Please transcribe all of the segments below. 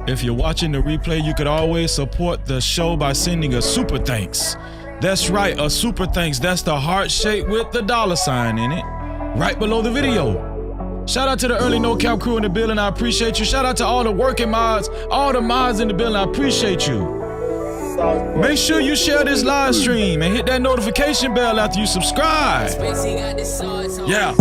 If you're watching the replay, you could always support the show by sending a super thanks. That's right, a super thanks. That's the heart shape with the $sign in it, right below the video. Shout out to the early No Cap crew in the building, I appreciate you. Shout out to all the working mods, all the mods in the building, I appreciate you. Make sure you share this live stream and hit that notification bell after you subscribe. Yeah.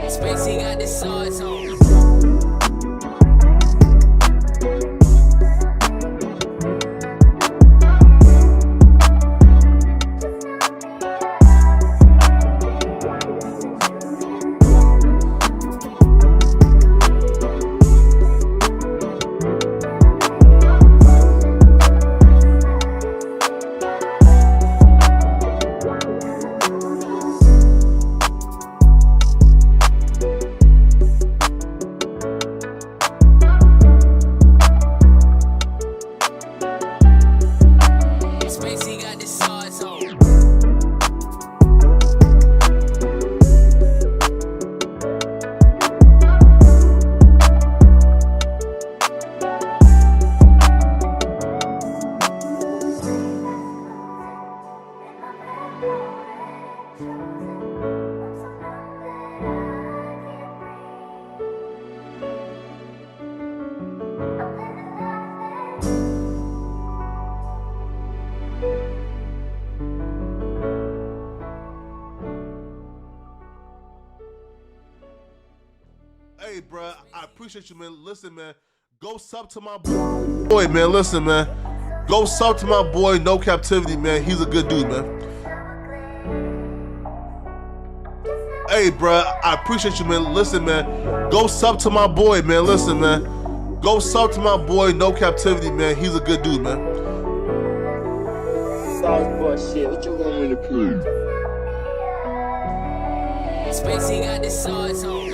Spacey got the sauce on. Hey, bro, I appreciate you, man. Listen, man, go sub to my boy, man. Listen, man, go sub to my boy, No Cap-tivity, man. He's a good dude, man. Hey, bro, I appreciate you, man. Listen, man, go sub to my boy, man. Listen, man, go sub to my boy, No Cap-tivity, man. He's a good dude, man. Sauce boy shit, what you want me to prove? Spacey got the sauce on.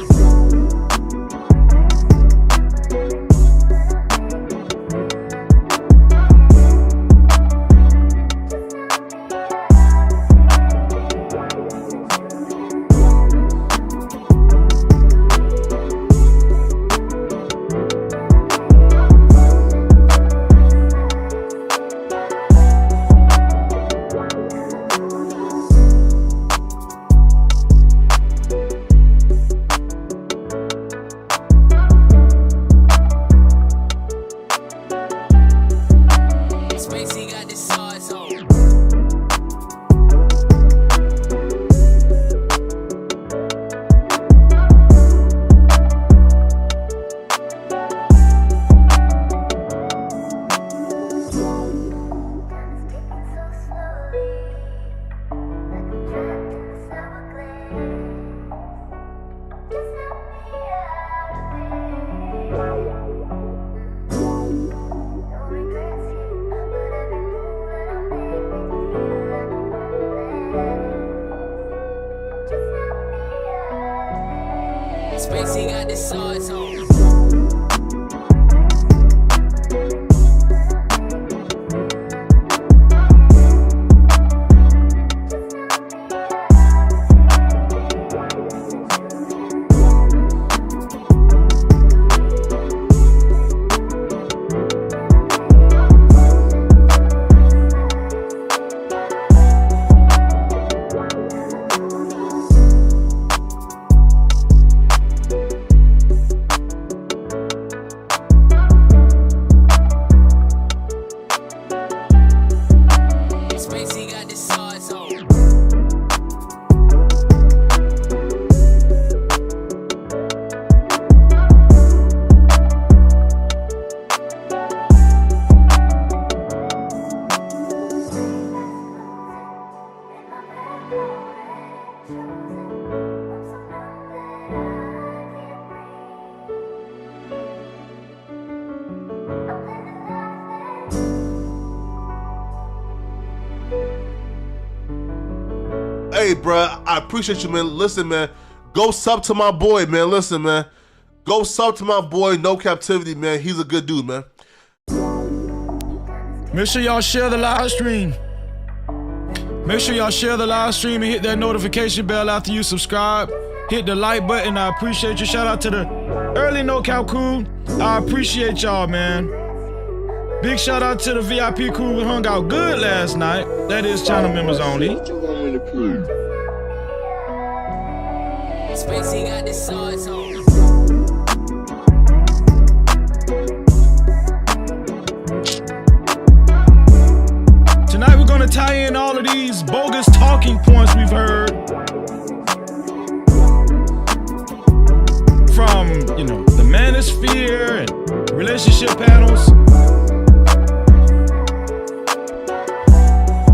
Spacey got the sauce on. Hey, bro, I appreciate you, man. Listen, man, go sub to my boy, man. Listen, man, go sub to my boy, No Captivity, man. He's a good dude, man. Make sure y'all share the live stream. Make sure y'all share the live stream and hit that notification bell after you subscribe. Hit the like button. I appreciate you. Shout out to the early No Cap crew. I appreciate y'all, man. Big shout out to the VIP crew who hung out good last night. That is channel members only. What you want me to prove? Spacey got the sauce on. Tonight we're gonna tie in all of these bogus talking points we've heard from, the manosphere and relationship panels.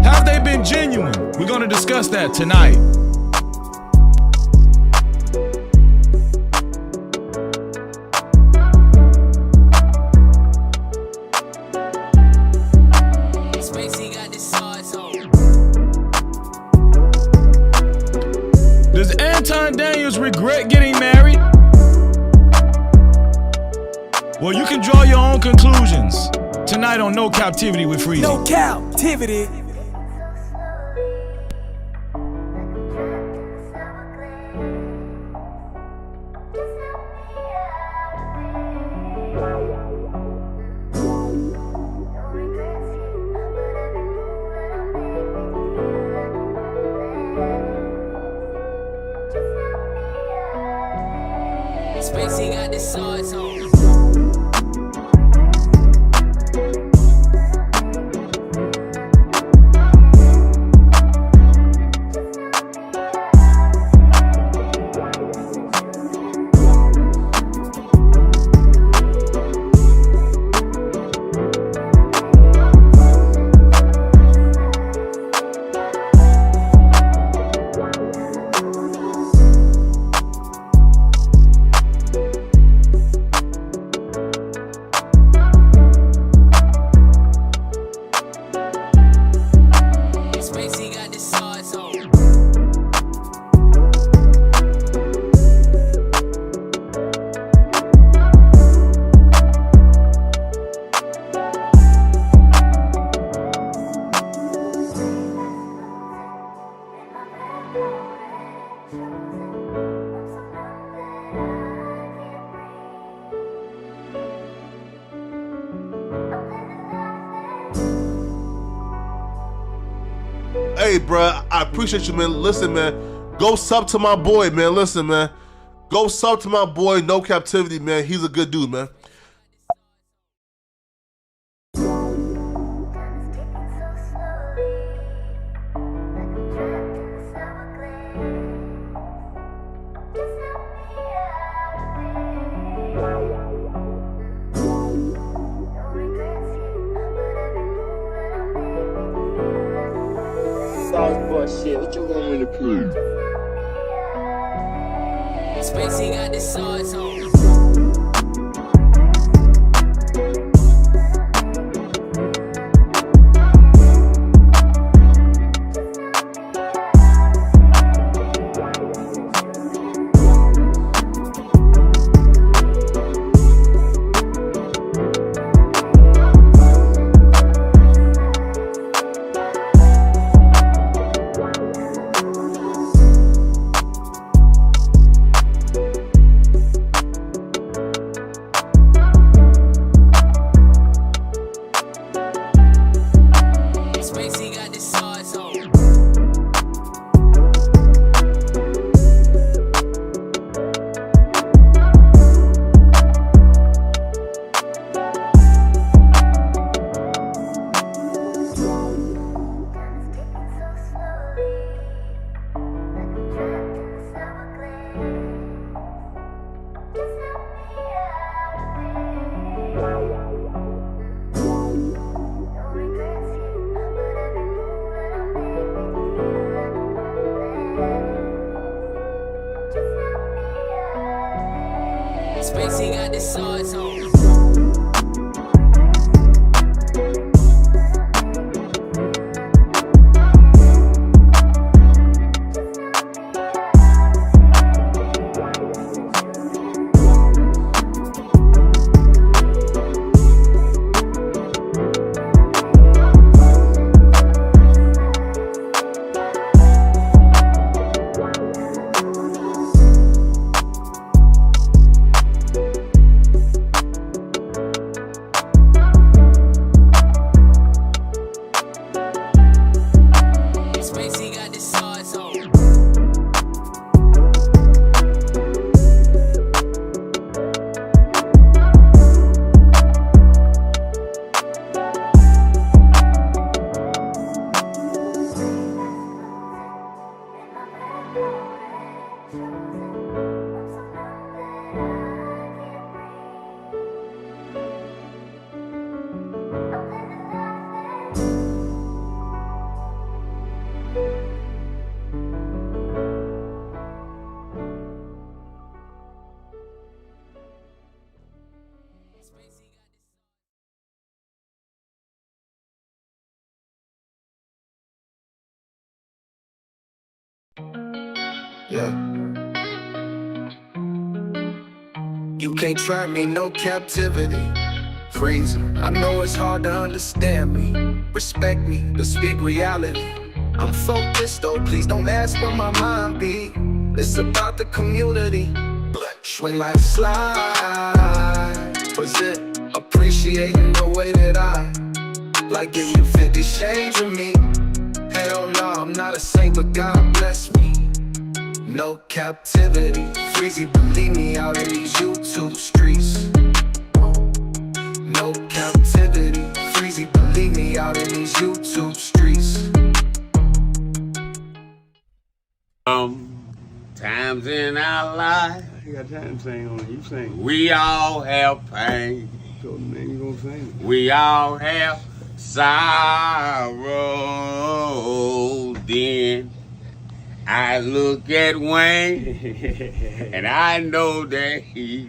Have they been genuine? We're gonna discuss that tonight. Spacey got the sauce on. Does Anton Daniels regret getting married? Well, you can draw your own conclusions tonight on No Captivity with Freezy. No Cap-tivity. Spacey got the sauce on. Spacey got the sauce on. Hey, bro, I appreciate you, man. Listen, man, go sub to my boy, man. Listen, man, go sub to my boy, No Captivity, man. He's a good dude, man. Sauce boy shit, what you want me to prove? Spacey got the sauce on. Yeah. You can't trap me, no captivity. Freezing. I know it's hard to understand me. Respect me, to speak reality. I'm focused though, please don't ask where my mind be. It's about the community. When life slides, was it appreciating the way that I like give you 50 shades of me? Hell no, I'm not a saint, but God bless me. No captivity, Freezy, believe me out in these YouTube streets. No captivity, Freezy, believe me out in these YouTube streets. Times in our life, You got time to sing on it. You sing. we all have pain. So then you gonna sing. We all have sorrow. Then I look at Wayne and I know that he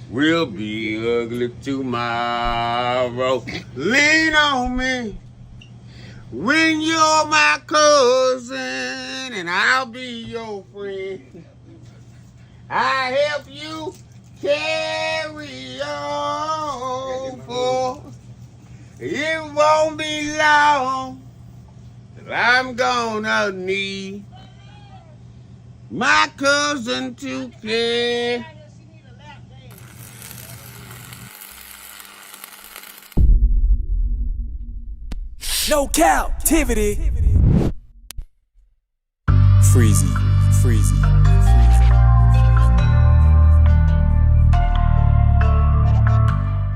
will be ugly tomorrow. Lean on me when you're my cousin and I'll be your friend. I help you carry on, for it won't be long till I'm gonna need my cousin to care. No captivity. Freezy, Freezy.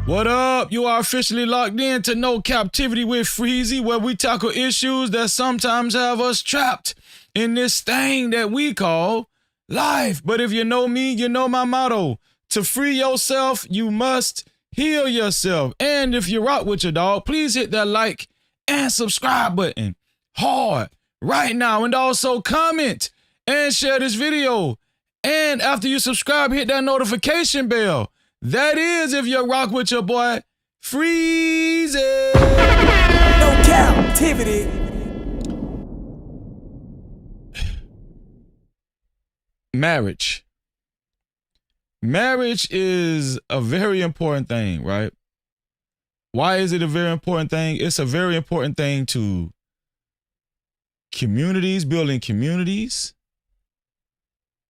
What up? You are officially locked in to No Captivity with Freezy, where we tackle issues that sometimes have us trapped in this thing that we call life. But if you know me, you know my motto. To free yourself, you must heal yourself. And if you rock with your dog, please hit that like and subscribe button hard right now. And also comment and share this video. And after you subscribe, hit that notification bell. That is if you rock with your boy, Freezy. No captivity. Marriage. Marriage is a very important thing, right? Why is it a very important thing? It's a very important thing to communities, building communities.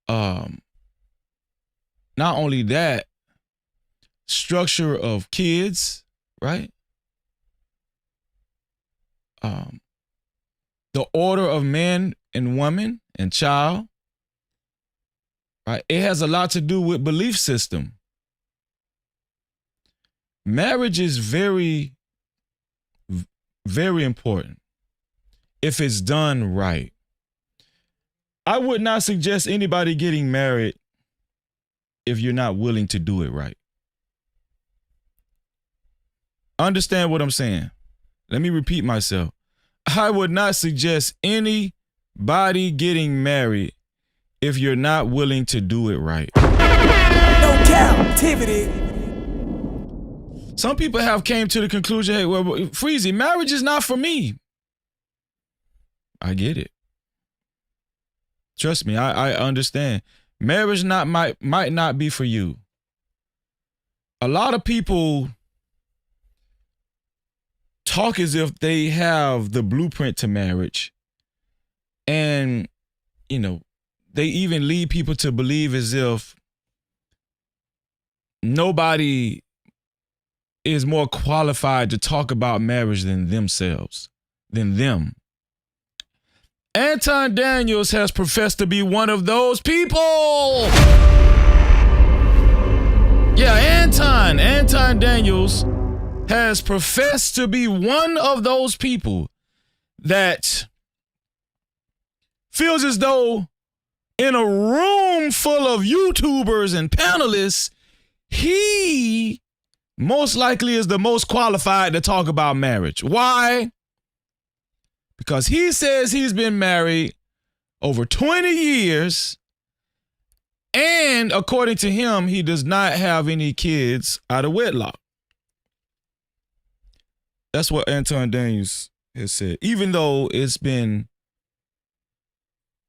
Not only that, structure of kids, right? The order of man and woman and child, right? It has a lot to do with belief system. Marriage is very, very important if it's done right. I would not suggest anybody getting married if you're not willing to do it right. Understand what I'm saying? Let me repeat myself. I would not suggest anybody getting married if you're not willing to do it right. No captivity. Some people have came to the conclusion, hey, well, Freezy, marriage is not for me. I get it. Trust me, I understand. Marriage might not be for you. A lot of people talk as if they have the blueprint to marriage. And, you know, they even lead people to believe as if nobody is more qualified to talk about marriage than themselves, than them. Anton Daniels has professed to be one of those people. Yeah, Anton Daniels has professed to be one of those people that feels as though in a room full of YouTubers and panelists, he most likely is the most qualified to talk about marriage. Why? Because he says he's been married over 20 years, and according to him, he does not have any kids out of wedlock. That's what Anton Daniels has said. Even though it's been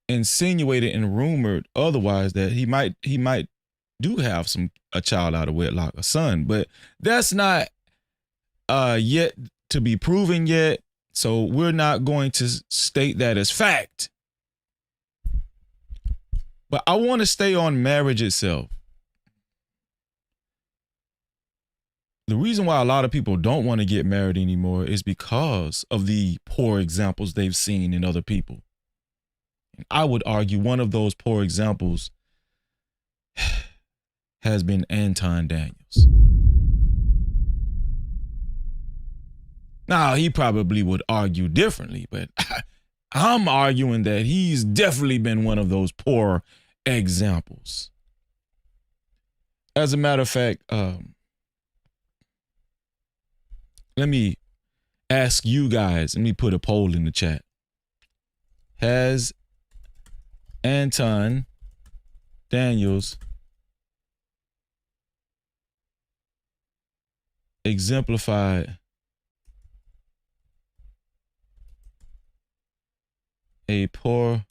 insinuated and rumored otherwise that he might do have a child out of wedlock, a son, but that's not yet to be proven yet. So we're not going to state that as fact. But I want to stay on marriage itself. The reason why a lot of people don't want to get married anymore is because of the poor examples they've seen in other people. And I would argue one of those poor examples has been Anton Daniels. Now, he probably would argue differently, but I'm arguing that he's definitely been one of those poor examples. As a matter of fact, let me ask you guys, let me put a poll in the chat. Has Anton Daniels exemplified a poor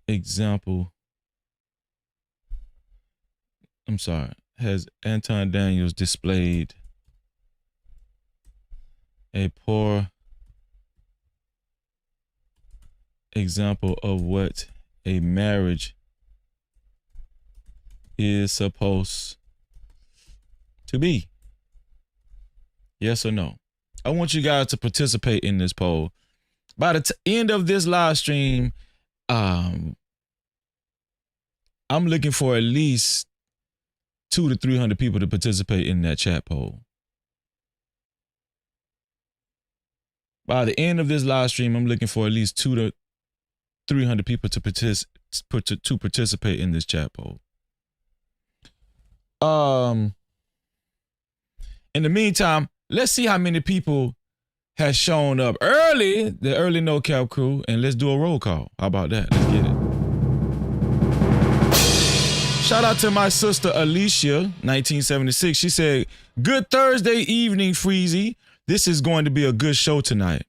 example? I'm sorry. Has Anton Daniels displayed a poor example of what a marriage is supposed to be? Yes or no? I want you guys to participate in this poll. By the end of this live stream, I'm looking for at least 200 to 300 people to participate in that chat poll. By the end of this live stream, I'm looking for at least 200 to 300 people to participate in this chat poll. In the meantime, let's see how many people has shown up early, the early No Cap crew, and let's do a roll call. How about that? Let's get it. Shout out to my sister Alicia, 1976. She said, "Good Thursday evening, Freezy. This is going to be a good show tonight.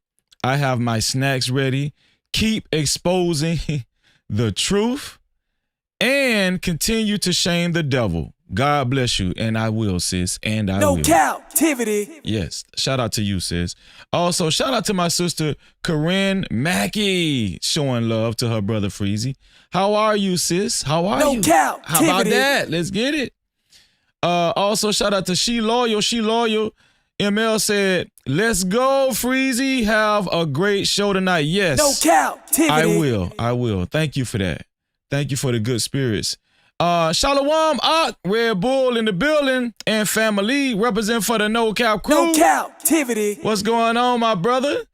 I have my snacks ready. Keep exposing the truth and continue to shame the devil. God bless you." And I will, sis. And I will. No Cap-tivity. Yes. Shout out to you, sis. Also, shout out to my sister Corinne Mackey, showing love to her brother Freezy. How are you, sis? How are you? No Cap-tivity. How about that? Let's get it. Also, shout out to She Loyal. She Loyal. ML said, "Let's go, Freezy. Have a great show tonight." Yes. No Cap-tivity. I will. Thank you for that. Thank you for the good spirits. Shalom, Red Bull in the building, and family represent for the No Cap crew. No Cap-tivity. What's going on, my brother?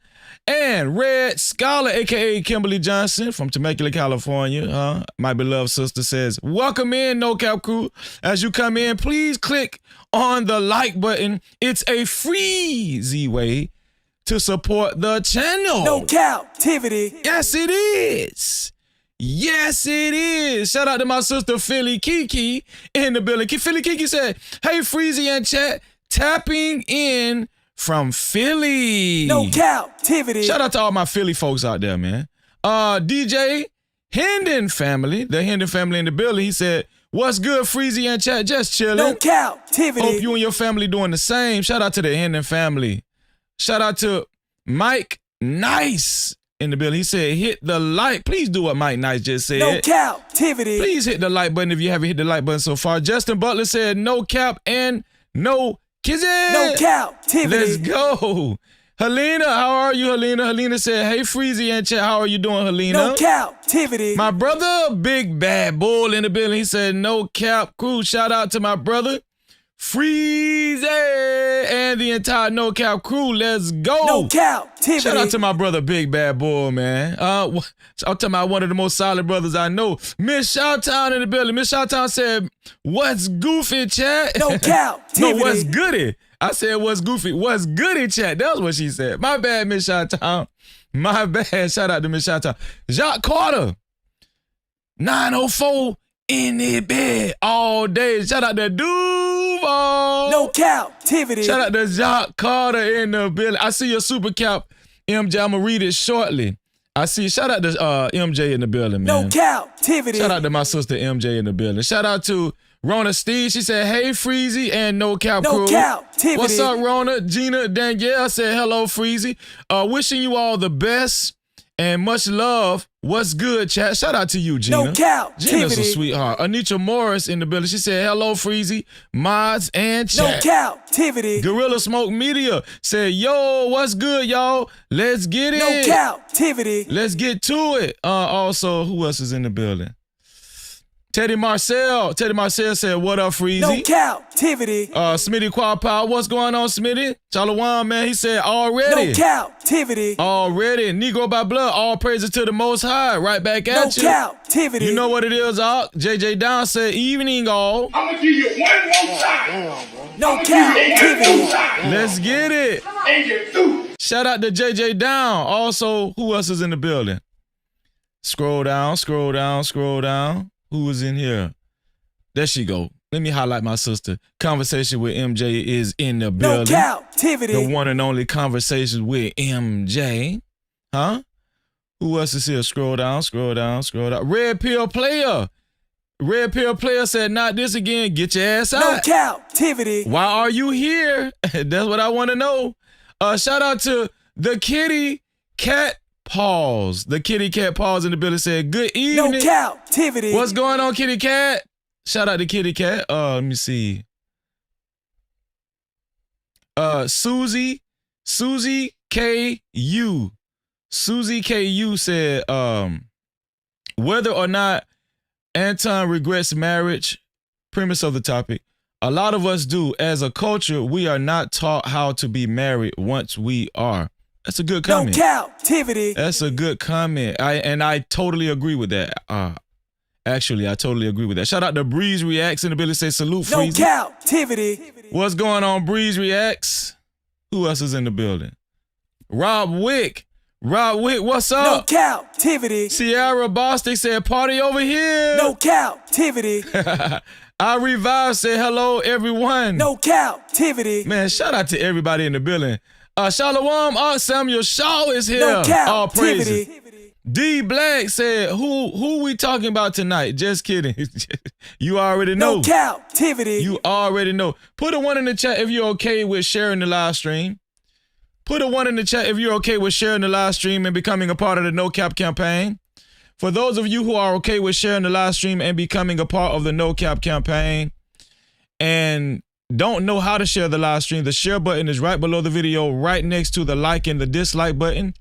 And Red Scholar, aka Kimberly Johnson from Temecula, California. My beloved sister says, "Welcome in, No Cap crew. As you come in, please click on the like button. It's a free way to support the channel." No Cap-tivity. Yes, it is. Yes, it is. Shout out to my sister Philly Kiki in the building. Philly Kiki said, "Hey, Freezy and chat, tapping in from Philly." No Cap-tivity. Shout out to all my Philly folks out there, man. DJ Hendon family, the Hendon family in the building. He said, "What's good, Freezy and chat? Just chilling. No Cap-tivity. Hope you and your family doing the same." Shout out to the Hendon family. Shout out to Mike Nice in the building. He said, "Hit the like." Please do what Mike Nice just said. No Cap-tivity. Please hit the like button if you haven't hit the like button so far. Justin Butler said, "No cap and no kizzy." No Cap-tivity. Let's go. Helena, how are you, Helena? Helena said, "Hey, Freezy and chat, how are you doing, Helena?" No Cap-tivity. My brother, Big Bad Bull in the building. He said, "No Cap crew." Shout out to my brother, Freezy, and the entire No Cap crew. Let's go. No Cap-tivity. Shout out to my brother, Big Bad Bull, man. I'm talking about one of the most solid brothers I know. Miss Shoutown in the building. Miss Shoutown said, "What's goofy, chat?" No Cap-tivity. No, what's goody? I said, "What's goofy?" What's goody, chat? That's what she said. My bad, Miss Shoutown. My bad. Shout out to Miss Shoutown. Jacques Carter, 904 in the bed all day. Shout out to Duval. No Cap-tivity. Shout out to Jacques Carter in the building. I see your super cap, MJ. I'm going to read it shortly. I see. Shout out to MJ in the building, man. No Cap-tivity. Shout out to my sister MJ in the building. Shout out to Rona Steve. She said, hey, Freezy and No Cap No crew. Cap-tivity. What's up, Rona? Gina Danielle said, hello, Freezy. Wishing you all the best and much love. What's good, chat? Shout out to you, Gina. No Cap-tivity. Gina's a sweetheart. Anitra Morris in the building. She said, hello, Freezy, mods, and No chat. Cap-tivity. Gorilla Smoke Media said, yo, what's good, y'all? Let's get it. No Cap-tivity. Let's get to it. Also, who else is in the building? Teddy Marcel. Teddy Marcel said, what up, Freezy? No Cap-tivity. Smitty Quad Power. What's going on, Smitty? Chalawan, man. He said, already. No Cap-tivity. Already. Negro by blood. All praises to the Most High. Right back No at you. Cap-tivity. You know what it is, Doc. JJ Down said, evening, all. I'm gonna give you one more time. No Cap-tivity. Let's get it. And you're through. Shout out to JJ Down. Also, who else is in the building? Scroll down, scroll down, scroll down. Who is in here? There she go. Let me highlight my sister. Conversation with MJ is in the No building. Cap-tivity. The one and only Conversations with MJ. Huh? Who else is here? Scroll down, scroll down, scroll down. Red Pill Player. Red Pill Player said, not this again. Get your ass No out. Cap-tivity. Why are you here? That's what I want to know. Shout out to the Kitty Cat Paws. The Kitty Cat Paws in the building said, good No evening. Cap-tivity. What's going on, Kitty Cat? Shout out to Kitty Cat. Let me see. Susie KU. Susie KU said, whether or not Anton regrets marriage, premise of the topic, a lot of us do. As a culture, we are not taught how to be married once we are. That's a good No comment. Cap-tivity. That's a good comment. I totally agree with that. Actually, I totally agree with that. Shout out to Breeze Reacts in the building. Say salute, No Freezy. Cap-tivity. What's going on, Breeze Reacts? Who else is in the building? Rob Wick. Rob Wick, what's No up? Cap-tivity. Sierra Bostic said, party over here. No Cap-tivity. I Revive said, hello, everyone. No Cap-tivity. Man, shout out to everybody in the building. Shalom, Samuel Shaw is here. No All praises. Cap-tivity. D Black said, who we talking about tonight? Just kidding. You already know. No Cap-tivity. You already know. Put a 1 in the chat if you're okay with sharing the live stream. Put a 1 in the chat if you're okay with sharing the live stream and becoming a part of the No Cap campaign. For those of you who are okay with sharing the live stream and becoming a part of the No Cap campaign and don't know how to share the live stream, the share button is right below the video, right next to the like and the dislike button.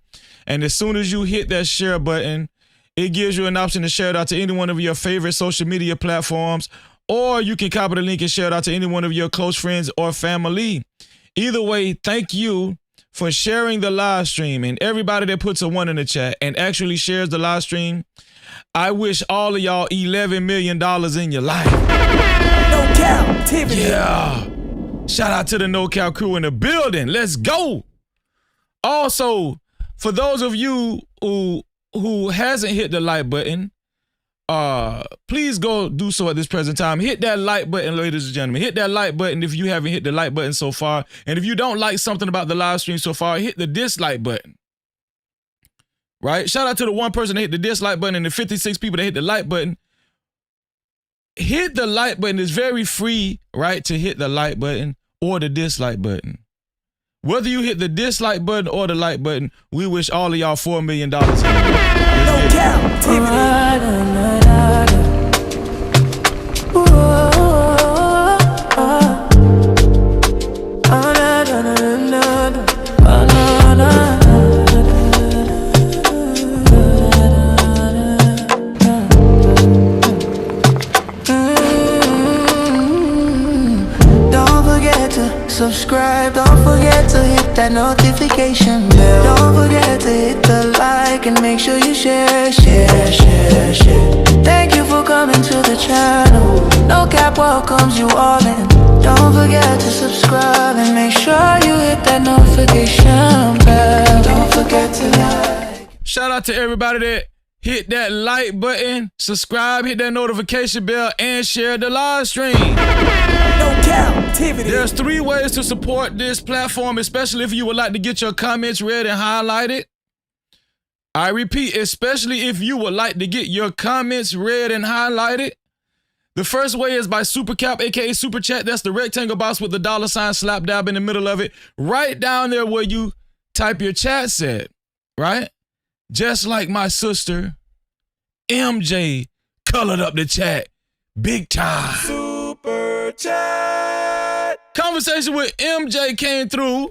And as soon as you hit that share button, it gives you an option to share it out to any one of your favorite social media platforms, or you can copy the link and share it out to any one of your close friends or family. Either way, thank you for sharing the live stream, and everybody that puts a 1 in the chat and actually shares the live stream. I wish all of y'all $11 million in your life. No Cap-tivity. Yeah. Shout out to the No Cap crew in the building. Let's go. Also, for those of you who hasn't hit the like button, please go do so at this present time. Hit that like button, ladies and gentlemen. Hit that like button if you haven't hit the like button so far. And if you don't like something about the live stream so far, hit the dislike button. Right? Shout out to the 1 person that hit the dislike button and the 56 people that hit the like button. Hit the like button. It's very free, right, to hit the like button or the dislike button. Whether you hit the dislike button or the like button, we wish all of y'all $4 million. No Cap-tivity. Don't forget to subscribe, don't forget to hit that notification bell. Don't forget to hit the like and make sure you share. Thank you for coming to the channel. No Cap welcomes you all in. Don't forget to subscribe and make sure you hit that notification bell. Don't forget to like. Shout out to everybody that hit that like button, subscribe, hit that notification bell, and share the live stream. No Cap-tivity. There's 3 ways to support this platform, especially if you would like to get your comments read and highlighted. I repeat, especially if you would like to get your comments read and highlighted. The first way is by Super Cap, aka Super Chat. That's the rectangle box with the $ slap dab in the middle of it. Right down there where you type your chat set, right? Just like my sister, MJ, colored up the chat big time. Super Chat. Conversation with MJ came through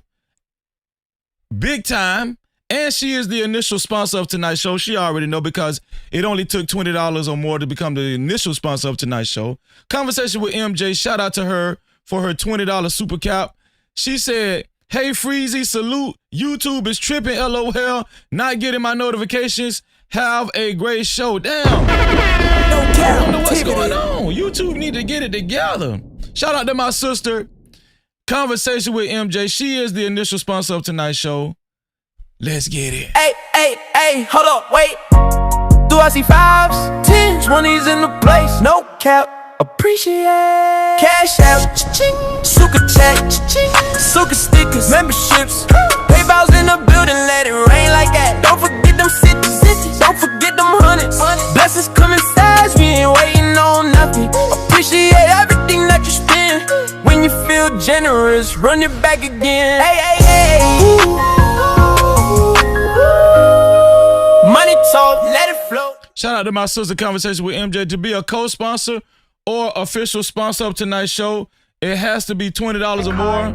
big time. And she is the initial sponsor of tonight's show. She already know because it only took $20 or more to become the initial sponsor of tonight's show. Conversation with MJ. Shout out to her for her $20 super cap. She said, hey, Freezy, salute. YouTube is tripping, LOL. Not getting my notifications. Have a great show. Damn. I don't know what's going on. YouTube need to get it together. Shout out to my sister. Conversation with MJ. She is the initial sponsor of tonight's show. Let's get it. Hey, hold up, wait. Do I see 5s, 10s, 20s in the place? No cap, appreciate. Cash out, cha-ching. Super chat, cha-ching. Super stickers, memberships. PayPal's in the building, let it rain like that. Don't forget them cities, don't forget them hundreds. Blessings coming fast, we ain't waiting on nothing. Appreciate everything that you spend. When you feel generous, run it back again. Hey. Money talk, let it flow. Shout out to my sister. Conversation with MJ. To be a co-sponsor or official sponsor of tonight's show, it has to be $20 or more.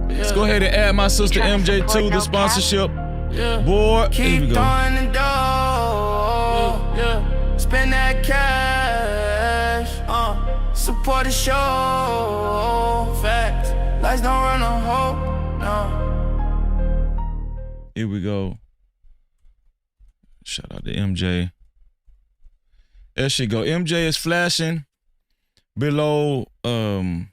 Let's go ahead and add my sister MJ to the sponsorship board. Here we go. Throwing the dough, spend that cash, support the show, facts, lights don't run on hope, no. Here we go. Shout out to MJ. There she go. MJ is flashing below, where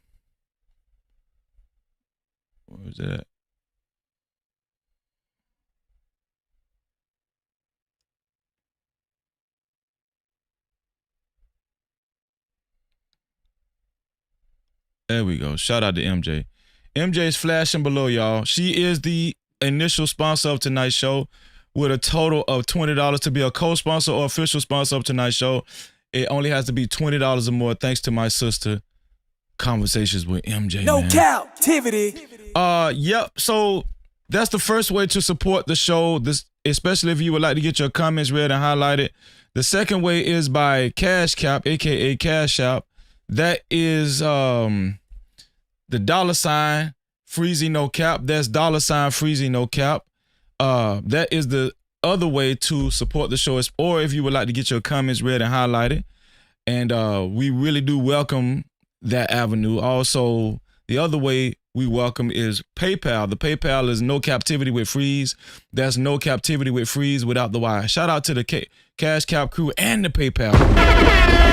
is that? There we go. Shout out to MJ. MJ is flashing below, y'all. She is the initial sponsor of tonight's show with a total of $20 to be a co-sponsor or official sponsor of tonight's show. It only has to be $20 or more thanks to my sister. Conversations with MJ, No man. Cap-tivity. Yep. So that's the first way to support the show, this, especially if you would like to get your comments read and highlighted. The second way is by Cash Cap, aka Cash App. That is the $ Freezy No Cap. That's $ Freezy No Cap. That is the other way to support the show, or if you would like to get your comments read and highlighted. And we really do welcome that avenue. Also, the other way we welcome is PayPal. The PayPal is No Cap-tivity with Freeze. That's No Cap-tivity with Freeze without the Y. Shout out to the Cash Cap crew and the PayPal crew.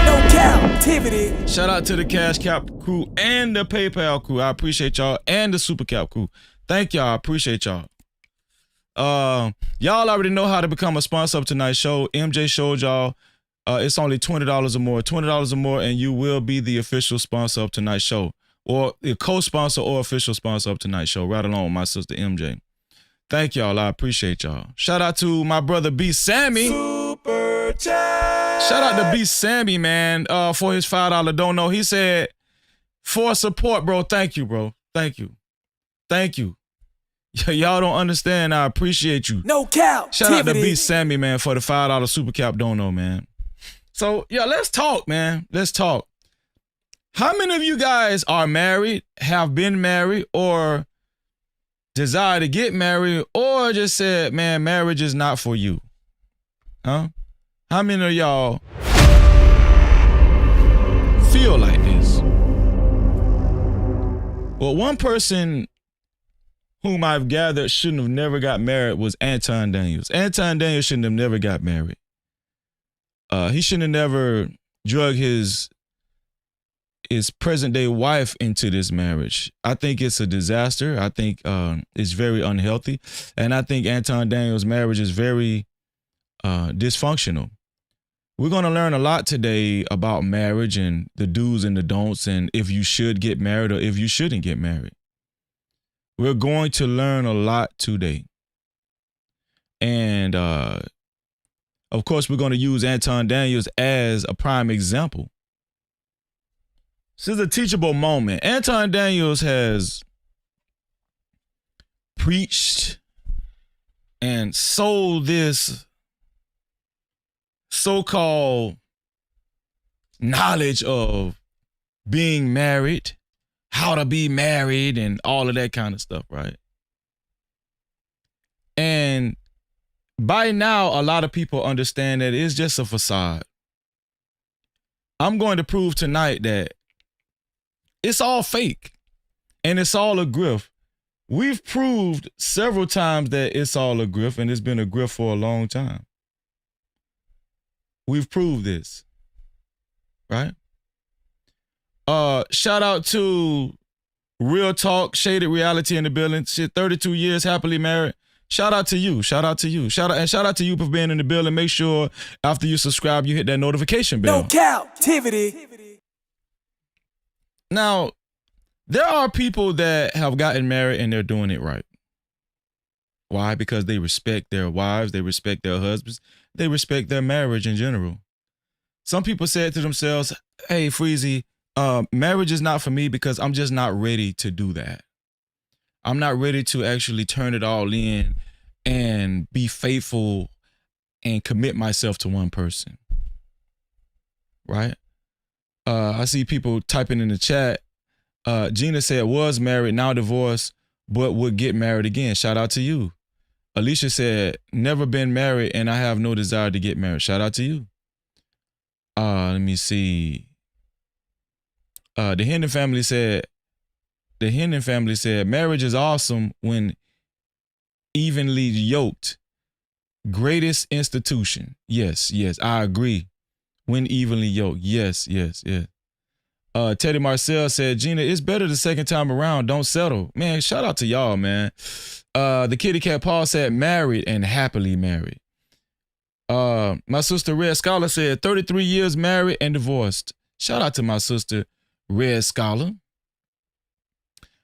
No Cap-tivity. Shout out to the Cash Cap crew and the PayPal crew. I appreciate y'all, and the Super Cap crew. Thank y'all. I appreciate y'all. Y'all already know how to become a sponsor of tonight's show. MJ showed y'all. It's only $20 or more. $20 or more, and you will be the official sponsor of tonight's show, or the co-sponsor or official sponsor of tonight's show, right along with my sister MJ. Thank y'all. I appreciate y'all. Shout out to my brother B Sammy. Super Chat. Shout out to B Sammy, man, for his $5 don't know. He said, for support, bro. Thank you, bro. Thank you. Thank you. Y'all don't understand. I appreciate you. No Cap. Shout out to B Sammy, man, for the $5 super cap don't know, man. So yeah, let's talk, man. Let's talk. How many of you guys are married, have been married, or desire to get married, or just said, man, marriage is not for you? Huh? How many of y'all feel like this? Well, one person whom I've gathered shouldn't have never got married was Anton Daniels. Anton Daniels shouldn't have never got married. He shouldn't have never drug his present day wife into this marriage. I think it's a disaster. I think it's very unhealthy. And I think Anton Daniels' marriage is very dysfunctional. We're going to learn a lot today about marriage and the do's and the don'ts, and if you should get married or if you shouldn't get married. We're going to learn a lot today. And Of course, we're going to use Anton Daniels as a prime example. This is a teachable moment. Anton Daniels has preached and sold this so-called knowledge of being married, how to be married, and all of that kind of stuff, right? And by now, a lot of people understand that it's just a facade. I'm going to prove tonight that it's all fake and it's all a grift. We've proved several times that it's all a grift, and it's been a grift for a long time. We've proved this, right? Shout out to Real Talk, Shaded Reality in the building. Shit, 32 years, happily married. Shout out to you. Shout out to you. Shout out to you for being in the building. Make sure after you subscribe, you hit that notification bell. No Cap-tivity. Now, there are people that have gotten married and they're doing it right. Why? Because they respect their wives, they respect their husbands, they respect their marriage in general. Some people said to themselves, hey, Freezy, marriage is not for me because I'm just not ready to do that. I'm not ready to actually turn it all in and be faithful and commit myself to one person. Right? I see people typing in the chat. Gina said was married, now divorced, but would get married again. Shout out to you. Alicia said, never been married and I have no desire to get married. Shout out to you. Let me see. The Hendon family said, marriage is awesome when evenly yoked. Greatest institution. Yes, I agree. When evenly yoked. Yes. Teddy Marcel said, Gina, it's better the second time around. Don't settle. Man, shout out to y'all, man. The Kitty Cat Paul said married and happily married. My sister Red Scholar said 33 years married and divorced. Shout out to my sister Red Scholar.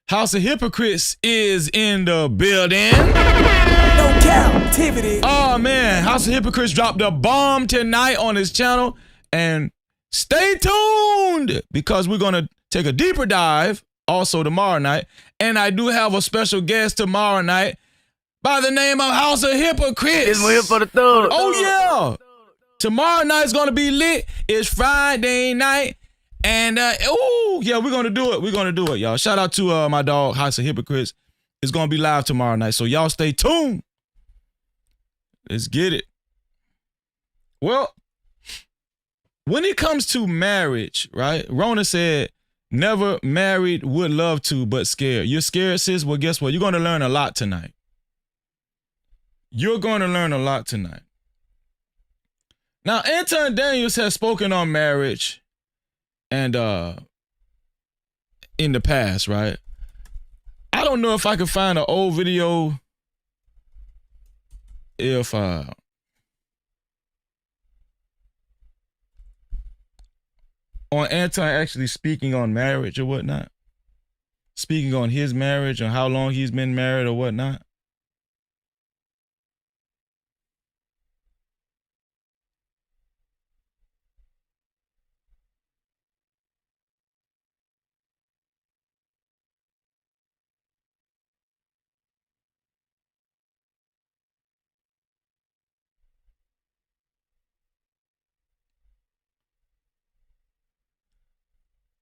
House of Hypocrites is in the building. No Cap-tivity. Oh man, House of Hypocrites dropped a bomb tonight on his channel, and stay tuned because we're gonna take a deeper dive also tomorrow night, and I do have a special guest tomorrow night by the name of House of Hypocrites. We're here for the third. Oh yeah, tomorrow night's gonna be lit. It's Friday night. And we're gonna do it, y'all. Shout out to my dog House of Hypocrites. It's gonna be live tomorrow night, so y'all stay tuned. Let's get it. Well, when it comes to marriage, right? Rona said, never married, would love to, but scared. You're scared, sis? Well, guess what? You're gonna learn a lot tonight. Now, Anton Daniels has spoken on marriage and in the past, right? I don't know if I could find an old video if on Anton actually speaking on marriage or whatnot. Speaking on his marriage and how long he's been married or whatnot.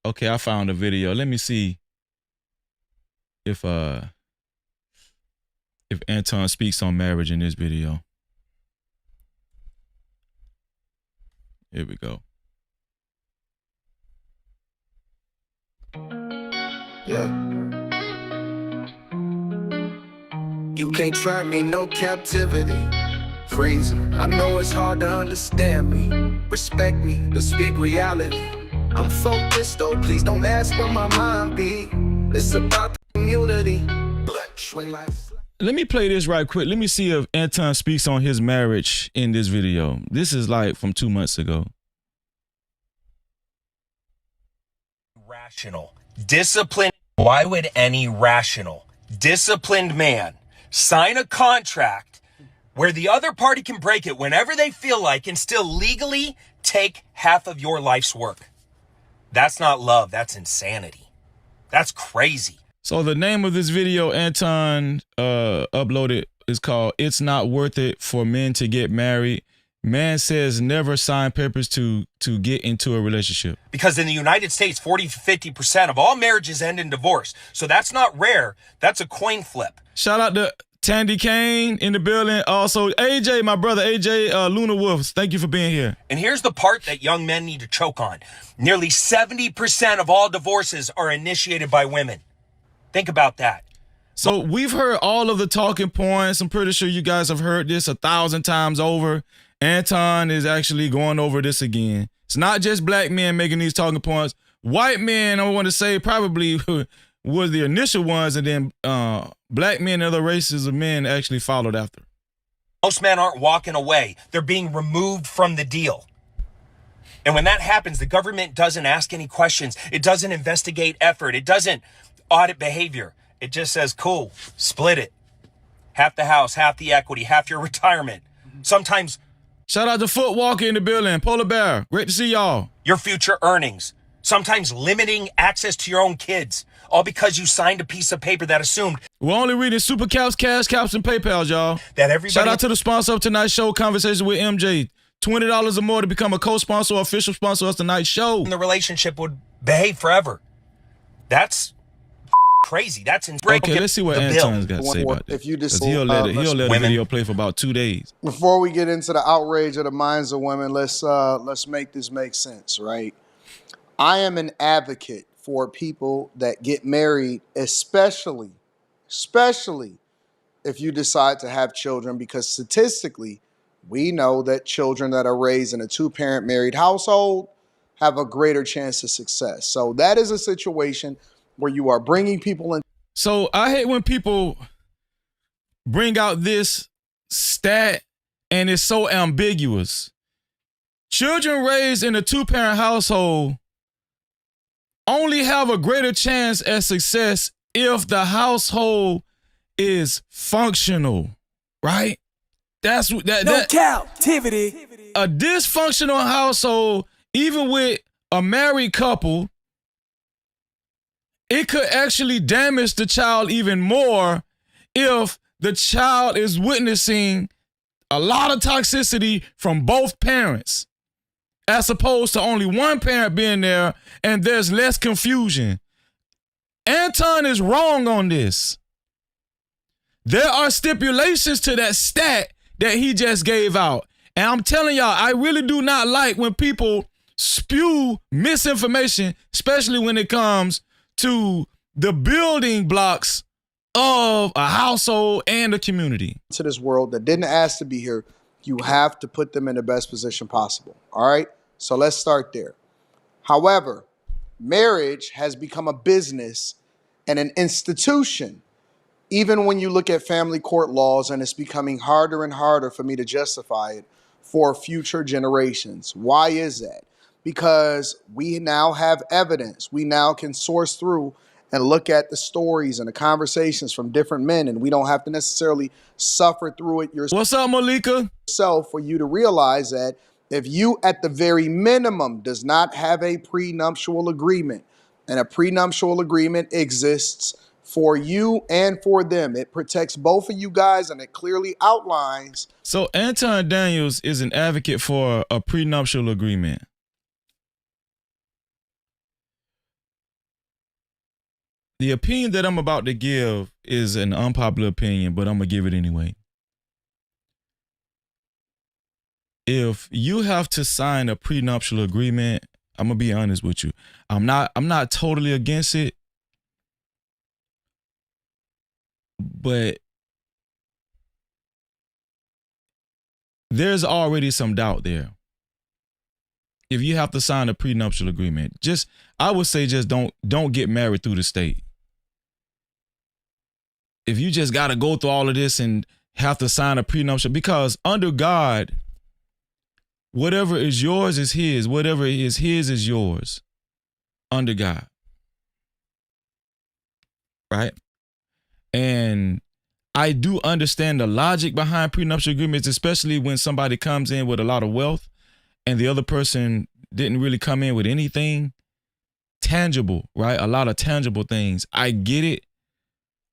Okay, I found a video. Let me see if Anton speaks on marriage in this video. Here we go. Yeah. You can't trap me, no captivity. Freezing. I know it's hard to understand me. Respect me, to speak reality. I'm focused though, please don't ask where my mind be. It's about the community. Let me play this right quick. Let me see if Anton speaks on his marriage in this video. This is like from 2 months ago. Rational. Disciplined. Why would any rational, disciplined man sign a contract where the other party can break it whenever they feel like and still legally take half of your life's work. That's not love. That's insanity. That's crazy. So the name of this video Anton uploaded is called "It's Not Worth It for Men to Get Married. Man says never sign papers to get into a relationship." Because in the United States, 40 to 50% of all marriages end in divorce. So that's not rare. That's a coin flip. Shout out to Tandy Kane in the building. Also, AJ, my brother, AJ Luna Wolves. Thank you for being here. And here's the part that young men need to choke on. Nearly 70% of all divorces are initiated by women. Think about that. So we've heard all of the talking points. I'm pretty sure you guys have heard this 1,000 times over. Anton is actually going over this again. It's not just black men making these talking points. White men, I want to say, probably were the initial ones, and then black men and other races of men actually followed after. Most men aren't walking away. They're being removed from the deal. And when that happens, the government doesn't ask any questions. It doesn't investigate effort. It doesn't audit behavior. It just says, cool, split it. Half the house, half the equity, half your retirement. Sometimes. Shout out to Footwalker in the building. Polar Bear, great to see y'all. Your future earnings. Sometimes limiting access to your own kids. All because you signed a piece of paper that assumed. We're only reading Super Caps, Cash Caps, and PayPal, y'all. That everybody. Shout out to the sponsor of tonight's show, Conversation with MJ. $20 or more to become a co-sponsor or official sponsor of tonight's show. The relationship would behave forever. That's crazy. That's okay. Let's see what Anton's got to say about this. If you just he'll let the video play for about 2 days. Before we get into the outrage of the minds of women, let's make this make sense, right? I am an advocate for people that get married, especially if you decide to have children, because statistically, we know that children that are raised in a two-parent married household have a greater chance of success. So that is a situation where you are bringing people in. So I hate when people bring out this stat and it's so ambiguous. Children raised in a two-parent household only have a greater chance at success if the household is functional, right? That's that. No captivity. A dysfunctional household, even with a married couple, it could actually damage the child even more if the child is witnessing a lot of toxicity from both parents, as opposed to only one parent being there and there's less confusion. Anton is wrong on this. There are stipulations to that stat that he just gave out. And I'm telling y'all, I really do not like when people spew misinformation, especially when it comes to the building blocks of a household and a community. To this world that didn't ask to be here, you have to put them in the best position possible. All right? So let's start there. However, marriage has become a business and an institution. Even when you look at family court laws, and it's becoming harder and harder for me to justify it for future generations. Why is that? Because we now have evidence. We now can source through and look at the stories and the conversations from different men, and we don't have to necessarily suffer through it yourself. What's up, Malika? For you to realize that if you, at the very minimum, does not have a prenuptial agreement, and a prenuptial agreement exists for you and for them. It protects both of you guys, and it clearly outlines. So Anton Daniels is an advocate for a prenuptial agreement. The opinion that I'm about to give is an unpopular opinion, but I'm going to give it anyway. If you have to sign a prenuptial agreement, I'm going to be honest with you. I'm not totally against it. But there's already some doubt there. If you have to sign a prenuptial agreement, I would say just don't get married through the state. If you just got to go through all of this and have to sign a prenuptial, because under God, whatever is yours is his. Whatever is his is yours under God. Right? And I do understand the logic behind prenuptial agreements, especially when somebody comes in with a lot of wealth and the other person didn't really come in with anything tangible, right? A lot of tangible things. I get it.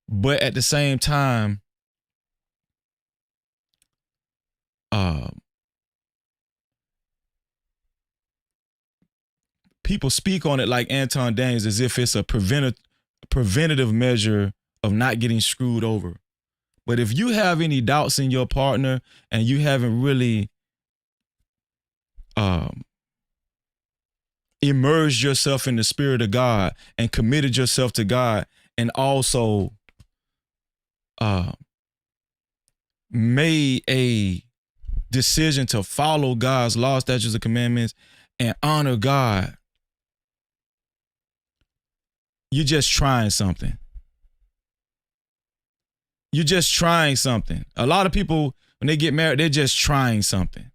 But at the same time, people speak on it like Anton Daniels as if it's a preventative measure of not getting screwed over. But if you have any doubts in your partner and you haven't really immersed yourself in the spirit of God and committed yourself to God and also made a decision to follow God's laws, statutes, and commandments and honor God, you're just trying something. You're just trying something. A lot of people, when they get married, they're just trying something.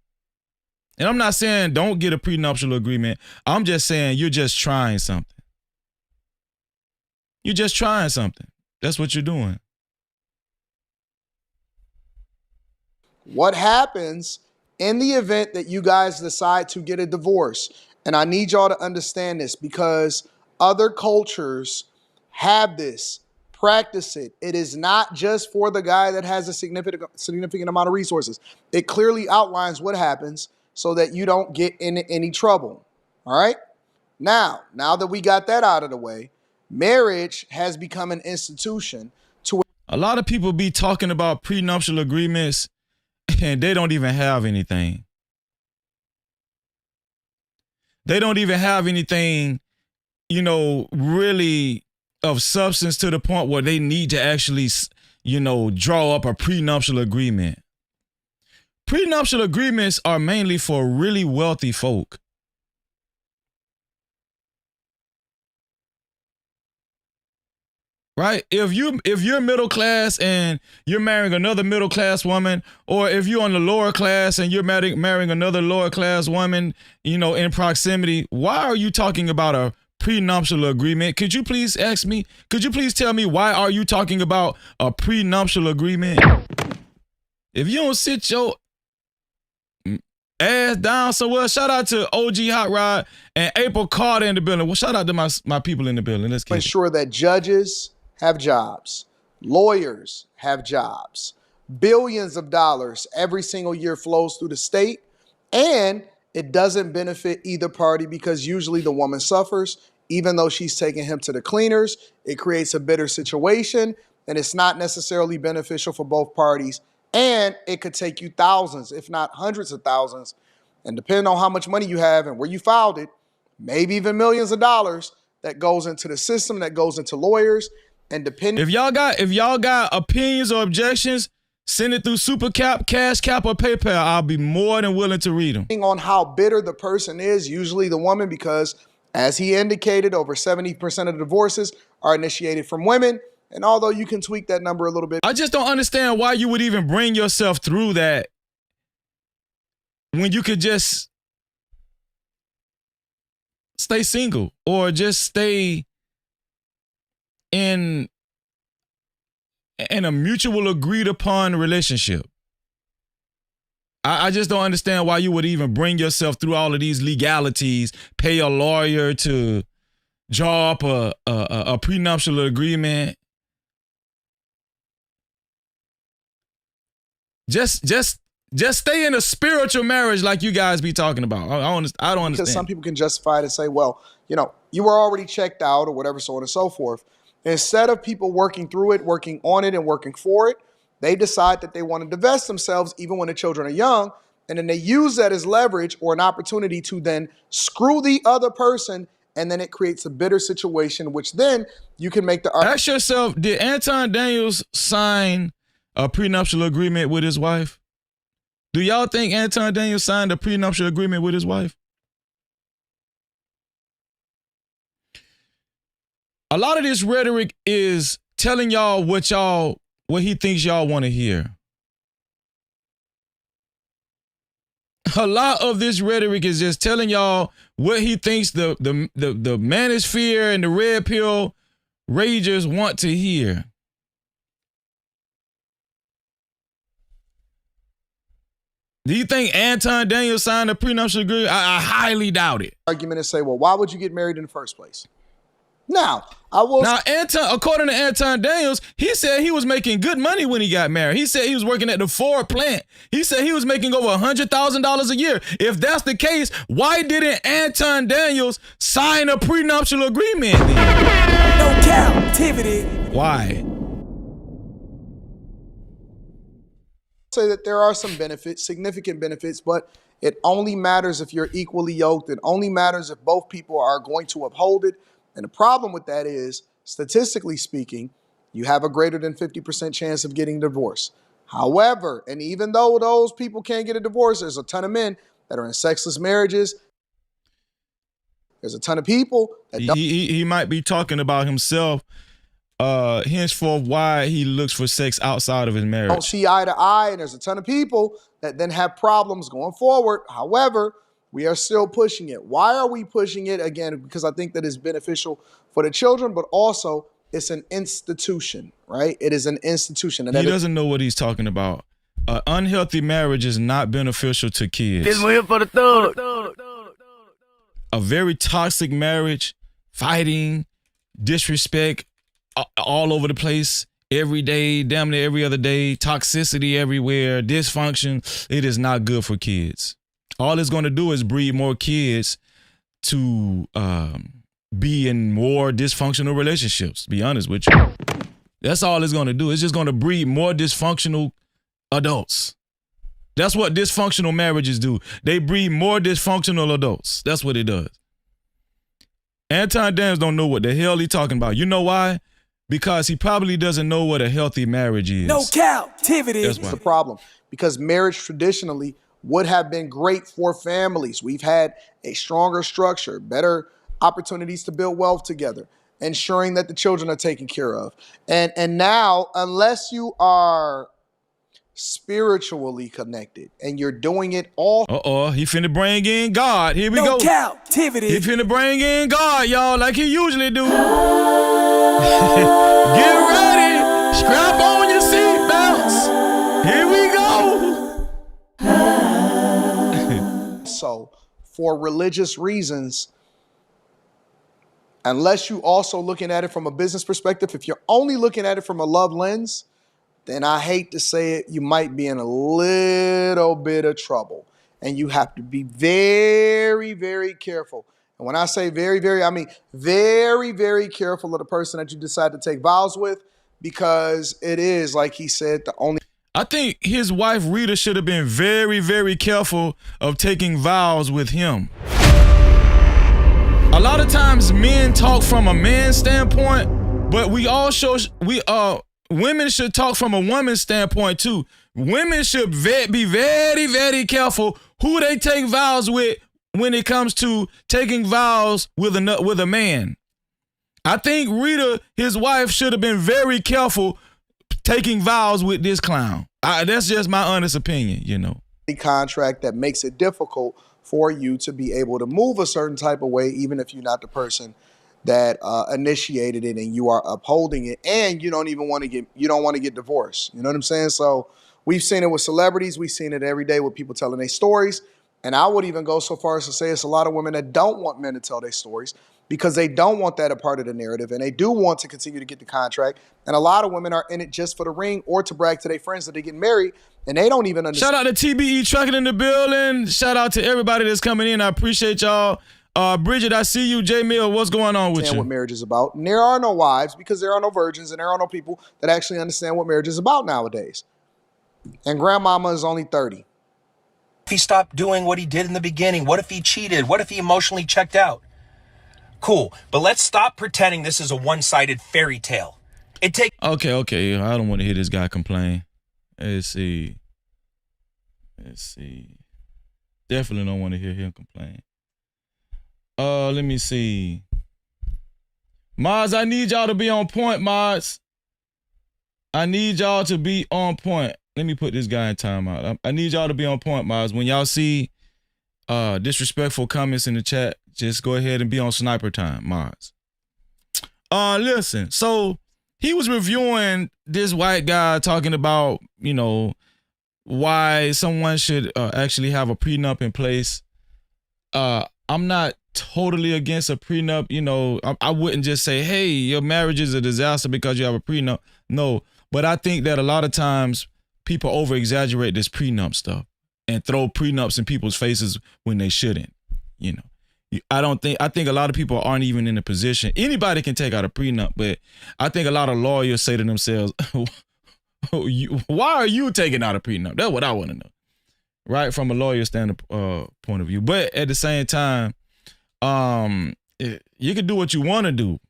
And I'm not saying don't get a prenuptial agreement. I'm just saying you're just trying something. You're just trying something. That's what you're doing. What happens in the event that you guys decide to get a divorce? And I need y'all to understand this because other cultures have this, practice it. It is not just for the guy that has a significant amount of resources. It clearly outlines what happens so that you don't get in any trouble. All right? Now that we got that out of the way, marriage has become an institution to a lot of people be talking about prenuptial agreements and they don't even have anything. They don't even have anything, really of substance to the point where they need to actually, draw up a prenuptial agreement. Prenuptial agreements are mainly for really wealthy folk. Right? If you're middle class and you're marrying another middle class woman, or if you're on the lower class and you're marrying another lower class woman, in proximity, why are you talking about a prenuptial agreement? Could you please tell me why are you talking about a prenuptial agreement? If you don't sit your ass down somewhere, shout out to OG Hot Rod and April Carter in the building. Well, shout out to my people in the building. Let's ensure that judges have jobs, lawyers have jobs, billions of dollars every single year flows through the state, and it doesn't benefit either party because usually the woman suffers, even though she's taking him to the cleaners. It creates a bitter situation, and it's not necessarily beneficial for both parties, and it could take you thousands, if not hundreds of thousands, and depending on how much money you have and where you filed it, maybe even millions of dollars that goes into the system, that goes into lawyers. And depending, if y'all got opinions or objections, send it through Super Cap, Cash Cap, or PayPal. I'll be more than willing to read them. On how bitter the person is, usually the woman, because as he indicated, over 70% of the divorces are initiated from women. And although you can tweak that number a little bit, I just don't understand why you would even bring yourself through that when you could just stay single or just stay in a mutual agreed upon relationship. I just don't understand why you would even bring yourself through all of these legalities, pay a lawyer to draw up a prenuptial agreement. Just stay in a spiritual marriage like you guys be talking about. I don't understand. Because some people can justify it and say, well, you were already checked out or whatever, so on and so forth. Instead of people working through it, working on it, and working for it, they decide that they want to divest themselves even when the children are young, and then they use that as leverage or an opportunity to then screw the other person, and then it creates a bitter situation, which then you can make the argument. Ask yourself, did Anton Daniels sign a prenuptial agreement with his wife? Do y'all think Anton Daniels signed a prenuptial agreement with his wife? A lot of this rhetoric is telling y'all what he thinks y'all want to hear. A lot of this rhetoric is just telling y'all what he thinks the manosphere and the red pill ragers want to hear. Do you think Anton Daniels signed a prenuptial agreement? I highly doubt it. Argument and say, well, why would you get married in the first place? Now, I will. Now, according to Anton Daniels, he said he was making good money when he got married. He said he was working at the Ford plant. He said he was making over $100,000 a year. If that's the case, why didn't Anton Daniels sign a prenuptial agreement then? No Cap-tivity. Why? Say that there are some benefits, significant benefits, but it only matters if you're equally yoked. It only matters if both people are going to uphold it. And the problem with that is, statistically speaking, you have a greater than 50% chance of getting divorced. However, and even though those people can't get a divorce, there's a ton of men that are in sexless marriages. There's a ton of people that don't. He might be talking about himself, henceforth why he looks for sex outside of his marriage. Don't see eye to eye, and there's a ton of people that then have problems going forward. However, we are still pushing it. Why are we pushing it? Again, because I think that it's beneficial for the children, but also it's an institution, right? It is an institution. And he doesn't know what he's talking about. Unhealthy marriage is not beneficial to kids. This one here for the thug. A very toxic marriage, fighting, disrespect, all over the place, every day, damn near every other day, toxicity everywhere, dysfunction. It is not good for kids. All it's going to do is breed more kids to be in more dysfunctional relationships, to be honest with you. That's all it's going to do. It's just going to breed more dysfunctional adults. That's what dysfunctional marriages do. They breed more dysfunctional adults. That's what it does. Anton Daniels don't know what the hell he's talking about. You know why? Because he probably doesn't know what a healthy marriage is. No Cap-tivity. That's the problem. Because marriage traditionally would have been great for families. We've had a stronger structure, better opportunities to build wealth together, ensuring that the children are taken care of. And now, unless you are spiritually connected and you're doing it all. He finna bring in God. Here we go. No Cap-tivity. He finna bring in God, y'all, like he usually do. Get ready. Strap on your seatbelts. Here we go. So, for religious reasons, unless you also looking at it from a business perspective, if you're only looking at it from a love lens, then I hate to say it, you might be in a little bit of trouble. And you have to be very, very careful. And when I say very, very, I mean very, very careful of the person that you decide to take vows with, because it is, like he said, the only. I think his wife Rita should have been very, very careful of taking vows with him. A lot of times men talk from a man's standpoint, but women should talk from a woman's standpoint too. Women should be very, very careful who they take vows with when it comes to taking vows with a man. I think Rita, his wife, should have been very careful taking vows with this clown. That's just my honest opinion, you know. Contract that makes it difficult for you to be able to move a certain type of way, even if you're not the person that initiated it and you are upholding it, and you don't want to get divorced. You know what I'm saying? So we've seen it with celebrities. We've seen it every day with people telling their stories. And I would even go so far as to say it's a lot of women that don't want men to tell their stories because they don't want that a part of the narrative, and they do want to continue to get the contract. And a lot of women are in it just for the ring or to brag to their friends that they get married, and they don't even understand. Shout out to TBE Trucking in the building. Shout out to everybody that's coming in. I appreciate y'all. Bridget, I see you. J Mill, what's going on with you? What marriage is about. And there are no wives because there are no virgins, and there are no people that actually understand what marriage is about nowadays. And grandmama is only 30. If he stopped doing what he did in the beginning? What if he cheated? What if he emotionally checked out? Cool, but let's stop pretending this is a one-sided fairy tale. Okay. I don't want to hear this guy complain. Let's see. Definitely don't want to hear him complain. Let me see. Maz, I need y'all to be on point, Maz. I need y'all to be on point. Let me put this guy in timeout. I need y'all to be on point, Maz. When y'all see disrespectful comments in the chat, just go ahead and be on sniper time, Maz. Listen, so he was reviewing this white guy talking about, why someone should actually have a prenup in place. I'm not totally against a prenup. You know, I wouldn't just say, hey, your marriage is a disaster because you have a prenup. No, but I think that a lot of times people over exaggerate this prenup stuff and throw prenups in people's faces when they shouldn't. You know, I think a lot of people aren't even in a position. Anybody can take out a prenup, but I think a lot of lawyers say to themselves, why are you taking out a prenup? That's what I want to know. Right, from a lawyer point of view. But at the same time, you can do what you want to do,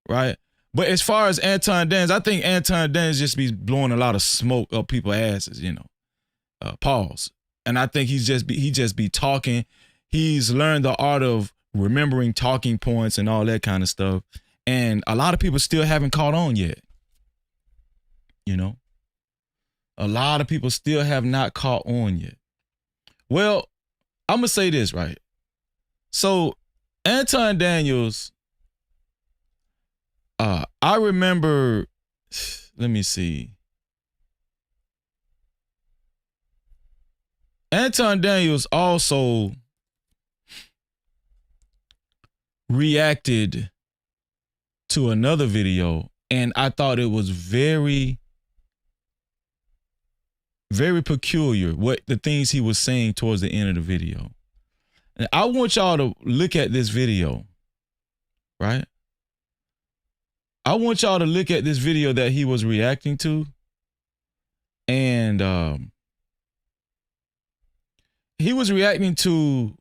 right? But as far as Anton Daniels, I think Anton Daniels just be blowing a lot of smoke up people's asses, you know. Pause. And I think he just be talking. He's learned the art of remembering talking points and all that kind of stuff. And a lot of people still haven't caught on yet. You know, a lot of people still have not caught on yet. Well, I'm going to say this, right? So Anton Daniels, I remember, let me see. Anton Daniels also reacted to another video, and I thought it was very, very peculiar what the things he was saying towards the end of the video. And I want y'all to look at this video, right? I want y'all to look at this video that he was reacting to. And he was reacting to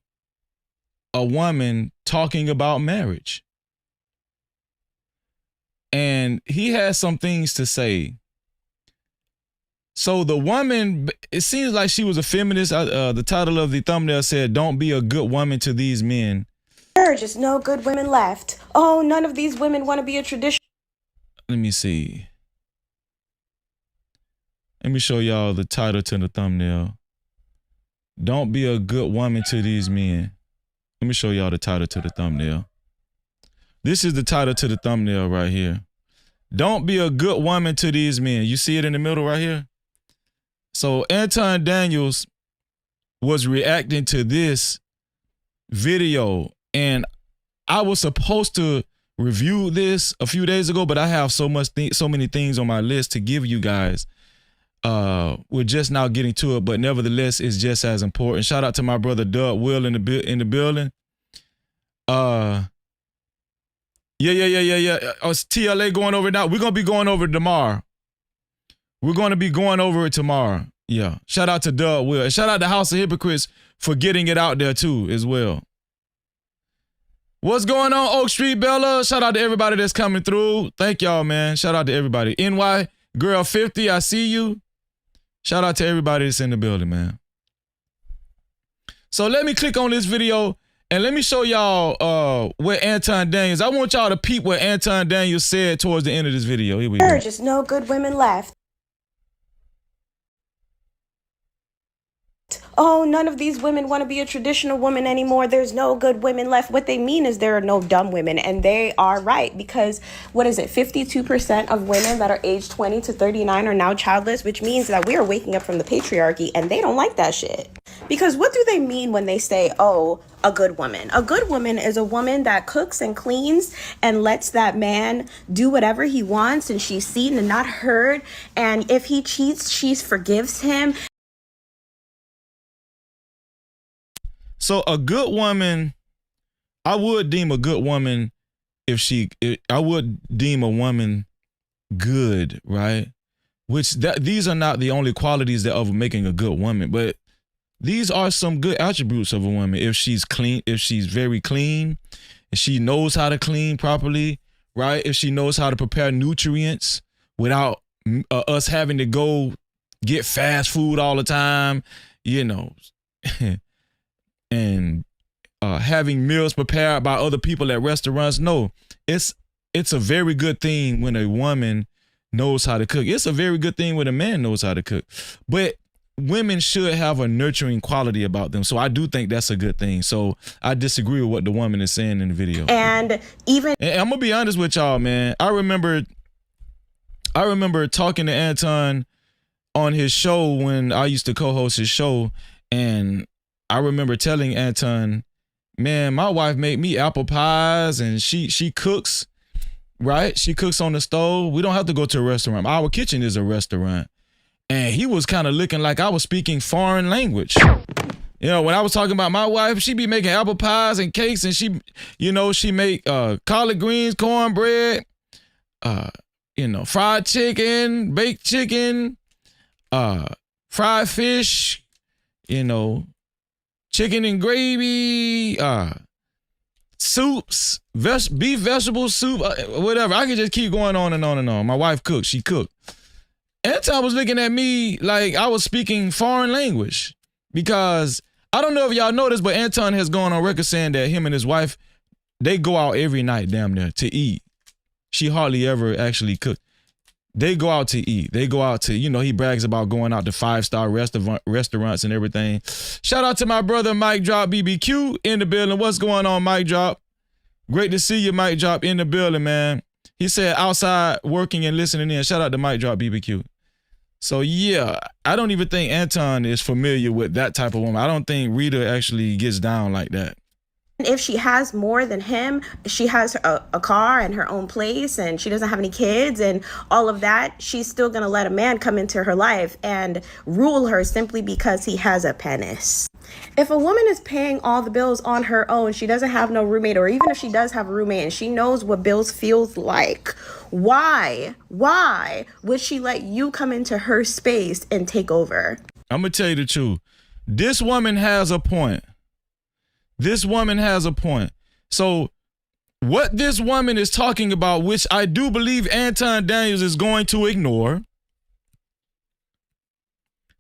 a woman talking about marriage. And he has some things to say. So the woman, it seems like she was a feminist. The title of the thumbnail said, "Don't be a good woman to these men." There are just no good women left. Oh, none of these women want to be a traditional. Let me see. Let me show y'all the title to the thumbnail. "Don't be a good woman to these men." Let me show y'all the title to the thumbnail. This is the title to the thumbnail right here. "Don't be a good woman to these men." You see it in the middle right here? So Anton Daniels was reacting to this video, and I was supposed to review this a few days ago, but I have so many things on my list to give you guys. We're just now getting to it, but nevertheless, it's just as important. Shout out to my brother Doug Will in the building. Yeah. It's TLA going over it now. We're gonna be going over it tomorrow. We're going to be going over it tomorrow. Yeah. Shout out to Doug Will. And shout out to House of Hypocrites for getting it out there too as well. What's going on, Oak Street Bella? Shout out to everybody that's coming through. Thank y'all, man. Shout out to everybody. NY Girl 50, I see you. Shout out to everybody that's in the building, man. So let me click on this video and let me show y'all what Anton Daniels. I want y'all to peep what Anton Daniels said towards the end of this video. Here we go. There are just no good women left. Oh, none of these women want to be a traditional woman anymore. There's no good women left. What they mean is there are no dumb women. And they are right, because what is it? 52% of women that are age 20 to 39 are now childless, which means that we are waking up from the patriarchy, and they don't like that shit. Because what do they mean when they say, oh, a good woman? A good woman is a woman that cooks and cleans and lets that man do whatever he wants, and she's seen and not heard. And if he cheats, she forgives him. So a good woman, I would deem a good woman I would deem a woman good, right? These are not the only qualities that of making a good woman, but these are some good attributes of a woman. If she's clean, if she's very clean, if she knows how to clean properly, right? If she knows how to prepare nutrients without us having to go get fast food all the time, you know, and having meals prepared by other people at restaurants. No, it's a very good thing when a woman knows how to cook. It's a very good thing when a man knows how to cook. But women should have a nurturing quality about them. So I do think that's a good thing. So I disagree with what the woman is saying in the video. And I'm gonna be honest with y'all, man. I remember talking to Anton on his show when I used to co-host his show, and I remember telling Anton, man, my wife made me apple pies, and she cooks, right? She cooks on the stove. We don't have to go to a restaurant. Our kitchen is a restaurant. And he was kind of looking like I was speaking foreign language. You know, when I was talking about my wife, she be making apple pies and cakes, and she make collard greens, cornbread, fried chicken, baked chicken, fried fish, chicken and gravy, soups, beef vegetable soup, whatever. I could just keep going on and on and on. My wife cooked. She cooked. Anton was looking at me like I was speaking foreign language, because I don't know if y'all know this, but Anton has gone on record saying that him and his wife, they go out every night damn near to eat. She hardly ever actually cook. They go out to eat. They go out to, he brags about going out to 5-star restaurants and everything. Shout out to my brother Mike Drop BBQ in the building. What's going on, Mike Drop? Great to see you, Mike Drop, in the building, man. He said outside working and listening in. Shout out to Mike Drop BBQ. So yeah, I don't even think Anton is familiar with that type of woman. I don't think Rita actually gets down like that. If she has more than him, she has a car and her own place, and she doesn't have any kids and all of that, she's still going to let a man come into her life and rule her simply because he has a penis. If a woman is paying all the bills on her own, she doesn't have no roommate, or even if she does have a roommate and she knows what bills feels like, why would she let you come into her space and take over? I'm going to tell you the truth. This woman has a point. So what this woman is talking about, which I do believe Anton Daniels is going to ignore,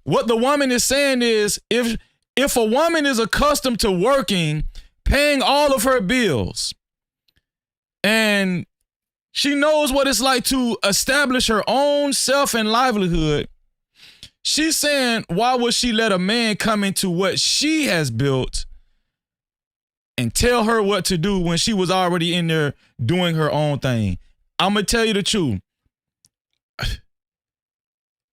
what the woman is saying is, if a woman is accustomed to working, paying all of her bills, and she knows what it's like to establish her own self and livelihood, she's saying, why would she let a man come into what she has built and tell her what to do when she was already in there doing her own thing? I'm going to tell you the truth.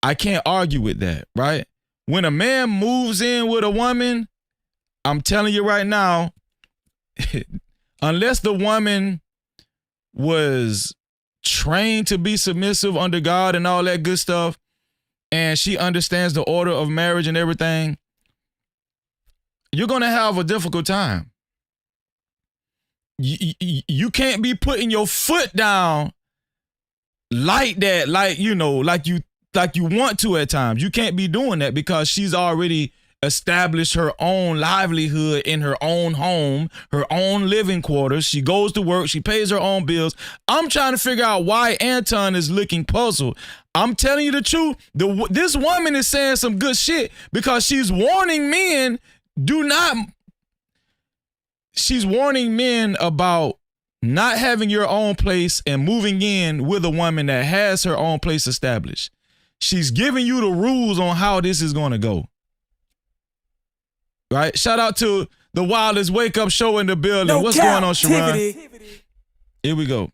I can't argue with that, right? When a man moves in with a woman, I'm telling you right now, unless the woman was trained to be submissive under God and all that good stuff, and she understands the order of marriage and everything, you're going to have a difficult time. You can't be putting your foot down like that, like you want to at times. You can't be doing that because she's already established her own livelihood in her own home, her own living quarters. She goes to work. She pays her own bills. I'm trying to figure out why Anton is looking puzzled. I'm telling you the truth. This woman is saying some good shit because she's warning men, she's warning men about not having your own place and moving in with a woman that has her own place established. She's giving you the rules on how this is going to go. Right? Shout out to the Wildest Wake Up Show in the building. What's going on, Sharon? Here we go.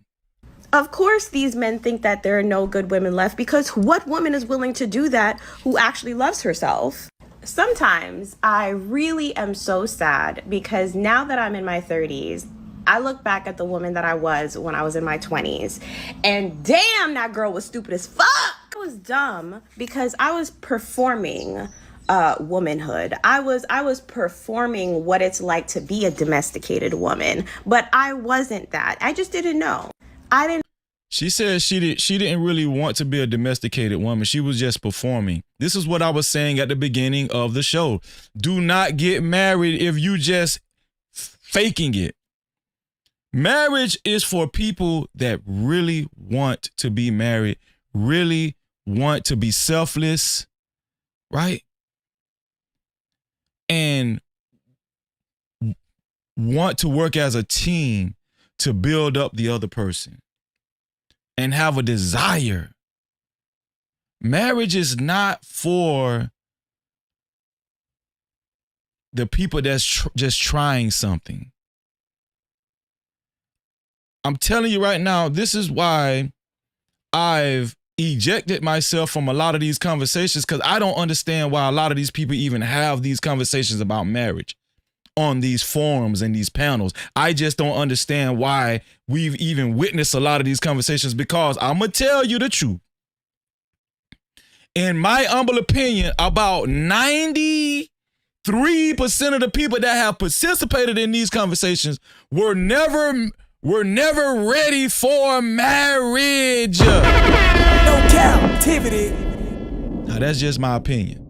Of course, these men think that there are no good women left, because what woman is willing to do that who actually loves herself? Sometimes I really am so sad because now that I'm in my 30s, I look back at the woman that I was when I was in my 20s, and damn, that girl was stupid as fuck. I was dumb because I was performing womanhood. I was performing what it's like to be a domesticated woman, but I wasn't that. I just didn't know. She said she didn't really want to be a domesticated woman. She was just performing. This is what I was saying at the beginning of the show. Do not get married if you just faking it. Marriage is for people that really want to be married, really want to be selfless, right? And want to work as a team to build up the other person and have a desire. Marriage is not for the people that's just trying something. I'm telling you right now, this is why I've ejected myself from a lot of these conversations because I don't understand why a lot of these people even have these conversations about marriage on these forums and these panels. I just don't understand why we've even witnessed a lot of these conversations, because I'm going to tell you the truth. In my humble opinion, about 93% of the people that have participated in these conversations were never ready for marriage. No Cap-tivity. Now that's just my opinion.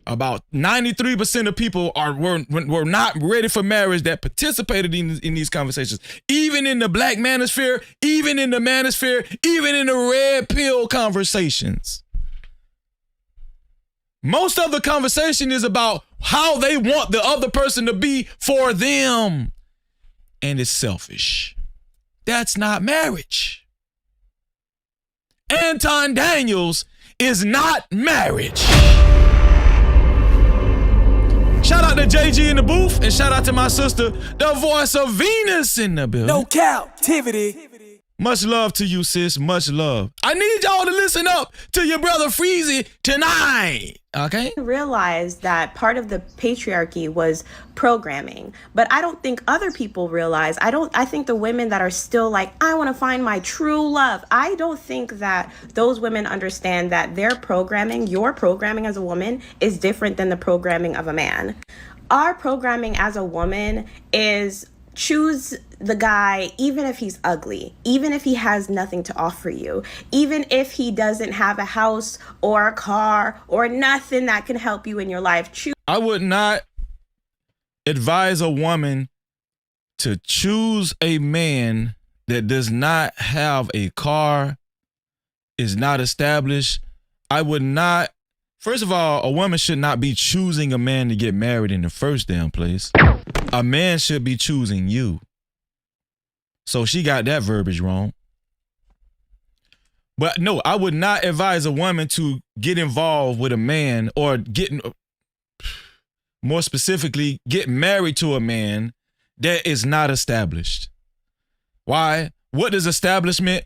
About 93% of people were not ready for marriage that participated in these conversations. Even in the black manosphere, even in the manosphere, even in the red pill conversations. Most of the conversation is about how they want the other person to be for them. And it's selfish. That's not marriage. Anton Daniels is not marriage. Shout out to JG in the booth, and shout out to my sister, the voice of Venus in the building. No Cap-tivity. Much love to you, sis. Much love. I need y'all to listen up to your brother Freezy tonight. Okay? Realize that part of the patriarchy was programming, but I don't think other people realize. I think the women that are still like, I want to find my true love, I don't think that those women understand that their programming, your programming as a woman, is different than the programming of a man. Our programming as a woman is choose the guy even if he's ugly, even if he has nothing to offer you, even if he doesn't have a house or a car or nothing that can help you in your life. I would not advise a woman to choose a man that does not have a car, is not established. I would not. First of all, a woman should not be choosing a man to get married in the first damn place. A man should be choosing you. So she got that verbiage wrong. But no, I would not advise a woman to get involved with a man, or more specifically, get married to a man that is not established. Why? What does establishment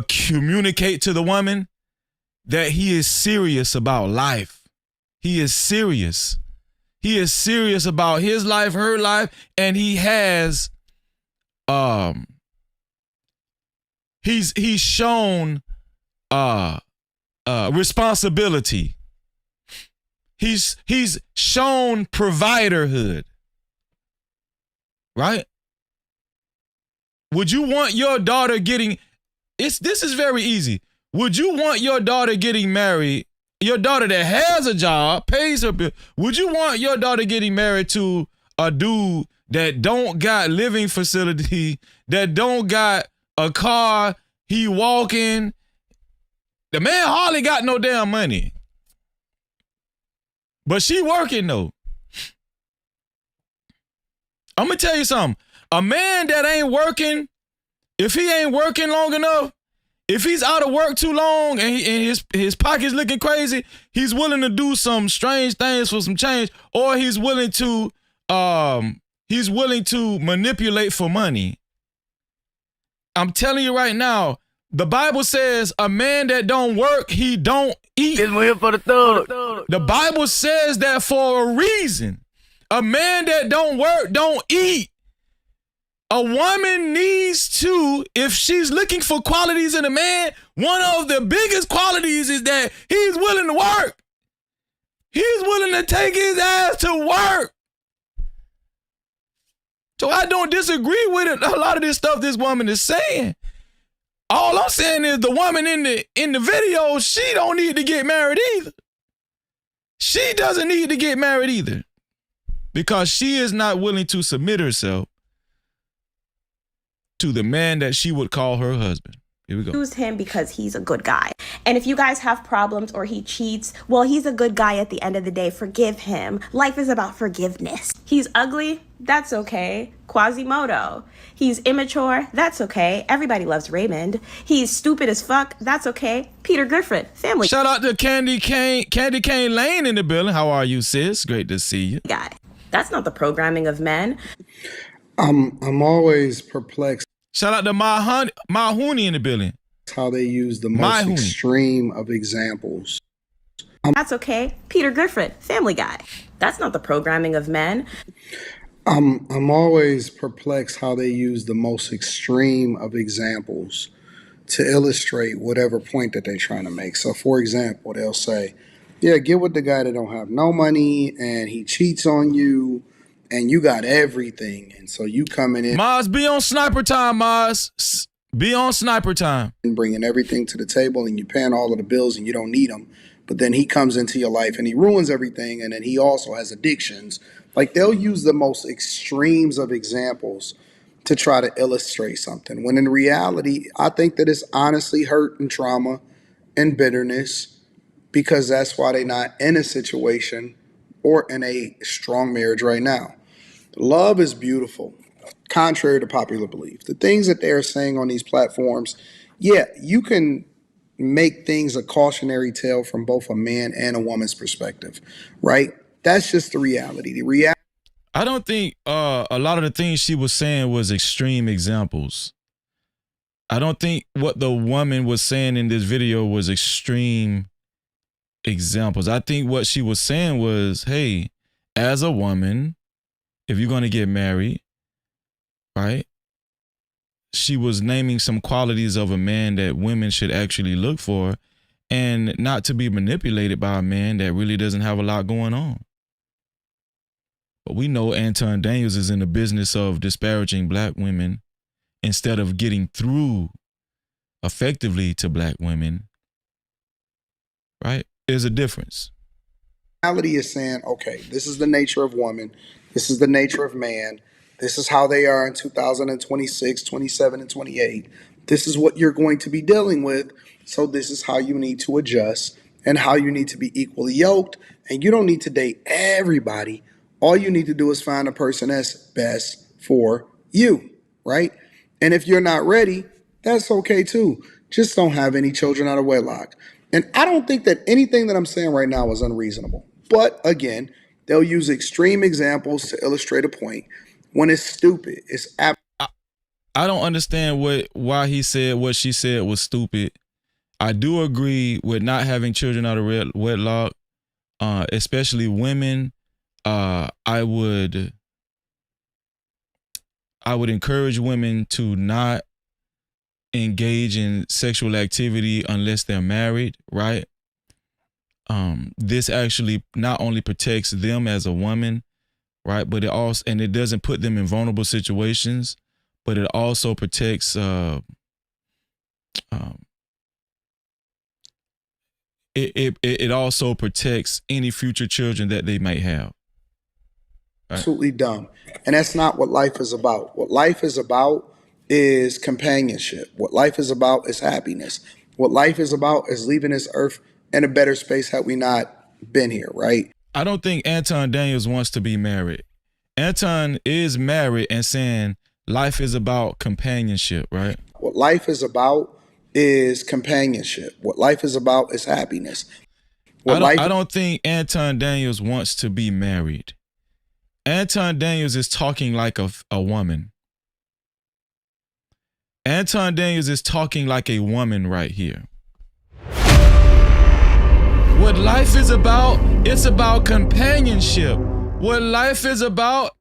communicate to the woman? That he is serious about life. He is serious. He is serious about his life, her life, and he has he's shown responsibility. He's shown providerhood. Right? Would you want your daughter getting this is very easy. Would you want your daughter getting married, your daughter that has a job, pays her bill, would you want your daughter getting married to a dude that don't got living facility, that don't got a car, he walking? The man hardly got no damn money. But she working though. I'm gonna tell you something. A man that ain't working, if he ain't working long enough, if he's out of work too long and his pocket's looking crazy, he's willing to do some strange things for some change, or he's willing to manipulate for money. I'm telling you right now, the Bible says a man that don't work, he don't eat. The Bible says that for a reason. A man that don't work, don't eat. A woman needs to, if she's looking for qualities in a man, one of the biggest qualities is that he's willing to work. He's willing to take his ass to work. So I don't disagree with it, a lot of this stuff this woman is saying. All I'm saying is the woman in the video, she don't need to get married either. She doesn't need to get married either, because she is not willing to submit herself to the man that she would call her husband. Here we go. Choose him because he's a good guy. And if you guys have problems or he cheats, well, he's a good guy at the end of the day. Forgive him. Life is about forgiveness. He's ugly. That's okay. Quasimodo. He's immature. That's okay. Everybody loves Raymond. He's stupid as fuck. That's okay. Peter Griffin. Family. Shout out to Candy Cane Lane in the building. How are you, sis? Great to see you. Guy. That's not the programming of men. I'm always perplexed. Shout out to Mahoney in the building. how they use the My most Huni. extreme of examples. That's okay. Peter Griffin, Family Guy. That's not the programming of men. I'm always perplexed how they use the most extreme of examples to illustrate whatever point that they're trying to make. So, for example, they'll say, yeah, get with the guy that don't have no money and he cheats on you and you got everything. And so you coming in Maz, be on sniper time, Maz. Be on sniper time. and bringing everything to the table and you're paying all of the bills and you don't need them. But then he comes into your life and he ruins everything. And then he also has addictions. Like they'll use the most extremes of examples to try to illustrate something. When in reality, I think that it's honestly hurt and trauma and bitterness because that's why they're not in a situation or in a strong marriage right now. Love is beautiful, contrary to popular belief. The things that they're saying on these platforms, yeah, you can make things a cautionary tale from both a man and a woman's perspective, right? That's just the reality. The reality. I don't think a lot of the things she was saying was extreme examples. I don't think what the woman was saying in this video was extreme examples. I think what she was saying was, hey, as a woman, if you're going to get married, right? She was naming some qualities of a man that women should actually look for and not to be manipulated by a man that really doesn't have a lot going on. But we know Anton Daniels is in the business of disparaging black women instead of getting through effectively to black women, right? There's a difference. Reality is saying, okay, this is the nature of woman. This is the nature of man. This is how they are in 2026, 27, and 28. This is what you're going to be dealing with. So this is how you need to adjust and how you need to be equally yoked. And you don't need to date everybody. All you need to do is find a person that's best for you, right? And if you're not ready, that's okay too. Just don't have any children out of wedlock. And I don't think that anything that I'm saying right now is unreasonable. But again, they'll use extreme examples to illustrate a point. When it's stupid, it's I don't understand why he said what she said was stupid. I do agree with not having children out of wedlock, especially women. I would encourage women to not engage in sexual activity unless they're married, right? This actually not only protects them as a woman, right, but it doesn't put them in vulnerable situations, but it also protects it also protects any future children that they might have. Right? absolutely dumb. And that's not what life is about. What life is about is companionship. What life is about is happiness. What life is about is leaving this earth in a better space had we not been here, right? I don't think Anton Daniels wants to be married. Anton is married and saying life is about companionship, right? What life is about is companionship. What life is about is happiness. I don't think Anton Daniels wants to be married. Anton Daniels is talking like a woman. Anton Daniels is talking like a woman right here. What life is about, it's about companionship. What life is about,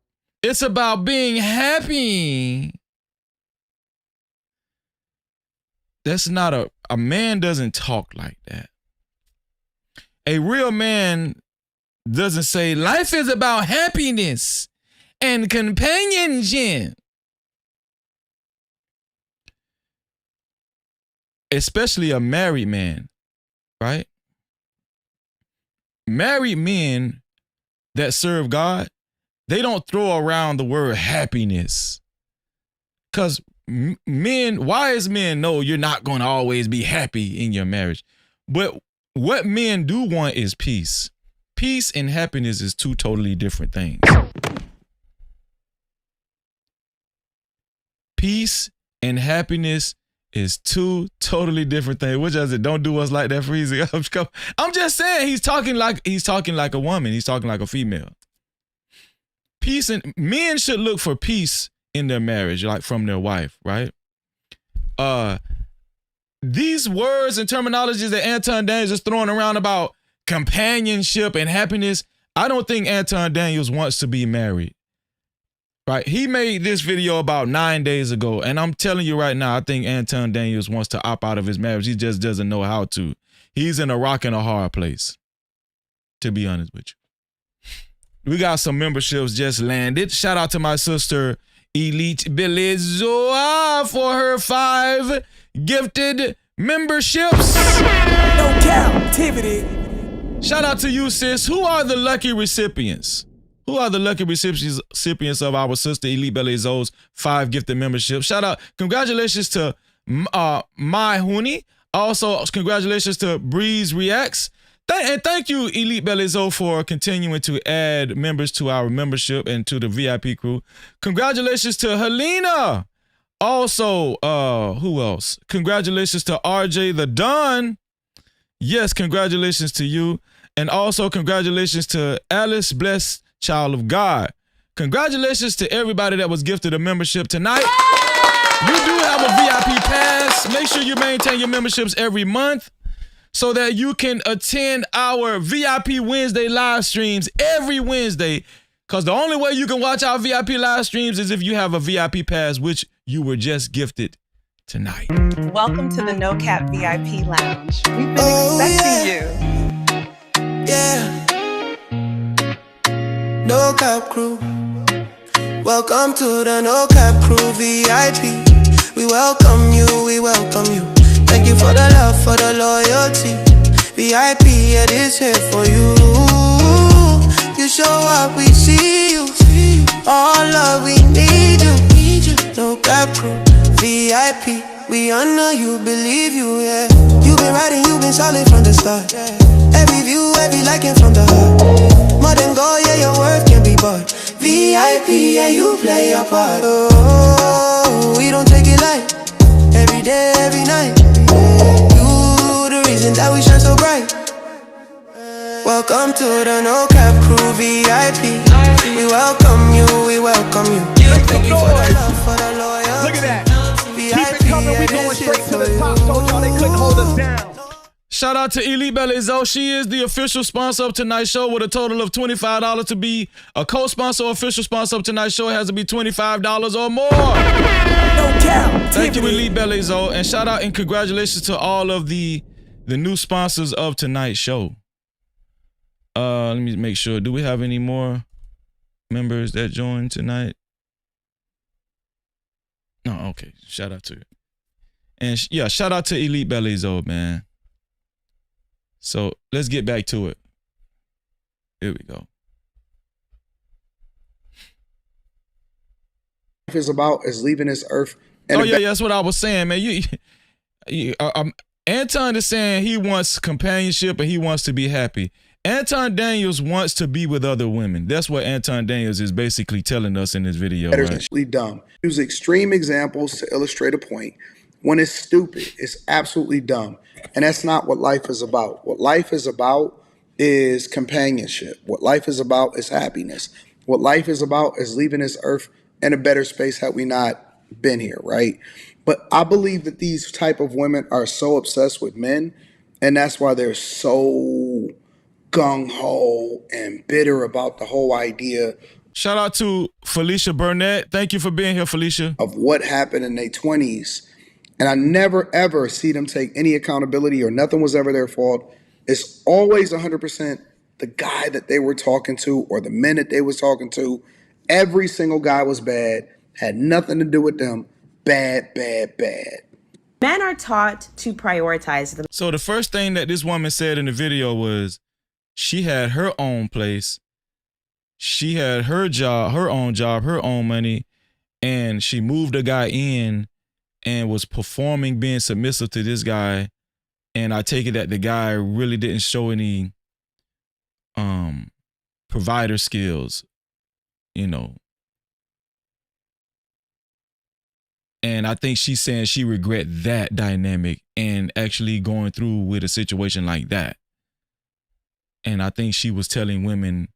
it's about being happy. That's not a man doesn't talk like that. A real man doesn't say life is about happiness and companionship. Especially a married man, right? Married men that serve God, they don't throw around the word happiness. Because men, wise men know you're not going to always be happy in your marriage. But what men do want is peace. Peace and happiness is two totally different things. Peace and happiness is two totally different things. Which I said, don't do us like that, Freezy. I'm just saying he's talking like a woman. He's talking like a female. Peace, and men should look for peace in their marriage, like from their wife, right? these words and terminologies that Anton Daniels is throwing around about companionship and happiness, I don't think Anton Daniels wants to be married. Right? He made this video about 9 days ago, and I'm telling you right now, I think Anton Daniels wants to opt out of his marriage. He just doesn't know how to. He's in a rock and a hard place, to be honest with you. We got some memberships just landed. Shout out to my sister, Elite Belezoa, for her 5 gifted memberships. No Cap-tivity. Shout out to you, sis. Who are the lucky recipients? Who are the lucky recipients of our sister Elite Belezo's 5 gifted memberships? Shout out. Congratulations to My Hooney. Also, congratulations to Breeze Reacts. And thank you, Elite Belezo, for continuing to add members to our membership and to the VIP crew. Congratulations to Helena. Also, who else? Congratulations to RJ the Don. Yes, congratulations to you. And also congratulations to Alice Bless, Child of God. Congratulations to everybody that was gifted a membership tonight. You do have a VIP pass. Make sure you maintain your memberships every month so that you can attend our VIP Wednesday live streams every Wednesday. Because the only way you can watch our VIP live streams is if you have a VIP pass, which you were just gifted tonight. Welcome to the No Cap VIP Lounge. We've been expecting you. Yeah. No Cap crew. Welcome to the No Cap crew VIP. We welcome you, we welcome you. Thank you for the love, for the loyalty. VIP, it is here for you. You show up, we see you. All love, we need you. No Cap crew, VIP. We honor you, believe you, yeah. You've been riding, you've been solid from the start. Every view, every liking from the heart. More than gold, yeah, your worth can be bought. VIP, yeah, you play your part. Oh, we don't take it light. Every day, every night. You the reason that we shine so bright. Welcome to the No Cap crew VIP. We welcome you, we welcome you. Thank you for the love, for the loyalty. Look at that. Keep it coming, we going straight to the top. Told y'all they couldn't hold us down. Shout out to Elite Belezo. She is the official sponsor of tonight's show with a total of $25 to be a co-sponsor or official sponsor of tonight's show. It has to be $25 or more. No Cap. Thank you, Elite Belezo. And shout out and congratulations to all of the new sponsors of tonight's show. Let me make sure. Do we have any more members that joined tonight? No, okay. Shout out to you. And yeah, shout out to Elite Belezo, man. So let's get back to it. Here we go. Life is about is leaving this earth. And yeah, that's what I was saying, man. Anton is saying he wants companionship and he wants to be happy. Anton Daniels wants to be with other women. That's what Anton Daniels is basically telling us in this video. That is actually dumb. Use extreme examples to illustrate a point. When it's stupid, it's absolutely dumb. And that's not what life is about. What life is about is companionship. What life is about is happiness. What life is about is leaving this earth in a better space had we not been here, right? But I believe that these type of women are so obsessed with men, and that's why they're so gung-ho and bitter about the whole idea. Shout out to Felicia Burnett. Thank you for being here, Felicia. Of what happened in their 20s. And I never, ever see them take any accountability or nothing was ever their fault. It's always 100% the guy that they were talking to or the men that they was talking to. Every single guy was bad, had nothing to do with them. Bad, bad, bad. Men are taught to prioritize them. So the first thing that this woman said in the video was she had her own place. She had her job, her own money, and she moved a guy in and was performing being submissive to this guy. And I take it that the guy really didn't show any provider skills, you know. And I think she's saying she regret that dynamic and actually going through with a situation like that. And I think she was telling women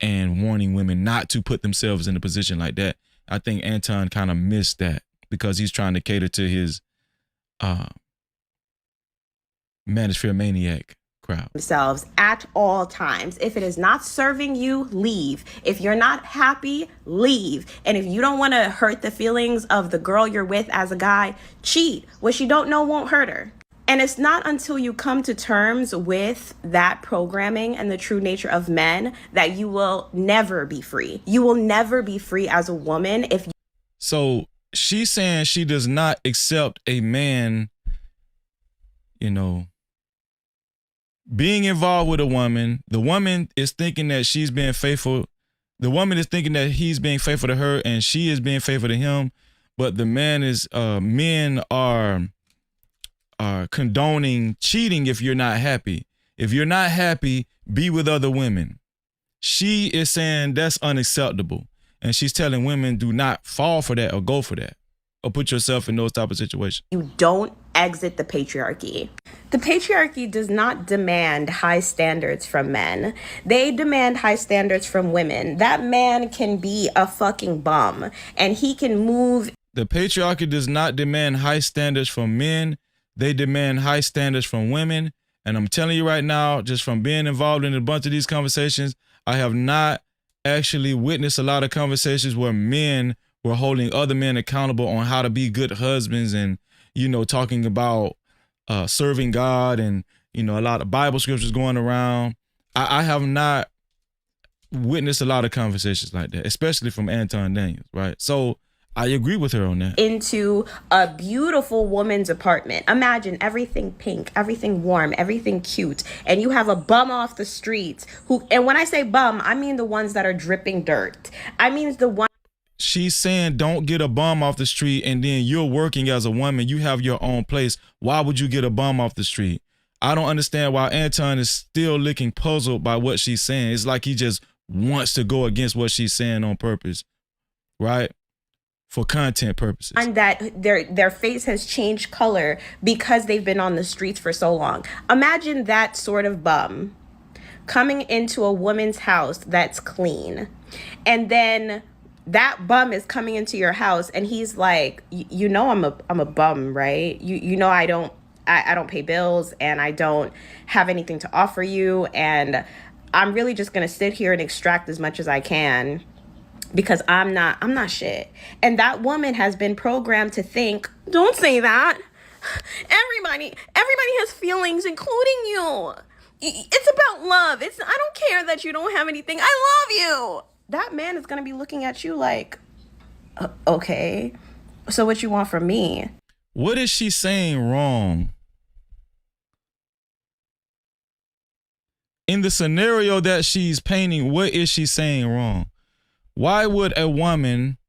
and warning women not to put themselves in a position like that. I think Anton kind of missed that because he's trying to cater to his manosphere maniac crowd. Themselves at all times. If it is not serving you, leave. If you're not happy, leave. And if you don't want to hurt the feelings of the girl you're with as a guy, cheat. What you don't know won't hurt her. And it's not until you come to terms with that programming and the true nature of men that you will never be free. You will never be free as a woman if you. So she's saying she does not accept a man, you know, being involved with a woman. The woman is thinking that she's being faithful. The woman is thinking that he's being faithful to her and she is being faithful to him. But the man is, men are condoning cheating if you're not happy. If you're not happy, be with other women. She is saying that's unacceptable. And she's telling women, do not fall for that or go for that or put yourself in those type of situations. You don't exit the patriarchy. The patriarchy does not demand high standards from men. They demand high standards from women. That man can be a fucking bum and he can move. The patriarchy does not demand high standards from men. They demand high standards from women. And I'm telling you right now, just from being involved in a bunch of these conversations, I have not actually witnessed a lot of conversations where men were holding other men accountable on how to be good husbands and, you know, talking about serving God and, you know, a lot of Bible scriptures going around. I have not witnessed a lot of conversations like that, especially from Anton Daniels, right? So I agree with her on that. Into a beautiful woman's apartment. Imagine everything pink, everything warm, everything cute, and you have a bum off the streets who, and when I say bum, I mean the ones that are dripping dirt. I mean the one. She's saying don't get a bum off the street and then you're working as a woman. You have your own place. Why would you get a bum off the street? I don't understand why Anton is still looking puzzled by what she's saying. It's like he just wants to go against what she's saying on purpose, right? For content purposes. And that their face has changed color because they've been on the streets for so long. Imagine that sort of bum coming into a woman's house that's clean. And then that bum is coming into your house and he's like, you know, I'm a bum, right? You know, I don't pay bills and I don't have anything to offer you. And I'm really just going to sit here and extract as much as I can. Because I'm not shit. And that woman has been programmed to think, don't say that. Everybody has feelings, including you. It's about love. I don't care that you don't have anything. I love you. That man is going to be looking at you like, okay, so what you want from me? What is she saying wrong? In the scenario that she's painting, what is she saying wrong? Why would a woman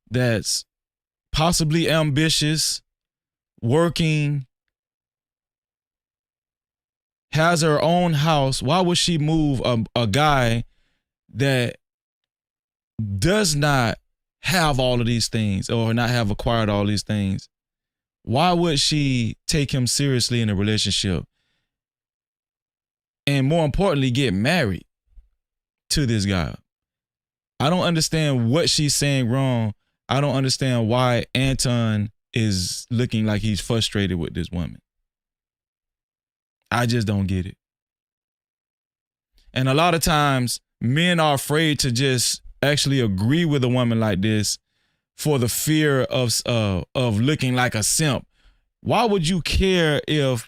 that's possibly ambitious, working, has her own house, why would she move a guy that does not have all of these things or not have acquired all these things? Why would she take him seriously in a relationship? And more importantly, get married to this guy? I don't understand what she's saying wrong. I don't understand why Anton is looking like he's frustrated with this woman. I just don't get it. And a lot of times men are afraid to just actually agree with a woman like this for the fear of looking like a simp. Why would you care if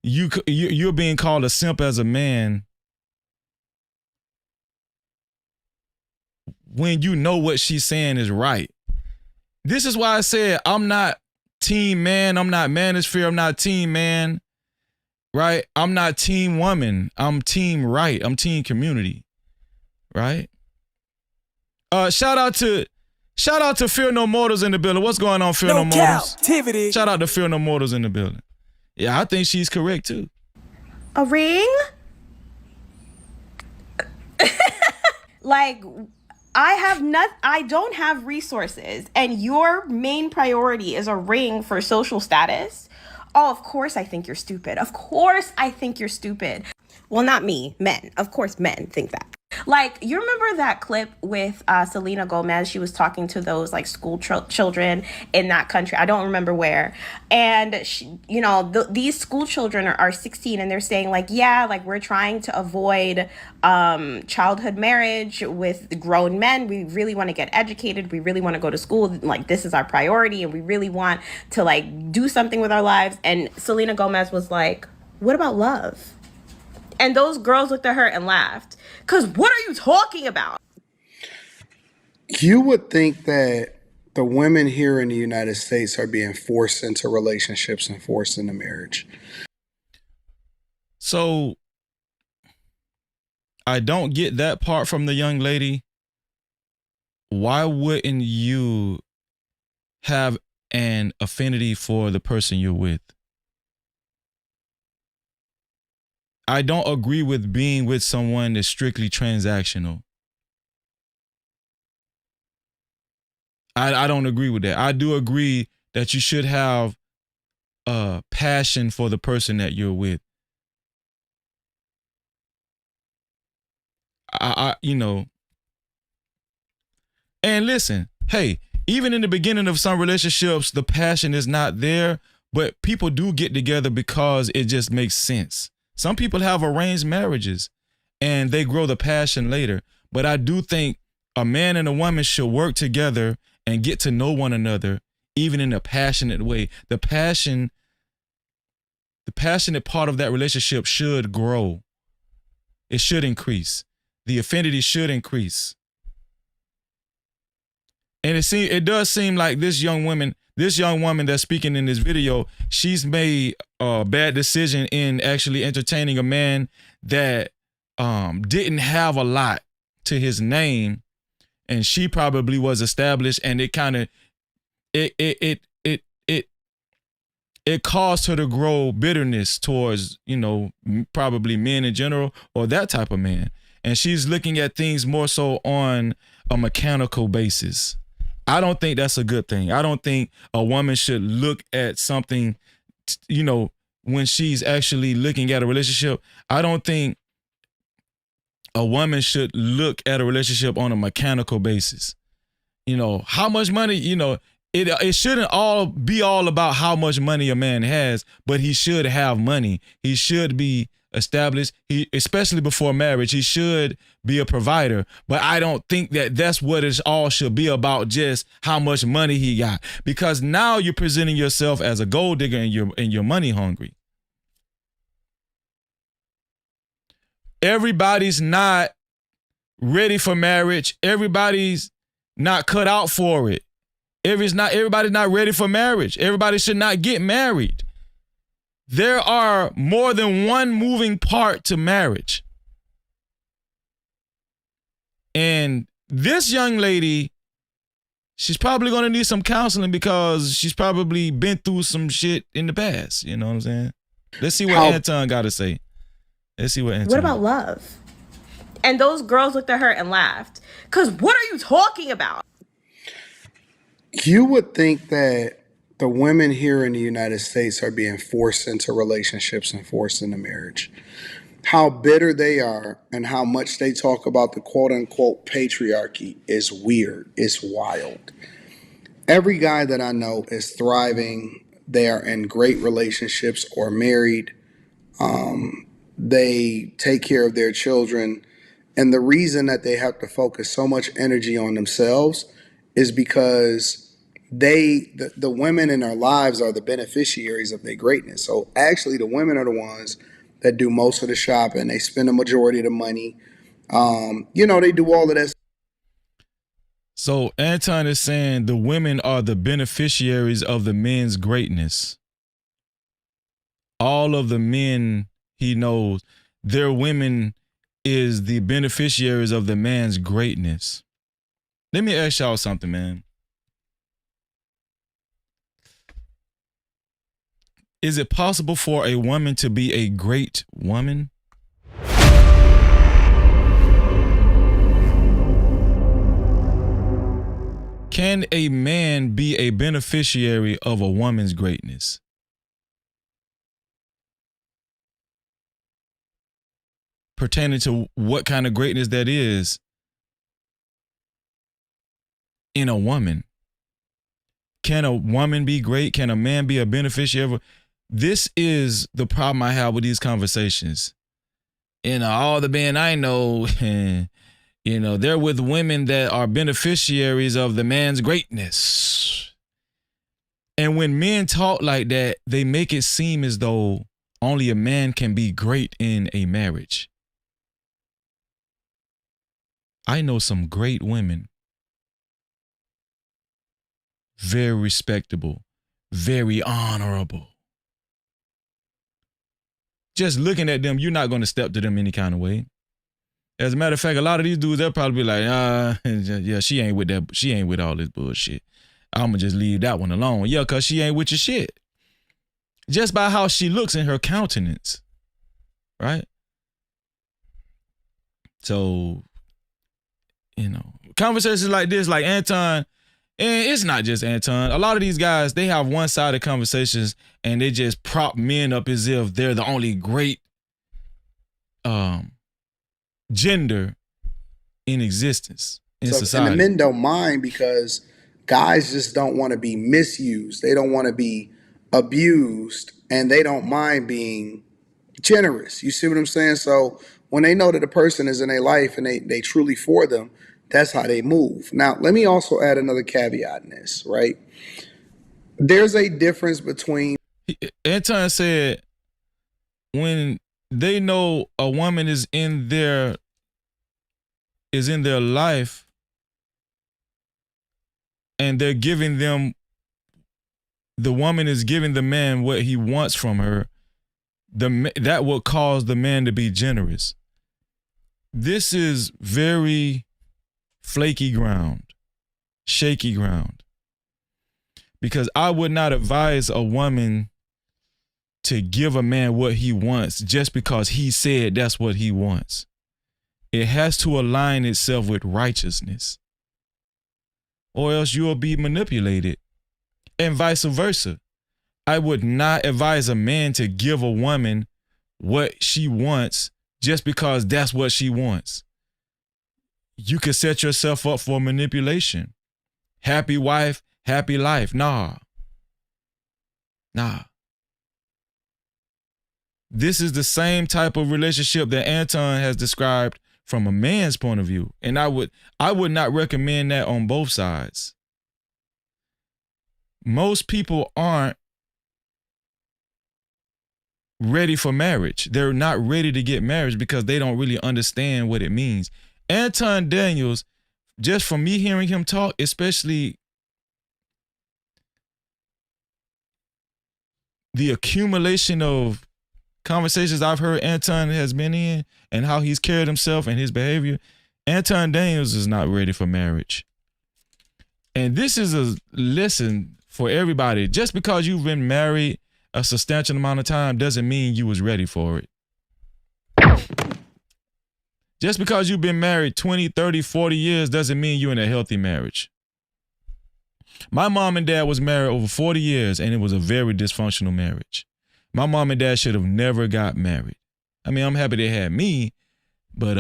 you're being called a simp as a man when you know what she's saying is right? This is why I said I'm not team man, I'm not manosphere, I'm not team man, right? I'm not team woman, I'm team right, I'm team community, right? Shout out to Fear No Mortals in the building. What's going on, Fear No Mortals? Cap-tivity. Shout out to Fear No Mortals in the building. Yeah, I think she's correct too. A ring? Like, I don't have resources, and your main priority is a ring for social status. Oh, of course I think you're stupid. Of course I think you're stupid. Well, not me, men. Of course men think that. Like, you remember that clip with Selena Gomez? She was talking to those like school children in that country. I don't remember where. And she, you know, these school children are 16, and they're saying like, yeah, like we're trying to avoid childhood marriage with grown men. We really want to get educated. We really want to go to school. Like, this is our priority, and we really want to like do something with our lives. And Selena Gomez was like, what about love? And those girls looked at her and laughed. Because what are you talking about? You would think that the women here in the United States are being forced into relationships and forced into marriage. So I don't get that part from the young lady. Why wouldn't you have an affinity for the person you're with? I don't agree with being with someone that's strictly transactional. I don't agree with that. I do agree that you should have a passion for the person that you're with. You know, and listen, hey, even in the beginning of some relationships, the passion is not there, but people do get together because it just makes sense. Some people have arranged marriages and they grow the passion later. But I do think a man and a woman should work together and get to know one another, even in a passionate way. The passionate part of that relationship should grow. It should increase. The affinity should increase. And it does seem like this young woman that's speaking in this video, she's made a bad decision in actually entertaining a man that didn't have a lot to his name, and she probably was established, and it caused her to grow bitterness towards, you know, probably men in general or that type of man. And she's looking at things more so on a mechanical basis. I don't think that's a good thing. I don't think a woman should look at something, you know, when she's actually looking at a relationship. I don't think a woman should look at a relationship on a mechanical basis. You know, how much money, you know, it shouldn't all be all about how much money a man has, but he should have money. He should be established. Especially before marriage, he should be a provider. But I don't think that that's what it all should be about, just how much money he got. Because now you're presenting yourself as a gold digger and you're money hungry. Everybody's not ready for marriage. Everybody's not cut out for it. Everybody's not ready for marriage. Everybody should not get married. There are more than one moving part to marriage. And this young lady, she's probably going to need some counseling because she's probably been through some shit in the past. You know what I'm saying? Let's see what Anton got to say. Let's see what Anton. What about love? And those girls looked at her and laughed. Because what are you talking about? You would think that the women here in the United States are being forced into relationships and forced into marriage. How bitter they are and how much they talk about the quote unquote patriarchy is weird. It's wild. Every guy that I know is thriving. They are in great relationships or married. They take care of their children. And the reason that they have to focus so much energy on themselves is because the women in their lives are the beneficiaries of their greatness. So actually the women are the ones that do most of the shopping. They spend the majority of the money. You know, they do all of that. So Anton is saying the women are the beneficiaries of the men's greatness. All of the men he knows, their women is the beneficiaries of the man's greatness. Let me ask y'all something, man. Is it possible for a woman to be a great woman? Can a man be a beneficiary of a woman's greatness? pertaining to what kind of greatness that is in a woman. Can a woman be great? Can a man be a beneficiary? This is the problem I have with these conversations. All the men I know, they're with women that are beneficiaries of the man's greatness. And when men talk like that, they make it seem as though only a man can be great in a marriage. I know some great women. Very respectable, very honorable. Just looking at them, you're not going to step to them any kind of way. As a matter of fact, a lot of these dudes, they'll probably be like, yeah, she ain't with that. She ain't with all this bullshit. I'm going to just leave that one alone. Yeah, because she ain't with your shit. Just by how she looks in her countenance. Right? So, conversations like this, like Anton, and it's not just Anton. A lot of these guys, they have one-sided conversations and they just prop men up as if they're the only great gender in existence in society. And the men don't mind because guys just don't want to be misused. They don't want to be abused, and they don't mind being generous. You see what I'm saying? So when they know that a person is in their life and they truly for them, that's how they move. Now, let me also add another caveat in this, right? There's a difference between... Anton said when they know a woman is in their life and they're giving them, the woman is giving the man what he wants from her, that will cause the man to be generous. This is very flaky ground, shaky ground. Because I would not advise a woman to give a man what he wants just because he said that's what he wants. It has to align itself with righteousness, or else you will be manipulated, and vice versa. I would not advise a man to give a woman what she wants just because that's what she wants. You could set yourself up for manipulation. Happy wife, happy life. Nah. This is the same type of relationship that Anton has described from a man's point of view. And I would not recommend that on both sides. Most people aren't ready for marriage. They're not ready to get married because they don't really understand what it means. Anton Daniels, just from me hearing him talk, especially the accumulation of conversations I've heard Anton has been in and how he's carried himself and his behavior, Anton Daniels is not ready for marriage. And this is a lesson for everybody. Just because you've been married a substantial amount of time doesn't mean you was ready for it. Just because you've been married 20, 30, 40 years doesn't mean you're in a healthy marriage. My mom and dad was married over 40 years, and it was a very dysfunctional marriage. My mom and dad should have never got married. I mean, I'm happy they had me, but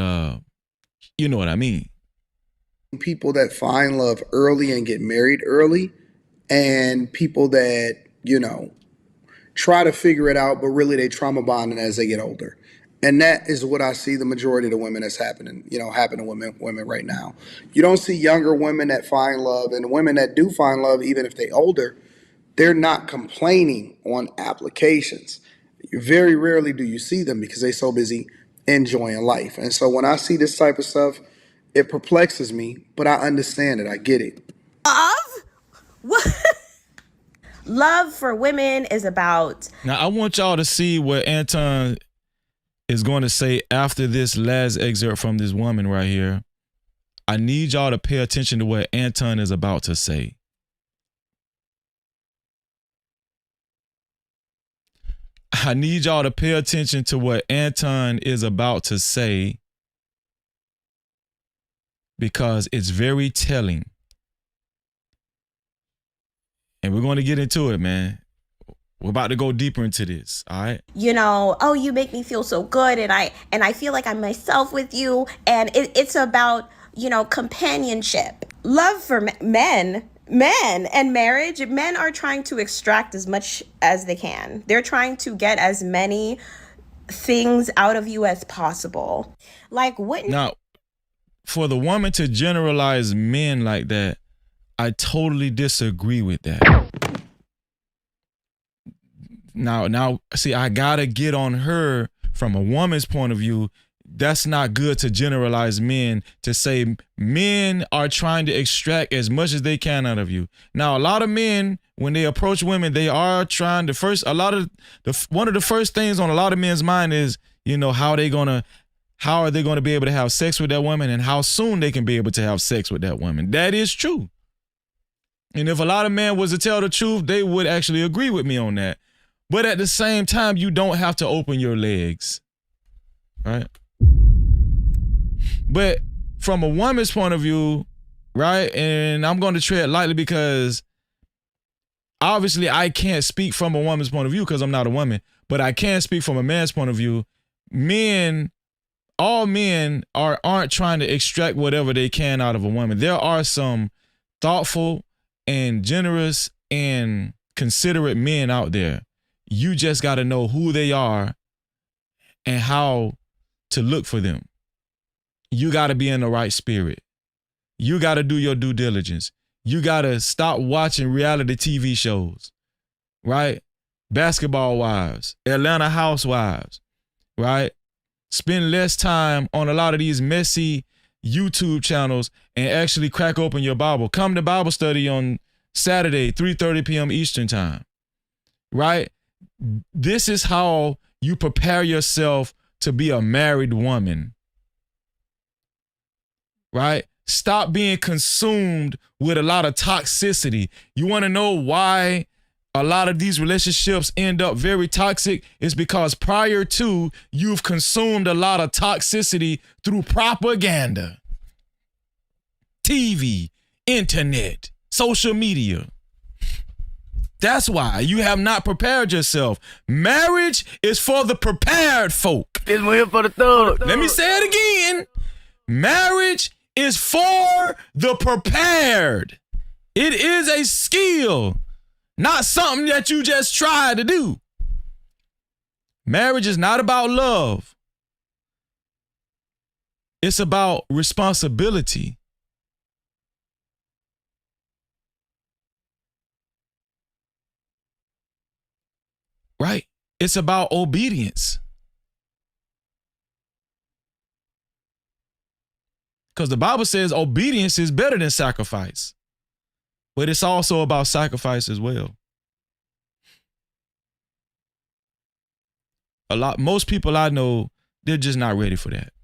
you know what I mean. People that find love early and get married early, and people that, try to figure it out, but really they trauma bonding as they get older. And that is what I see the majority of the women that's happening to women right now. You don't see younger women that find love, and women that do find love, even if they older, they're not complaining on applications. Very rarely do you see them because they're so busy enjoying life. And so when I see this type of stuff, it perplexes me, but I understand it. I get it. Love? What? Love for women is about... Now, I want y'all to see what Anton is going to say after this last excerpt from this woman right here. I need y'all to pay attention to what Anton is about to say. I need y'all to pay attention to what Anton is about to say because it's very telling. And we're going to get into it, man. We're about to go deeper into this, all right? You know, oh, you make me feel so good, and I feel like I'm myself with you, and it's about, you know, companionship, love for men and marriage. Men are trying to extract as much as they can. They're trying to get as many things out of you as possible. Like, wouldn't Now, for the woman to generalize men like that, I totally disagree with that. Now, see, I gotta get on her from a woman's point of view. That's not good to generalize men, to say men are trying to extract as much as they can out of you. Now, a lot of men, when they approach women, they are trying to one of the first things on a lot of men's mind is, you know, how are they gonna be able to have sex with that woman, and how soon they can be able to have sex with that woman. That is true. And if a lot of men was to tell the truth, they would actually agree with me on that. But at the same time, you don't have to open your legs, right? But from a woman's point of view, right? And I'm going to tread lightly because obviously I can't speak from a woman's point of view because I'm not a woman, but I can speak from a man's point of view. All men aren't trying to extract whatever they can out of a woman. There are some thoughtful and generous and considerate men out there. You just got to know who they are and how to look for them. You got to be in the right spirit. You got to do your due diligence. You got to stop watching reality TV shows, right? Basketball Wives, Atlanta Housewives, right? Spend less time on a lot of these messy YouTube channels and actually crack open your Bible. Come to Bible study on Saturday, 3:30 p.m. Eastern time, right? This is how you prepare yourself to be a married woman, right? Stop being consumed with a lot of toxicity. You want to know why a lot of these relationships end up very toxic? It's because prior to, you've consumed a lot of toxicity through propaganda, TV, internet, social media. That's why you have not prepared yourself. Marriage is for the prepared folk. This one here for the thug. Let me say it again. Marriage is for the prepared. It is a skill, not something that you just try to do. Marriage is not about love. It's about responsibility. Right? It's about obedience. Because the Bible says obedience is better than sacrifice. But it's also about sacrifice as well. Most people I know, they're just not ready for that.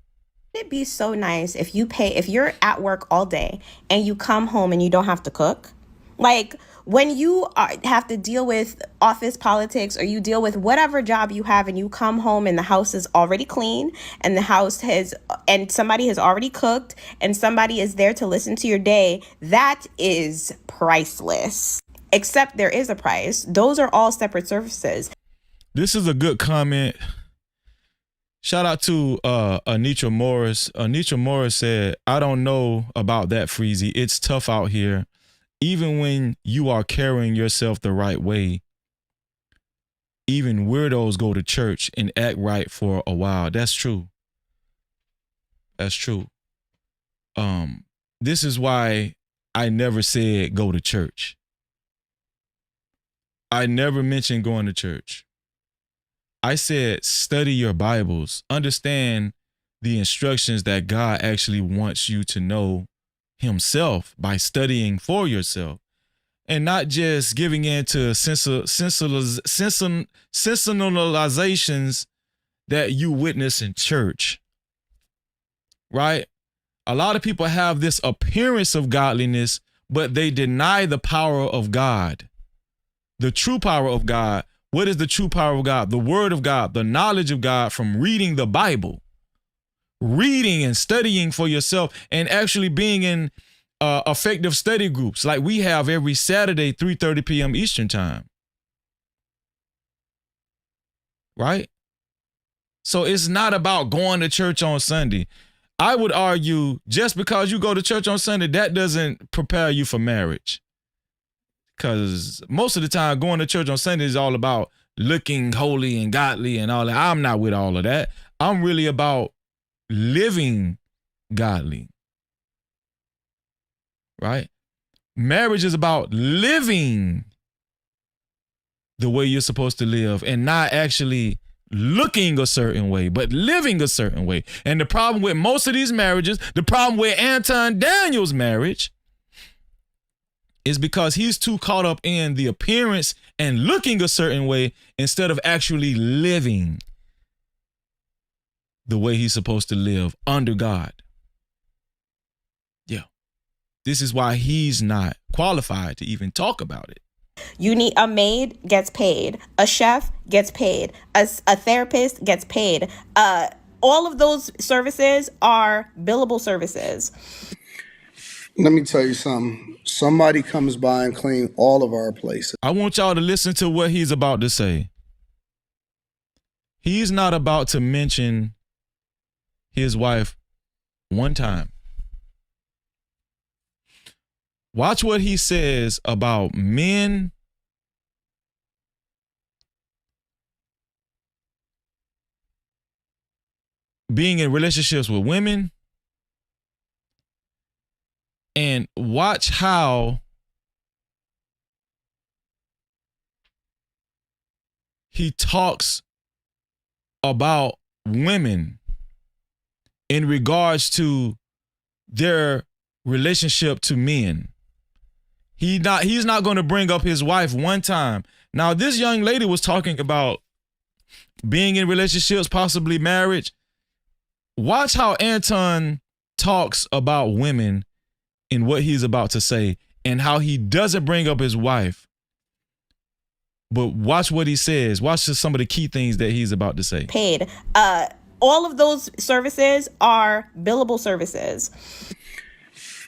It'd be so nice if you're at work all day and you come home and you don't have to cook. Like, when you have to deal with office politics, or you deal with whatever job you have, and you come home and the house is already clean, and somebody has already cooked, and somebody is there to listen to your day, that is priceless. Except there is a price. Those are all separate services. This is a good comment. Shout out to Anitra Morris. Anitra Morris said, I don't know about that, Freezy. It's tough out here. Even when you are carrying yourself the right way, even weirdos go to church and act right for a while. That's true. That's true. This is why I never said go to church. I never mentioned going to church. I said study your Bibles. Understand the instructions that God actually wants you to know himself by studying for yourself, and not just giving in to sensationalizations that you witness in church, right? A lot of people have this appearance of godliness, but they deny the power of God, the true power of God. What is the true power of God? The word of God, the knowledge of God from reading the Bible. Reading and studying for yourself, and actually being in effective study groups like we have every Saturday, 3:30 p.m. Eastern time. right? So it's not about going to church on Sunday. I would argue just because you go to church on Sunday, that doesn't prepare you for marriage. Because most of the time going to church on Sunday is all about looking holy and godly and all that. I'm not with all of that. I'm really about living godly, right? Marriage is about living the way you're supposed to live and not actually looking a certain way, but living a certain way. And the problem with most of these marriages, the problem with Anton Daniels' marriage, is because he's too caught up in the appearance and looking a certain way instead of actually living the way he's supposed to live under God. Yeah. This is why he's not qualified to even talk about it. You need a maid gets paid, a chef gets paid, a therapist gets paid. All of those services are billable services. Let me tell you something. Somebody comes by and clean all of our places. I want y'all to listen to what he's about to say. He's not about to mention his wife one time. Watch what he says about men being in relationships with women, and watch how he talks about women in regards to their relationship to men. He's not going to bring up his wife one time. Now, this young lady was talking about being in relationships, possibly marriage. Watch how Anton talks about women in what he's about to say and how he doesn't bring up his wife. But watch what he says. Watch some of the key things that he's about to say. Paid. All of those services are billable services.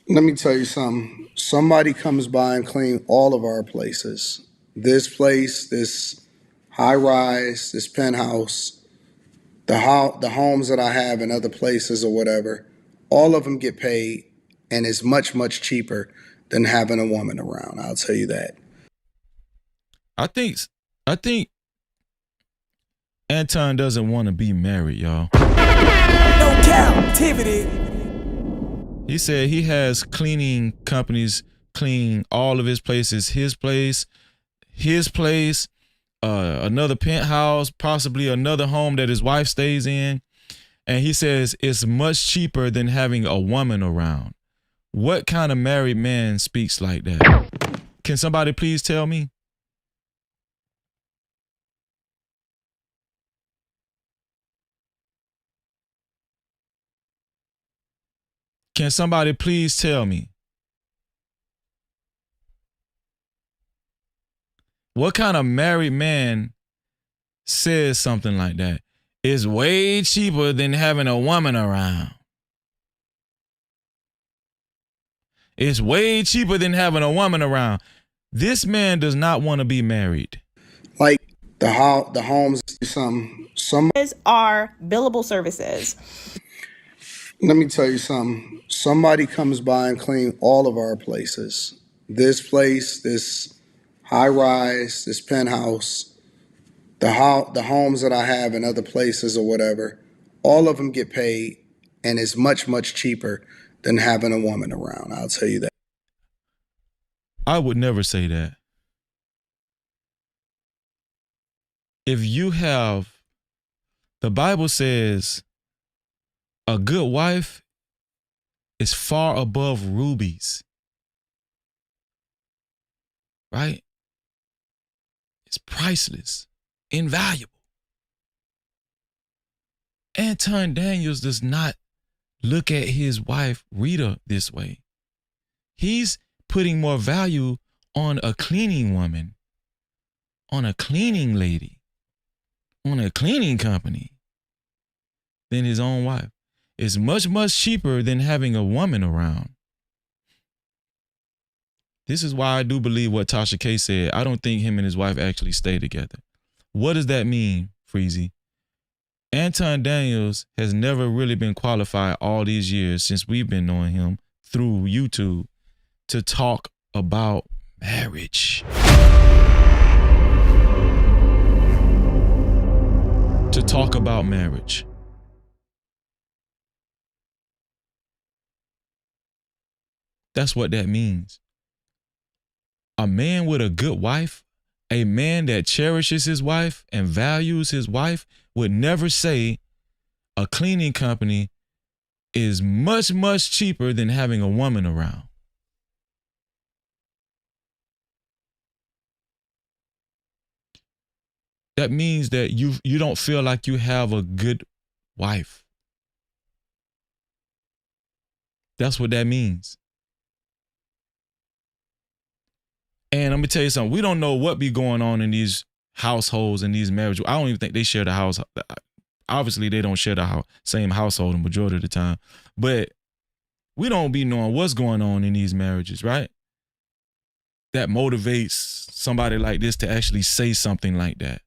Let me tell you something. Somebody comes by and clean all of our places. This place, this high rise, this penthouse, the homes that I have in other places or whatever, all of them get paid, and it's much, much cheaper than having a woman around. I'll tell you that. I think Anton doesn't want to be married, y'all. No Cap-tivity. He said he has cleaning companies clean all of his places, his place, another penthouse, possibly another home that his wife stays in. And he says it's much cheaper than having a woman around. What kind of married man speaks like that? Can somebody please tell me? Can somebody please tell me? What kind of married man says something like that? It's way cheaper than having a woman around. It's way cheaper than having a woman around. This man does not want to be married. Like the homes, some are billable services. Let me tell you something. Somebody comes by and clean all of our places. This place, this high rise, this penthouse, the homes that I have in other places or whatever, all of them get paid, and it's much, much cheaper than having a woman around. I'll tell you that. I would never say that. If you have, the Bible says, a good wife is far above rubies, right? It's priceless, invaluable. Anton Daniels does not look at his wife, Rita, this way. He's putting more value on a cleaning woman, on a cleaning lady, on a cleaning company than his own wife. It's much, much cheaper than having a woman around. This is why I do believe what Tasha K said. I don't think him and his wife actually stay together. What does that mean Freezy. Anton Daniels has never really been qualified all these years since we've been knowing him through YouTube to talk about marriage. To talk about marriage. That's what that means. A man with a good wife, a man that cherishes his wife and values his wife would never say a cleaning company is much, much cheaper than having a woman around. That means that you don't feel like you have a good wife. That's what that means. And I'm gonna tell you something. We don't know what be going on in these households and these marriages. I don't even think they share the house. Obviously, they don't share the same household the majority of the time. But we don't be knowing what's going on in these marriages, right? That motivates somebody like this to actually say something like that.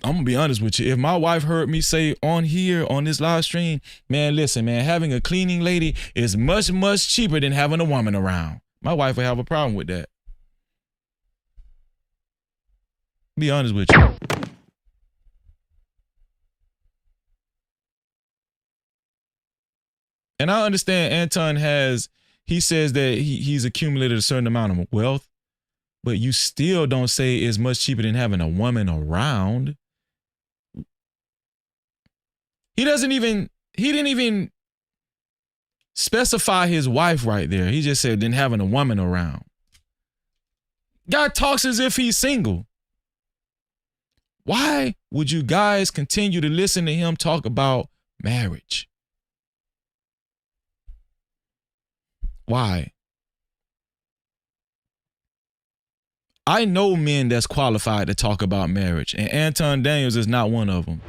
I'm gonna be honest with you. If my wife heard me say on here, on this live stream, man, listen, man, having a cleaning lady is much, much cheaper than having a woman around. My wife would have a problem with that. Be honest with you. And I understand Anton he says that he's accumulated a certain amount of wealth, but you still don't say it's much cheaper than having a woman around. He didn't even specify his wife right there. He just said then having a woman around. Guy talks as if he's single. Why would you guys continue to listen to him talk about marriage? Why? I know men that's qualified to talk about marriage, and Anton Daniels is not one of them.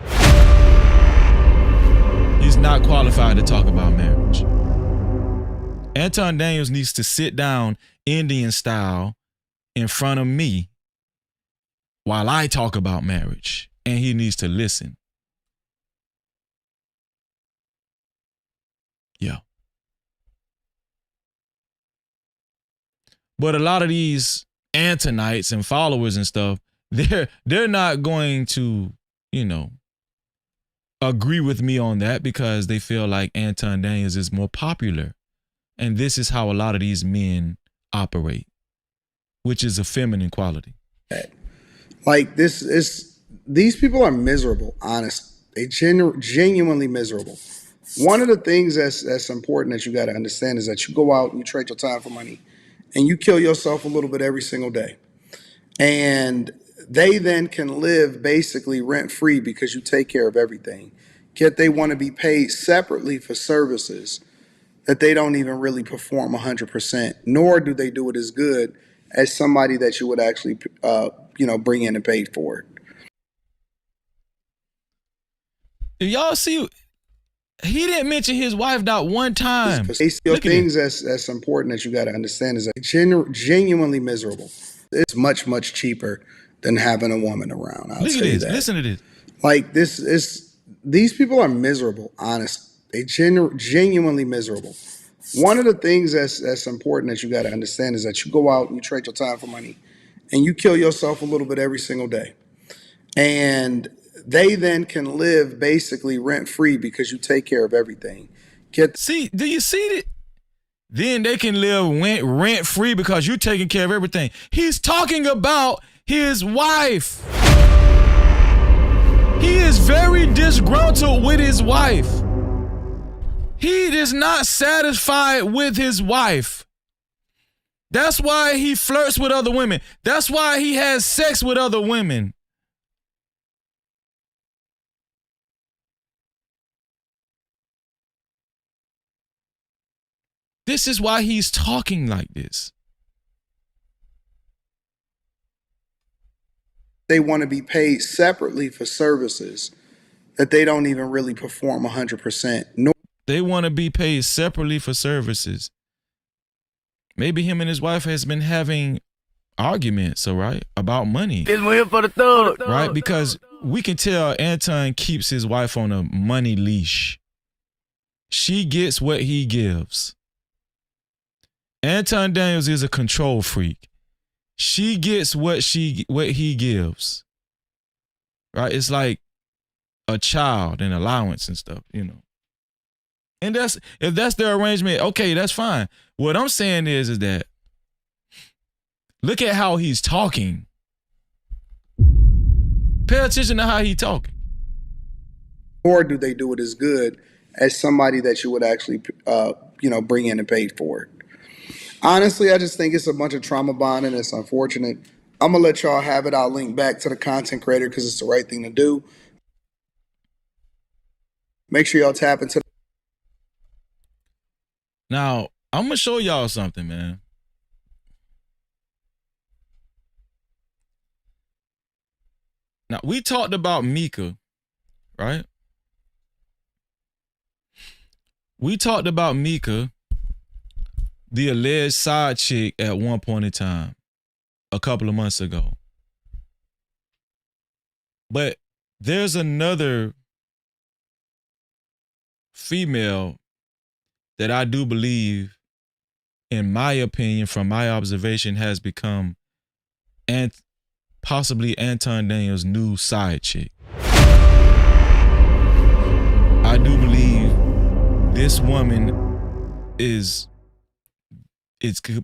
He's not qualified to talk about marriage. Anton Daniels needs to sit down Indian style in front of me while I talk about marriage, and he needs to listen. Yeah. But a lot of these Antonites and followers and stuff, they're not going to, agree with me on that because they feel like Anton Daniels is more popular. And this is how a lot of these men operate, which is a feminine quality. Like these people are miserable, honest. They genuinely miserable. One of the things that's important that you got to understand is that you go out and you trade your time for money and you kill yourself a little bit every single day. And they then can live basically rent-free because you take care of everything. Yet they want to be paid separately for services that they don't even really perform 100%, nor do they do it as good as somebody that you would actually, bring in and pay for it. Y'all see, he didn't mention his wife not one time. Things that's important that you got to understand is that genuinely miserable. It's much, much cheaper than having a woman around. I'll Look at this. Listen to this. Like these people are miserable, honest. They genuinely miserable. One of the things that's important that you got to understand is that you go out and you trade your time for money and you kill yourself a little bit every single day. And they then can live basically rent-free because you take care of everything. Do you see it? Then they can live rent-free because you're taking care of everything. He's talking about his wife. He is very disgruntled with his wife. He is not satisfied with his wife. That's why he flirts with other women. That's why he has sex with other women. This is why he's talking like this. They want to be paid separately for services that they don't even really perform 100%. They want to be paid separately for services. Maybe him and his wife has been having arguments, all right, about money. This one here for the thug. Right? Because we can tell Anton keeps his wife on a money leash. She gets what he gives. Anton Daniels is a control freak. She gets what he gives. Right? It's like a child and allowance and stuff, you know. And if that's their arrangement, okay, that's fine. What I'm saying is that look at how he's talking. Pay attention to how he's talking. Or do they do it as good as somebody that you would actually, bring in and pay for it? Honestly, I just think it's a bunch of trauma bonding. It's unfortunate. I'm going to let y'all have it. I'll link back to the content creator because it's the right thing to do. Make sure y'all tap into. Now, I'm going to show y'all something, man. Now, we talked about Mika, right? We talked about Mika, the alleged side chick, at one point in time, a couple of months ago. But there's another female that I do believe, in my opinion, from my observation, has become possibly Anton Daniels' new side chick. I do believe this woman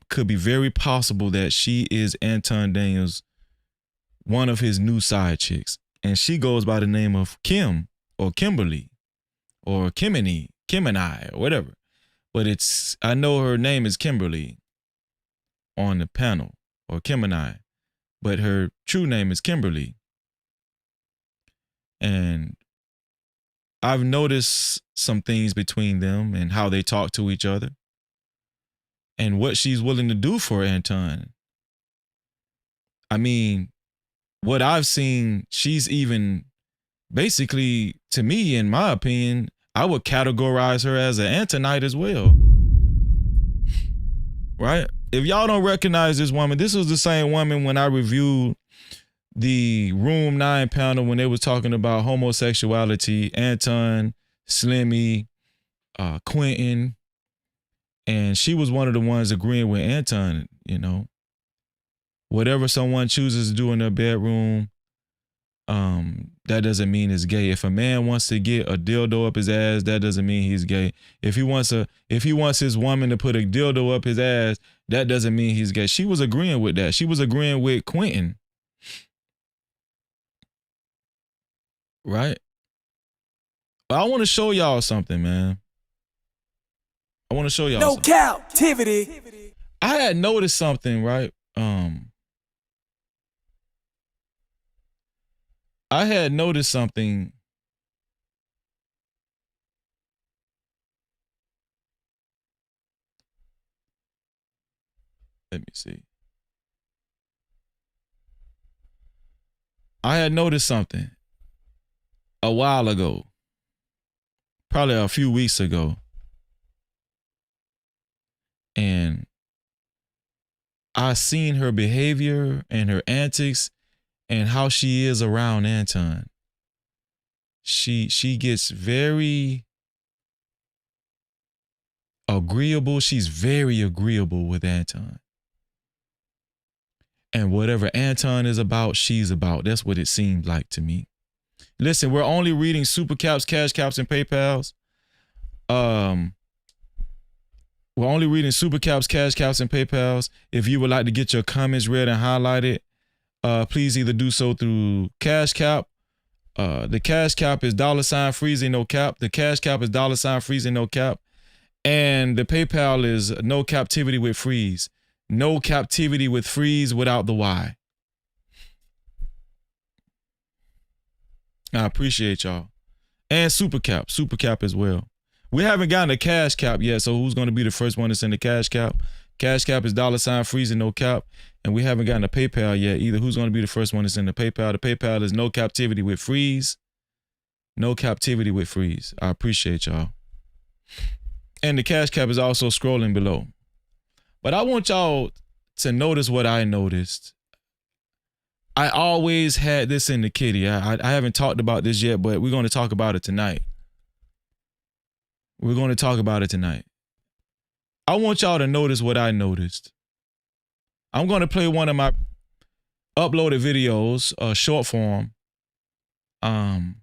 could be very possible that she is Anton Daniels, one of his new side chicks. And she goes by the name of Kim or Kimberly or Kimini or whatever. But I know her name is Kimberly on the panel, or Kimini, but her true name is Kimberly. And I've noticed some things between them and how they talk to each other and what she's willing to do for Anton. I mean, what I've seen, she's even basically, to me, in my opinion, I would categorize her as an Antonite as well. Right? If y'all don't recognize this woman, this was the same woman when I reviewed the Room 9 panel when they was talking about homosexuality, Anton, Slimmy, Quentin, and she was one of the ones agreeing with Anton, you know. Whatever someone chooses to do in their bedroom, that doesn't mean it's gay. If a man wants to get a dildo up his ass, that doesn't mean he's gay. If he wants his woman to put a dildo up his ass, that doesn't mean he's gay. She was agreeing with that. She was agreeing with Quentin. Right? But I want to show y'all something, man. I want to show y'all something. Cap-tivity. I had noticed something, right? I had noticed something. Let me see. I had noticed something a while ago, probably a few weeks ago. And I seen her behavior and her antics and how she is around Anton. She gets very agreeable. She's very agreeable with Anton. And whatever Anton is about, she's about. That's what it seems like to me. Listen, we're only reading Super Caps, Cash Caps, and PayPals. We're only reading Super Caps, Cash Caps, and PayPals. If you would like to get your comments read and highlighted, please either do so through Cash Cap. The Cash Cap is $ freezing no cap. The Cash Cap is $ freezing no cap. And the PayPal is no captivity with freeze. No captivity with freeze without the Y. I appreciate y'all. And Super Cap as well. We haven't gotten a Cash Cap yet, so who's going to be the first one to send the Cash Cap? Cash Cap is $ freezing no cap. And we haven't gotten a PayPal yet either. Who's going to be the first one to send the PayPal? The PayPal is no captivity with freeze. No captivity with freeze. I appreciate y'all. And the Cash Cap is also scrolling below. But I want y'all to notice what I noticed. I always had this in the kitty. I haven't talked about this yet, but we're going to talk about it tonight. We're going to talk about it tonight. I want y'all to notice what I noticed. I'm going to play one of my uploaded videos, short form. And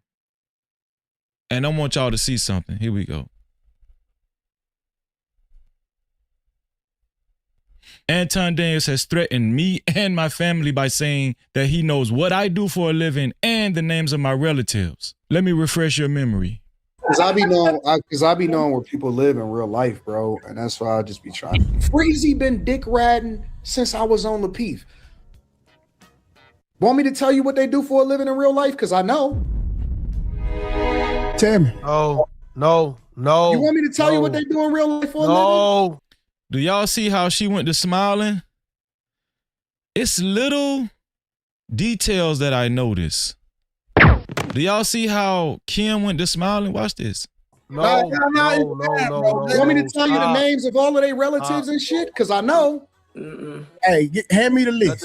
I want y'all to see something. Here we go. Anton Daniels has threatened me and my family by saying that he knows what I do for a living and the names of my relatives. Let me refresh your memory. Cause I be knowing where people live in real life, bro, and that's why I just be trying. Freezy been dick ratting since I was on the Peef. Want me to tell you what they do for a living in real life? Cause I know. Tell me. No. You want me to tell you what they do in real life for a living? Do y'all see how she went to smiling? It's little details that I notice. Do y'all see how Kim went to smiling? Watch this. No. You want me to tell you the names of all of their relatives and shit? Cause I know. Hey, hand me the list.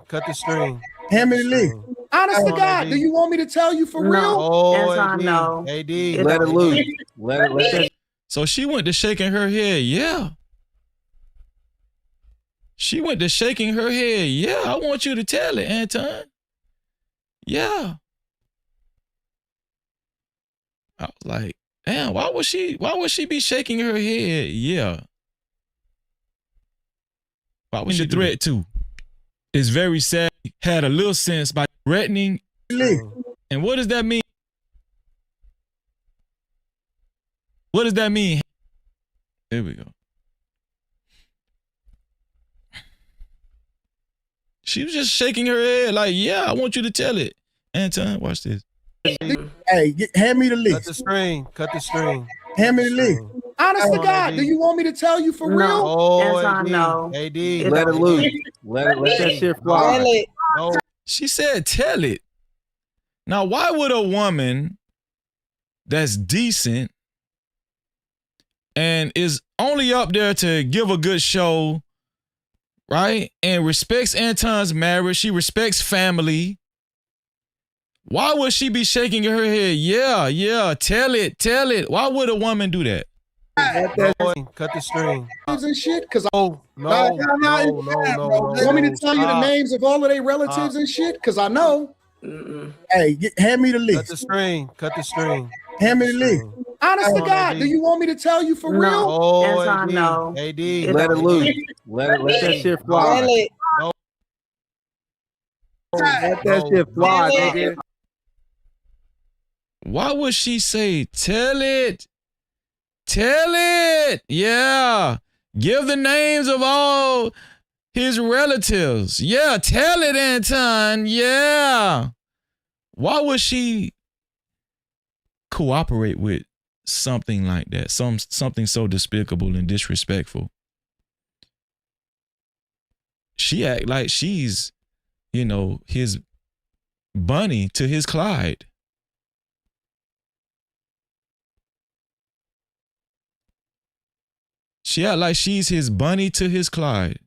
Cut the string. Hand me the list. Honest to God, do you want me to tell you for real? Anton, no. AD. Let it loose. Let it. So she went to shaking her head. Yeah. She went to shaking her head. Yeah, I want you to tell it, Anton. Yeah. I was like, damn, why would she be shaking her head? Yeah. Why would she threat too? It's very sad. Had a little sense by threatening. And what does that mean? What does that mean? There we go. She was just shaking her head like, yeah, I want you to tell it. Anton, watch this. Hey, hand me the list. Cut the string. Hand me the list. Honest to God, do you want me to tell you for real? Anton, no. AD. Let it loose. Let that shit fly. She said, tell it. Now, why would a woman that's decent and is only up there to give a good show, right? And respects Anton's marriage, she respects family. Why would she be shaking her head? Yeah, tell it. Why would a woman do that? Cut the string. And shit, cause no. You want me to tell you the names of all of their relatives and shit? Cause I know. Hey, hand me the list. Cut the string. Hand me the list. Honest to God, do you want me to tell you for real? Anton, no. AD. Let it loose. Let that shit fly. Let that shit fly, nigga. Why would she say, tell it? Tell it. Yeah. Give the names of all his relatives. Yeah, tell it, Anton. Yeah. Why would she cooperate with something like that? Something so despicable and disrespectful. She act like she's, his Bunny to his Clyde. She act like she's his Bunny to his Clyde.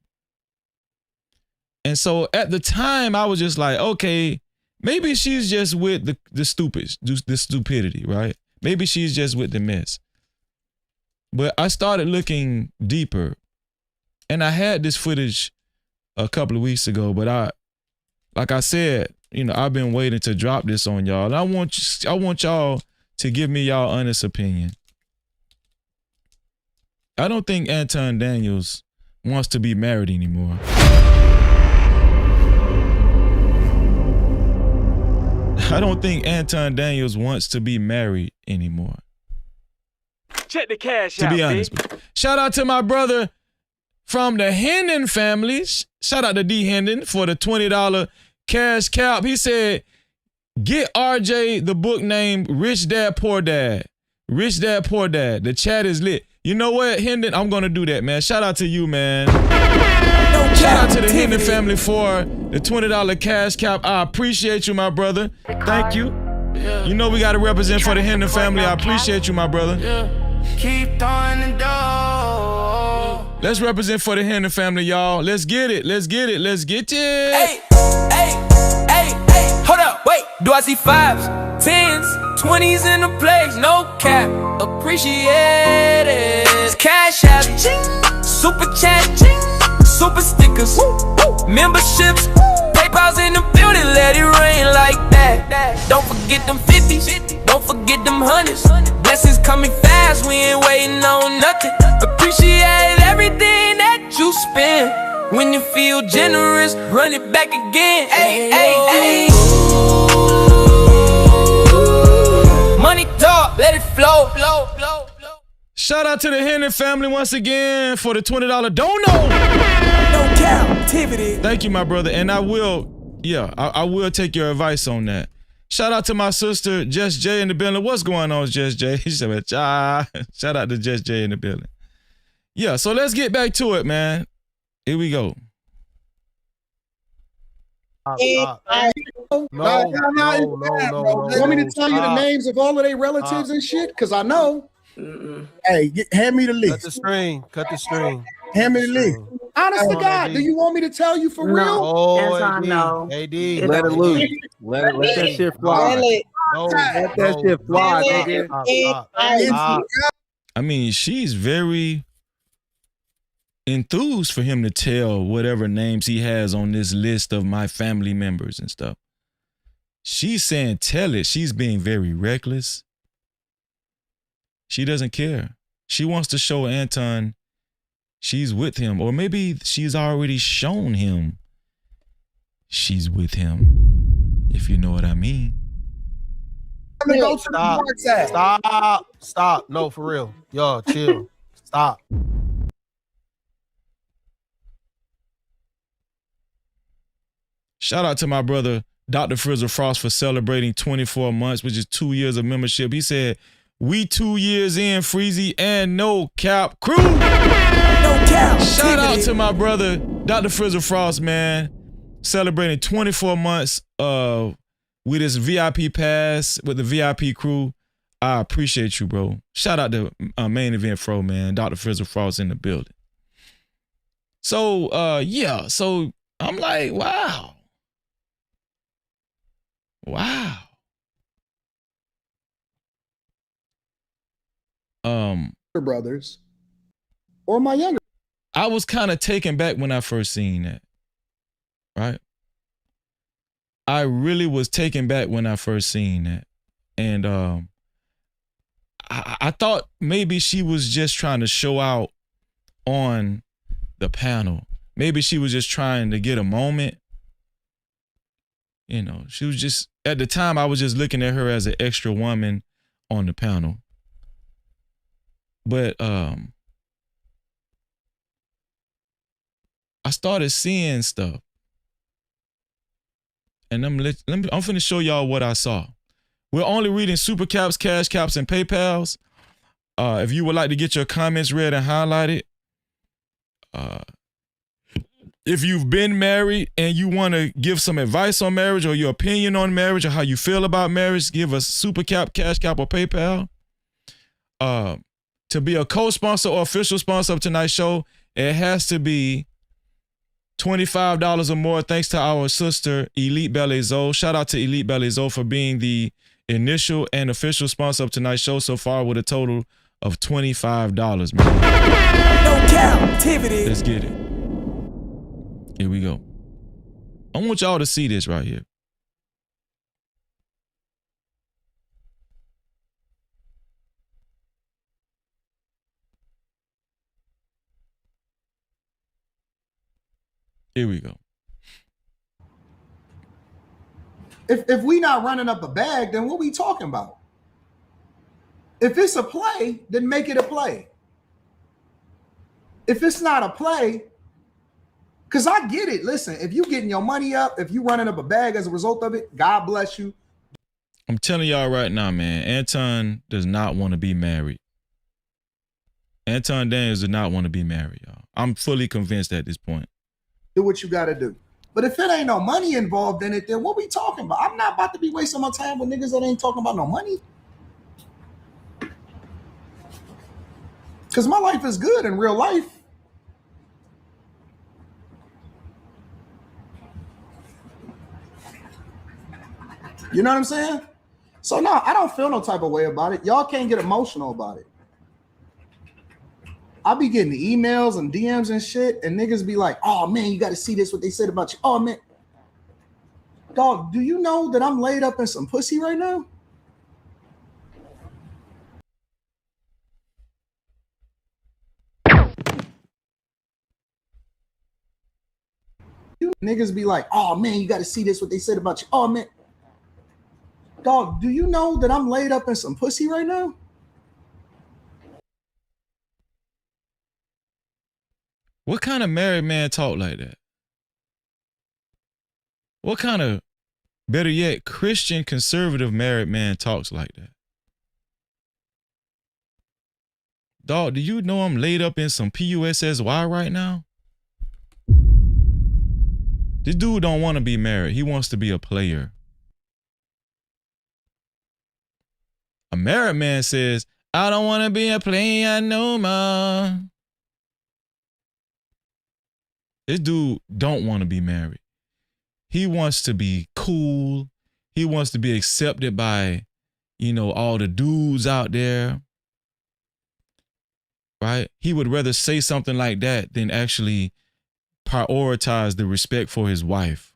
And so at the time, I was just like, okay, maybe she's just with the stupidity, right? Maybe she's just with the mess. But I started looking deeper. And I had this footage a couple of weeks ago, but like I said, I've been waiting to drop this on y'all. And I want y'all to give me y'all honest opinion. I don't think Anton Daniels wants to be married anymore. I don't think Anton Daniels wants to be married anymore. Check the cash to out, be honest. Shout out to my brother from the Hendon family. Shout out to D. Hendon for the $20 cash cap. He said, get RJ the book named Rich Dad, Poor Dad. Rich Dad, Poor Dad. The chat is lit. You know what, Hendon? I'm going to do that, man. Shout out to you, man. Shout out to the Hendon family for the $20 cash cap. I appreciate you, my brother. Thank you. You know we got to represent for the Hendon family. I appreciate you, my brother. Keep throwing the door. Let's represent for the Henry family, y'all. Let's get it. Let's get it. Let's get it. Hey, hold up, wait. Do I see 5s, 10s, 20s in the place? No cap, appreciate it. Cash app, super chat, super stickers, memberships, PayPal's in the building, let it rain like that. Don't forget them 50s, don't forget them 100s. Blessings coming fast, we ain't waiting on nothing. Appreciate everything that you spend. When you feel generous, run it back again. Ay. Money talk, let it flow. Shout out to the Henry family once again for the $20 dono. No Cap-tivity. Thank you, my brother. And I will take your advice on that. Shout out to my sister, Jess J in the building. What's going on, Jess J? She said, shout out to Jess J in the building. Yeah, so let's get back to it, man. Here we go. No. Want me to tell you the names of all of their relatives and shit? Because I know. Hey, hand me the list. Cut the string. Hand me the list. Honest to God, do you want me to tell you for real? Oh, no. AD. Let it loose. Let that shit fly. Let that shit fly, nigga. I mean, she's very enthused for him to tell whatever names he has on this list of my family members and stuff. She's saying tell it. She's being very reckless. She doesn't care. She wants to show Anton she's with him, or maybe she's already shown him she's with him, if you know what I mean. Stop. No, for real. Yo, chill. Stop. Shout out to my brother, Dr. Frizzle Frost, for celebrating 24 months, which is 2 years of membership. He said, we 2 years in, Freezy and No Cap crew. No Cap. Shout out to my brother, Dr. Frizzle Frost, man, celebrating 24 months with his VIP pass, with the VIP crew. I appreciate you, bro. Shout out to Main Event Fro, man, Dr. Frizzle Frost in the building. So, so I'm like, wow. Brothers or my younger. I was kind of taken back when I first seen that. Right? I really was taken back when I first seen that. And I thought maybe she was just trying to show out on the panel. Maybe she was just trying to get a moment. You know, she was just, at the time, I was just looking at her as an extra woman on the panel. But I started seeing stuff. And I'm finna show y'all what I saw. We're only reading Super Caps, Cash Caps, and PayPals. If you would like to get your comments read and highlighted, if you've been married and you want to give some advice on marriage or your opinion on marriage or how you feel about marriage, give us Super Cap, Cash Cap, or PayPal. To be a co-sponsor or official sponsor of tonight's show, it has to be $25 or more, thanks to our sister, Elite Ballet Zoe. Shout out to Elite Ballet Zoe for being the initial and official sponsor of tonight's show so far, with a total of $25, man. No Cap-tivity. Let's get it. Here we go. I want y'all to see this right here. Here we go. If we not running up a bag, then what we talking about? If it's a play, then make it a play. If it's not a play, because I get it. Listen, if you getting your money up, if you running up a bag as a result of it, God bless you. I'm telling y'all right now, man, Anton does not want to be married. Anton Daniels does not want to be married, y'all. I'm fully convinced at this point. Do what you got to do. But if it ain't no money involved in it, then what we talking about? I'm not about to be wasting my time with niggas that ain't talking about no money. Because my life is good in real life. You know what I'm saying? So no, I don't feel no type of way about it. Y'all can't get emotional about it. I be getting emails and DMs and shit, and niggas be like, oh man, you got to see this, what they said about you. Oh man. Dog, do you know that I'm laid up in some pussy right now? You niggas be like, oh man, you got to see this, what they said about you. Oh man. Dog, do you know that I'm laid up in some pussy right now? What kind of married man talk like that? What kind of, better yet, Christian conservative married man talks like that? Dog, do you know I'm laid up in some PUSSY right now? This dude don't want to be married. He wants to be a player. A married man says, I don't want to be a player no more. This dude don't want to be married. He wants to be cool. He wants to be accepted by, you know, all the dudes out there. Right? He would rather say something like that than actually prioritize the respect for his wife.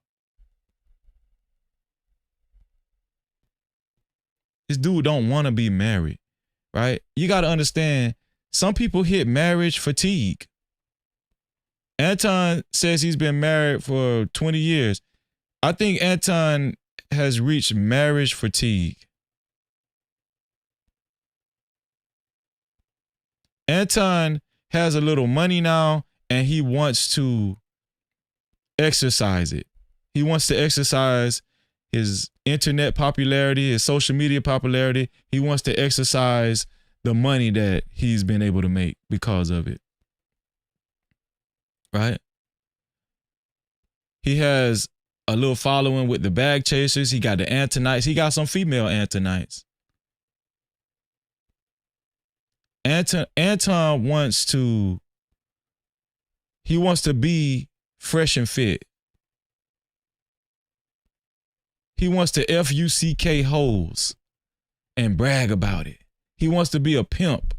This dude don't want to be married, right? You got to understand, some people hit marriage fatigue. Anton says he's been married for 20 years. I think Anton has reached marriage fatigue. Anton has a little money now, and he wants to exercise it. He wants to exercise his internet popularity, his social media popularity. He wants to exercise the money that he's been able to make because of it. Right? He has a little following with the bag chasers. He got the Antonites. He got some female Antonites. Anton wants to be fresh and fit. He wants to FUCK hoes and brag about it. He wants to be a pimp.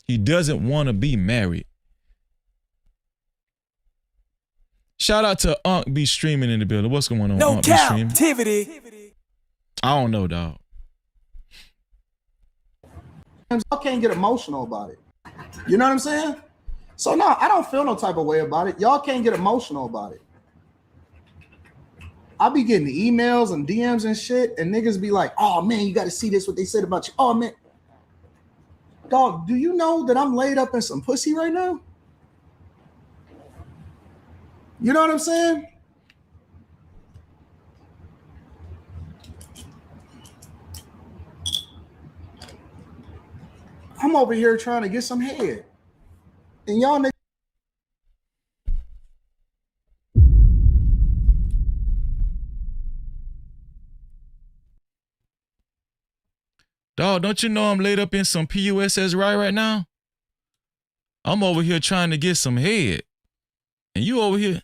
He doesn't want to be married. Shout out to Unc be streaming in the building. What's going on? No Unc be streaming? Cap-tivity. I don't know, dog. I can't get emotional about it. You know what I'm saying? So no, I don't feel no type of way about it. Y'all can't get emotional about it. I be getting emails and DMs and shit, and niggas be like, oh man, you got to see this, what they said about you. Oh man. Dog, do you know that I'm laid up in some pussy right now? You know what I'm saying? I'm over here trying to get some head. And y'all niggas. Dog, don't you know I'm laid up in some PUSS right now? I'm over here trying to get some head. And you over here.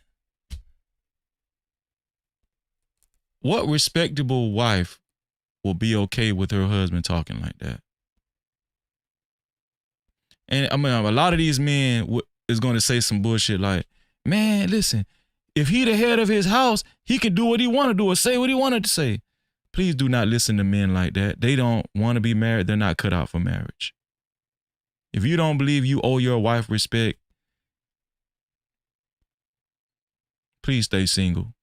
What respectable wife will be okay with her husband talking like that? And I mean, a lot of these men is going to say some bullshit like, man, listen, if he the head of his house, he can do what he want to do or say what he wanted to say. Please do not listen to men like that. They don't want to be married. They're not cut out for marriage. If you don't believe you owe your wife respect, please stay single.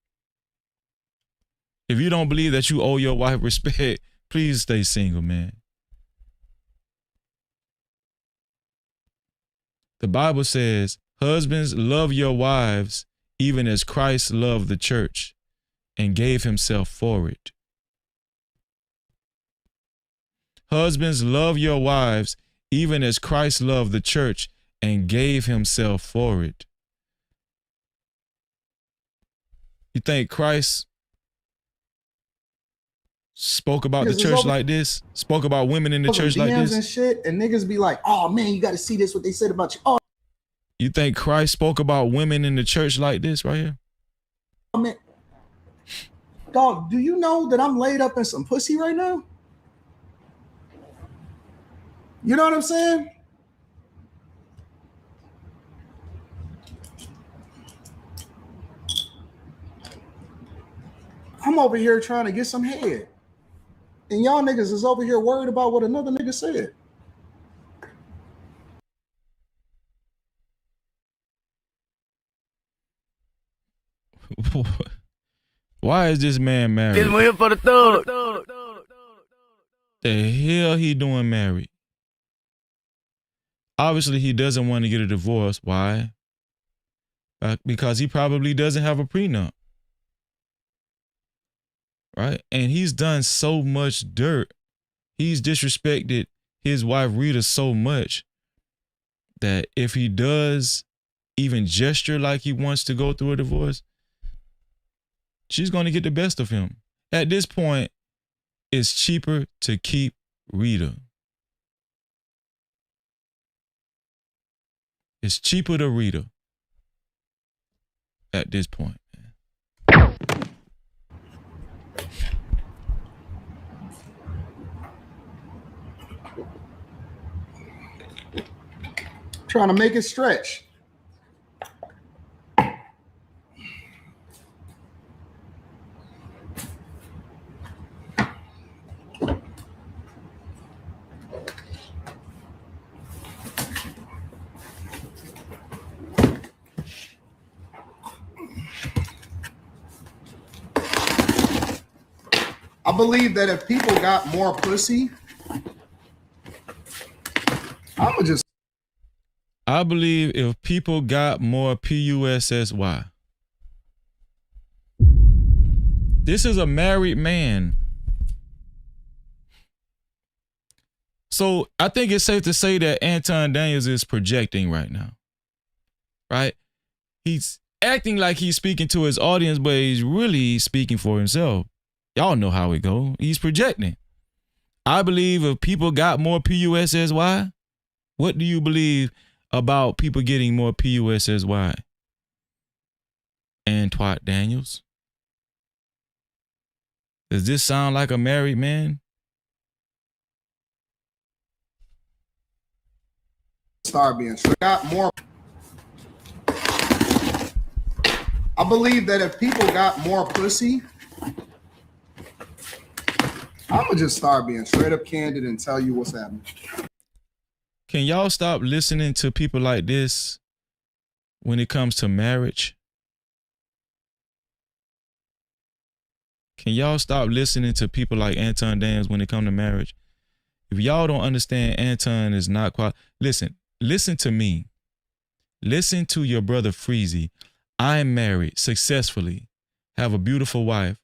If you don't believe that you owe your wife respect, please stay single, man. The Bible says, husbands, love your wives even as Christ loved the church and gave himself for it. Husbands, love your wives even as Christ loved the church and gave himself for it. You think Christ spoke about the church like this? Spoke about women in the church like this? And shit, and niggas be like, oh man, you got to see this, what they said about you. Oh. You think Christ spoke about women in the church like this right here? Oh man. dog, do you know that I'm laid up in some pussy right now? You know what I'm saying? I'm over here trying to get some head. And y'all niggas is over here worried about what another nigga said. Why is this man married? Just waiting for the thug. The hell he doing married? Obviously, he doesn't want to get a divorce. Why? Because he probably doesn't have a prenup. Right? And he's done so much dirt. He's disrespected his wife Rita so much that if he does even gesture like he wants to go through a divorce, she's going to get the best of him. At this point, it's cheaper to keep Rita. It's cheaper to Rita at this point. Trying to make it stretch. I believe that if people got more pussy, I believe if people got more PUSSY. This is a married man. So I think it's safe to say that Anton Daniels is projecting right now. Right? He's acting like he's speaking to his audience, but he's really speaking for himself. Y'all know how it go. He's projecting. I believe if people got more PUSSY, what do you believe about people getting more PUSSY? Anton Daniels? Does this sound like a married man? Start being got more. I believe that if people got more pussy, I'm gonna just start being straight up candid and tell you what's happening. Can y'all stop listening to people like this when it comes to marriage? Can y'all stop listening to people like Anton Daniels when it comes to marriage? If y'all don't understand Anton is not quite, listen to me. Listen to your brother Freezy. I'm married successfully, have a beautiful wife.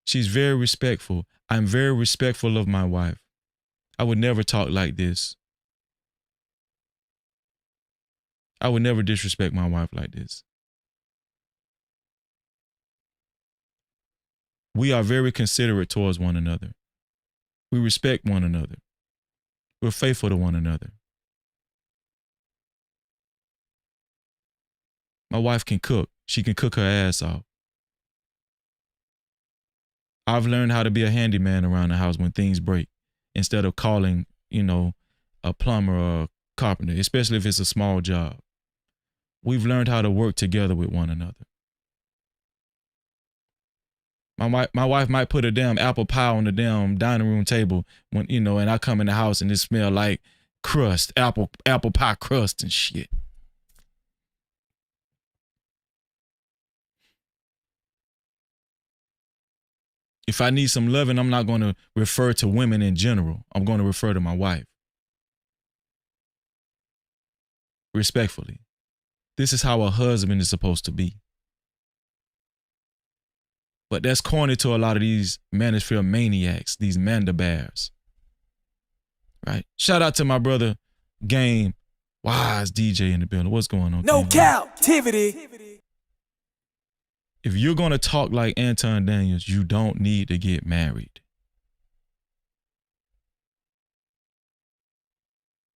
She's very respectful. I'm very respectful of my wife. I would never talk like this. I would never disrespect my wife like this. We are very considerate towards one another. We respect one another. We're faithful to one another. My wife can cook. She can cook her ass off. I've learned how to be a handyman around the house when things break instead of calling, a plumber or a carpenter, especially if it's a small job. We've learned how to work together with one another. My wife might put a damn apple pie on the damn dining room table when, and I come in the house and it smell like crust, apple pie crust and shit. If I need some loving, I'm not going to refer to women in general. I'm going to refer to my wife. Respectfully. This is how a husband is supposed to be. But that's corny to a lot of these manosphere maniacs, these manda bears. Right? Shout out to my brother, Game Wise DJ in the building. What's going on? No Cap-tivity. If you're going to talk like Anton Daniels, you don't need to get married.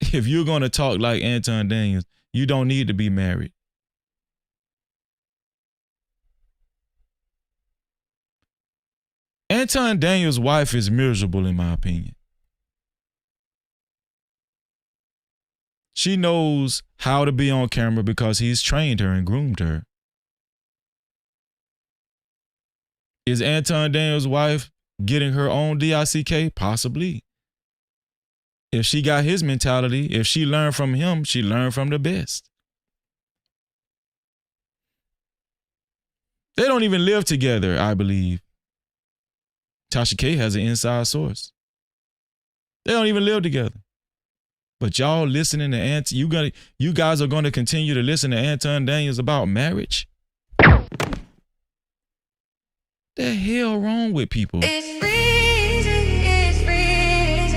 If you're going to talk like Anton Daniels, you don't need to be married. Anton Daniels' wife is miserable, in my opinion. She knows how to be on camera because he's trained her and groomed her. Is Anton Daniels' wife getting her own DICK? Possibly. If she got his mentality, if she learned from him, she learned from the best. They don't even live together, I believe. Tasha K has an inside source. They don't even live together. But y'all listening to you guys are going to continue to listen to Anton Daniels about marriage? The hell wrong with people? It's freezing, it's freezing,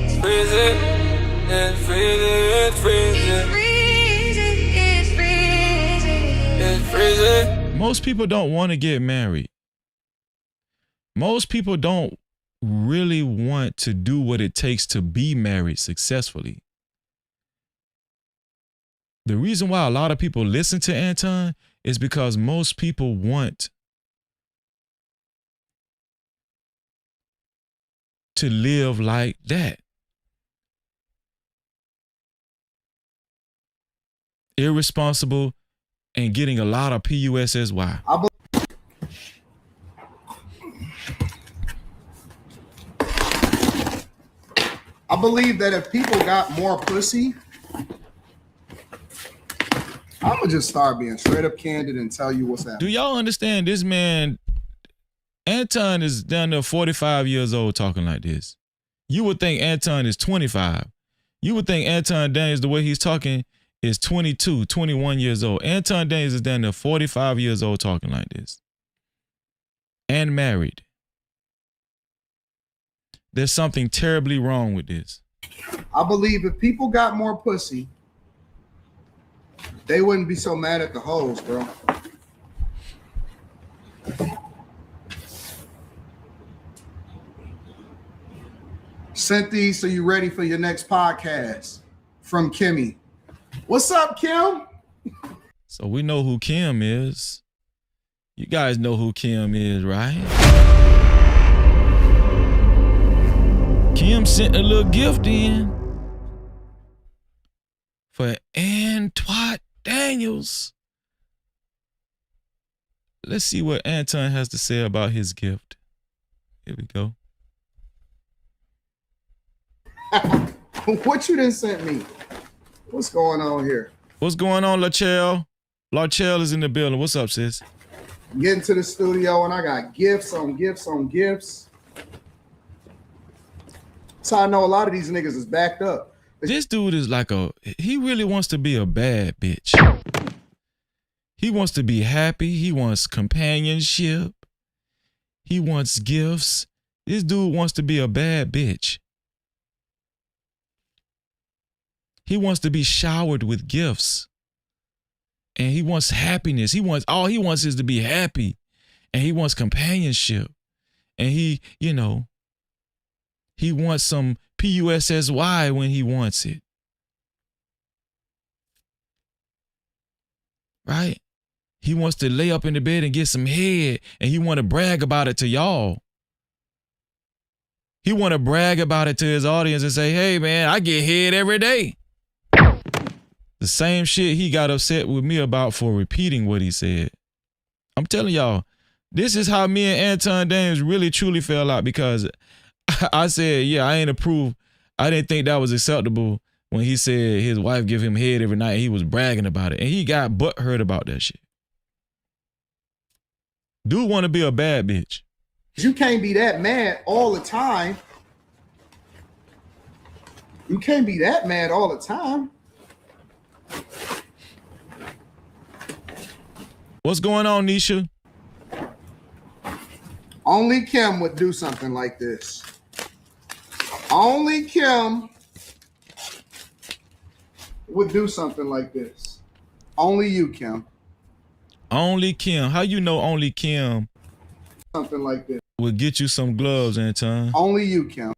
it's freezing, it's freezing, it's freezing, it's freezing, it's freezing. Most people don't want to get married. Most people don't really want to do what it takes to be married successfully. The reason why a lot of people listen to Anton is because most people want to live like that. Irresponsible and getting a lot of PUSSY. I believe that if people got more pussy, I'm gonna just start being straight up candid and tell you what's happening. Do y'all understand this man? Anton is down there 45 years old talking like this. You would think Anton is 25. You would think Anton Daniels, the way he's talking, is 22, 21 years old. Anton Daniels is down there 45 years old talking like this. And married. There's something terribly wrong with this. I believe if people got more pussy, they wouldn't be so mad at the hoes, bro. Sent these so you ready for your next podcast from Kimmy. What's up, Kim? So we know who Kim is. You guys know who Kim is, right? Kim sent a little gift in for Anton Daniels. Let's see what Anton has to say about his gift. Here we go. What you done sent me? What's going on here? What's going on, LaChelle? LaChelle is in the building. What's up, sis? Getting to the studio and I got gifts on gifts on gifts. So I know a lot of these niggas is backed up. This dude is like he really wants to be a bad bitch. He wants to be happy. He wants companionship. He wants gifts. This dude wants to be a bad bitch. He wants to be showered with gifts. And he wants happiness. All he wants is to be happy. And he wants companionship. And he wants some PUSSY when he wants it. Right? He wants to lay up in the bed and get some head, and he want to brag about it to y'all. He want to brag about it to his audience and say, hey, man, I get head every day. The same shit he got upset with me about for repeating what he said. I'm telling y'all, this is how me and Anton Daniels really truly fell out, because I said, yeah, I ain't approve. I didn't think that was acceptable when he said his wife give him head every night. He was bragging about it, and he got butthurt about that shit. Dude want to be a bad bitch. You can't be that mad all the time. You can't be that mad all the time. What's going on, Nisha? Only Kim would do something like this. Only Kim would do something like this. Only you, Kim. Only Kim. How you know only Kim? Something like this. Would get you some gloves, Anton. Only you, Kim.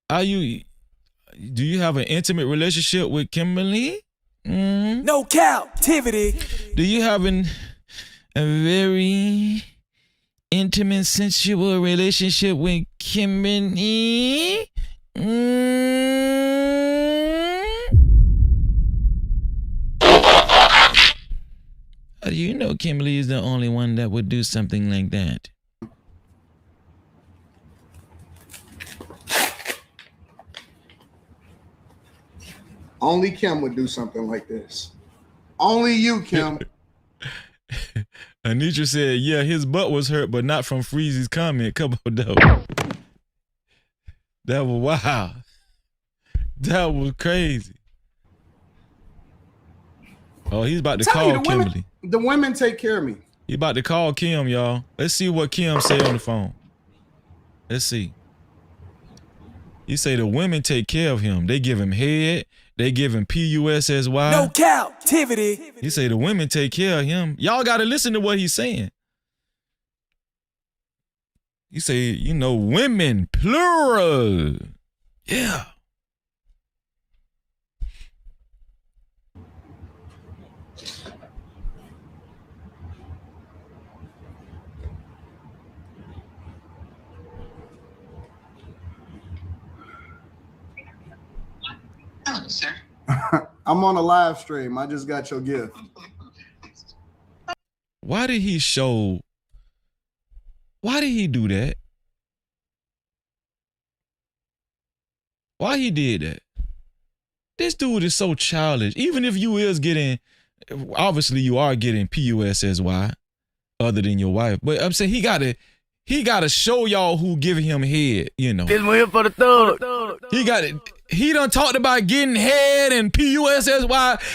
Do you have an intimate relationship with Kimberly? Mm-hmm. No Cap-tivity. Do you have a very intimate sensual relationship with Kimberly. How do you know Kimberly is the only one that would do something like that? Only Kim would do something like this. Only you, Kim. Anitra said, yeah, his butt was hurt, but not from Freezy's comment. Come on, though. That was wild. That was crazy. Oh, he's about to call Kimberly. The women take care of me. He about to call Kim, y'all. Let's see what Kim say on the phone. Let's see. He say the women take care of him. They give him head. They give him PUSSY. No Cap-tivity. He say the women take care of him. Y'all got to listen to what he's saying. He say, you know, women, plural. Yeah. Hello, sir. I'm on a live stream. I just got your gift. Why did he show? Why did he do that? Why he did that? This dude is so childish. Even if you is getting, obviously you are getting PUSSY other than your wife. But I'm saying he gotta show y'all who giving him head, you know. This one here for the thug. He got it. He done talked about getting head and PUSSY.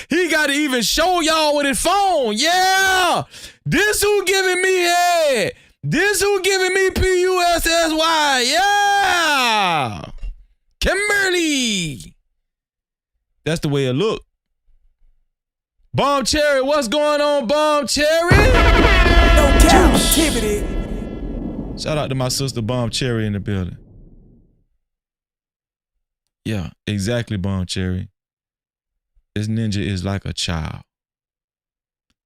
He got to even show y'all with his phone. Yeah. This who giving me head. This who giving me PUSSY. Yeah. Kimberly. That's the way it look. Bomb Cherry, what's going on, Bomb Cherry? No Cap-tivity. Shout out to my sister Bomb Cherry in the building. Yeah, exactly, Bomb Cherry. This ninja is like a child.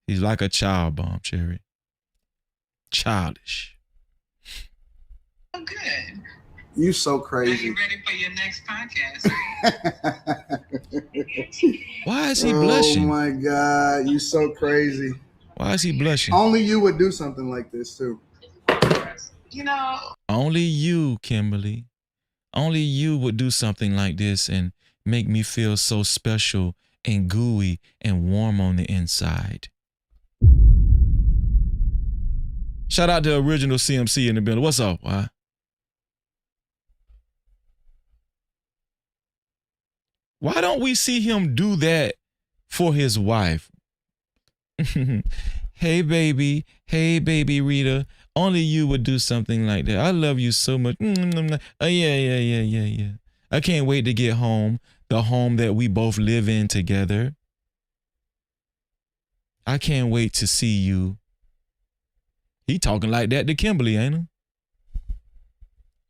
He's like a child, Bomb Cherry. Childish. Oh, good. You so crazy. Are you ready for your next podcast? Why is he blushing? Oh my God, you so crazy. Why is he blushing? Only you would do something like this too. You know. Only you, Kimberly. Only you would do something like this and make me feel so special and gooey and warm on the inside. Shout out to original CMC in the building. What's up? Why don't we see him do that for his wife? Hey, baby. Hey, baby Rita. Only you would do something like that. I love you so much. Oh, yeah. I can't wait to get home. The home that we both live in together. I can't wait to see you. He talking like that to Kimberly, ain't he?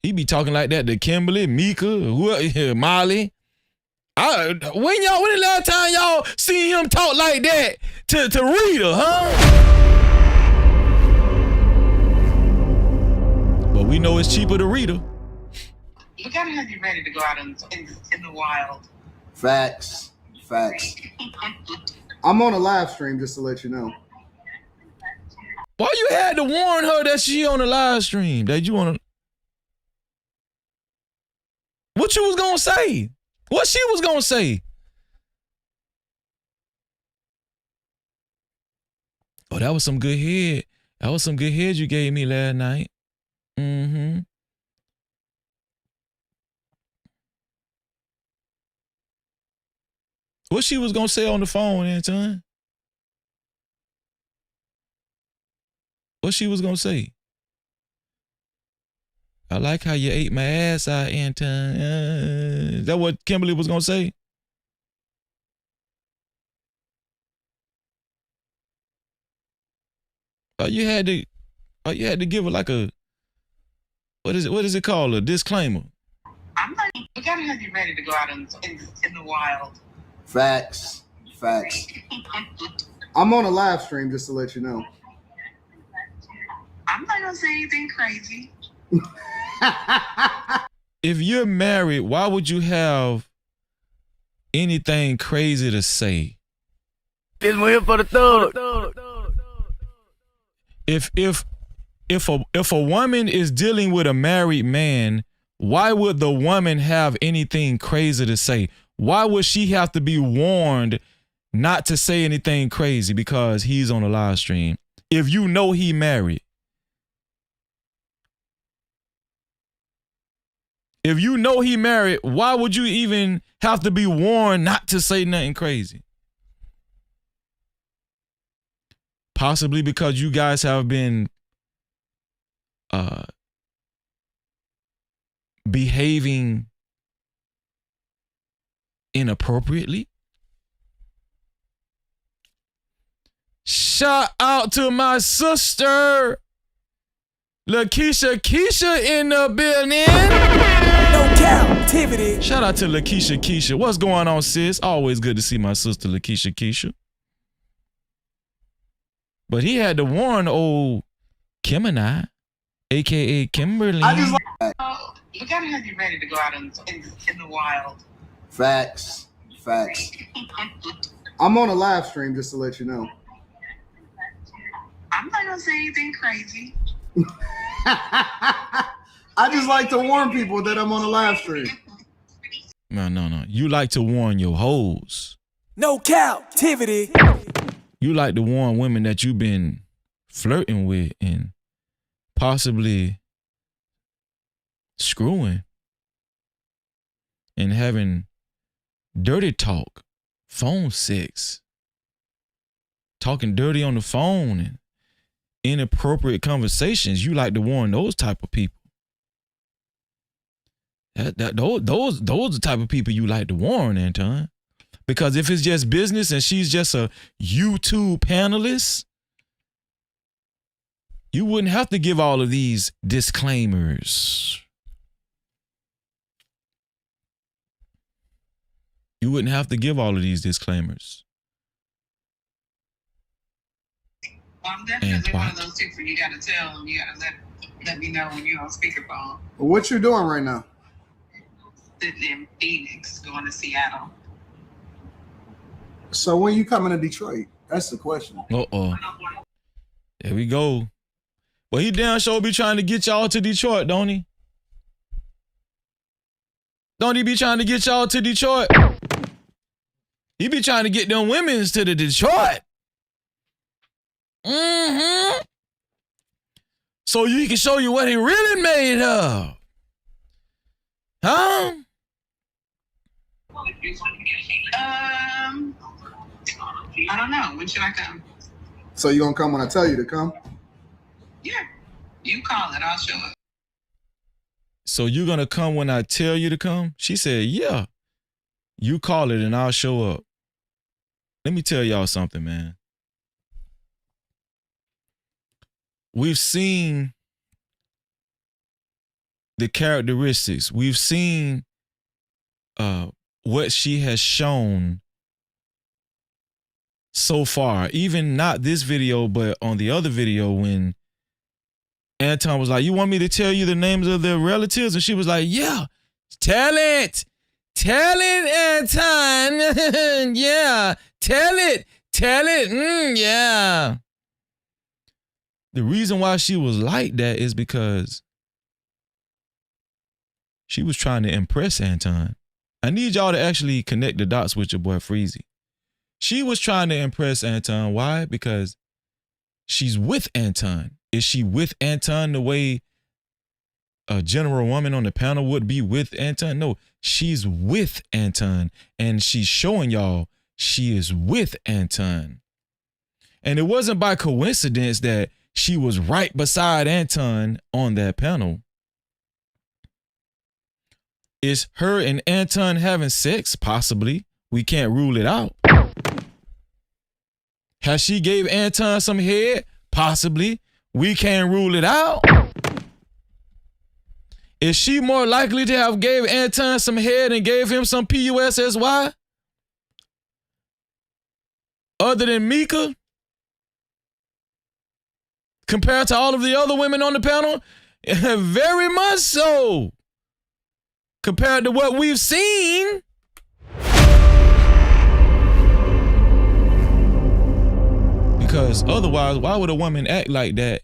He be talking like that to Kimberly, Mika, Molly. When the last time y'all seen him talk like that to Rita, huh? But we know it's cheaper to Rita. We gotta have you ready to go out in the wild. Facts. I'm on a live stream just to let you know. Why you had to warn her that she on a live stream? That you on a... What you was gonna say? What she was gonna say? Oh, that was some good head. That was some good head you gave me last night. Mm-hmm. What she was gonna say on the phone, Anton? What she was gonna say? I like how you ate my ass out, Anton. Is that what Kimberly was gonna say? You had to give her like a, what is it called? A disclaimer. We gotta have you ready to go out in the wild. Facts. I'm on a live stream just to let you know. I'm not gonna say anything crazy. If you're married, why would you have anything crazy to say? This one here for the thug. If a woman is dealing with a married man, why would the woman have anything crazy to say? Why would she have to be warned not to say anything crazy because he's on a live stream? If you know he married. If you know he married, why would you even have to be warned not to say nothing crazy? Possibly because you guys have been behaving inappropriately. Shout out to my sister, Lakeisha in the building. No Cap-tivity. Shout out to Lakeisha. What's going on, sis? Always good to see my sister Lakeisha. But he had to warn old Kim and I, aka Kimberly. You gotta have you ready to go out in the wild. Facts. I'm on a live stream, just to let you know. I'm not gonna say anything crazy. I just like to warn people that I'm on a live stream. No. You like to warn your hoes. No Cap-tivity. You like to warn women that you've been flirting with and possibly screwing and having dirty talk, phone sex, talking dirty on the phone and inappropriate conversations. You like to warn those type of people. Those are the type of people you like to warn, Anton. Because if it's just business and she's just a YouTube panelist, you wouldn't have to give all of these disclaimers. You wouldn't have to give all of these disclaimers. Well, I'm definitely one of those people you gotta tell them. You gotta let me know when you're on speakerphone. What you doing right now? Sitting in Phoenix, going to Seattle. So when you coming to Detroit? That's the question. There we go. Well, he damn sure be trying to get y'all to Detroit, don't he? Don't he be trying to get y'all to Detroit? He be trying to get them women's to the Detroit. Mm-hmm. So he can show you what he really made of. Huh? I don't know. When should I come? So you gonna come when I tell you to come? Yeah. You call it. I'll show up. So you gonna come when I tell you to come? She said, yeah. You call it and I'll show up. Let me tell y'all something, man. We've seen the characteristics. We've seen what she has shown so far. Even not this video, but on the other video when Anton was like, you want me to tell you the names of their relatives? And she was like, yeah, tell it. Tell it, Anton. Yeah, tell it. Yeah. The reason why she was like that is because she was trying to impress Anton. I need y'all to actually connect the dots with your boy Freezy. She was trying to impress Anton. Why? Because she's with Anton. Is she with Anton the way a general woman on the panel would be with Anton? No, she's with Anton, and she's showing y'all she is with Anton. And it wasn't by coincidence that she was right beside Anton on that panel. Is her and Anton having sex? Possibly. We can't rule it out. Has she gave Anton some head? Possibly. We can't rule it out. Is she more likely to have gave Anton some head and gave him some PUSSY? Other than Mika? compared to all of the other women on the panel? Very much so. Compared to what we've seen. Because otherwise, why would a woman act like that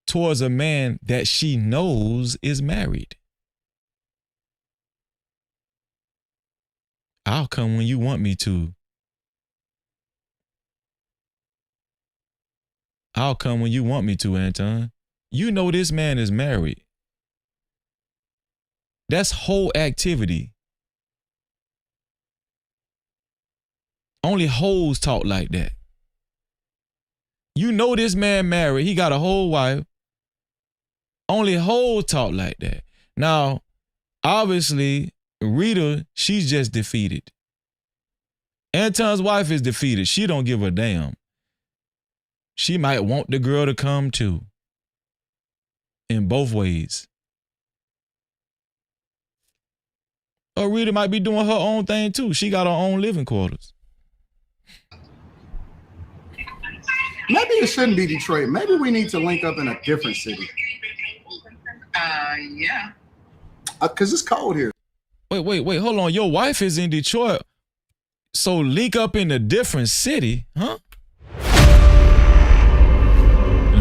towards a man that she knows is married? I'll come when you want me to. I'll come when you want me to, Anton. You know this man is married. That's whole activity. Only hoes talk like that. You know this man married. He got a whole wife. Only hoes talk like that. Now, obviously, Rita, she's just defeated. Anton's wife is defeated. She don't give a damn. She might want the girl to come too. In both ways. Or Rita might be doing her own thing too. She got her own living quarters. Maybe it shouldn't be Detroit. Maybe we need to link up in a different city. Yeah. Because it's cold here. Wait. Hold on. Your wife is in Detroit. So link up in a different city, huh?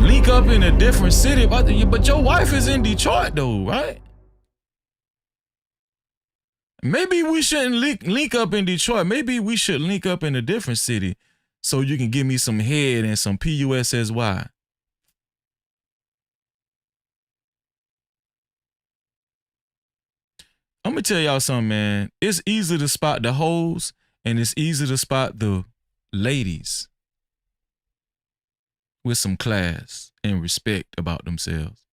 Link up in a different city. But your wife is in Detroit though, right? Maybe we shouldn't link up in Detroit. Maybe we should link up in a different city so you can give me some head and some PUSSY. I'm going to tell y'all something, man. It's easy to spot the hoes and it's easy to spot the ladies with some class and respect about themselves.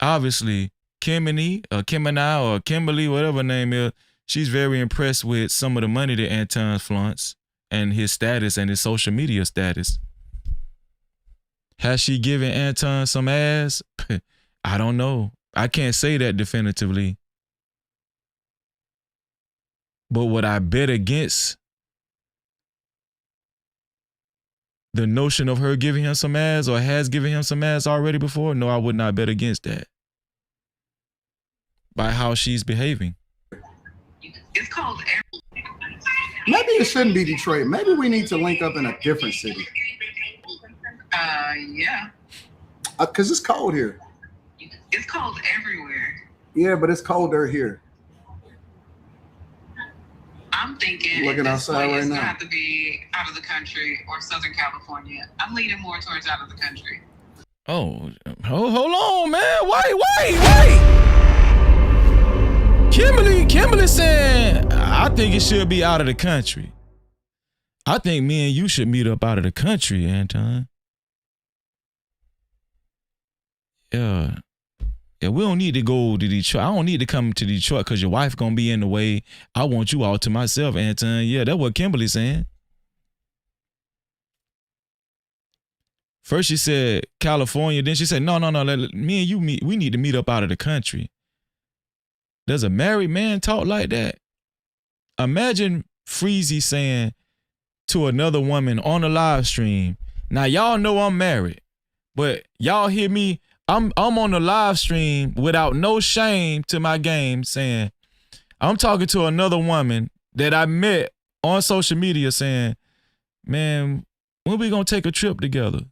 Obviously, Kimberly, or Kimberly, whatever her name is, she's very impressed with some of the money that Anton flaunts and his status and his social media status. Has she given Anton some ass? I don't know. I can't say that definitively. But would I bet against the notion of her giving him some ass or has given him some ass already before? No, I would not bet against that. By how she's behaving. It's called. Maybe it shouldn't be Detroit. Maybe we need to link up in a different city. Yeah. Because it's cold here. It's cold everywhere. Yeah, but it's colder here. I'm thinking looking outside right it's now. Gonna have to be out of the country or Southern California. I'm leaning more towards out of the country. Oh, hold on, man. Wait. Kimberly saying, I think it should be out of the country. I think me and you should meet up out of the country, Anton. Yeah, we don't need to go to Detroit. I don't need to come to Detroit because your wife gonna be in the way. I want you all to myself, Anton. Yeah, that's what Kimberly's saying. First she said California, then she said, no, me and you meet. We need to meet up out of the country. Does a married man talk like that? Imagine Freezy saying to another woman on a live stream, now y'all know I'm married, but y'all hear me, I'm on the live stream without no shame to my game saying, I'm talking to another woman that I met on social media saying, man, when we gonna take a trip together?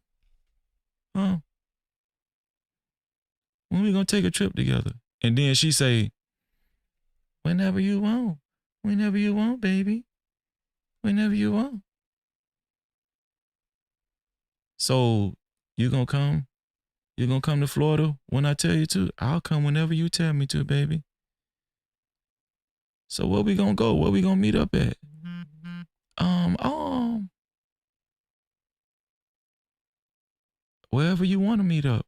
Huh? When we gonna take a trip together? And then she say, whenever you want, baby. Whenever you want. So you gonna come? You gonna come to Florida when I tell you to? I'll come whenever you tell me to, baby. So where we gonna go? Where we gonna meet up at? Wherever you want to meet up.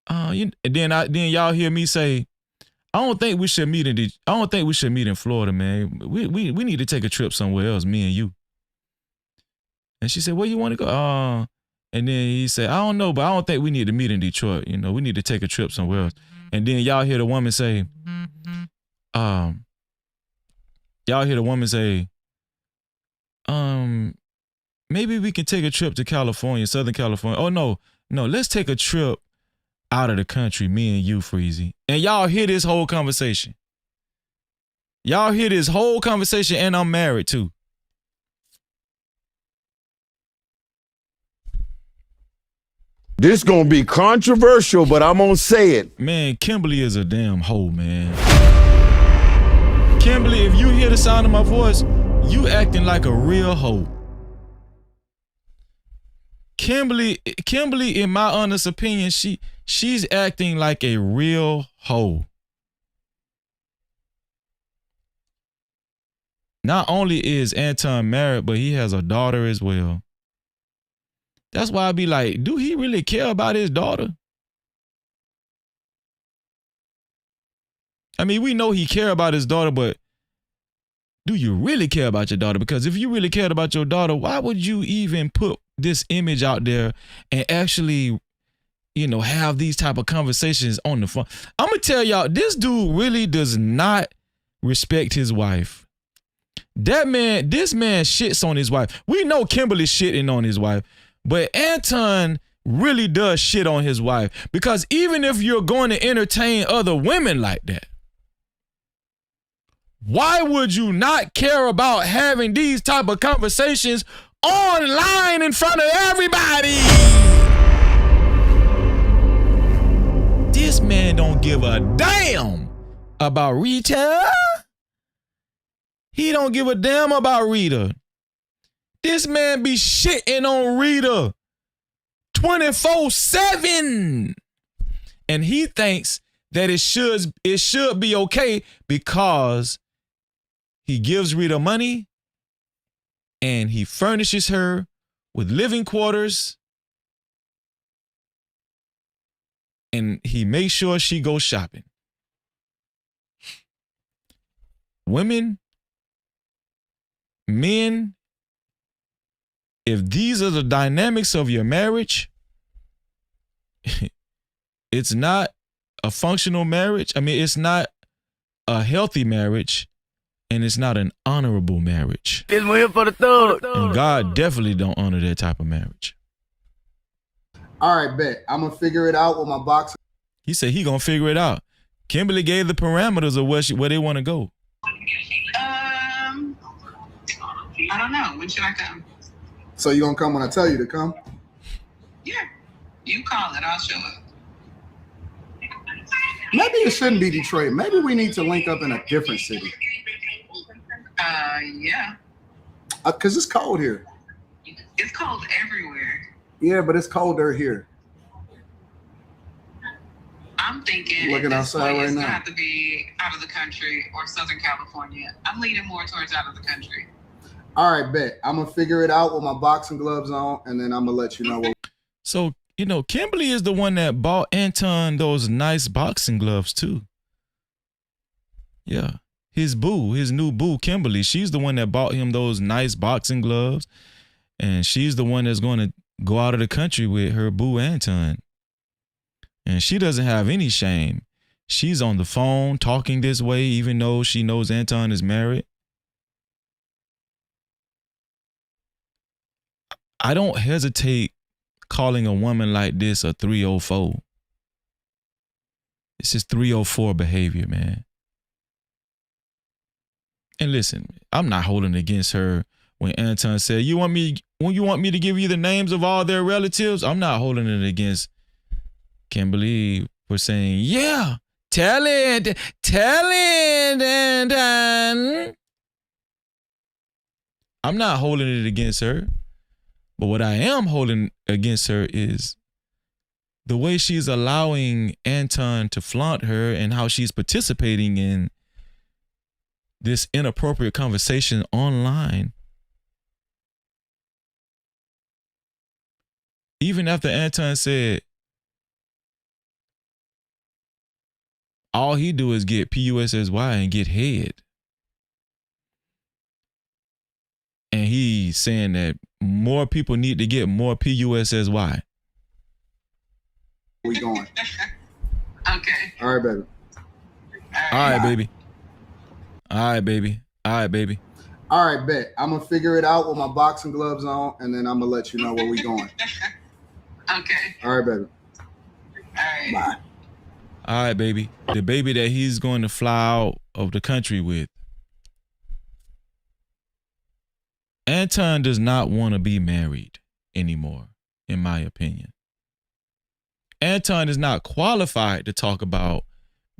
And then y'all hear me say, I don't think we should meet in Florida, man. We need to take a trip somewhere else, me and you. And she said, where you want to go? And then he said, I don't know, but I don't think we need to meet in Detroit. You know, we need to take a trip somewhere else. And then y'all hear the woman say, maybe we can take a trip to California, Southern California. Oh, no, let's take a trip out of the country, me and you, Freezy. And y'all hear this whole conversation. Y'all hear this whole conversation, and I'm married too. This gonna be controversial, but I'm gonna say it. Man, Kimberly is a damn hoe, man. Kimberly, if you hear the sound of my voice, you acting like a real hoe. Kimberly, in my honest opinion, she's acting like a real hoe. Not only is Anton married, but he has a daughter as well. That's why I be like, do he really care about his daughter? I mean, we know he care about his daughter, but do you really care about your daughter? Because if you really cared about your daughter, why would you even put this image out there and actually, have these type of conversations on the phone? I'm going to tell y'all, this dude really does not respect his wife. This man shits on his wife. We know Kimberly's shitting on his wife, but Anton really does shit on his wife, because even if you're going to entertain other women like that, why would you not care about having these type of conversations online in front of everybody? This man don't give a damn about Rita. He don't give a damn about Rita. This man be shitting on Rita 24/7. And he thinks that it should be okay because he gives Rita money and he furnishes her with living quarters and he makes sure she goes shopping. Women, men, if these are the dynamics of your marriage, it's not a functional marriage. I mean, it's not a healthy marriage, and it's not an honorable marriage. It's win for the third. And God definitely don't honor that type of marriage. All right, bet. I'm going to figure it out with my box. He said he going to figure it out. Kimberly gave the parameters of where they want to go. I don't know. When should I come? So you gonna come when I tell you to come? Yeah. You call it. I'll show up. Maybe it shouldn't be Detroit. Maybe we need to link up in a different city. Yeah. Cause it's cold here. It's cold everywhere. Yeah, but it's colder here. I'm thinking Looking outside right it's now. gonna have to be out of the country or Southern California. I'm leaning more towards out of the country. All right, bet. I'm gonna figure it out with my boxing gloves on, and then I'm gonna let you know what. So, Kimberly is the one that bought Anton those nice boxing gloves too. Yeah. His new boo, Kimberly, she's the one that bought him those nice boxing gloves. And she's the one that's going to go out of the country with her boo, Anton. And she doesn't have any shame. She's on the phone talking this way, even though she knows Anton is married. I don't hesitate calling a woman like this a 304. This is 304 behavior, man. And listen, I'm not holding it against her when Anton said, you want me to give you the names of all their relatives? I'm not holding it against Kimberly for saying, yeah, tell it, Anton. I'm not holding it against her. But what I am holding against her is the way she's allowing Anton to flaunt her and how she's participating in this inappropriate conversation online. Even after Anton said, all he do is get PUSSY and get head. And he's saying that more people need to get more PUSSY. We going. Okay. All right, baby. All right, baby. All right, baby. All right, baby. All All right, bet. I'm gonna figure it out with my boxing gloves on, and then I'm gonna let you know where we going. Okay. All right, baby. All right. Bye. All right, baby. The baby that he's going to fly out of the country with. Anton does not want to be married anymore, in my opinion. Anton is not qualified to talk about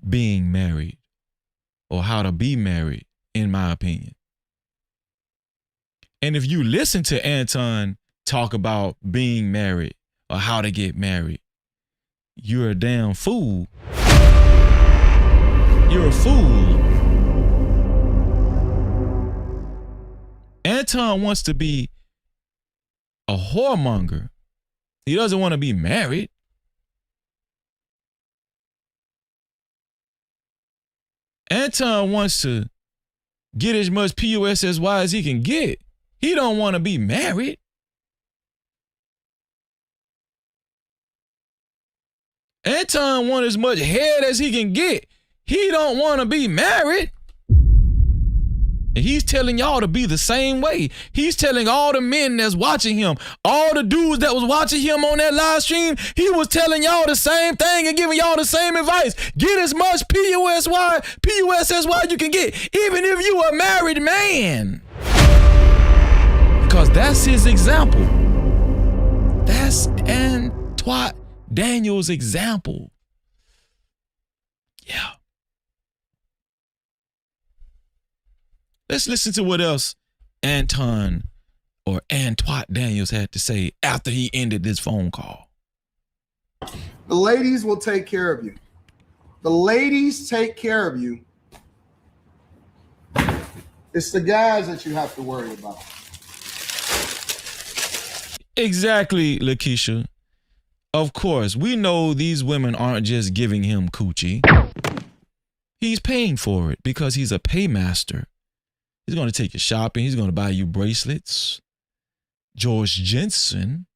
being married or how to be married, in my opinion. And if you listen to Anton talk about being married or how to get married, you're a damn fool. You're a fool. Anton wants to be a whoremonger. He doesn't want to be married. Anton wants to get as much PUSSY as he can get. He don't want to be married. Anton wants as much head as he can get. He don't want to be married. And he's telling y'all to be the same way. He's telling all the men that's watching him, all the dudes that was watching him on that live stream, he was telling y'all the same thing and giving y'all the same advice. Get as much PUSSY you can get, even if you a married man. Because that's his example. That's Anton Daniels' example. Yeah. Let's listen to what else Anton Daniels had to say after he ended this phone call. The ladies will take care of you. The ladies take care of you. It's the guys that you have to worry about. Exactly, Lakeisha. Of course, we know these women aren't just giving him coochie. He's paying for it because he's a paymaster. He's going to take you shopping. He's going to buy you bracelets. George Jensen,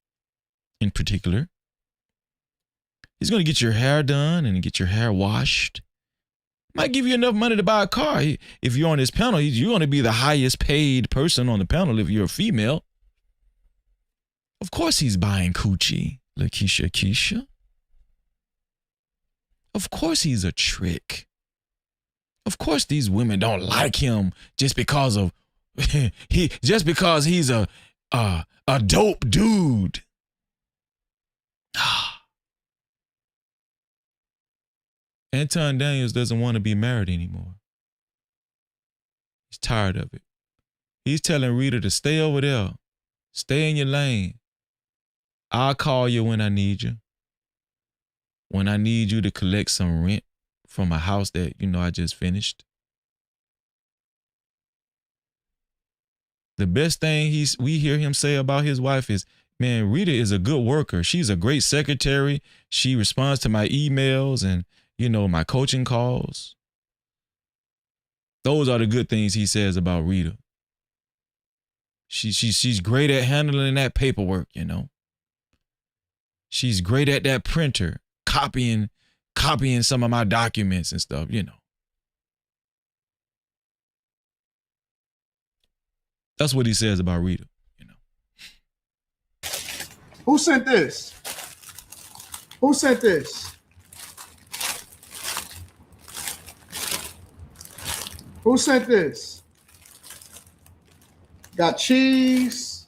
in particular. He's going to get your hair done and get your hair washed. Might give you enough money to buy a car. If you're on his panel, you're going to be the highest paid person on the panel if you're a female. Of course he's buying coochie, Lakeisha. Of course he's a trick. Of course these women don't like him just because of he's a dope dude. Anton Daniels doesn't want to be married anymore. He's tired of it. He's telling Rita to stay over there. Stay in your lane. I'll call you when I need you. When I need you to collect some rent from a house that, I just finished. The best thing we hear him say about his wife is, man, Rita is a good worker. She's a great secretary. She responds to my emails and, my coaching calls. Those are the good things he says about Rita. She's great at handling that paperwork, She's great at that printer, copying some of my documents and stuff, That's what he says about Rita, Who sent this? Who sent this? Who sent this? Got cheese.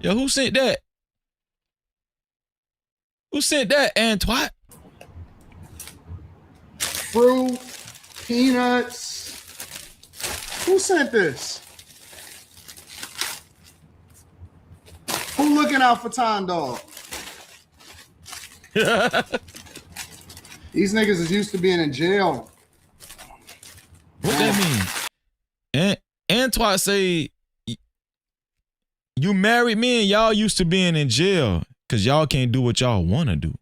Yo, who sent that? Who sent that, Antoine? Fruit, peanuts. Who sent this? Who looking out for Tom Dog? These niggas is used to being in jail. What that mean? Antoine say, you married men, y'all used to being in jail because y'all can't do what y'all want to do.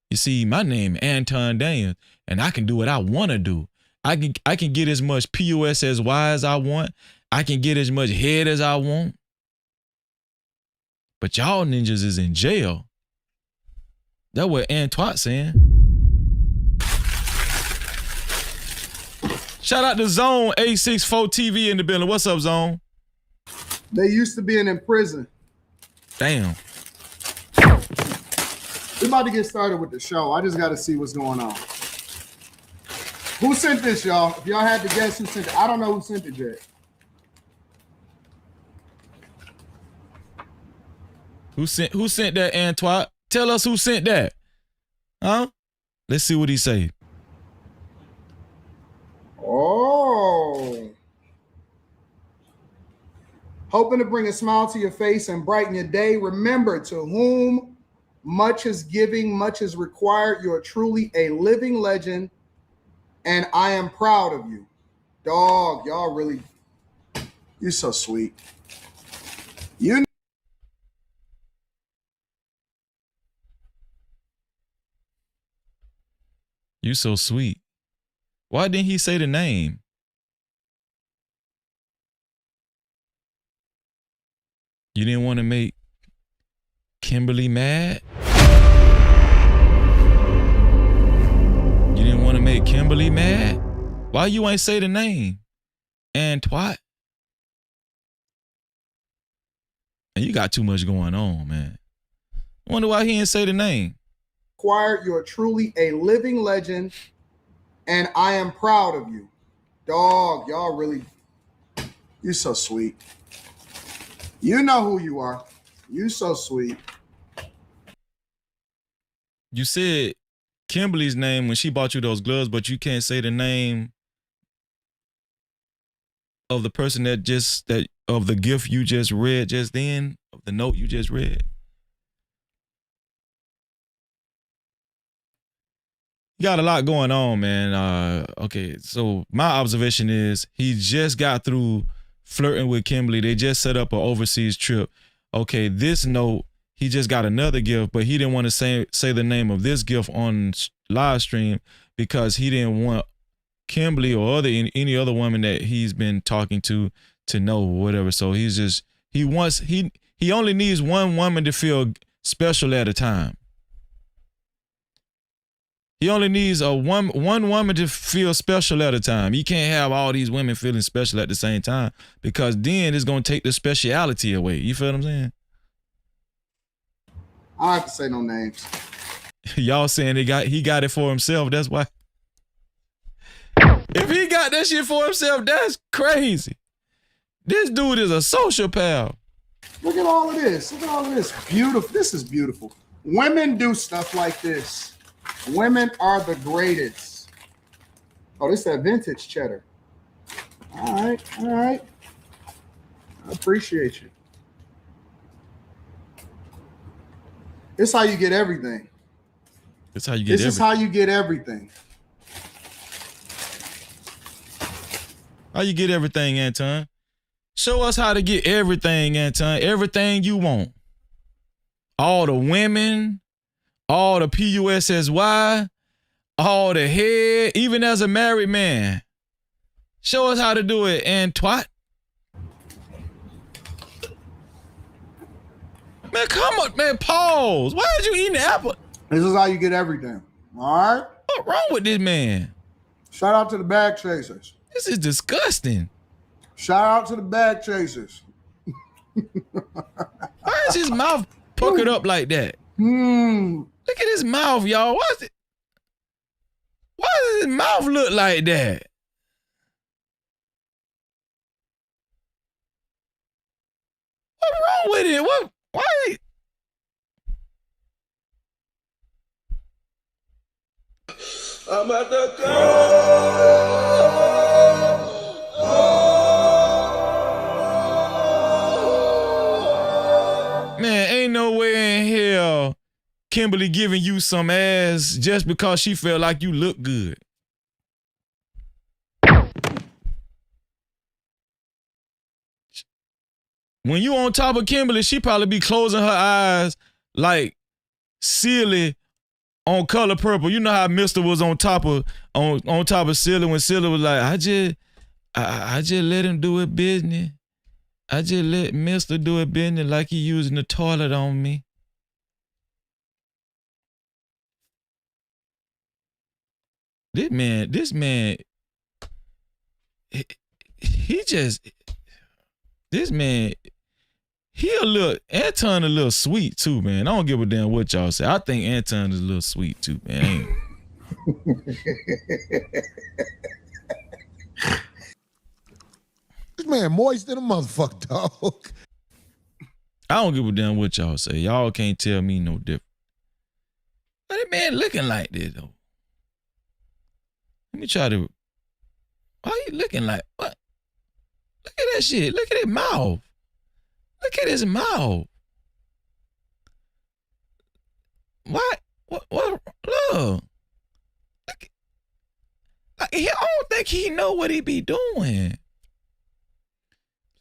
You see, my name Anton Daniels, and I can do what I want to do. I can get as much PUSSY as I want. I can get as much head as I want. But y'all ninjas is in jail. That's what Antoine saying. Shout out to Zone 864 TV in the building. What's up, Zone? They used to being in prison. Damn. We're about to get started with the show. I just got to see what's going on. Who sent this, y'all? If y'all had to guess who sent it, I don't know who sent it yet. Who sent that, Antoine? Tell us who sent that. Huh? Let's see what he say. Oh. Hoping to bring a smile to your face and brighten your day. Remember, to whom much is giving, much is required. You are truly a living legend, and I am proud of you. Dog, y'all really, you're so sweet. You so sweet. Why didn't he say the name? You didn't want to make Kimberly mad? You didn't want to make Kimberly mad? Why you ain't say the name? Antoine? And you got too much going on, man. I wonder why he didn't say the name. required. You are truly a living legend, and I am proud of you. Dog, y'all really, you're so sweet. You know who you are. You so sweet. You said Kimberly's name when she bought you those gloves, but you can't say the name of the person that of the gift you just read just then, of the note you just read. You got a lot going on, man. Okay, so my observation is he just got through flirting with Kimberly. They just set up an overseas trip. Okay, this note, he just got another gift, but he didn't want to say the name of this gift on live stream because he didn't want Kimberly or any other woman that he's been talking to know whatever. So he only needs one woman to feel special at a time. He only needs one woman to feel special at a time. He can't have all these women feeling special at the same time because then it's going to take the speciality away. You feel what I'm saying? I don't have to say no names. Y'all saying he got it for himself. That's why. If he got that shit for himself, that's crazy. This dude is a sociopath. Look at all of this. Look at all of this. Beautiful. This is beautiful. Women do stuff like this. Women are the greatest. Oh, this is that vintage cheddar. All right. All right. I appreciate you. This is how you get everything. This how you get everything. This is how you get everything. How you get everything, Anton? Show us how to get everything, Anton. Everything you want. All the women, all the PUSSY, all the head, even as a married man. Show us how to do it, Antoine. Man, come on, man, pause. Why are you eating the apple? This is how you get everything. All right? What's wrong with this man? Shout out to the bag chasers. This is disgusting. Shout out to the bag chasers. Why is his mouth puckered up like that? Look at his mouth, y'all. Why does his mouth look like that? What's wrong with it? Why? I'm at the club. Man, ain't no way in hell Kimberly giving you some ass just because she felt like you look good. When you on top of Kimberly, she probably be closing her eyes like Silly on Color Purple. You know how Mr. was on top of Silly when Silly was like, I just let him do it business. I just let Mr. do it business like he using the toilet on me. This man, he just, this man, Anton a little sweet too, man. I don't give a damn what y'all say. I think Anton is a little sweet too, man. This man moist than a motherfucker, dog. I don't give a damn what y'all say. Y'all can't tell me no different. But that man looking like this though. Let me try to. Why you looking like what? Look at that shit. Look at his mouth. Look at his mouth. What? What? Look. Look. Like, I don't think he know what he be doing.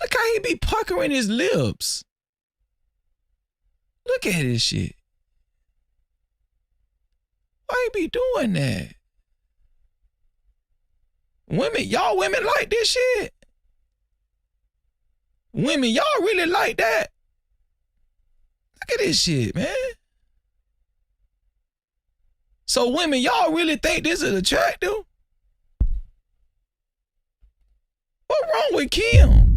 Look how he be puckering his lips. Look at this shit. Why he be doing that? Women, y'all women like this shit? Women, y'all really like that? Look at this shit, man. So women, y'all really think this is attractive? What's wrong with Kim?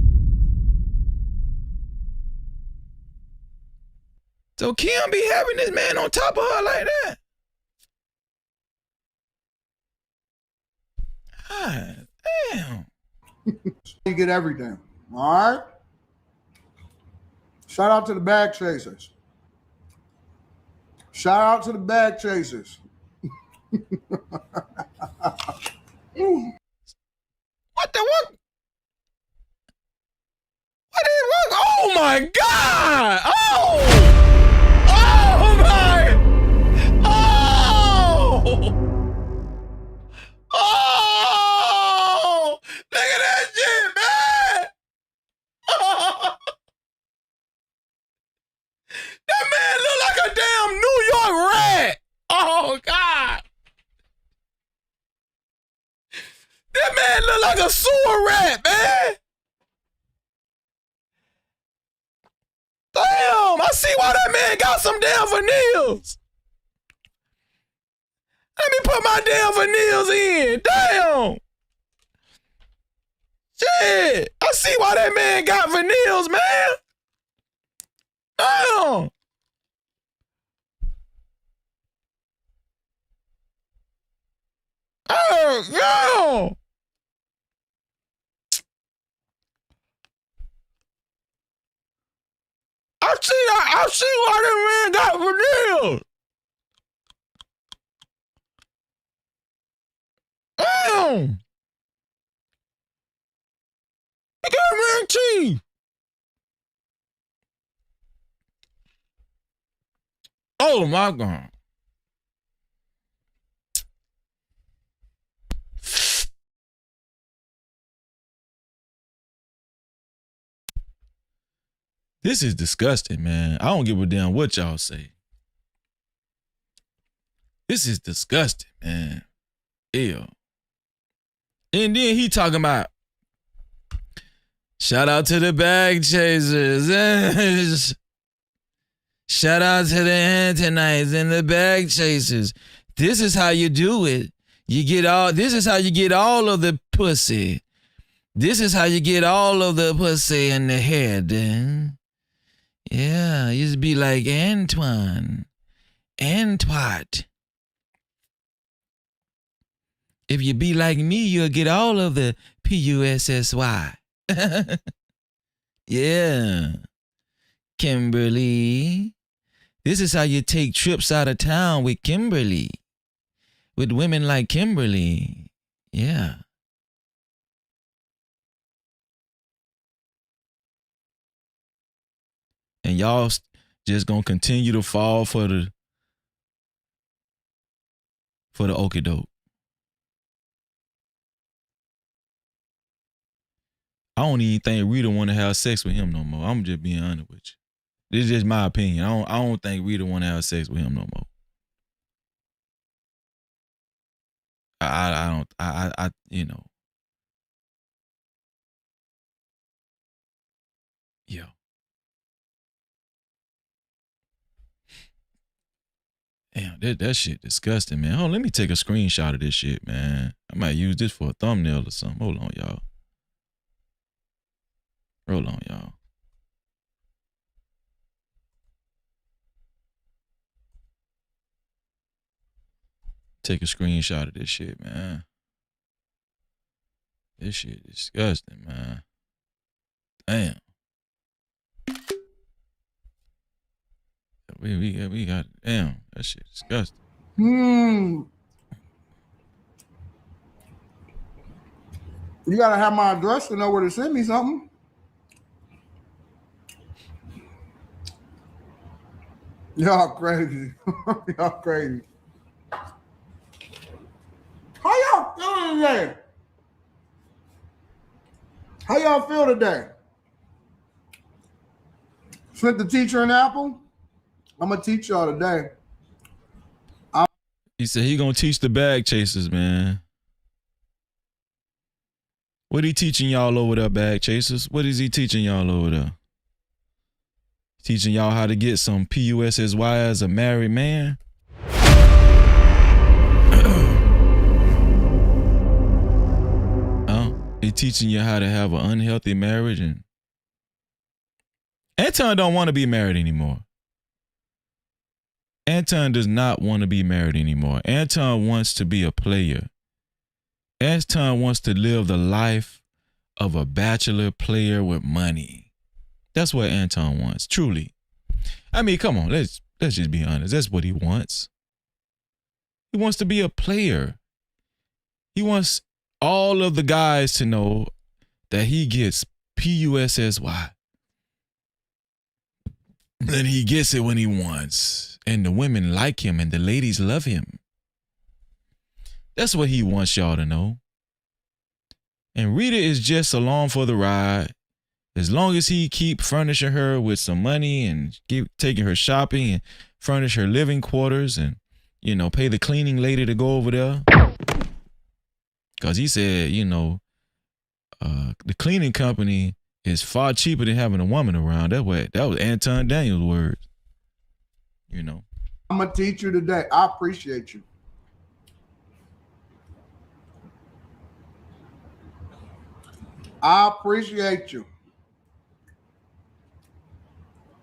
So Kim be having this man on top of her like that? God damn. You get everything. All right? Shout out to the bag chasers. Shout out to the bag chasers. What the what? What is wrong? Oh my God! Oh! Oh my! Oh! Oh! Look at that shit, man! Oh. That man look like a damn New York rat! Oh God! That man look like a sewer rat, man! Damn, I see why that man got some damn veneers. Let me put my damn veneers in. Damn. Shit, I see why that man got veneers, man. Damn. Oh, no. I see why that man got veneers. Damn. I got man teeth. Oh my God. This is disgusting, man. I don't give a damn what y'all say. This is disgusting, man. Ew. And then he talking about, shout out to the bag chasers. Shout out to the Antonites and the bag chasers. This is how you do it. This is how you get all of the pussy. This is how you get all of the pussy in the head. Yeah, you just be like Antoine. Antwat. If you be like me, you'll get all of the P-U-S-S-Y. Yeah. Kimberly. This is how you take trips out of town with Kimberly. With women like Kimberly. Yeah. And y'all just gonna continue to fall for the okie doke. I don't even think Rita want to have sex with him no more. I'm just being honest with you. This is just my opinion. I don't think Rita want to have sex with him no more. I you know. Yeah. Damn, that shit disgusting, man. Hold on, let me take a screenshot of this shit, man. I might use this for a thumbnail or something. Hold on, y'all. Roll on, y'all. Take a screenshot of this shit, man. This shit disgusting, man. Damn. We got damn, that shit disgusting. You gotta have my address to know where to send me something. Y'all crazy. Y'all crazy. How y'all feeling today? How y'all feel today? Sent the teacher an apple? I'm gonna teach y'all today. He said he gonna teach the bag chasers, man. What he teaching y'all over there, bag chasers? What is he teaching y'all over there? Teaching y'all how to get some PUSSY as a married man? He teaching you how to have an unhealthy marriage, and Anton don't want to be married anymore. Anton does not want to be married anymore. Anton wants to be a player. Anton wants to live the life of a bachelor player with money. That's what Anton wants, truly. I mean, come on, let's just be honest. That's what he wants. He wants to be a player. He wants all of the guys to know that he gets PUSSY. That he gets it when he wants. And the women like him and the ladies love him. That's what he wants y'all to know. And Rita is just along for the ride. As long as he keep furnishing her with some money and keep taking her shopping and furnish her living quarters and, you know, pay the cleaning lady to go over there. Because he said, you know, the cleaning company is far cheaper than having a woman around. That was Anton Daniels' words. You know. I'm a teacher today. I appreciate you. I appreciate you.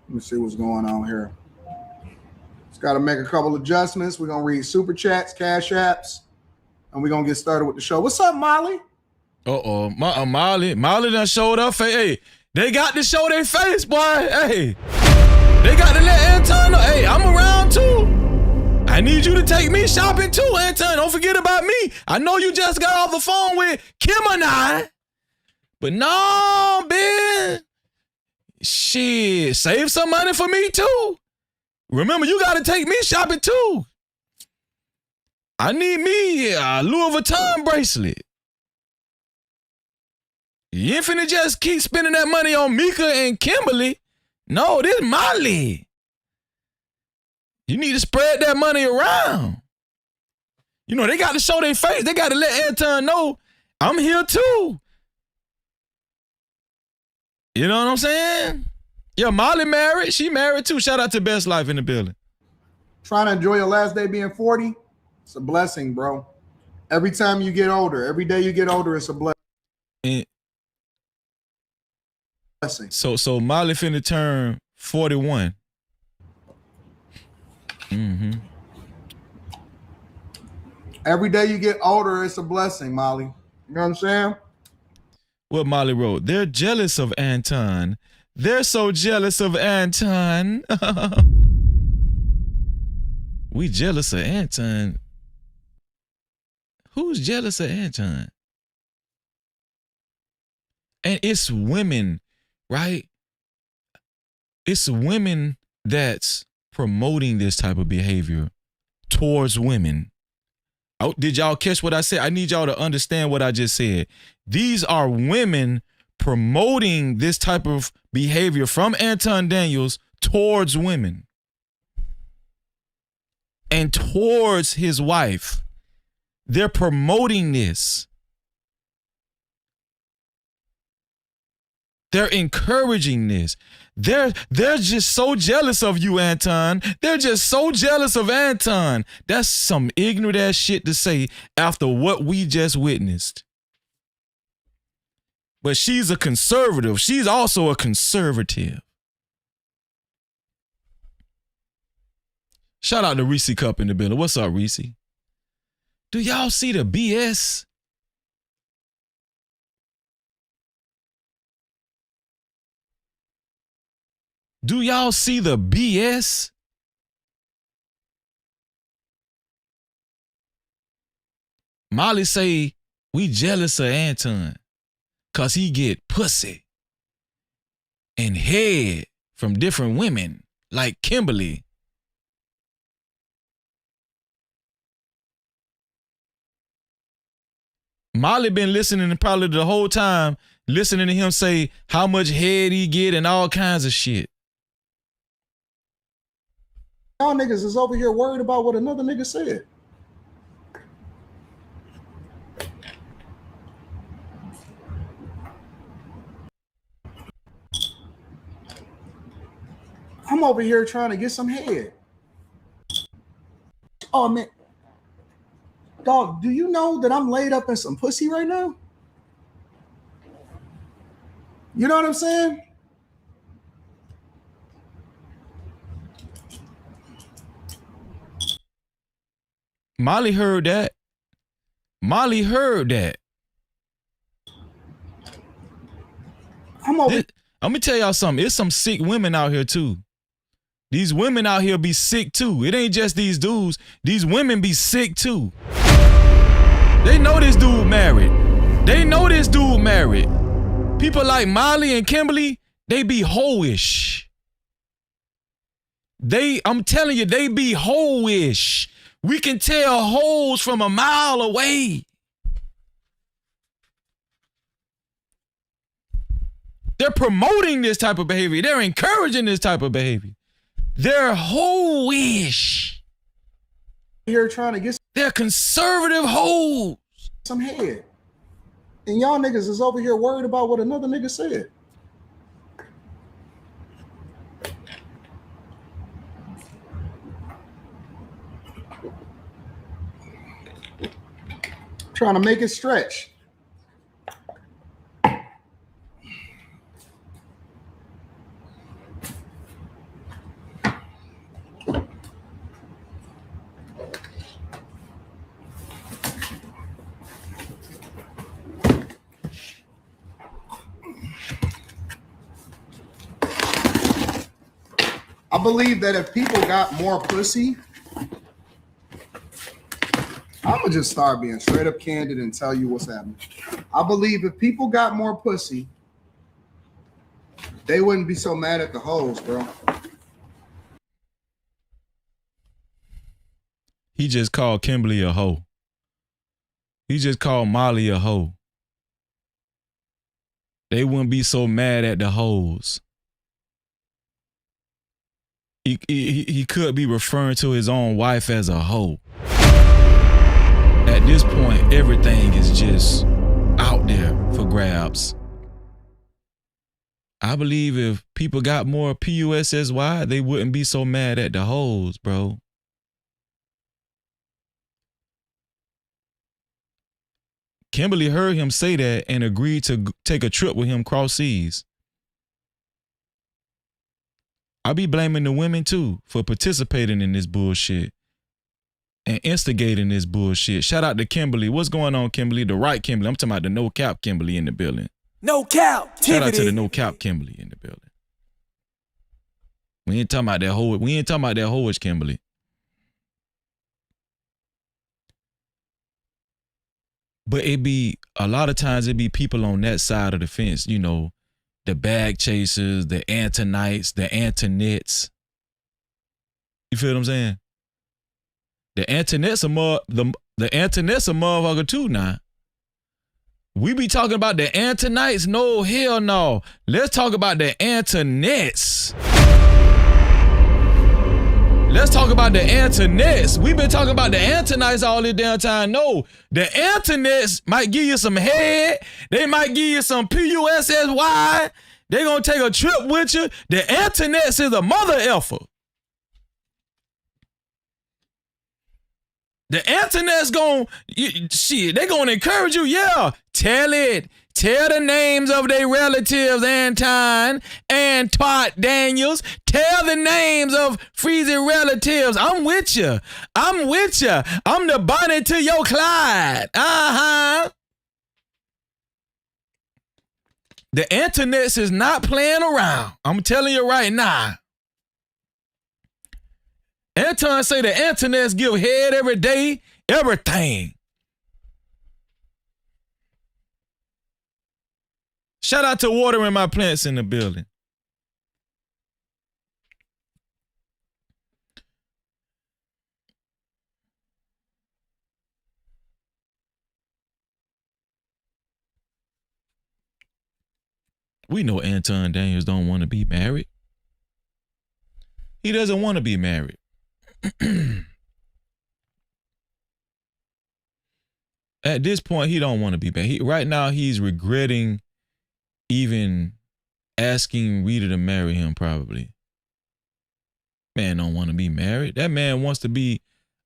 Let me see what's going on here. Just got to make a couple adjustments. We're going to read super chats, cash apps, and we're going to get started with the show. What's up, Molly? Molly done showed up. Hey, they got to show their face, boy. Hey, they got to let Anton know. Hey, I'm around too. I need you to take me shopping too, Anton. Don't forget about me. I know you just got off the phone with Kim and I. But no, Ben. Shit, save some money for me too. Remember, you got to take me shopping too. I need me a Louis Vuitton bracelet. You ain't finna just keep spending that money on Mika and Kimberly. No, this is Molly. You need to spread that money around. You know, they got to show their face. They got to let Anton know I'm here too. You know what I'm saying? Yeah, Molly married. She married too. Shout out to Best Life in the building. Trying to enjoy your last day being 40? It's a blessing, bro. Every time you get older, every day you get older, it's a blessing. So Molly finna turn 41. Mm-hmm. Every day you get older, it's a blessing, Molly. You know what I'm saying? What Molly wrote, they're jealous of Anton. They're so jealous of Anton. We jealous of Anton. Who's jealous of Anton? And it's women, right? It's women that's promoting this type of behavior towards women. Oh, did y'all catch what I said? I need y'all to understand what I just said. These are women promoting this type of behavior from Anton Daniels towards women and towards his wife. They're promoting this. They're encouraging this. They're just so jealous of you, Anton. They're just so jealous of Anton. That's some ignorant ass shit to say after what we just witnessed. But she's a conservative. She's also a conservative. Shout out to Reese Cup in the building. What's up, Reese? Do y'all see the BS? Do y'all see the BS? Molly say we jealous of Anton cause he get pussy and head from different women like Kimberly. Molly been listening probably the whole time, listening to him say how much head he get and all kinds of shit. Y'all niggas is over here worried about what another nigga said. I'm over here trying to get some head. Oh man. Dog, do you know that I'm laid up in some pussy right now? You know what I'm saying? Molly heard that. Molly heard that. I'm gonna tell y'all something. It's some sick women out here too. These women out here be sick too. It ain't just these dudes. These women be sick too. They know this dude married. They know this dude married. People like Molly and Kimberly, they be hoish. I'm telling you, they be hoish. We can tell hoes from a mile away. They're promoting this type of behavior. They're encouraging this type of behavior. They're hoish. Here trying to get. They're conservative hoes. Some head. And y'all niggas is over here worried about what another nigga said. Trying to make it stretch. I believe that if people got more pussy, I'm gonna just start being straight up candid and tell you what's happening. I believe if people got more pussy, they wouldn't be so mad at the hoes, bro. He just called Kimberly a hoe. He just called Molly a hoe. They wouldn't be so mad at the hoes. He could be referring to his own wife as a hoe. At this point, everything is just out there for grabs. I believe if people got more PUSSY, they wouldn't be so mad at the hoes, bro. Kimberly heard him say that and agreed to take a trip with him cross seas. I be blaming the women too for participating in this bullshit and instigating this bullshit. Shout out to Kimberly. What's going on, Kimberly? The right Kimberly. I'm talking about the no cap Kimberly in the building. No Cap-tivity. Shout out to the no cap Kimberly in the building. We ain't talking about that whole. We ain't talking about that hoish Kimberly. But it be a lot of times it be people on that side of the fence, you know, the bag chasers, the Antonites, the Antonettes. You feel what I'm saying? The Antonettes are the Antonettes are motherfucker too now. We be talking about the Antonites? No, hell no. Let's talk about the Antonettes. Let's talk about the Antonettes. We've been talking about the Antonites all this damn time. No, the Antonettes might give you some head. They might give you some PUSSY. They gonna take a trip with you. The Antonettes is a mother effer. The Antonettes they gonna encourage you. Yeah, tell it. Tell the names of their relatives, Anton Daniels. Tell the names of Freezy relatives. I'm with you. I'm with you. I'm the Bonnie to your Clyde. The internet is not playing around. I'm telling you right now. Anton say the internet's give head every day, everything. Shout out to watering my plants in the building. We know Anton Daniels don't want to be married. He doesn't want to be married. At this point, he don't want to be married. Right now, he's regretting even asking Rita to marry him, probably. Man don't want to be married. That man wants to be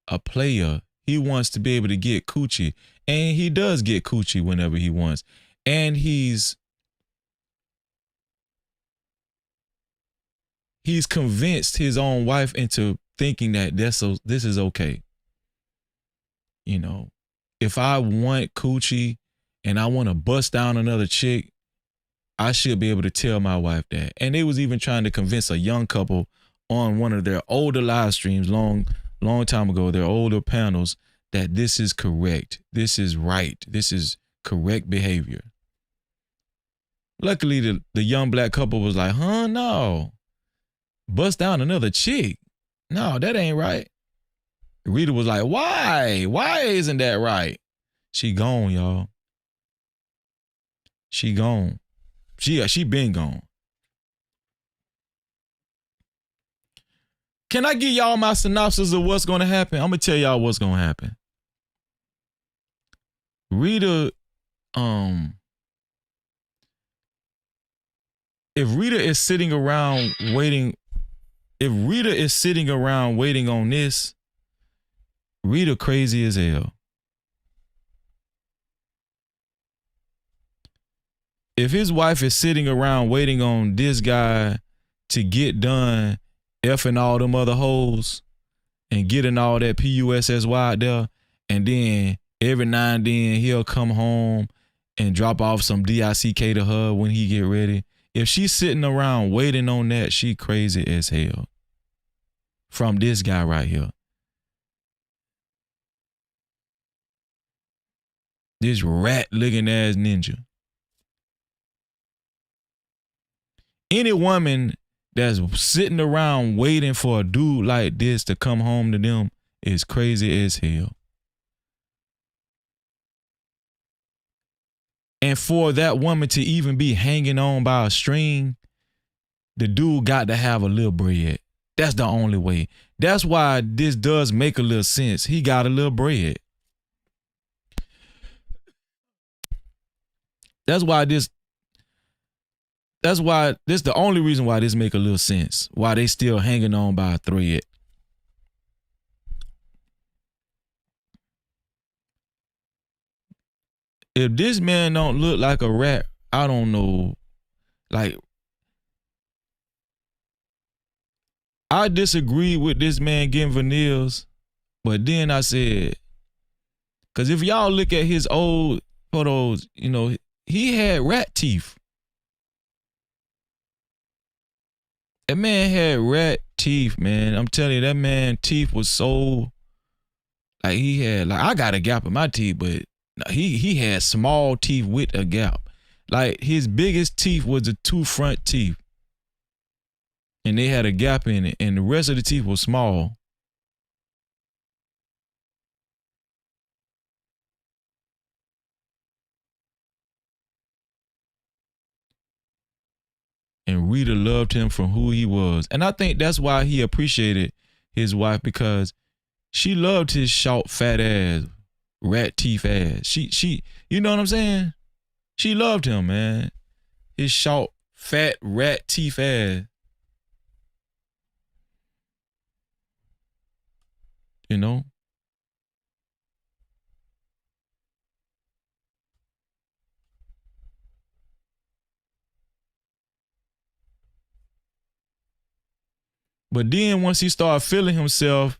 a player. He wants to be able to get coochie. And he does get coochie whenever he wants. And he's convinced his own wife into thinking that this is okay. You know, if I want coochie and I want to bust down another chick, I should be able to tell my wife that. And they was even trying to convince a young couple on one of their older live streams long time ago, their older panels, that this is correct. This is right. This is correct behavior. Luckily, the young black couple was like, no. Bust down another chick. No, that ain't right. Rita was like, why? Why isn't that right? She gone, y'all. She gone. She been gone. Can I give y'all my synopsis of what's going to happen? I'm going to tell y'all what's going to happen. Rita, if Rita is sitting around waiting on this, Rita crazy as hell. If his wife is sitting around waiting on this guy to get done effing all them other hoes and getting all that PUSS out there, and then every now and then he'll come home and drop off some DICK to her when he get ready. If she's sitting around waiting on that, she crazy as hell. From this guy right here. This rat-looking ass ninja. Any woman that's sitting around waiting for a dude like this to come home to them is crazy as hell. And for that woman to even be hanging on by a string, the dude got to have a little bread. That's the only way. That's why this does make a little sense. He got a little bread. That's the only reason why this make a little sense. Why they still hanging on by a thread. If this man don't look like a rat, I don't know. Like, I disagree with this man getting veneers, but then I said, because if y'all look at his old photos, you know, he had rat teeth. That man had rat teeth, man. I'm telling you, that man teeth was so, like he had, like I got a gap in my teeth, but he had small teeth with a gap. Like his biggest teeth was the two front teeth. And they had a gap in it, and the rest of the teeth was small. And Rita loved him for who he was. And I think that's why he appreciated his wife, because she loved his short, fat ass, rat teeth ass. She, you know what I'm saying? She loved him, man. His short, fat, rat teeth ass. You know? But then once he started feeling himself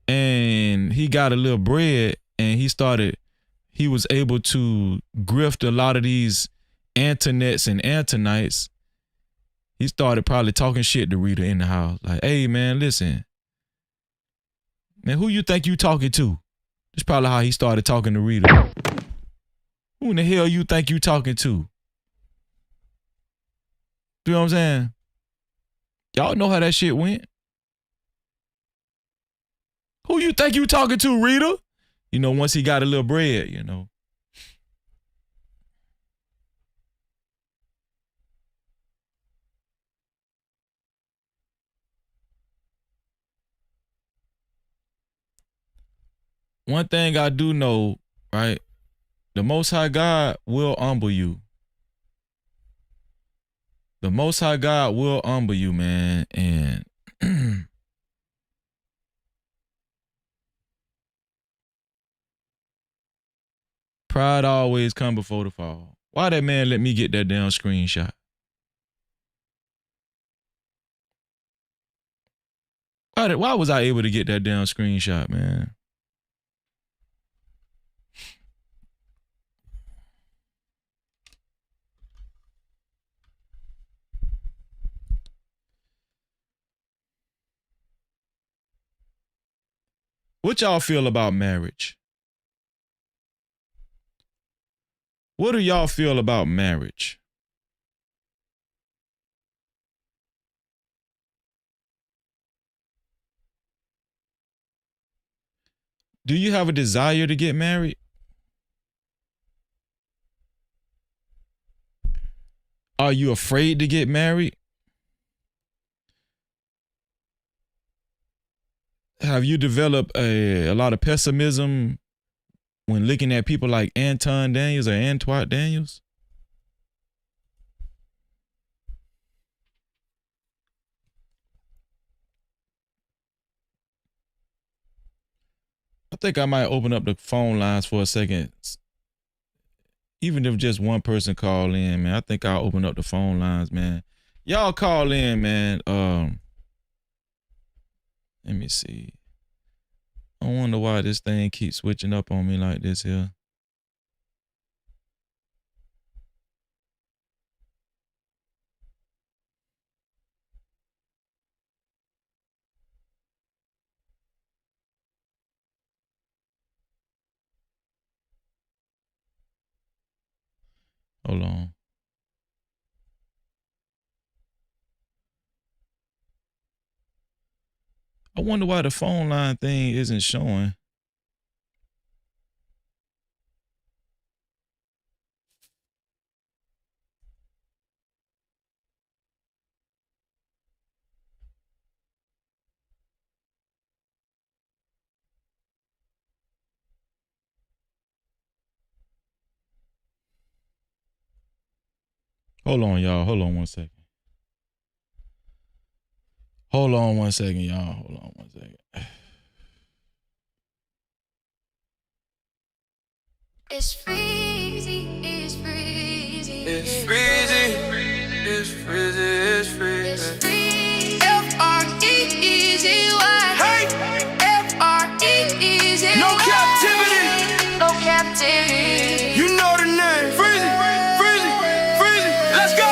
and he got a little bread and he was able to grift a lot of these Antonettes and Antonites, he started probably talking shit to Rita in the house. Like, hey, man, listen. Man, who you think you talking to? That's probably how he started talking to Rita. Who in the hell you think you talking to? You know what I'm saying? Y'all know how that shit went. Who you think you talking to, Rita? You know, once he got a little bread, you know. One thing I do know, right? The Most High God will humble you. The Most High God will humble you, man. And pride always come before the fall. Why that man let me get that damn screenshot? Why was I able to get that damn screenshot, man? What y'all feel about marriage? What do y'all feel about marriage? Do you have a desire to get married? Are you afraid to get married? Have you developed a lot of pessimism when looking at people like Anton Daniels or Anton Daniels? I think I might open up the phone lines for a second. Even if just one person call in, man, I think I'll open up the phone lines, man. Y'all call in, man. Let me see. I wonder why this thing keeps switching up on me like this here. Hold on. I wonder why the phone line thing isn't showing. Hold on, y'all. Hold on one second. Hold on one second, y'all. Hold on one second. It's freezing, it's freezing. It's freezing, it's freezing, it's freezing. F-R-E-E-Z-Y. Hey! F-R-E-E-Z-Y. No captivity. No captivity. You know the name. Freezing, freezing, freezing. Let's go.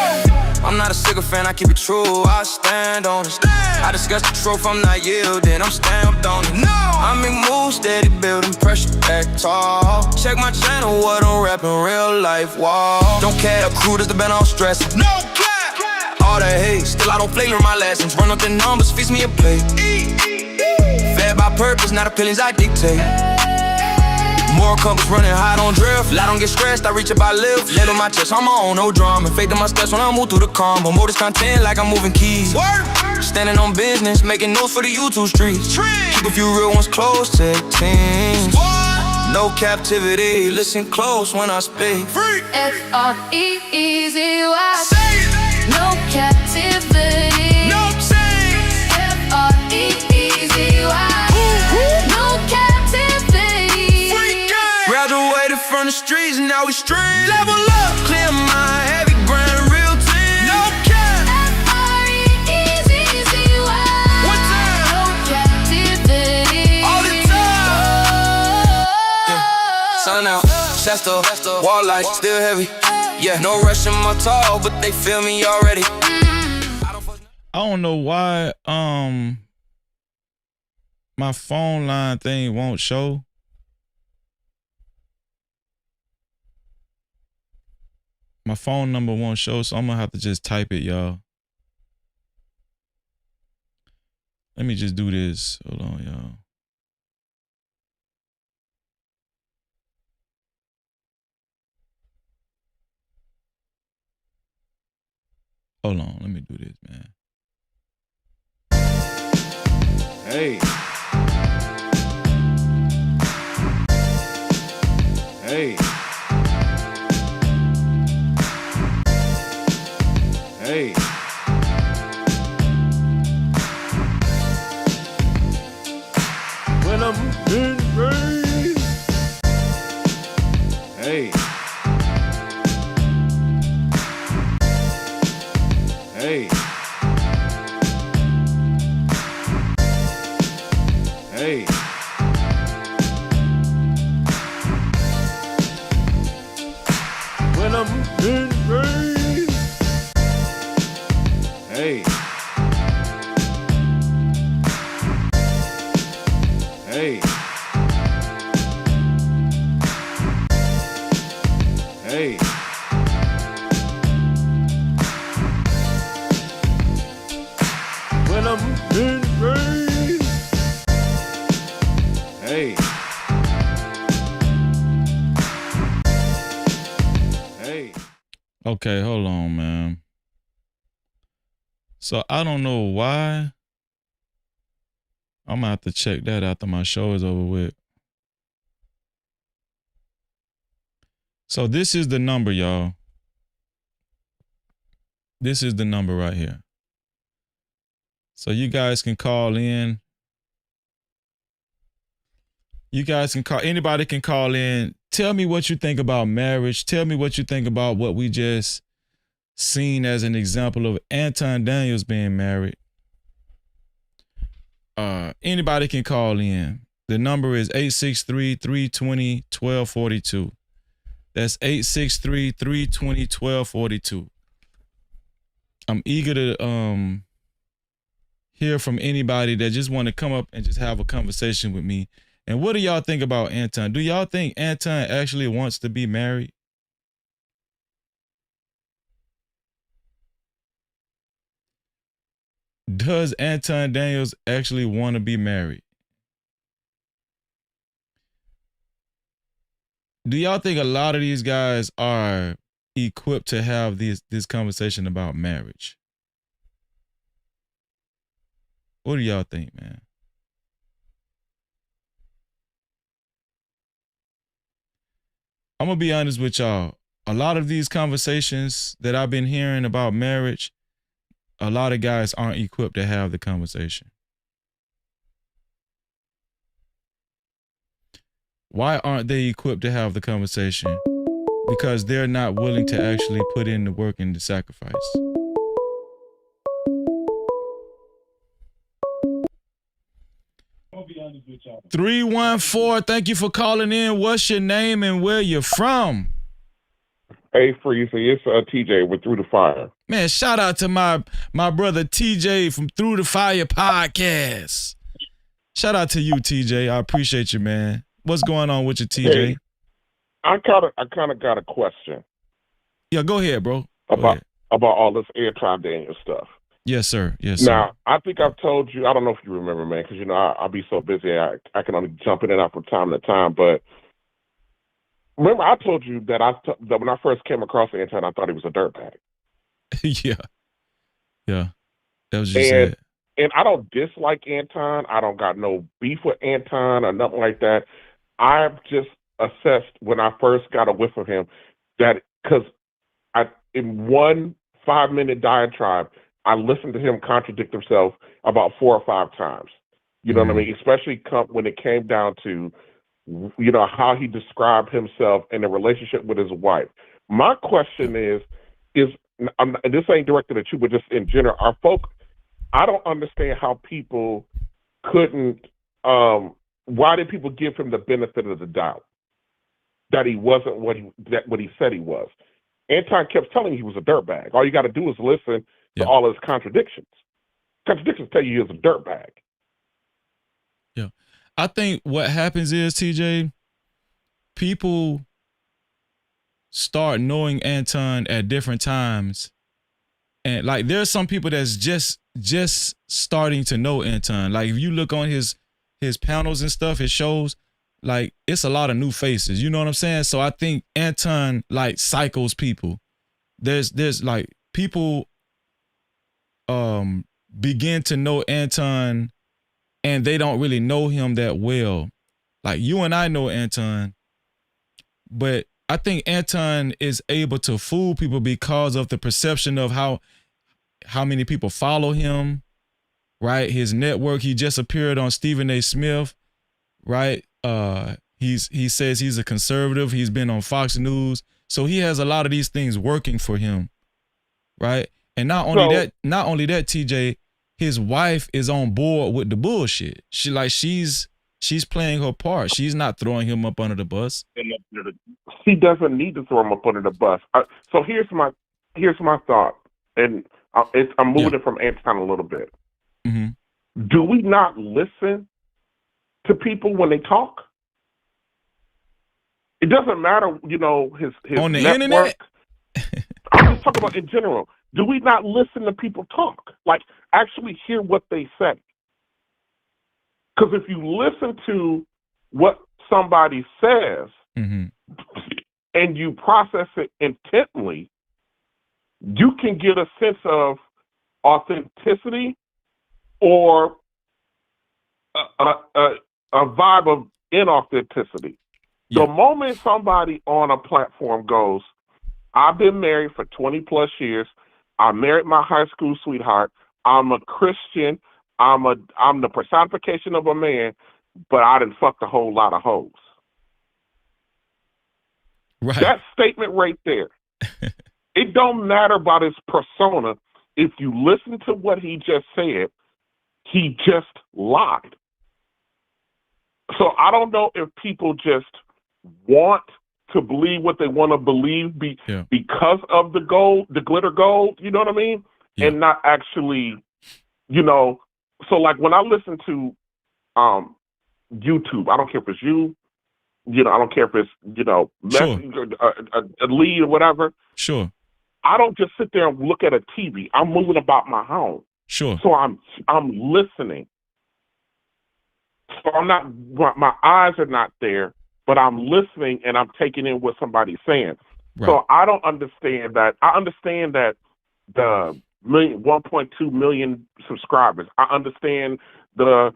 I'm not a sycophant, I keep it true, I stand on it. I discuss the truth, I'm not yielding, I'm stamped on it. No. I make moves, steady building pressure, act tall. Check my channel, what I'm rapping, real life, wall. Don't care, crew does the band all stressing. No cap. All that hate, still I don't play, learn my lessons. Run up the numbers, feast me a plate. Fed by purpose, not opinions I dictate. More compass running high, don't drift. I don't get stressed, I reach up, I live. Let on my chest, I'm on, no drama. Fake to my steps when I move through the combo. More this content like I'm moving keys. Word. Standing on business, making notes for the YouTube streets. Keep a few real ones close to teams. No captivity, listen close when I speak. F-R-E-E-Z-Y. No captivity. No change. F-R-E-E-Z-Y. No captivity. Graduated from the streets, now we street. Level up, clear mind, heavy brand, real team. No cap. F-R-E-E-Z-Z-Y. One sun out. Shasta, wall light, still heavy. Yeah, no rush in my talk, but they feel me already. I don't know why my phone line thing won't show. My phone number won't show, so I'm gonna have to just type it, y'all. Let me just do this. Hold on, y'all. Hold on, let me do this, man. Hey. Hey. Hey. When I'm in rain. Hey. Hey. Hey. When I'm in rain. Hey. Hey. Hey. When I'm in rain. Hey. Hey. Okay, hold on, man. So I don't know why. I'm gonna have to check that after my show is over with. So this is the number, y'all. This is the number right here. So you guys can call in. You guys can call, anybody can call in. Tell me what you think about marriage. Tell me what you think about what we just seen as an example of Anton Daniels being married. Anybody can call in. The number is 863-320-1242. That's 863-320-1242. I'm eager to hear from anybody that just want to come up and just have a conversation with me. And what do y'all think about Anton? Do y'all think Anton actually wants to be married? Does Anton Daniels actually want to be married? Do y'all think a lot of these guys are equipped to have this conversation about marriage? What do y'all think, man? I'm gonna be honest with y'all. A lot of these conversations that I've been hearing about marriage, a lot of guys aren't equipped to have the conversation. Why aren't they equipped to have the conversation? Because they're not willing to actually put in the work and the sacrifice. I'll be honest with y'all. 314, thank you for calling in. What's your name and where you're from? Hey, Freezy, it's TJ with Through the Fire. Man, shout out to my brother TJ from Through the Fire podcast. Shout out to you, TJ. I appreciate you, man. What's going on with you, TJ? Hey, I kind of got a question. Yeah, go ahead, bro. About all this Anton Daniels stuff. Yes, sir. Yes, sir. Now, I think I've told you, I don't know if you remember, man, because, I'll be so busy, I can only jump in and out from time to time, but remember I told you that that when I first came across Anton, I thought he was a dirtbag. Yeah. Yeah. That was just it. And I don't dislike Anton. I don't got no beef with Anton or nothing like that. I've just assessed when I first got a whiff of him that because in one 5-minute diatribe, I listened to him contradict himself about 4 or 5 times. You know what I mean? Especially when it came down to, how he described himself in a relationship with his wife. My question is and this ain't directed at you, but just in general, I don't understand how people couldn't, why did people give him the benefit of the doubt? that he wasn't what he said he was. Anton kept telling you he was a dirtbag. All you got to do is listen to all his contradictions. Contradictions tell you he was a dirtbag. Yeah. I think what happens is, TJ, people start knowing Anton at different times. And like there's some people that's just starting to know Anton. Like if you look on his panels and stuff, his shows, like it's a lot of new faces. You know what I'm saying? So I think Anton like cycles people. There's like people begin to know Anton and they don't really know him that well. Like you and I know Anton, but I think Anton is able to fool people because of the perception of how many people follow him, right? His network. He just appeared on Stephen A. Smith, right? He says he's a conservative. He's been on Fox News. So he has a lot of these things working for him, right? And not only that, TJ, his wife is on board with the bullshit. She's playing her part. She's not throwing him up under the bus. She doesn't need to throw him up under the bus. So here's my thought, and I'm moving it from Anton a little bit. Mm-hmm. Do we not listen to people when they talk? It doesn't matter, his on the network. internet. I'm just talking about in general. Do we not listen to people talk? Like actually hear what they say? Because if you listen to what somebody says and you process it intently, you can get a sense of authenticity or a vibe of inauthenticity. The moment somebody on a platform goes, I've been married for 20 plus years, I married my high school sweetheart, I'm a Christian, I'm the personification of a man, but I done fucked a whole lot of hoes. Right. That statement right there, it don't matter about his persona. If you listen to what he just said, he just lied. So I don't know if people just want to believe what they want to believe because of the gold, the glitter gold, you know what I mean? Yeah. And not actually, so like when I listen to YouTube, I don't care if it's you, I don't care if it's, a lead or whatever. Sure. I don't just sit there and look at a TV. I'm moving about my home. Sure. So I'm listening. So I'm not, my eyes are not there, but I'm listening and I'm taking in what somebody's saying. Right. So I don't understand that. I understand that the 1.2 million subscribers. I understand the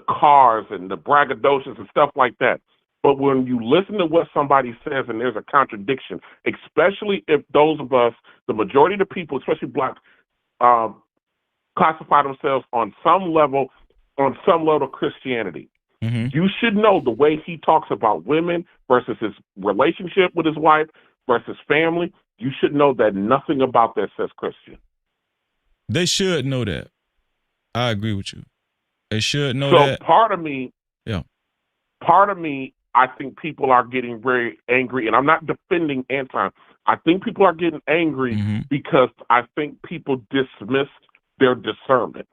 cars and the braggadocious and stuff like that. But when you listen to what somebody says and there's a contradiction, especially if those of us, the majority of the people, especially black, classify themselves on some level of Christianity, you should know the way he talks about women versus his relationship with his wife versus family. You should know that nothing about that says Christian. They should know that. I agree with you. They should know that. So part of me, I think people are getting very angry, and I'm not defending Anton. I think people are getting angry because I think people dismissed their discernment.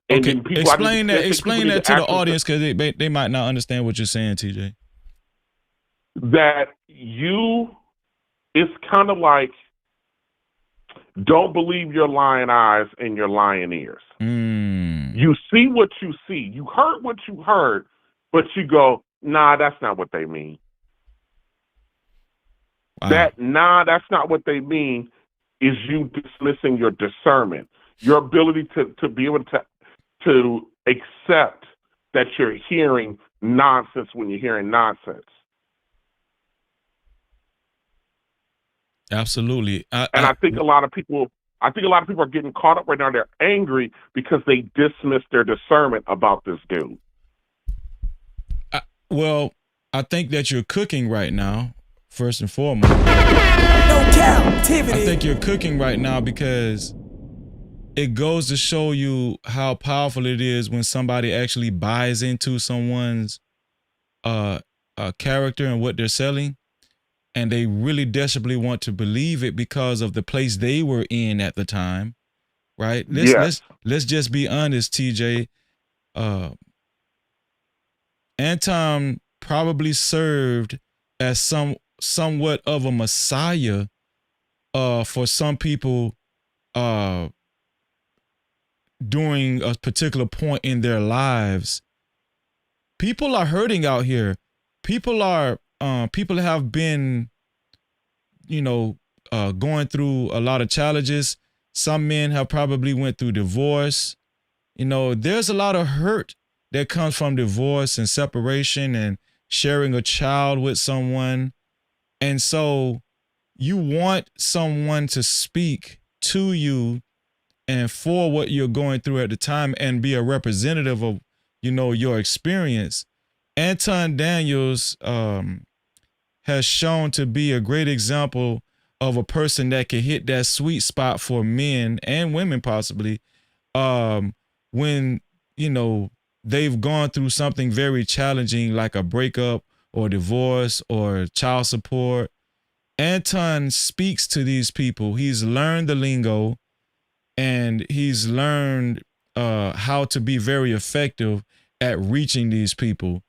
And okay, explain that to the audience because they might not understand what you're saying, TJ. That it's kind of like, don't believe your lying eyes and your lying ears. You see what you see. You heard what you heard, but you go, nah, that's not what they mean. Wow. That's not what they mean is you dismissing your discernment, your ability to be able to accept that you're hearing nonsense when you're hearing nonsense. Absolutely. I think a lot of people are getting caught up right now. They're angry because they dismiss their discernment about this dude. Well, I think that you're cooking right now, first and foremost. Cap-tivity. I think you're cooking right now because it goes to show you how powerful it is when somebody actually buys into someone's character and what they're selling, and they really desperately want to believe it because of the place they were in at the time, right? Let's just be honest, TJ. Anton probably served as somewhat of a messiah for some people during a particular point in their lives. People are hurting out here. People have been, going through a lot of challenges. Some men have probably went through divorce. There's a lot of hurt that comes from divorce and separation and sharing a child with someone. And so you want someone to speak to you and for what you're going through at the time and be a representative of, your experience. Anton Daniels has shown to be a great example of a person that can hit that sweet spot for men and women possibly when, they've gone through something very challenging like a breakup or divorce or child support. Anton speaks to these people. He's learned the lingo and he's learned how to be very effective at reaching these people,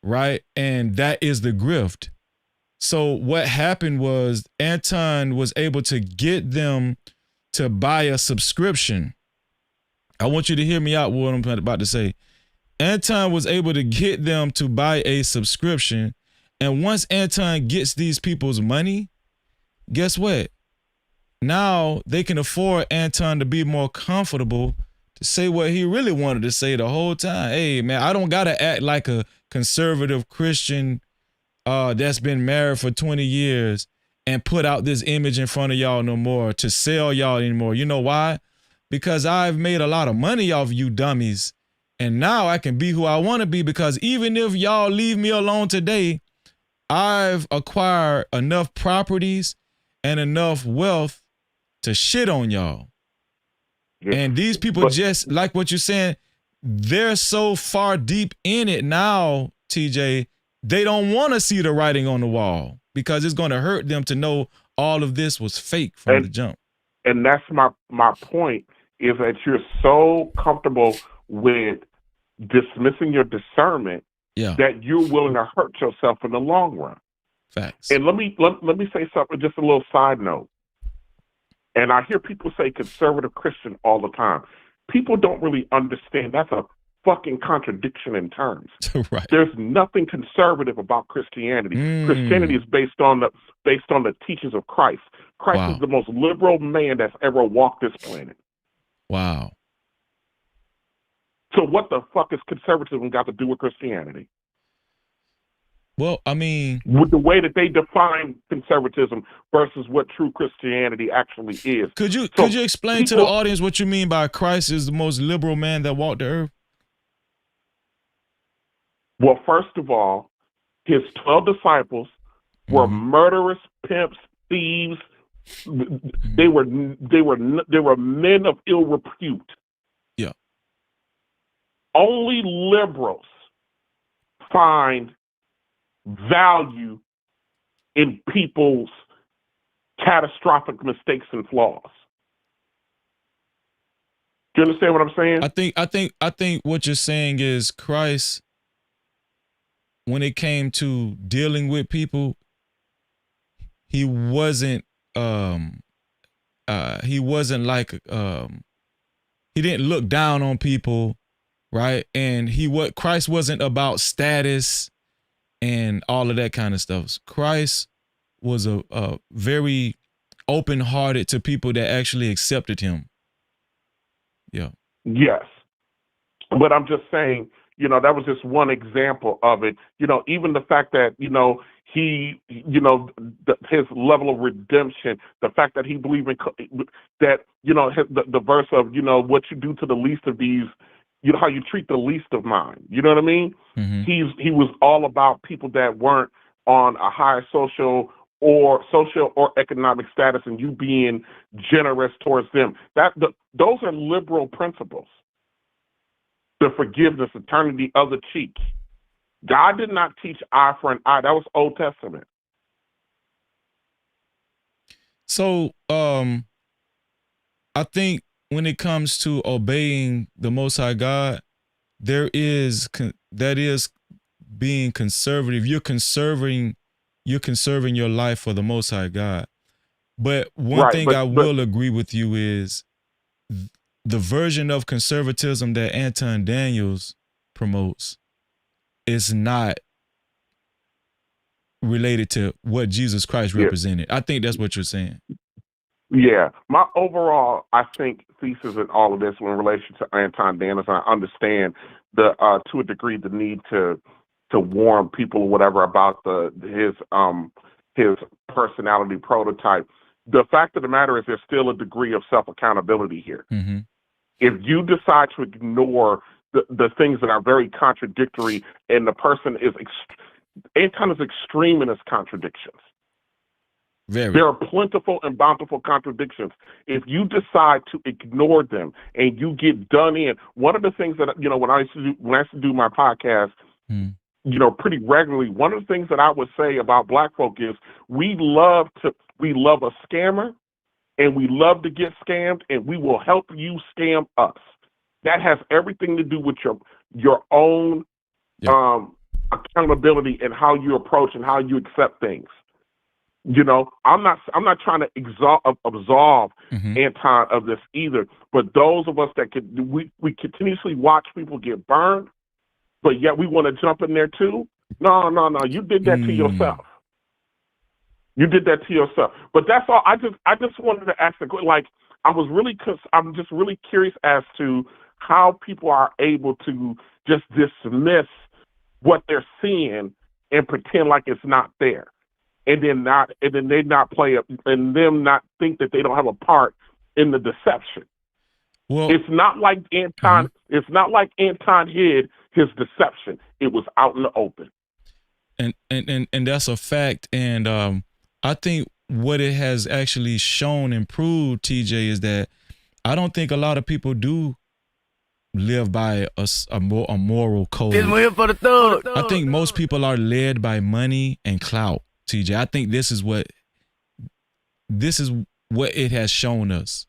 right? And that is the grift. So what happened was Anton was able to get them to buy a subscription. I want you to hear me out what I'm about to say. Anton was able to get them to buy a subscription. And once Anton gets these people's money, guess what? Now they can afford Anton to be more comfortable to say what he really wanted to say the whole time. Hey, man, I don't got to act like a conservative Christian that's been married for 20 years and put out this image in front of y'all no more to sell y'all anymore. You know why? Because I've made a lot of money off you dummies. And now I can be who I want to be, because even if y'all leave me alone today, I've acquired enough properties and enough wealth to shit on y'all. Yeah. And these people, just like what you're saying, they're so far deep in it now, TJ, they don't want to see the writing on the wall because it's going to hurt them to know all of this was fake from the jump. And that's my point, is that you're so comfortable with dismissing your discernment that you're willing to hurt yourself in the long run. Facts. And let me say something, just a little side note. And I hear people say conservative Christian all the time. People don't really understand that's a fucking contradiction in terms. Right. There's nothing conservative about Christianity. Christianity is based on the teachings of Christ. Christ is the most liberal man that's ever walked this planet. Wow. So what the fuck is conservatism got to do with Christianity? Well, I mean, with the way that they define conservatism versus what true Christianity actually is. Could you explain to the audience what you mean by Christ is the most liberal man that walked the earth? Well, first of all, his 12 disciples were murderous, pimps, thieves. They were men of ill repute. Yeah. Only liberals find value in people's catastrophic mistakes and flaws. Do you understand what I'm saying? I think what you're saying is Christ, when it came to dealing with people, he wasn't like he didn't look down on people, right? And Christ wasn't about status and all of that kind of stuff. Christ was a very open-hearted to people that actually accepted him. Yeah. Yes. But I'm just saying, that was just one example of it. Even the fact that, he, his level of redemption, the fact that he believed in that, the verse of, what you do to the least of these, how you treat the least of mine. You know what I mean? Mm-hmm. He was all about people that weren't on a higher social or economic status, and you being generous towards them. Those are liberal principles. The forgiveness, the turning the other cheek. God did not teach eye for an eye. That was Old Testament. So, I think when it comes to obeying the Most High God, that is being conservative. You're conserving your life for the Most High God. But one thing I will agree with you is the version of conservatism that Anton Daniels promotes is not related to what Jesus Christ represented. I think that's what you're saying. Yeah, my overall, I think, thesis in all of this in relation to Anton Daniels, and I understand the to a degree the need to warn people or whatever about his personality prototype. The fact of the matter is, there's still a degree of self accountability here. Mm-hmm. If you decide to ignore the things that are very contradictory, and the person is Anton is extreme in his contradictions. There are plentiful and bountiful contradictions. If you decide to ignore them and you get done in, one of the things that, when I used to do my podcast, pretty regularly, one of the things that I would say about black folk is we love a scammer, and we love to get scammed, and we will help you scam us. That has everything to do with your own accountability and how you approach and how you accept things. I'm not trying to absolve Anton of this either, but those of us that we continuously watch people get burned, but yet we want to jump in there too. No, you did that to yourself. You did that to yourself. But that's all. I just wanted to ask I'm just really curious as to how people are able to just dismiss what they're seeing and pretend like it's not there. And then they not play up, and them not think that they don't have a part in the deception. Well, it's not like Anton. It's not like Anton hid his deception. It was out in the open. And that's a fact. And I think what it has actually shown and proved, TJ, is that I don't think a lot of people do live by a moral code. I think most people are led by money and clout. TJ, I think this is what it has shown us.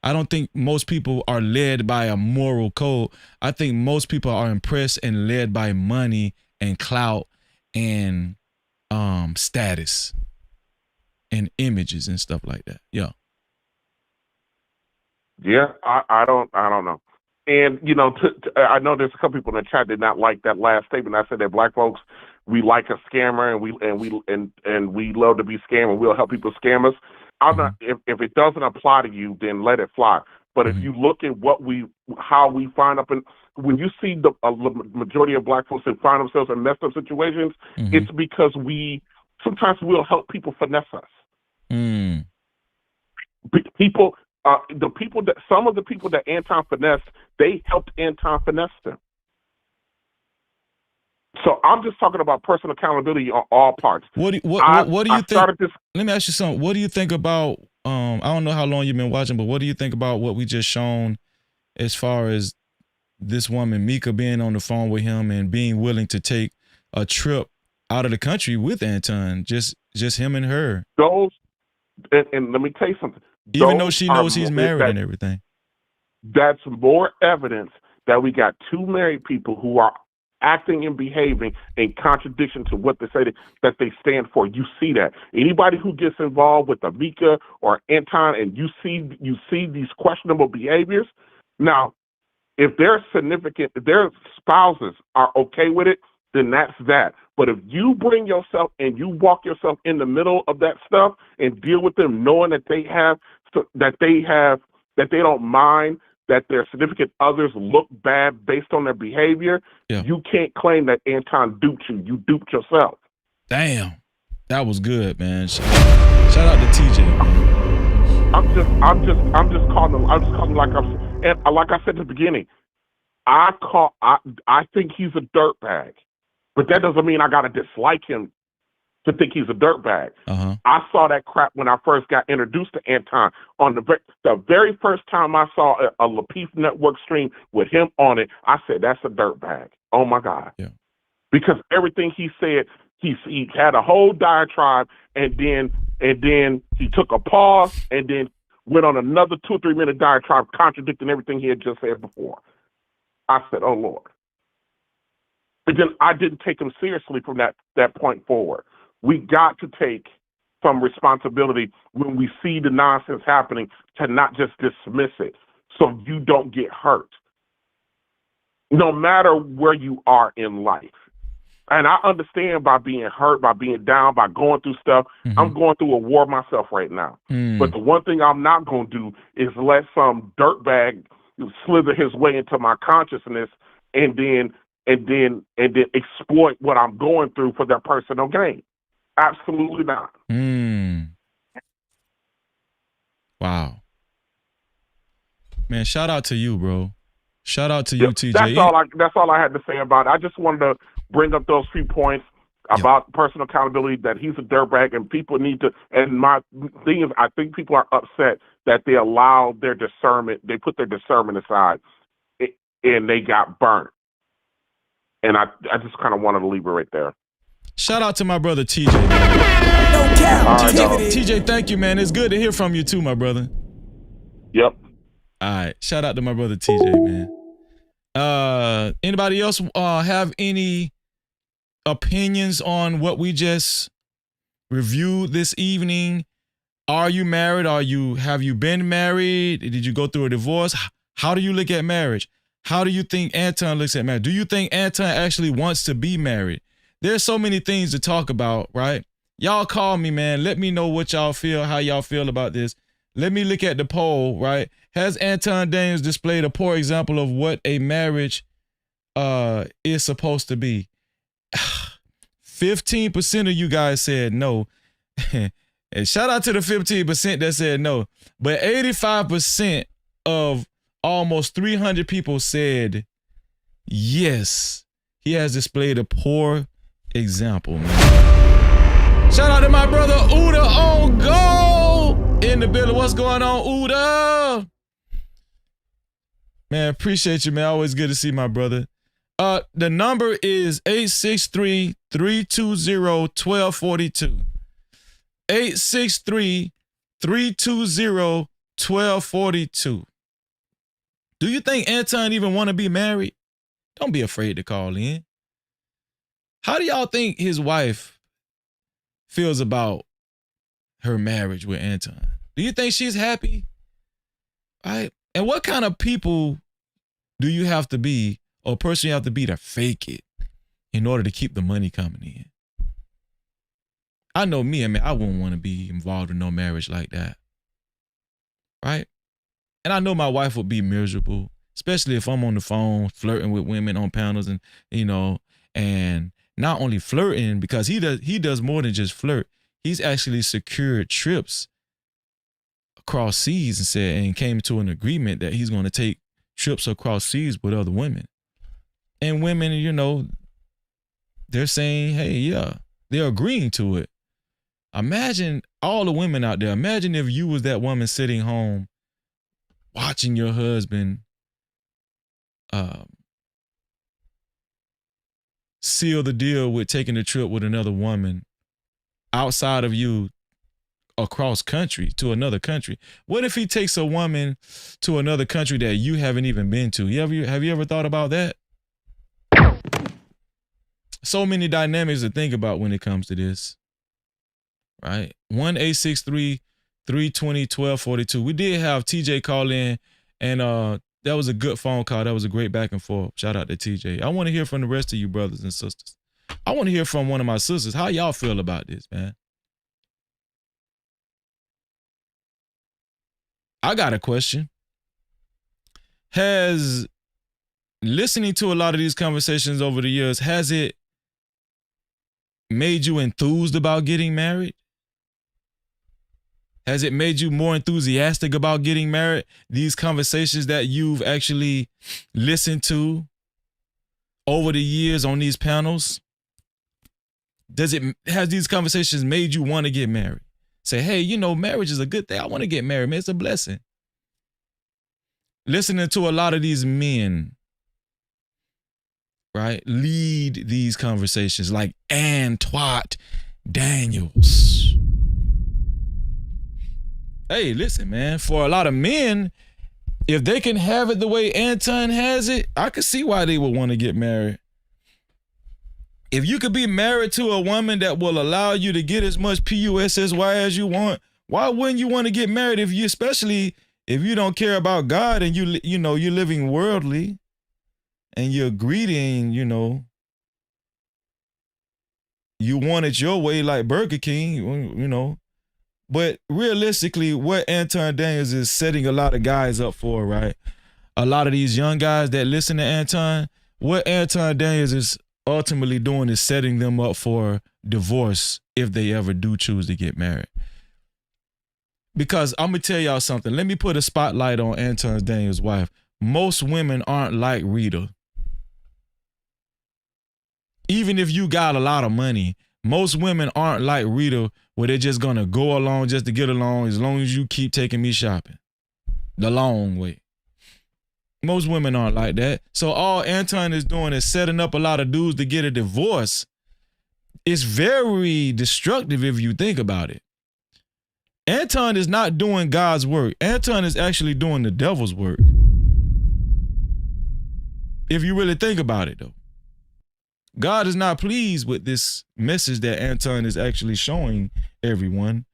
I don't think most people are led by a moral code. I think most people are impressed and led by money and clout and status and images and stuff like that. Yeah. Yeah, I don't know. And I know there's a couple people in the chat that did not like that last statement. I said that black folks, we like a scammer, and we love to be scammed, and we'll help people scam us. I'm not. If it doesn't apply to you, then let it fly. But if you look at how we find up in, when you see the majority of black folks that find themselves in messed up situations, it's because sometimes we'll help people finesse us. People. Some of the people that Anton finessed, they helped Anton finesse them. So I'm just talking about personal accountability on all parts. What do you think? Let me ask you something. What do you think about? I don't know how long you've been watching, but what do you think about what we just shown as far as this woman Mika being on the phone with him and being willing to take a trip out of the country with Anton, just him and her? Those, and let me tell you something. Even though she knows he's married and everything. That's more evidence that we got two married people who are acting and behaving in contradiction to what they say that they stand for. You see that. Anybody who gets involved with Amika or Anton and you see these questionable behaviors, now, if their spouses are okay with it, then that's that. But if you bring yourself and you walk yourself in the middle of that stuff and deal with them knowing that they don't mind that their significant others look bad based on their behavior, you can't claim that Anton duped you. You duped yourself. Damn. That was good, man. Shout out to TJ, man. I'm just calling him like I said at the beginning, I think he's a dirtbag. But that doesn't mean I gotta dislike him to think he's a dirtbag. I saw that crap when I first got introduced to Anton. On the very first time I saw a Lapeef Network stream with him on it, I said, that's a dirtbag. Oh my God. Yeah. because everything he said, he had a whole diatribe, and then he took a pause, and then went on another 2 or 3 minute diatribe contradicting everything he had just said before. I said, "Oh Lord." But then I didn't take him seriously from that point forward. We got to take some responsibility when we see the nonsense happening to not just dismiss it so you don't get hurt. No matter where you are in life. And I understand by being hurt, by being down, by going through stuff. I'm going through a war myself right now. But the one thing I'm not going to do is let some dirtbag slither his way into my consciousness and then exploit what I'm going through for their personal gain. Absolutely not. Wow. Man, shout out to you, bro. Shout out to you, TJ. That's all I had to say about it. I just wanted to bring up those few points about personal accountability, that he's a dirtbag and people need to, and my thing is, I think people are upset that they allow their discernment, they put their discernment aside and they got burnt. And I just kind of wanted to leave it right there. Shout out to my brother TJ. No cap. TJ, thank you, man. It's good to hear from you too, my brother. Yep. All right. Shout out to my brother TJ, man. Anybody else have any opinions on what we just reviewed this evening? Are you married? Have you been married? Did you go through a divorce? How do you look at marriage? How do you think Anton looks at marriage? Do you think Anton actually wants to be married? There's so many things to talk about, right? Y'all call me, man. Let me know what y'all feel, how y'all feel about this. Let me look at the poll, right? Has Anton Daniels displayed a poor example of what a marriage is supposed to be? 15% of you guys said no. And shout out to the 15% that said no. But 85% of almost 300 people said yes. He has displayed a poor example, man. Shout out to my brother Uda on go in the building. What's going on, Uda? Man, appreciate you, man. Always good to see my brother. The number is 863-320-1242. 863-320-1242. Do you think Anton even want to be married? Don't be afraid to call in. How do y'all think his wife feels about her marriage with Anton? Do you think she's happy? Right? And what kind of people do you have to be, or person you have to be to fake it in order to keep the money coming in? I know me, I wouldn't want to be involved in no marriage like that. Right? And I know my wife would be miserable, especially if I'm on the phone flirting with women on panels and, and not only flirting, because he does more than just flirt. He's actually secured trips across seas and came to an agreement that he's going to take trips across seas with other women. And women, they're saying, hey, yeah, they're agreeing to it. Imagine all the women out there. Imagine if you was that woman sitting home watching your husband seal the deal with taking a trip with another woman outside of you across country to another country. What if he takes a woman to another country that you haven't even been to? Have you ever thought about that? So many dynamics to think about when it comes to this. Right? 1-863-320-1242. We did have TJ call in, and that was a good phone call. That was a great back and forth. Shout out to TJ. I want to hear from the rest of you brothers and sisters. I want to hear from one of my sisters. How y'all feel about this, man? I got a question. Has listening to a lot of these conversations over the years, has it made you enthused about getting married? Has it made you more enthusiastic about getting married? These conversations that you've actually listened to over the years on these panels, has these conversations made you want to get married? Say, hey, marriage is a good thing. I want to get married, man. It's a blessing. Listening to a lot of these men right, lead these conversations like Anton Daniels. Hey, listen, man, for a lot of men, if they can have it the way Anton has it, I could see why they would want to get married. If you could be married to a woman that will allow you to get as much PUSSY as you want, why wouldn't you want to get married especially if you don't care about God and you're living worldly and you're greedy and, you want it your way like Burger King, But realistically, what Anton Daniels is setting a lot of guys up for, right? A lot of these young guys that listen to Anton, what Anton Daniels is ultimately doing is setting them up for divorce if they ever do choose to get married. Because I'm going to tell y'all something. Let me put a spotlight on Anton Daniels' wife. Most women aren't like Rita. Even if you got a lot of money, most women aren't like Rita where they're just going to go along just to get along as long as you keep taking me shopping. The long way. Most women aren't like that. So all Anton is doing is setting up a lot of dudes to get a divorce. It's very destructive if you think about it. Anton is not doing God's work. Anton is actually doing the devil's work. If you really think about it, though. God is not pleased with this message that Anton is actually showing everyone.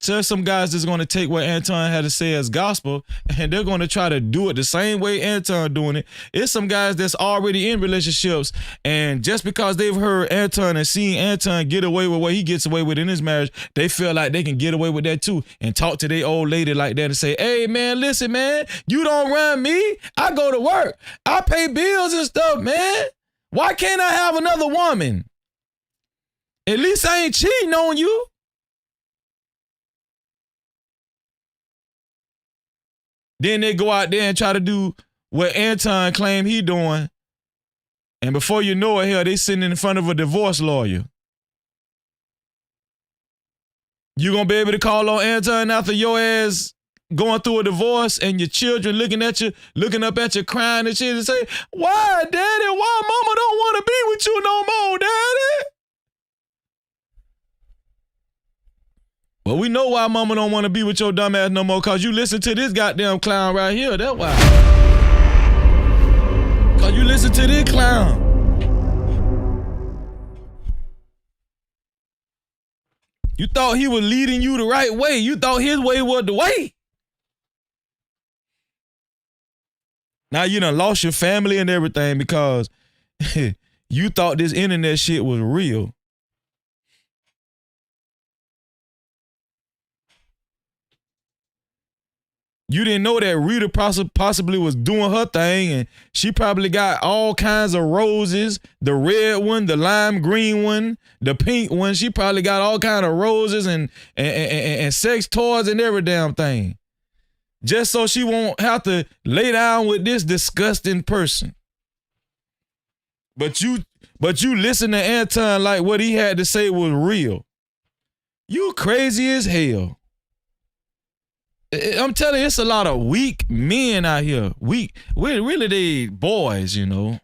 So there's some guys that's going to take what Anton had to say as gospel and they're going to try to do it the same way Anton doing it. It's some guys that's already in relationships and just because they've heard Anton and seen Anton get away with what he gets away with in his marriage, they feel like they can get away with that too and talk to their old lady like that and say, hey man, listen man, you don't run me. I go to work. I pay bills and stuff, man. Why can't I have another woman? At least I ain't cheating on you. Then they go out there and try to do what Anton claimed he doing. And before you know it, hell, they sitting in front of a divorce lawyer. You gonna be able to call on Anton after your ass going through a divorce and your children looking up at you crying and shit and say, why, daddy, why mama don't want to be with you no more, daddy? Well, we know why mama don't want to be with your dumb ass no more, because you listen to this goddamn clown right here. That's why. Because you listen to this clown. You thought he was leading you the right way. You thought his way was the way. Now you done lost your family and everything because you thought this internet shit was real. You didn't know that Rita possibly was doing her thing, and she probably got all kinds of roses, the red one, the lime green one, the pink one. She probably got all kinds of roses and sex toys and every damn thing. Just so she won't have to lay down with this disgusting person. But you listen to Anton like what he had to say was real. You crazy as hell. I'm telling you, it's a lot of weak men out here. Weak. Really, they boys, you know.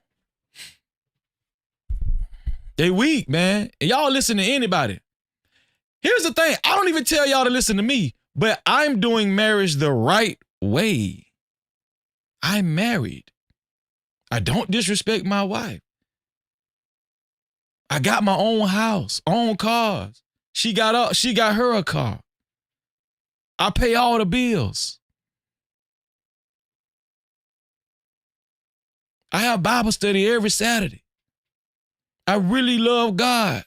They weak, man. And y'all listen to anybody. Here's the thing. I don't even tell y'all to listen to me, but I'm doing marriage the right way. I'm married. I don't disrespect my wife. I got my own house, own cars. She got her a car. I pay all the bills. I have Bible study every Saturday. I really love God.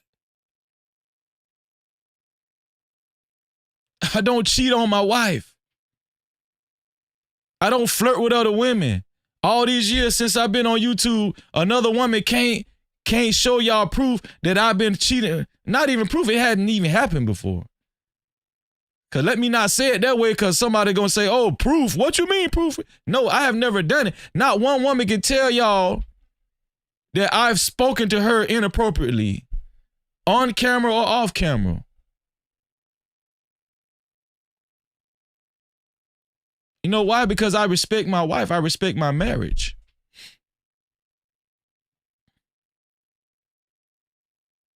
I don't cheat on my wife. I don't flirt with other women. All these years since I've been on YouTube, another woman can't show y'all proof that I've been cheating. Not even proof, it hadn't even happened before. Cause let me not say it that way, cause somebody gonna say, oh, proof, what you mean proof? No, I have never done it. Not one woman can tell y'all that I've spoken to her inappropriately, on camera or off camera. You know why? Because I respect my wife, I respect my marriage.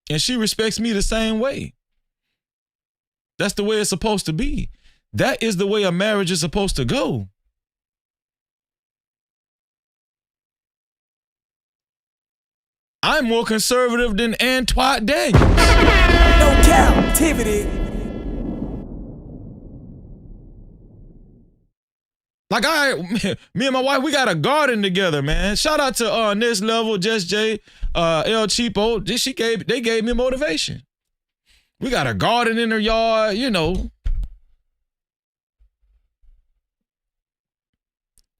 And she respects me the same way. That's the way it's supposed to be. That is the way a marriage is supposed to go. I'm more conservative than Anton Daniels. No Cap-tivity. Like, me and my wife, we got a garden together, man. Shout out to Next Level, Just J, El Cheapo. They gave me motivation. We got a garden in her yard, you know.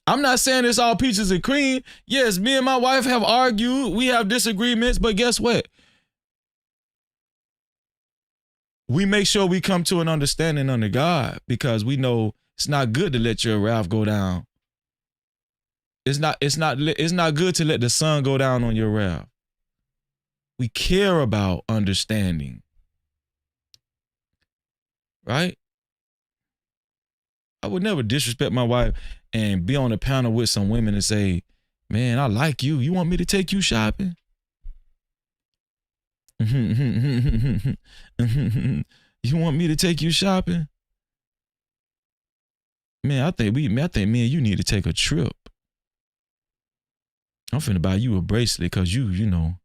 I'm not saying it's all peaches and cream. Yes, me and my wife have argued. We have disagreements, but guess what? We make sure we come to an understanding under God because we know it's not good to let your wrath go down. It's not good to let the sun go down on your wrath. We care about understanding. Right? I would never disrespect my wife and be on a panel with some women and say, man, I like you. You want me to take you shopping? You want me to take you shopping? Man, I think me and you need to take a trip. I'm finna buy you a bracelet because you know,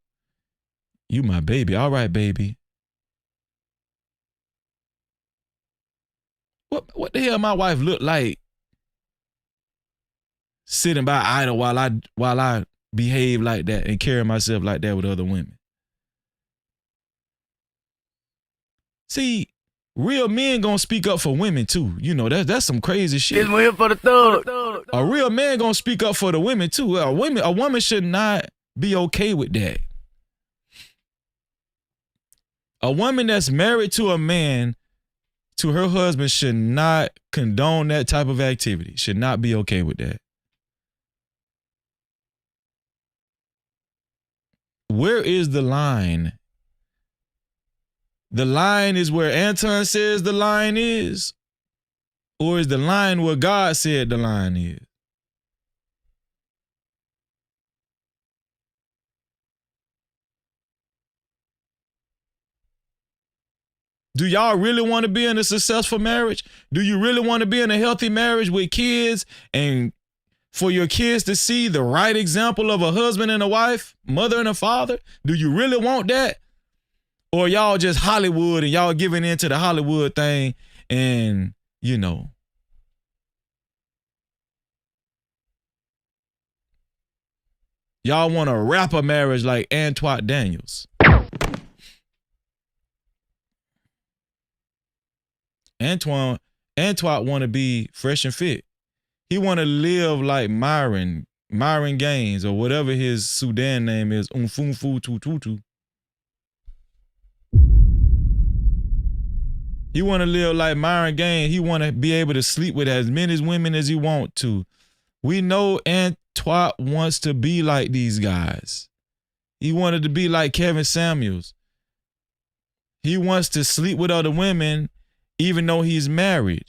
you my baby. All right, baby. What the hell my wife look like sitting by idle while I behave like that and carry myself like that with other women? See, real men gonna speak up for women too. You know, that's some crazy shit. It's here for the thug. A real man gonna speak up for the women too. A woman should not be okay with that. A woman that's married to a man, to her husband, should not condone that type of activity. Should not be okay with that. Where is the line? The line is where Anton says the line is, or is the line where God said the line is? Do y'all really want to be in a successful marriage? Do you really want to be in a healthy marriage with kids and for your kids to see the right example of a husband and a wife, mother and a father? Do you really want that? Or y'all just Hollywood and y'all giving into the Hollywood thing and, you know, y'all want to wrap a marriage like Anton Daniels. Antoine want to be fresh and fit. He want to live like Myron Gaines or whatever his Sudan name is, Umfunfu Tututu. He want to live like Myron Gaines. He want to be able to sleep with as many women as he want to. We know Antoine wants to be like these guys. He wanted to be like Kevin Samuels. He wants to sleep with other women even though he's married.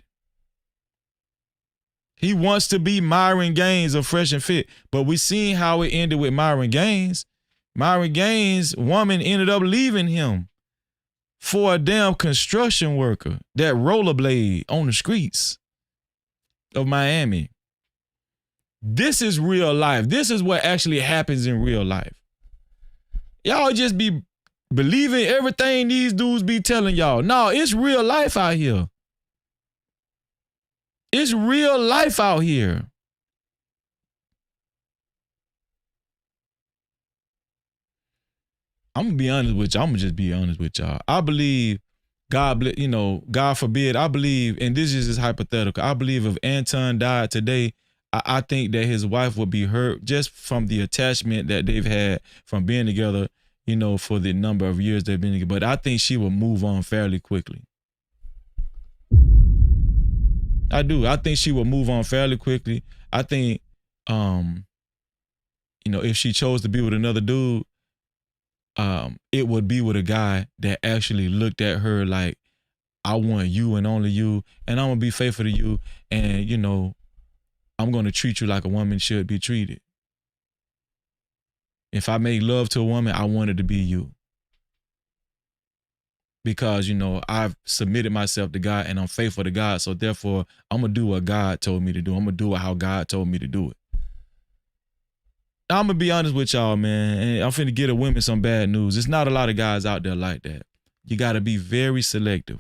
He wants to be Myron Gaines of Fresh and Fit, but we seen how it ended with Myron Gaines. Myron Gaines' woman ended up leaving him for a damn construction worker that rollerblade on the streets of Miami. This is real life. This is what actually happens in real life. Y'all just be believing everything these dudes be telling y'all. No, it's real life out here. It's real life out here. I'm gonna be honest with y'all. I'm gonna just be honest with y'all. I believe God forbid, I believe, and this is just hypothetical, I believe if Anton died today, I think that his wife would be hurt just from the attachment that they've had from being together, you know, for the number of years they've been together. But I think she will move on fairly quickly. I do. I think she will move on fairly quickly. I think, if she chose to be with another dude, it would be with a guy that actually looked at her like, I want you and only you, and I'm gonna be faithful to you, and I'm gonna treat you like a woman should be treated. If I make love to a woman, I want it to be you. because, you know, I've submitted myself to God and I'm faithful to God. So therefore, I'm going to do what God told me to do. I'm going to do it how God told me to do it. I'm going to be honest with y'all, man. And I'm finna get the women some bad news. There's not a lot of guys out there like that. You got to be very selective.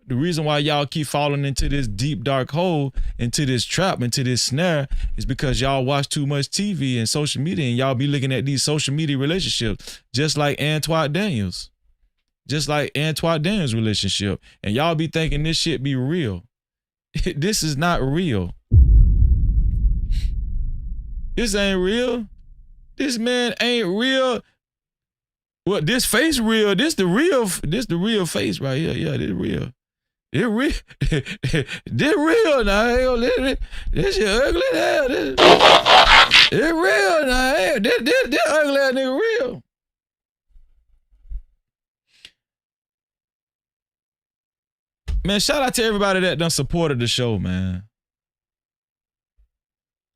The reason why y'all keep falling into this deep, dark hole, into this trap, into this snare, is because y'all watch too much TV and social media, and y'all be looking at these social media relationships, just like Anton Daniels. Just like Anton Daniels' relationship. And y'all be thinking this shit be real. This is not real. This ain't real. This man ain't real. Well, this face real. This the real face right here. Yeah, this real. It real. This real now. This shit ugly now. It real now. This ugly ass nigga real. Man, shout out to everybody that done supported the show, man.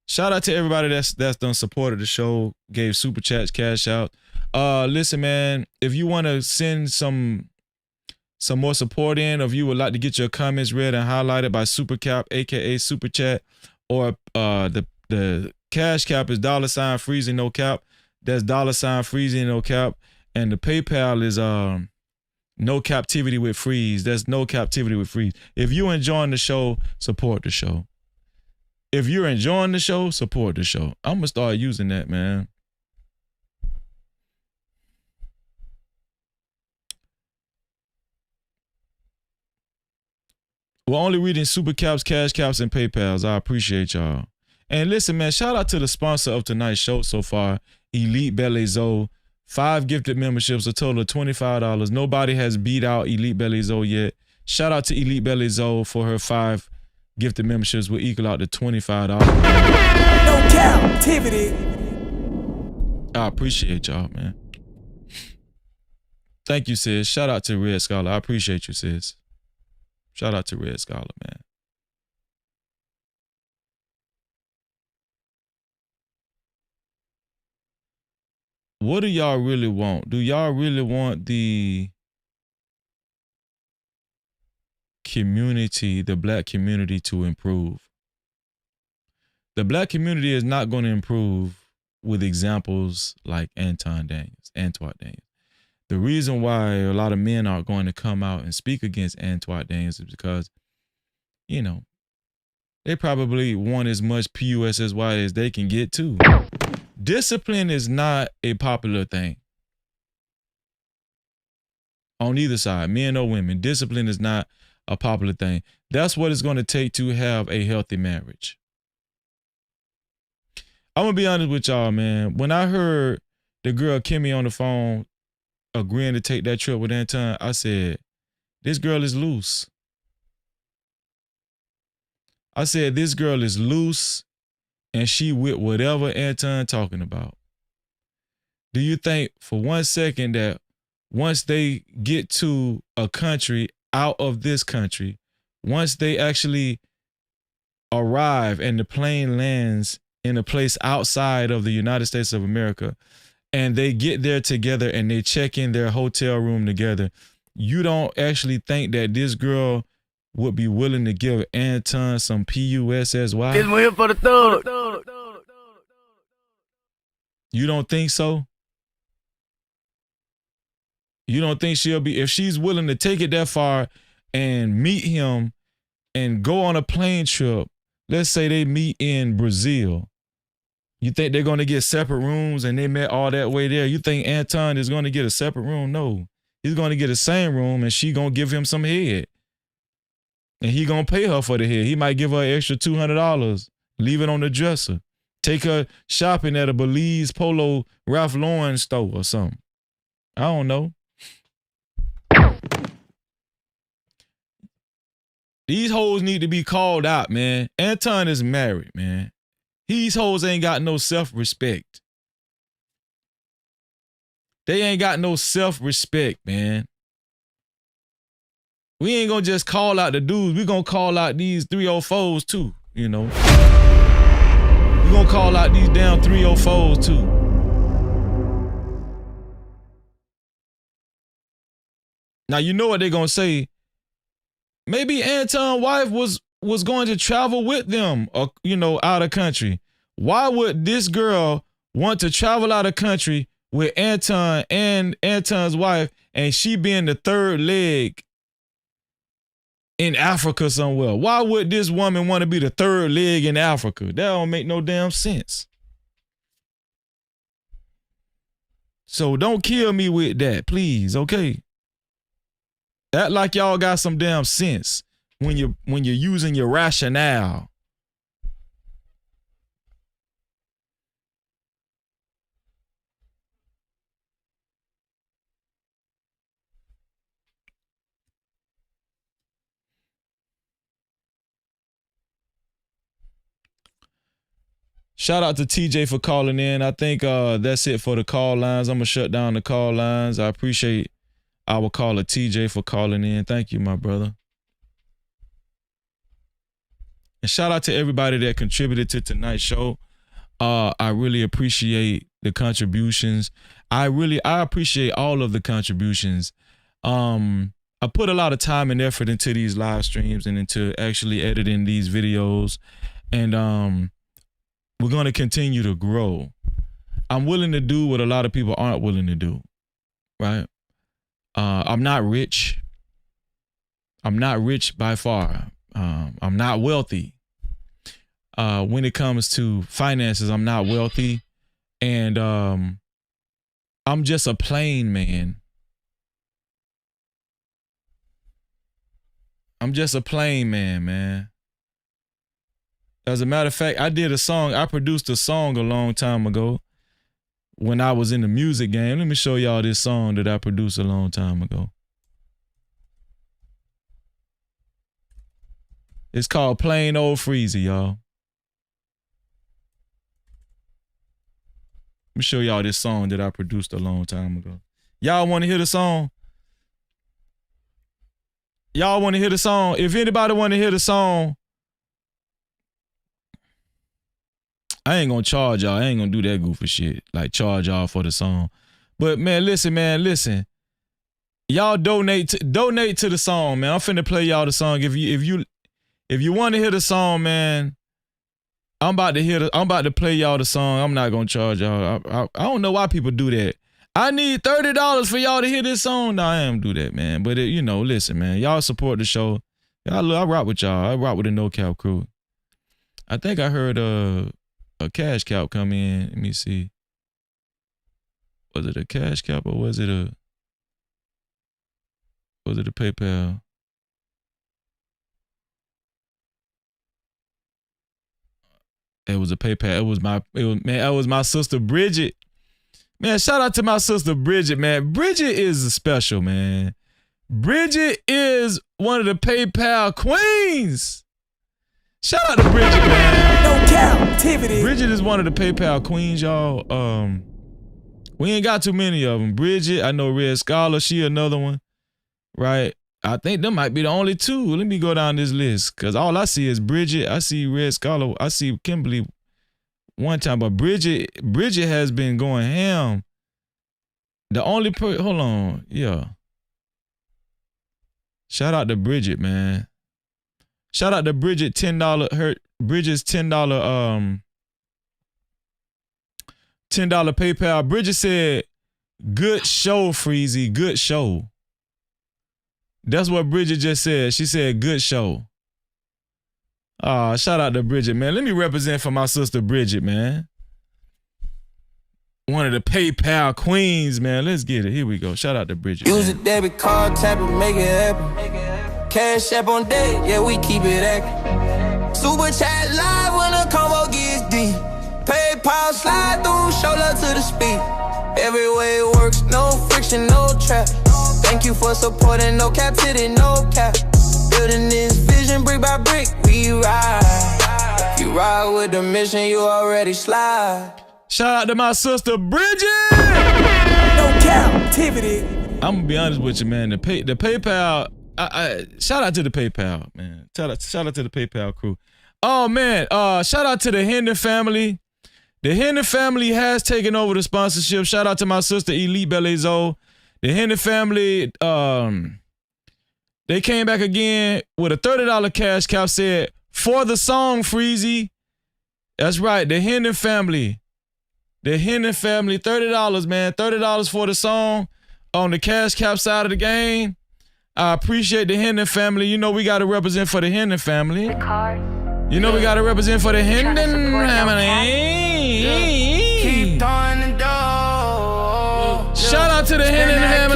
Shout out to everybody that's done supported the show, gave super chats, cash out. Listen, man, if you want to send some more support in, or if you would like to get your comments read and highlighted by Super Cap, aka Super Chat, or the cash cap is $freezing no cap. That's $freezing no cap, and the PayPal is no Cap-tivity with freeze. That's no Cap-tivity with freeze. If you enjoying the show, support the show. If you're enjoying the show, support the show. I'm gonna start using that, man. We're only reading Super Caps, Cash Caps, and PayPals. I appreciate y'all. And listen, man, shout out to the sponsor of tonight's show so far, Elite Belly Zoe. 5 gifted memberships, a total of $25. Nobody has beat out Elite Belly Zoe yet. Shout out to Elite Belly Zoe for her 5 gifted memberships, will equal out to $25. No Cap-tivity. I appreciate y'all, man. Thank you, sis. Shout out to Red Scholar. I appreciate you, sis. Shout out to Red Scholar, man. What do y'all really want? Do y'all really want the community, the black community, to improve? The black community is not going to improve with examples like Anton Daniels. The reason why a lot of men are going to come out and speak against Anton Daniels is because, you know, they probably want as much PUSSY as they can get too. Discipline is not a popular thing. On either side, men or women, discipline is not a popular thing. That's what it's going to take to have a healthy marriage. I'm going to be honest with y'all, man. When I heard the girl Kimmy on the phone agreeing to take that trip with Anton, I said, this girl is loose. I said, this girl is loose and she with whatever Anton talking about. Do you think for 1 second that once they get to a country out of this country, once they actually arrive and the plane lands in a place outside of the United States of America, and they get there together and they check in their hotel room together, you don't actually think that this girl would be willing to give Anton some PUSSY? This one here for the thug. You don't think so? You don't think she'll be, if she's willing to take it that far and meet him and go on a plane trip, let's say they meet in Brazil, you think they're going to get separate rooms and they met all that way there? You think Anton is going to get a separate room? No. He's going to get the same room and she going to give him some head. And he going to pay her for the head. He might give her an extra $200, leave it on the dresser. Take her shopping at a Belize Polo Ralph Lauren store or something. I don't know. These hoes need to be called out, man. Anton is married, man. These hoes ain't got no self-respect. They ain't got no self-respect, man. We ain't gonna just call out the dudes. We gonna call out these 304s too, you know. We gonna call out these damn 304s too. Now you know what they're gonna say. Maybe Anton's wife was going to travel with them, or out of country. Why would this girl want to travel out of country with Anton and Anton's wife, and she being the third leg in Africa somewhere? Why would this woman want to be the third leg in Africa? That don't make no damn sense. So don't kill me with that, please, okay? Act like y'all got some damn sense when you're using your rationale. Shout out to TJ for calling in. I think that's it for the call lines. I'm going to shut down the call lines. I appreciate our caller TJ for calling in. Thank you, my brother. And shout out to everybody that contributed to tonight's show. I really appreciate the contributions. I appreciate all of the contributions. I put a lot of time and effort into these live streams and into actually editing these videos. And we're going to continue to grow. I'm willing to do what a lot of people aren't willing to do, right? I'm not rich. I'm not rich by far. I'm not wealthy. When it comes to finances, I'm not wealthy. And I'm just a plain man. I'm just a plain man. As a matter of fact, I produced a song a long time ago when I was in the music game. Let me show y'all this song that I produced a long time ago. It's called Plain Old Freezy, y'all. Let me show y'all this song that I produced a long time ago. Y'all want to hear the song? Y'all want to hear the song? If anybody want to hear the song, I ain't gonna charge y'all. I ain't gonna do that goofy shit. Like charge y'all for the song. But man, listen. Y'all donate to the song, man. I'm finna play y'all the song. If you want to hear the song, man, I'm about to play y'all the song. I'm not gonna charge y'all. I don't know why people do that. I need $30 for y'all to hear this song. No, I ain't do that, man. But listen, man. Y'all support the show. I rock with y'all. I rock with the No Cap crew. I think I heard a cash cap come in. Let me see. Was it a cash cap or was it a PayPal? It was a PayPal. That was my sister Bridget. Man, shout out to my sister Bridget, man. Bridget is special, man. Bridget is one of the PayPal queens. Shout out to Bridget, man. No Cap-tivity. Bridget is one of the PayPal queens, y'all. We ain't got too many of them. Bridget, I know Red Scholar, she another one, right? I think them might be the only two. Let me go down this list, because all I see is Bridget. I see Red Scholar. I see Kimberly one time, but Bridget has been going ham. The only hold on, yeah. Shout out to Bridget, man. Shout out to Bridget, $10. Bridget's $10 PayPal. Bridget said, "Good show, Freezy. Good show." That's what Bridget just said. She said, "Good show." Shout out to Bridget, man. Let me represent for my sister Bridget, man. One of the PayPal queens, man. Let's get it. Here we go. Shout out to Bridget. Use a debit card, tap it, make it happen. Cash app on deck, yeah, we keep it active. Super chat live when the combo gets deep. PayPal slide through, show love to the speed. Every way it works, no friction, no trap. Thank you for supporting No Cap-tivity, no cap. Building this vision brick by brick, we ride. You ride with the mission, you already slide. Shout out to my sister Bridget. No Cap-tivity. I'm gonna be honest with you, man. The PayPal. Shout out to the PayPal, man. Shout out to the PayPal crew. Oh man, shout out to the Hendon family. The Hendon family has taken over the sponsorship. Shout out to my sister Elite Belezo. The Henry family, they came back again with a $30 cash cap, said, for the song, Freezy. That's right, the Henry family. The Henry family, $30, man. $30 for the song on the cash cap side of the game. I appreciate the Henry family. You know we got to represent for the Henry family. You know we got to represent for the Henry family. Keep throwing the dough. Shout out to the Henry family.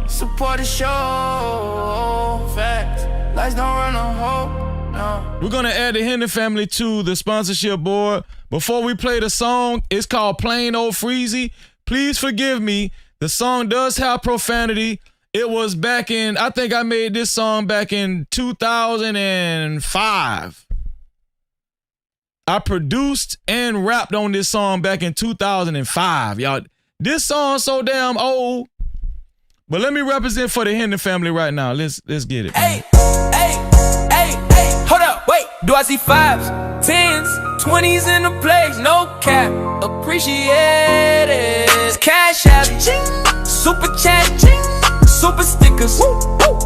Support the show. Facts. Lights don't run a hole. No. We're going to add the Henry family to the sponsorship board. Before we play the song, it's called Plain Old Freezy. Please forgive me. The song does have profanity. It was back in, I think I made this song back in 2005. I produced and rapped on this song back in 2005. Y'all, this song's so damn old. But let me represent for the Henry family right now. Let's get it. Hey, hold up, wait. Do I see 5s, 10s, 20s in the place? No cap, appreciate it. Cash app, super chat, super stickers,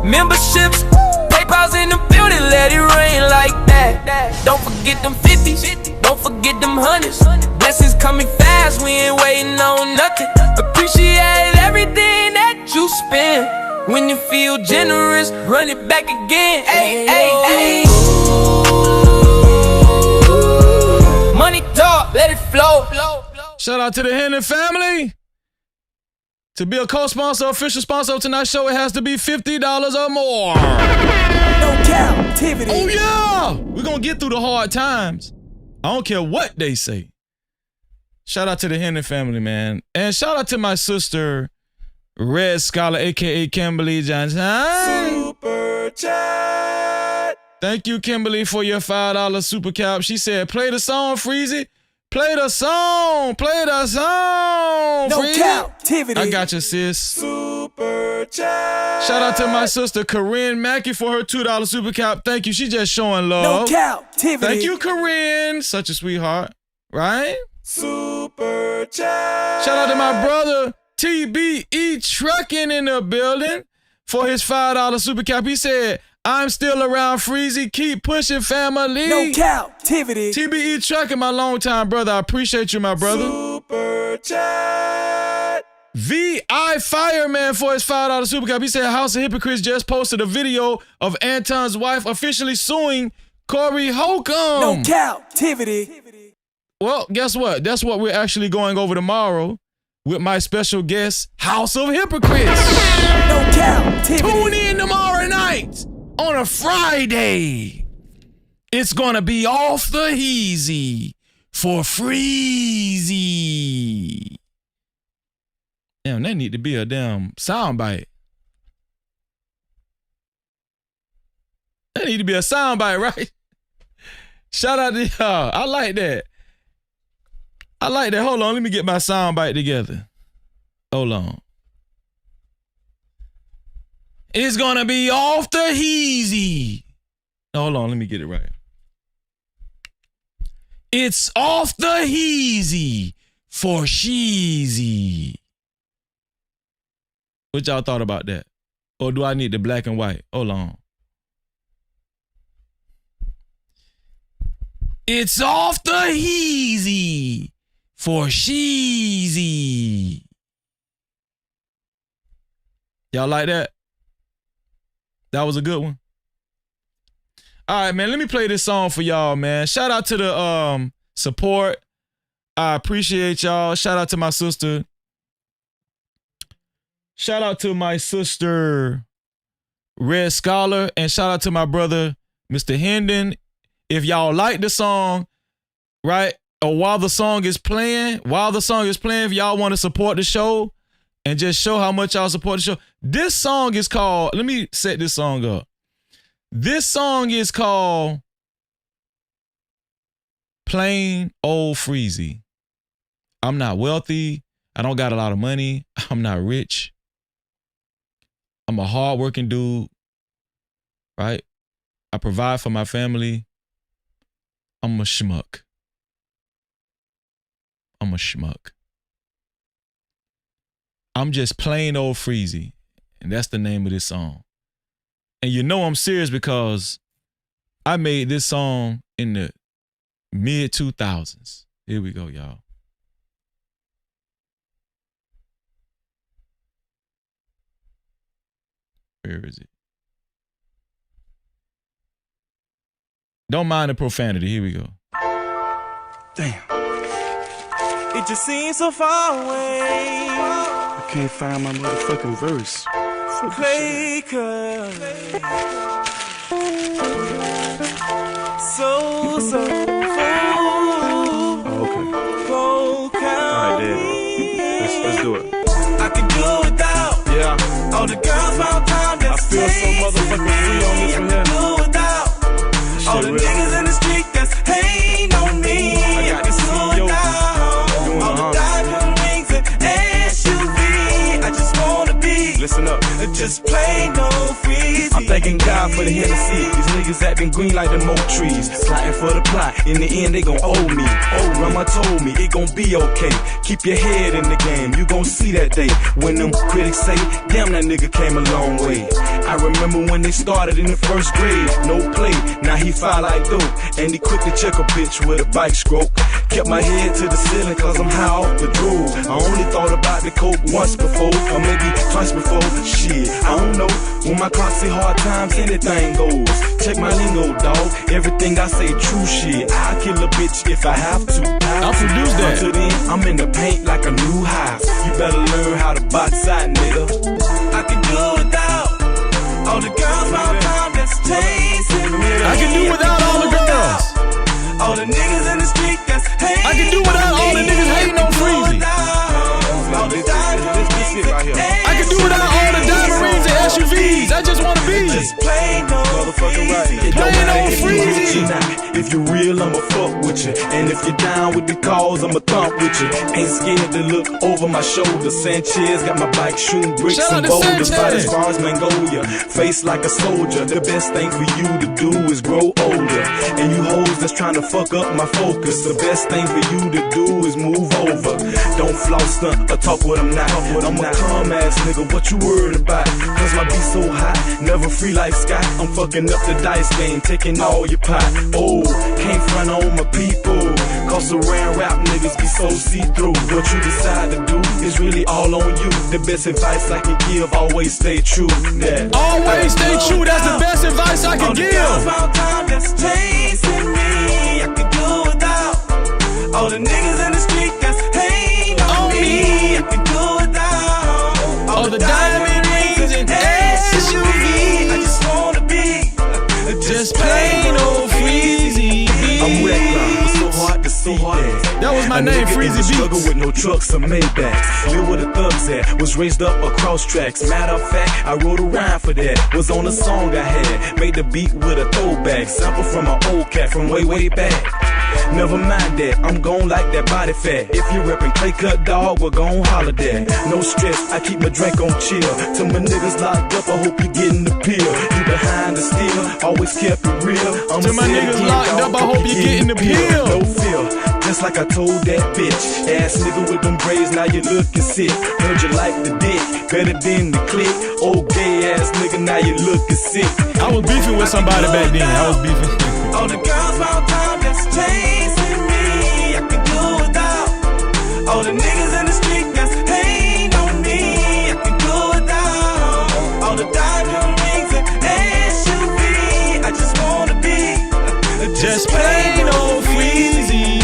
memberships, PayPal's in the building, let it rain like that. Don't forget them 50s, don't forget them 100s. Blessings coming fast, we ain't waiting on nothing. Appreciate everything that you spend. When you feel generous, run it back again. Ay. Money talk, let it flow. Shout out to the Henry family. To be a co-sponsor, official sponsor of tonight's show, it has to be $50 or more. No Cap-tivity. Oh yeah, we're gonna get through the hard times. I don't care what they say. Shout out to the Henry family, man. And shout out to my sister, Red Scholar, aka Kimberly Johnson. Super chat. Thank you, Kimberly, for your $5 super cap. She said, play the song, Freezy. Play the song. No Cap-tivity. I got you, sis. Super chat. Shout out to my sister, Corinne Mackey, for her $2 super cap. Thank you. She just showing love. No Cap-tivity. Thank you, Corinne. Such a sweetheart. Right? Super chat. Shout out to my brother, TBE Trucking in the building for his $5 super cap. He said, I'm still around, Freezy. Keep pushing, family. No Cap-tivity. TBE Trucking, my longtime brother. I appreciate you, my brother. Super chat. VI Fireman for his $5 super cap. He said House of Hypocrites just posted a video of Anton's wife officially suing Corey Holcomb. No Cap-tivity. Well, guess what? That's what we're actually going over tomorrow with my special guest, House of Hypocrites. No Cap-tivity. Tune in tomorrow night on a Friday. It's gonna be off the heezy for Freezy. Damn, that need to be a damn soundbite. That need to be a soundbite, right? Shout out to y'all. I like that. Hold on, let me get my soundbite together. Hold on. It's gonna be off the heezy. Hold on, let me get it right. It's off the heezy for sheezy. What y'all thought about that? Or do I need the black and white? Hold on. It's off the heezy for sheezy. Y'all like that? That was a good one. All right, man, let me play this song for y'all, man. Shout out to the support. I appreciate y'all. Shout out to my sister. Shout out to my sister, Red Scholar, and shout out to my brother, Mr. Hendon. If y'all like the song, right, or while the song is playing, if y'all want to support the show and just show how much y'all support the show, this song is called, let me set this song up. This song is called Plain Old Freezy. I'm not wealthy. I don't got a lot of money. I'm not rich. I'm a hardworking dude, right? I provide for my family. I'm a schmuck. I'm just plain old Freezy. And that's the name of this song. And you know I'm serious because I made this song in the mid-2000s. Here we go, y'all. Where is it? Don't mind the profanity. Here we go. Damn. It just seems so far away. I can't find my motherfucking verse. Play cause so oh, okay. Alright, there. Let's do it. I can do without all the girls round town. I feel so motherfucking free on this one here. I can do without all the niggas in the street that's hating on me. I can do without all the diamond rings and SUV. I just wanna be, listen up, just plain no freezy. I'm thanking God for the Hennessy. These niggas acting green like the oak trees. Plotting for the plot, in the end they gon' owe me. Grandma told me it gon' be okay. Keep your head in the game, you gon' see that day when them critics say, damn, that nigga came a long way. I remember when they started in the first grade, no play, now he file like dope. And he quick to check a bitch with a bike stroke. Kept my head to the ceiling cause I'm high off the drool. I only thought about the coke once before, or maybe twice before. Shit, I don't know. When my clock say hard times, anything goes. Check my lingo, dog. Everything I say true shit. I'll kill a bitch if I have to. I'll produce that. Until then, I'm in the paint like a new house. You better learn how to box out, nigga. I can do without all the girls round town that's chasing me. I can do without all the girls. All the niggas in the street that's hating. I can do without all the niggas hating on Freezy. I can do without all the diamond rings and SUVs. I just wanna be plain old Freezy. Plain old Freezy. If you real, I'ma fuck with you. And if you're down with the cause, I'ma thump with you. Ain't scared to look over my shoulder. Sanchez got my bike shooting bricks and boulders. Fight as far as Mongolia. Face like a soldier. The best thing for you to do is grow older. And you hoes that's trying to fuck up my focus. The best thing for you to do is move over. Don't floss stunt or talk what I'm not. I'm a calm ass nigga, what you worried about? Cause my beat so hot, never free like Scott. I'm fucking up the dice game, taking all your pot. Oh, can't front on my people. Cause the rap niggas be so see-through. What you decide to do is really all on you. The best advice I can give, always stay true. Yeah. Always stay true, that's the best advice I can give. That's chasing me. I can do without all the niggas in the street that's hating on me. I can do without all the diamond rings and SUV. I just wanna be just plain old Freezy. I'm reckless, it's so hard to see that. That was my name, Freezy Beats. Struggle with no trucks or Maybachs. Live where the thugs at, was raised up across tracks. Matter of fact, I wrote a rhyme for that. Was on a song I had, made the beat with a throwback. Sample from an old cat from way back. Never mind that, I'm gon' like that body fat. If you reppin' clay cut dog, we're gon' holler that. No stress, I keep my drink on chill. Till my niggas locked up, I hope you gettin' the pill. You behind the steel, always kept it real. Till my niggas locked up, I hope you gettin' the pill. No fear, just like I told that bitch. Ass nigga with them braids, now you lookin' sick. Heard you like the dick, better than the click. Old gay ass nigga, now you lookin' sick. I was beefing with somebody back then, I was beefing. All the girls round town that's chasing me. I can do without all the niggas in the street that's hating on me. I can do without all the diamond rings and SUV. I just wanna be just plain old Freezy.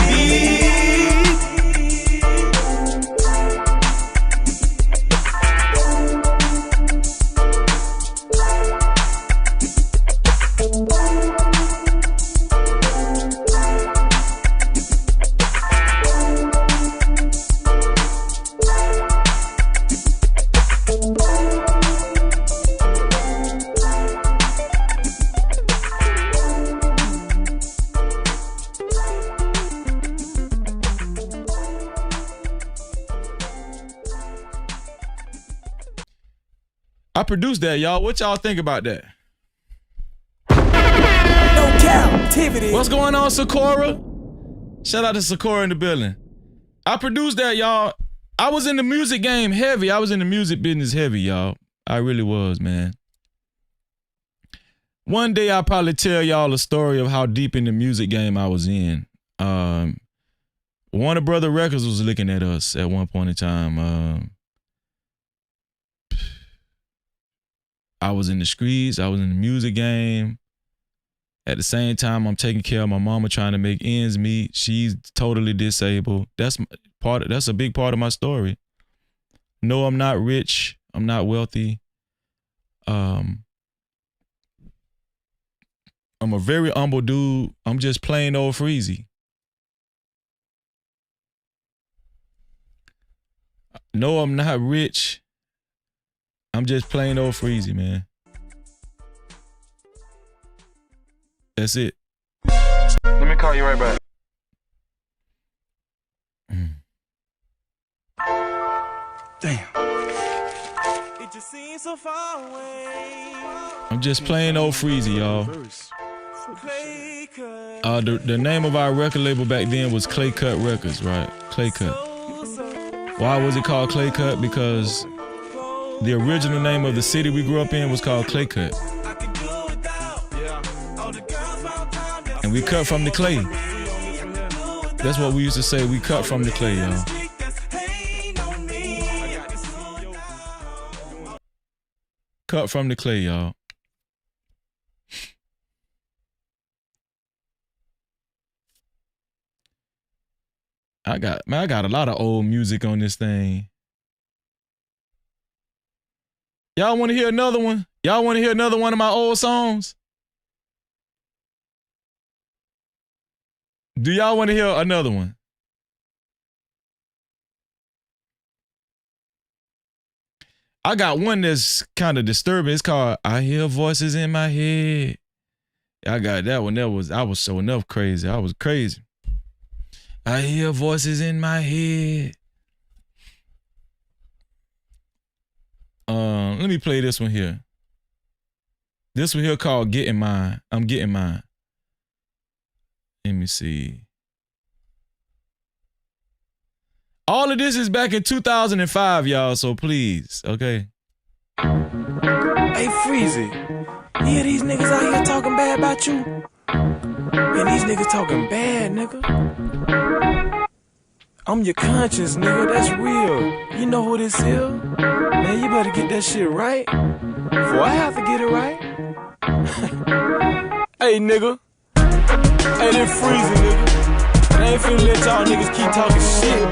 I produced that, y'all. What y'all think about that? No Cap-tivity. What's going on, Sakura? Shout out to Sakura in the building. I produced that, y'all. I was in the music game heavy. I was in the music business heavy, y'all. I really was, man. One day I'll probably tell y'all a story of how deep in the music game I was in. Warner Brother Records was looking at us at one point in time. I was in the streets. I was in the music game. At the same time, I'm taking care of my mama, trying to make ends meet. She's totally disabled. That's a big part of my story. No, I'm not rich. I'm not wealthy. I'm a very humble dude. I'm just plain old Freezy. No, I'm not rich. I'm just plain old Freezy, man. That's it. Let me call you right back. Damn. I'm just plain old Freezy, y'all. The name of our record label back then was Clay Cut Records, right? Clay Cut. Why was it called Clay Cut? Because the original name of the city we grew up in was called Clay Cut. And we cut from the clay. That's what we used to say. We cut from the clay, y'all. Cut from the clay, y'all. I got a lot of old music on this thing. Y'all want to hear another one? Y'all want to hear another one of my old songs? Do y'all want to hear another one? I got one that's kind of disturbing. It's called I Hear Voices in My Head. I got that one. I was so enough crazy. I was crazy. I hear voices in my head. Let me play this one here. This one here called Getting Mine. I'm Getting Mine. Let me see. All of this is back in 2005, y'all, so please, okay? Hey, Freezy. Yeah, these niggas out here talking bad about you. And these niggas talking bad, nigga. I'm your conscience, nigga. That's real. You know who this is? Man, you better get that shit right. Before I have to get it right. Hey, nigga. Hey, this Freezy, nigga. I ain't finna let y'all niggas keep talking shit.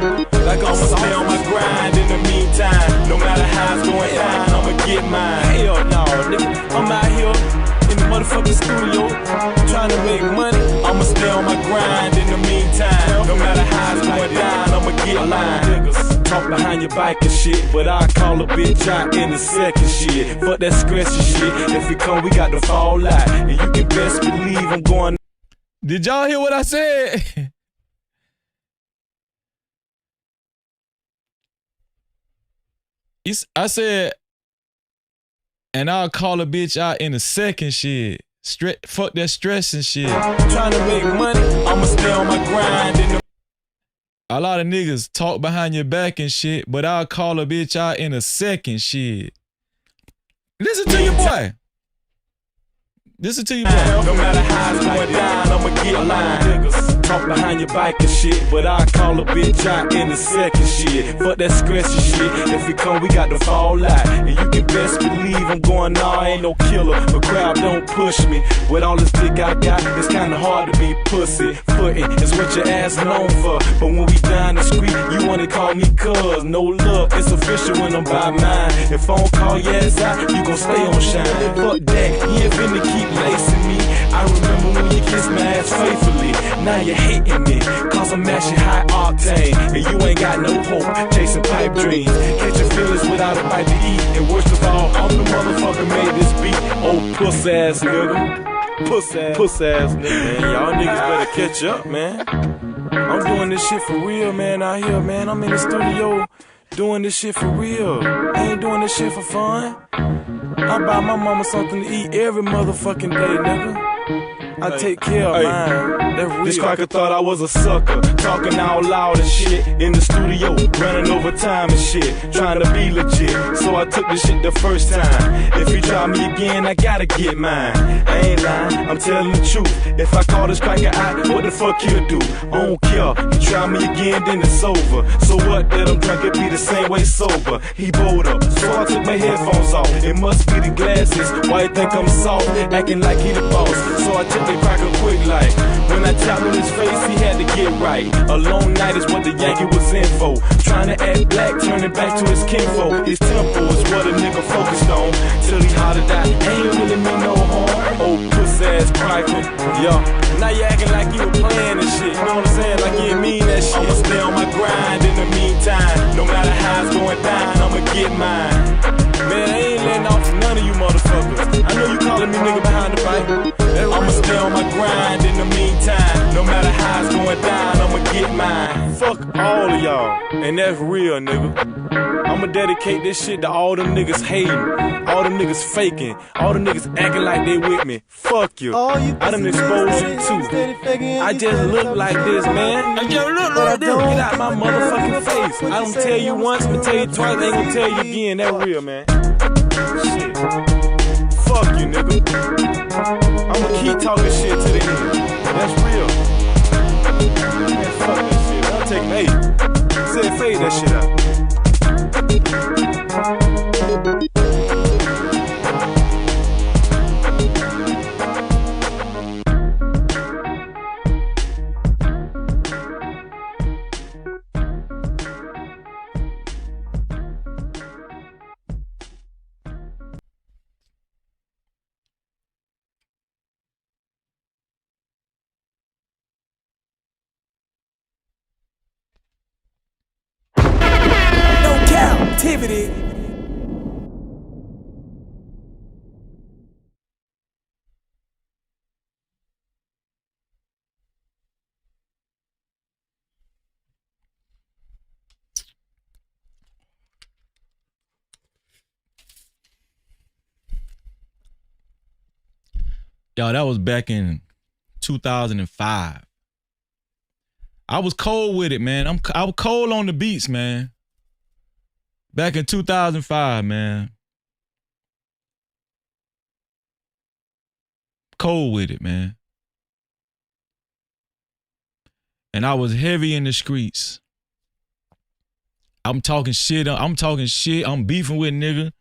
Like I'ma stay on my grind in the meantime. No matter how it's going down, I'ma get mine. Hell no, nigga. I'm out here in the motherfucking studio trying to make money. I'ma stay on my grind in the meantime. No matter how it's going down, I'ma get mine. Niggas talk behind your bike and shit, but I call a bitch out in the second shit. Fuck that scratchy shit. If it come, we got to fall out. And you can best believe I'm going. Did y'all hear what I said? I said, and I'll call a bitch out in a second shit. Fuck that stress and shit. Trying to make money, I'ma stay on my grind. A lot of niggas talk behind your back and shit, but I'll call a bitch out in a second shit. Listen to your boy. Listen to your boy. No matter how it's going down, I'ma get mine. Niggas talk behind your bike and shit, but I call a bitch out in a second shit. Fuck that scratchy shit. If it come, we got to fall out. And you can best believe I'm going, nah, I ain't no killer. The crowd don't push me. With all this dick I got, it's kinda hard to be pussy. Footin' is what your ass known for. But when we down the street, you wanna call me cuz. No love, it's official when I'm by mine. If I don't call your ass out, you gon' stay on shine. Fuck that, you ain't finna keep lacing me. I remember when you kissed my ass faithfully. Now you're hating me, cause I'm mashing high octane. And you ain't got no hope, chasing pipe dreams. Catching feelings without a bite to eat. And worst of all, I'm the motherfucker made this beat. Oh, puss ass nigga. Puss ass nigga, man. Y'all niggas better catch up, man. I'm doing this shit for real, man, out here, man. I'm in the studio doing this shit for real. I ain't doing this shit for fun. I buy my mama something to eat every motherfucking day, nigga. I take care of mine. This cracker thought I was a sucker, talking out loud and shit in the studio, running over time and shit, trying to be legit. So I took this shit the first time. If you try me again, I gotta get mine. I ain't lying, I'm telling the truth. If I call this cracker out, what the fuck he'll do? I don't care. You try me again, then it's over. So what? Let him drink it be the same way sober. He bowled up, so I took my headphones off. It must be the glasses. Why you think I'm soft? Acting like he the boss. So I took the cracker quick like. When I tapped on his face, he had to get right. A long night is what the Yankee was in for. Trying to act black, turning back to his kinfolk. His temple is what a nigga focused on. Till he hollered out, ain't really mean no harm. Old puss ass cracker, yo. Now you acting like you were playing and shit. You know what I'm saying? Like you ain't mean that shit. I'ma stay on my grind in the meantime. No matter how it's going down, I'ma get mine. Man, I ain't letting off none of you motherfuckers. I know you calling me nigga behind the mic. I'ma stay on my grind in the meantime. No matter how it's going down, I'ma get mine. Fuck all of y'all. And that's real, nigga. I'ma dedicate this shit to all them niggas hating, all them niggas faking, all them niggas acting like they with me. Fuck you. I done exposed you too. I just look like this, man. I just look like this. Get out my motherfucking face. I don't tell you once, I'ma tell you twice, I ain't gonna tell you again. That real, man. Shit. Fuck you, nigga. I'ma keep talking shit to the end. That's real. Man, fuck that shit. I'll take an 8. Said fade that shit out. Cap-tivity. Yo, that was back in 2005. I was cold with it, man. I was cold on the beats, man. Back in 2005, man. Cold with it, man. And I was heavy in the streets. I'm talking shit. I'm beefing with nigga.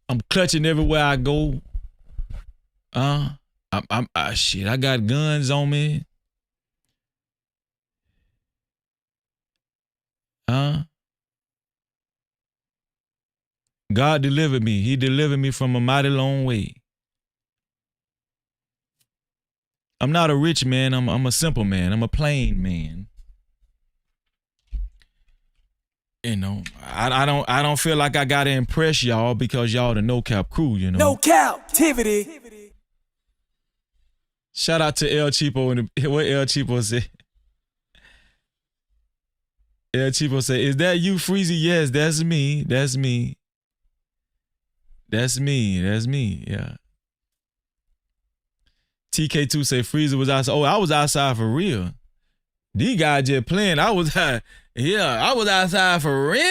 I'm clutching everywhere I go. Shit, I got guns on me. God delivered me. He delivered me from a mighty long way. I'm not a rich man. I'm a simple man. I'm a plain man. You know, I don't feel like I gotta impress y'all because y'all the No Cap crew, you know. No Cap-tivity. Shout out to El Cheapo and what El Cheapo said. El Cheapo said, "Is that you, Freezy?" Yes, that's me. That's me. That's me. That's me. Yeah. TK2 say Freezer was outside. Oh, I was outside for real. These guys just playing. I was outside for real.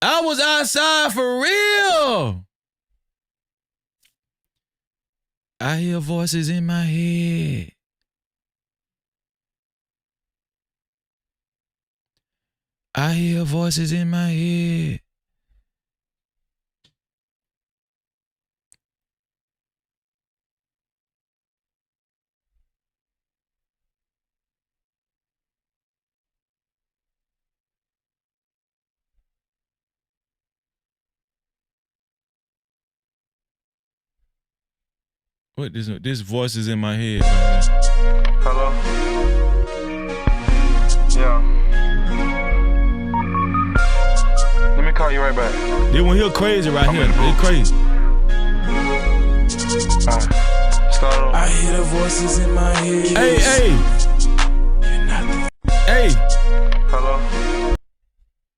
I was outside for real. I hear voices in my head. I hear voices in my head. What this voice is in my head, man. Hello? Yeah. Let me call you right back. They want to hear crazy right here. They crazy. Start over. I hear the voices in my head. Hey. Hello?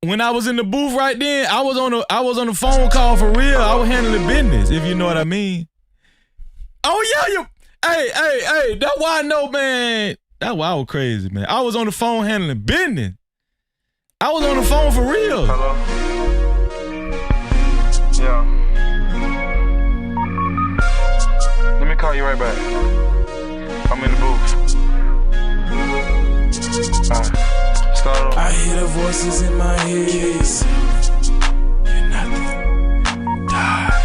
When I was in the booth right then, I was on a phone call for real. I was handling business, if you know what I mean. Oh yeah, you. Hey. That's why I know, man. That's why I was crazy, man. I was on the phone handling business. I was on the phone for real. Hello? Yeah. Let me call you right back. I'm in the booth. Alright. Start over. I hear the voices in my head. You're nothing. Die.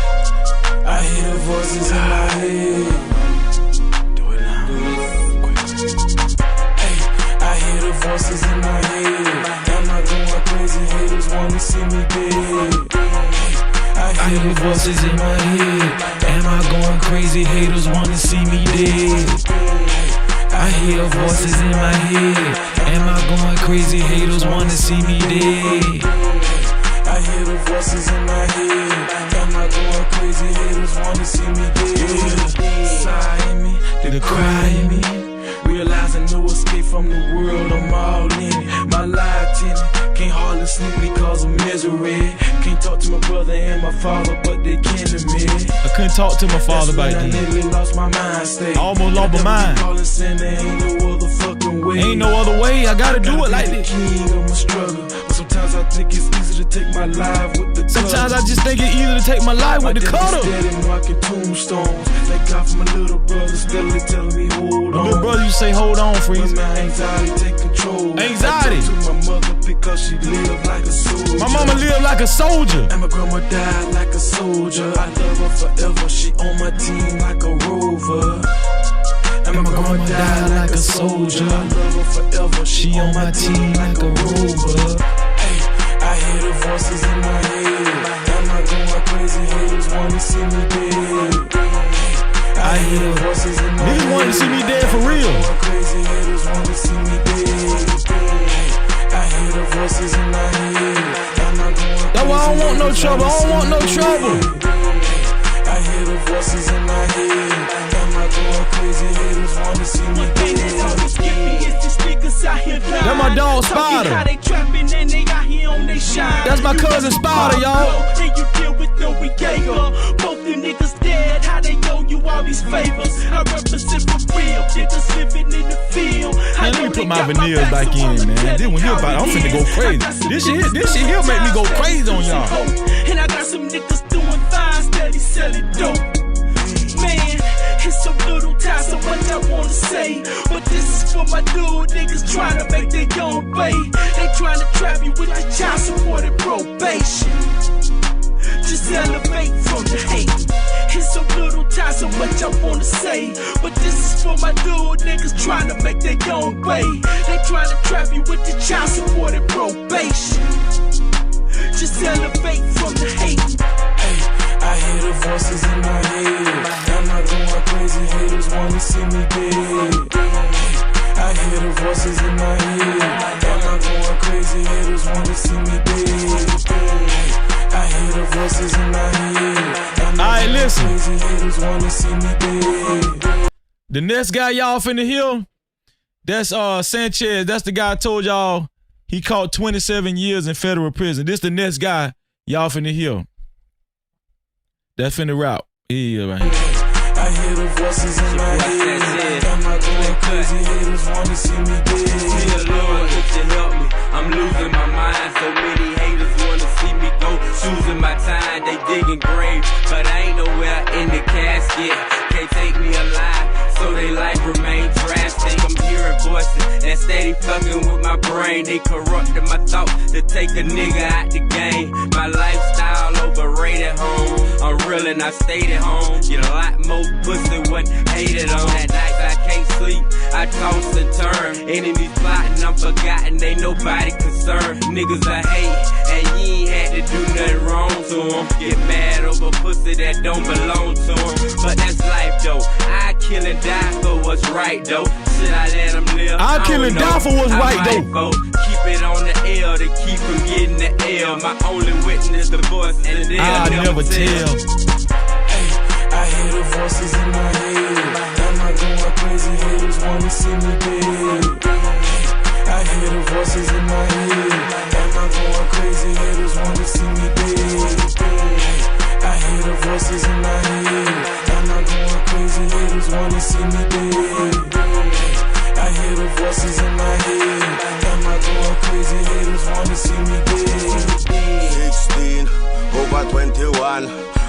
I hear the voices in my head. Do it now. Hey, I hear the voices in my head. Am I going crazy? Haters wanna see me dead. I hear the voices in my head. Am I going crazy? Haters wanna see me dead. I hear voices in my head. Am I going crazy? Haters wanna see me dead. I hear the voices in my head. Am I going crazy? Haters wanna see me dead. Sigh in me, the cry in me. Realizing no escape from the world, I'm all in it. My life tenant, can't hardly sleep because of misery. Can't talk to my brother and my father, but they kin to me. I couldn't talk to my father back then. I nearly lost my mind state. I almost lost my mind. Ain't no other fucking way. Ain't no other way. I gotta do it like this. King of my struggle. But sometimes I think it's easy to take my life with the Sometimes I just think it's easy to take my life with the cutter. Steady marking tombstones. Thank God for my little brother steadily telling me hold on. My little brother, you say hold on, freeze. My anxiety take control. Anxiety. I talk to my mother because she lived like a soldier. My mama lived like a soldier. And my grandma died like a soldier. I love her forever. She on my team like a rover. And my grandma died like a soldier. I love her forever. She on my team like a rover. Hey, I hear the voices in my head. Am I going crazy? Haters wanna see me dead. I hear the voices in my head. Niggas want to see me dead for real. Crazy haters wanna see me dead. I hear the voices in my head. That's why I don't want no trouble. I don't want no trouble. I hear the voices in my head. Am I going crazy? Haters wanna see me dead. That's my dog Spider. That's my cousin Spider, y'all. Both the niggas dead. How they owe you all these favors? I represent for real. Niggas living in the field. Man, let me put my veneers back in, man. Then when you're about, I'm finna go crazy. This shit here make me go crazy on y'all. And I got some niggas doing fine, steady selling dope. Man, it's so little time, so much I wanna say. But this is for my dude, niggas trying to make their own way. They trying to trap you with the child support and probation. Just elevate from the hate. It's so little time, so much I wanna say. But this is for my dude, niggas trying to make their own way. They trying to trap you with the child support and probation. Just elevate from the hate. Hey, I hear the voices in my head. Am I going crazy? Haters wanna see me dead. I hear the voices in my head. Am I going crazy? Haters wanna see me dead. I hear the voices in my head. Alright, listen. Haters wanna see me dead. The next guy y'all finna hear, that's Sanchez. That's the guy I told y'all he caught 27 years in federal prison. This the next guy y'all finna hear. That's finna rap. Here right here. I hear the voices in my head. Am I going crazy? Haters wanna see me dead. Dear Lord, if you help me, I'm losing my mind. So many haters wanna see me go. Choosing my time, they digging graves, but I ain't nowhere in the casket. Can't take me alive, so they life remain drastic. I'm hearing voices that steady fucking with my brain. They corrupted my thought to take a nigga out the game. My lifestyle overrated home. I'm real and I stayed at home. Get a lot more pussy when hated on. At nights I can't sleep, I toss and turn. Enemies plotting, I'm forgotten, ain't nobody concerned. Niggas I hate, and you ain't had to do nothing wrong to them. Get mad over pussy that don't belong to them. But that's life though, I kill and die for what's right though. Should I let them live? I kill and die for what's right though. Keep it on the L to keep from getting the L. My only witness, the voice, and they'll never tell. Hey, I hear the voices in my head. Am I going crazy? Haters wanna see me dead. Hey, I hear the voices in my head. Am I going crazy? Haters wanna see me dead. Hey, I hear the voices in my head. Am I going crazy? see me dead. I hear the voices in my head. Am I going crazy? Haters wanna see me dead. 16 over 21.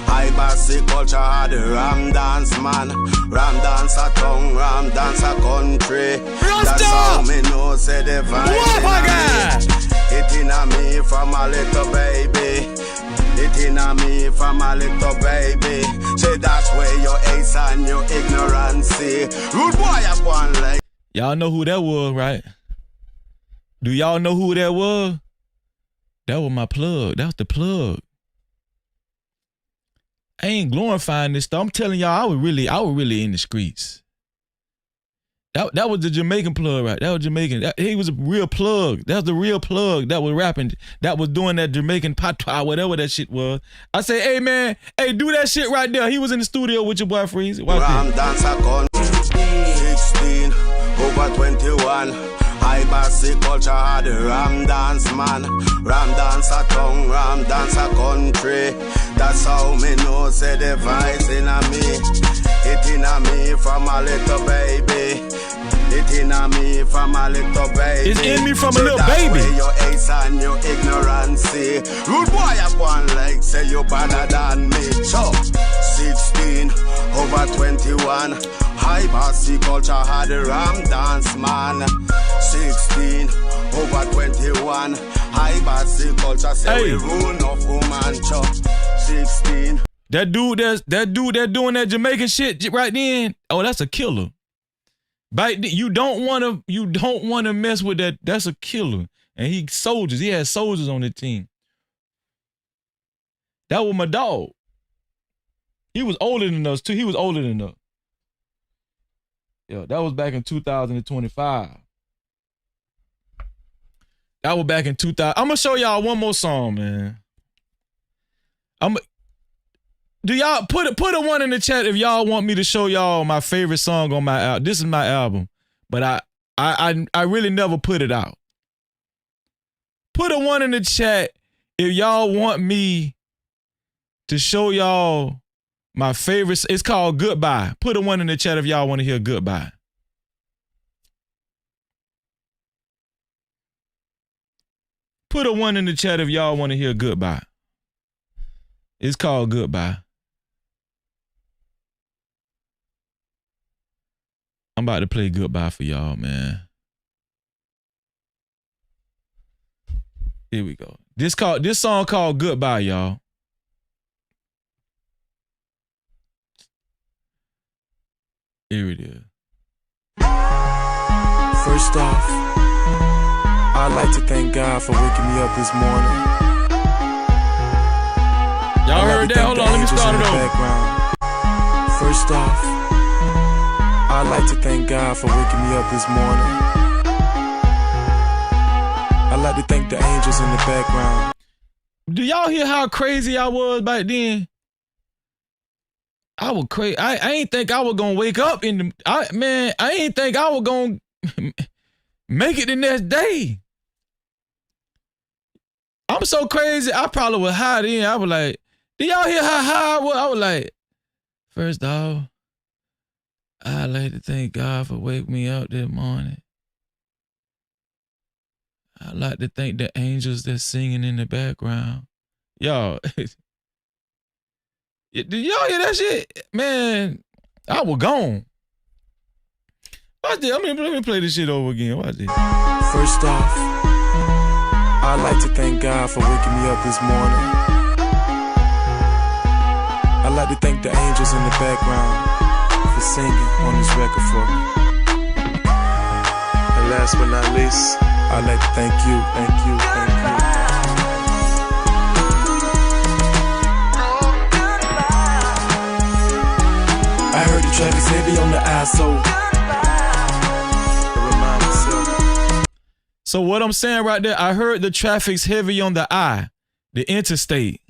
I bossy culture had the Ram dance man. Ram dance a tongue, Ram dance a country. That's how me know say the vibe it inna me from a little baby. It inna me from a little baby. Say that's where your ace and your ignorance. Rude boy up one leg. Y'all know who that was, right? Do y'all know who that was? That was my plug. That was the plug. I ain't glorifying this stuff. I'm telling y'all, I was really in the streets. That was the Jamaican plug, right? That was Jamaican. He was a real plug. That was the real plug that was rapping. That was doing that Jamaican patois, whatever that shit was. I say, hey man, hey, do that shit right there. He was in the studio with your boy Freeze. Watch this. 16 over 21. I bossy culture had the Ram dance man. Ram dance a tongue, Ram dance a country. That's how me know say the vice inna me. It inna me from a little baby. It inna me from a little baby. It's in me from a little that's baby. Where your ace and your ignorance. Rude boy up one leg, say you better than me. So 16 over 21. High bossy culture had the Ram dance man. 16 over 21. High bossy culture say we rule enough woman chop. 16. That dude that doing that Jamaican shit right then. Oh, that's a killer. You don't wanna mess with that. That's a killer. And he had soldiers on the team. That was my dog. He was older than us too. He was older than us. Yeah, that was back in 2025. That was back in 2000. I'm gonna show y'all one more song, man. Do y'all put a one in the chat if y'all want me to show y'all my favorite song on my album. This is my album, but I really never put it out. Put a one in the chat if y'all want me to show y'all my favorite. It's called Goodbye. Put a one in the chat if y'all want to hear Goodbye. Put a one in the chat if y'all want to hear Goodbye. It's called Goodbye. I'm about to play Goodbye for y'all, man. Here we go. This song called Goodbye, y'all. Here it is. First off, I'd like to thank God for waking me up this morning. Y'all heard that? Hold on, let me start it over. First off, I'd like to thank God for waking me up this morning. I'd like to thank the angels in the background. Do y'all hear how crazy I was back then? I was crazy. I ain't think I was gonna wake up in the. I ain't think I was gonna make it the next day. I'm so crazy. I probably was high then. I was like, do y'all hear how high I was? I was like, first off, I'd like to thank God for waking me up this morning. I'd like to thank the angels that's singing in the background. Y'all, did y'all hear that shit? Man, I was gone. Watch this. Let me play this shit over again. Watch this. First off, I'd like to thank God for waking me up this morning. I'd like to thank the angels in the background for singing on this record for me. And last but not least, I'd like to thank you. I heard the track is heavy on the eye, so I remind myself. So what I'm saying right there, I heard the traffic's heavy on the I, the interstate.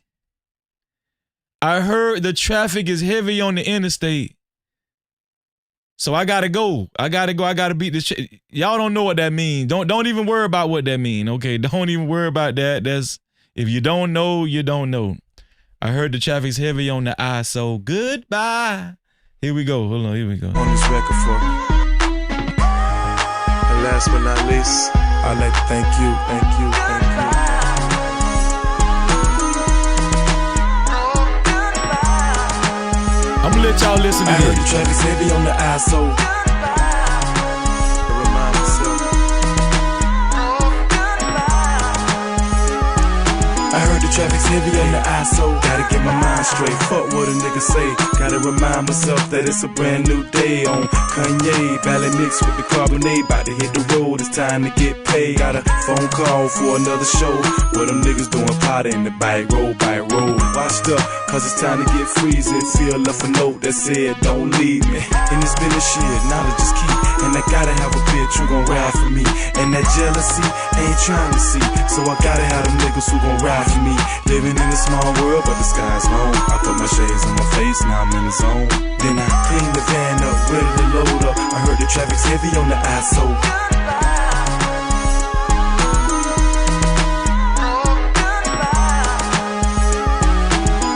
I heard the traffic is heavy on the interstate. So I gotta go. I gotta beat this. Y'all don't know what that means. Don't even worry about what that means. Okay, don't even worry about that. That's if you don't know, you don't know. I heard the traffic's heavy on the I. So goodbye. Here we go. Hold on. Here we go. On this record for me. And last but not least, I'd like to thank you. I'm gonna let y'all listen to I heard the this. track is heavy on the ISO. To remind myself. I heard the traffic's heavy on the ISO. Gotta get my mind straight. Fuck what a nigga say. Gotta remind myself that it's a brand new day on Kanye. Ballad mixed with the carbonate. About to hit the road. It's time to get paid. Got a phone call for another show. What them niggas doing? Party in the bike road by road. Washed up, cause it's time to get freezy. Feel left a note that said don't leave me. And it's been a shit, knowledge is key. And I gotta have a bitch who gon' ride for me. And that jealousy ain't trying to see. So I gotta have them niggas who gon' ride for me. Living in a small world, but the sky's home. I put my shades on my face, now I'm in the zone. Then I clean the van up, ready to load up. I heard the traffic's heavy on the ISO.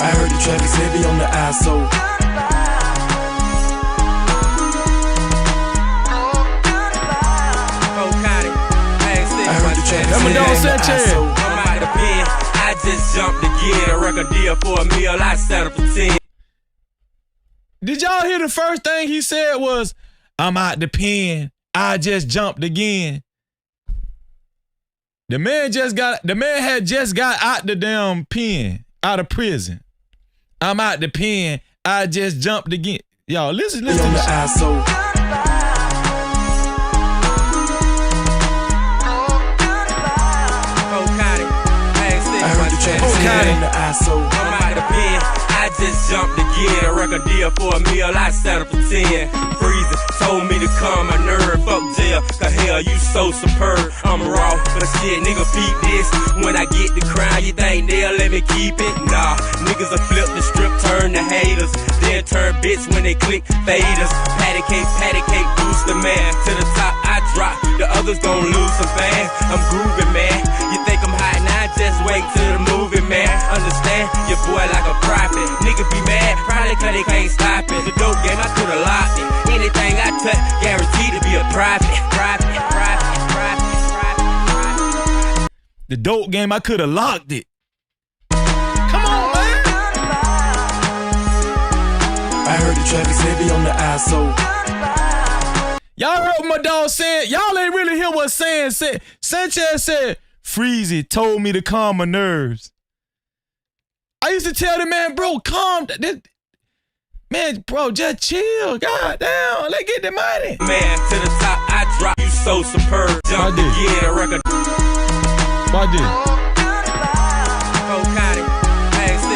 I heard the traffic's heavy on the ISO. I heard the traffic's heavy on the ISO. I'm out the pen. I just jumped again. A record deal for a meal. I settled for 10. Did y'all hear the first thing he said was, I'm out the pen. I just jumped again. The man had just got out the damn pen, out of prison. I'm out the pen. I just jumped again. Y'all, listen to this. I'm out the pen. I just jumped again. A record deal for a meal. I settled for 10. Freezing told me to calm my nerve. Fuck jail, cause hell, you so superb. I'm raw, but shit, nigga, peep this. When I get the crown, you think they'll let me keep it? Nah, niggas will flip the strip, turn to haters. Then turn bitch when they click faders. Patty cake, boost the man. To the top, I drop. The others gon' lose some fans. I'm grooving, man. You think I'm hot now? Just wait till the movie, man. Understand? Your boy like a prophet. Nigga be mad, probably cause they can't stop it. The dope game, I could've locked it. Anything I touch, guaranteed to be a profit. The dope game, I could've locked it. Come on, man. I heard the traffic's heavy on the ISO. Y'all heard what my dog said? Y'all ain't really hear what said. Sanchez said, Freezy told me to calm my nerves. I used to tell the man, bro, calm. Man, bro, just chill. God damn, let's get the money. Man, to the top, I drop. You so superb. Jump again, a record. Why did?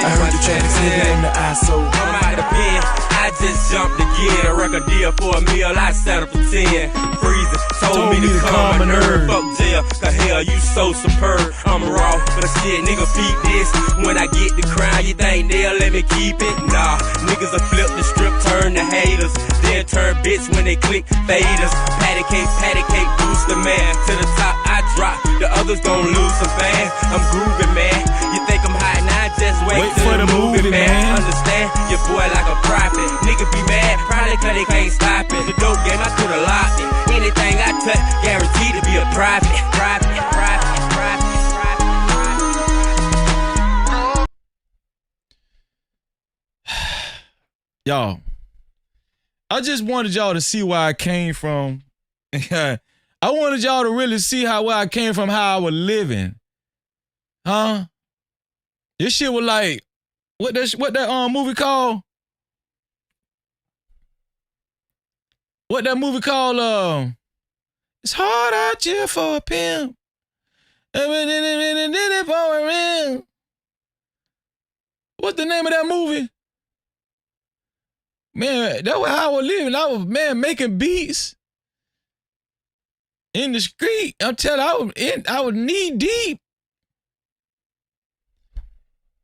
I heard the traffic's heavy on the ISO. I'm out the pen. I just jumped again. A record deal for a meal. I settled for 10. Freezing told me to calm my nerve. Fuck jail, cause hell, you so superb. I'm raw, but shit, nigga, peep this. When I get the crown, you think they'll let me keep it? Nah, niggas will flip the strip, turn to haters. Then turn bitch when they click faders. Patty cake, boost the man. To the top, I drop. The others gon' lose some fans. I'm grooving, man. You think I'm hot now? Just wait till the movie, man. Understand? Your boy like a prophet. Nigga be mad, probably cause they can't stop it. The dope game, I could've locked it. Anything I touch, guaranteed to be a profit. Y'all, I just wanted y'all to see where I came from. I wanted y'all to really see where I came from, how I was living. Huh? This shit was like, what that movie called? What that movie called? It's hard out here for a pimp. What's the name of that movie? Man, that was how I was living. I was, man, making beats in the street. I'm telling you, I was knee deep.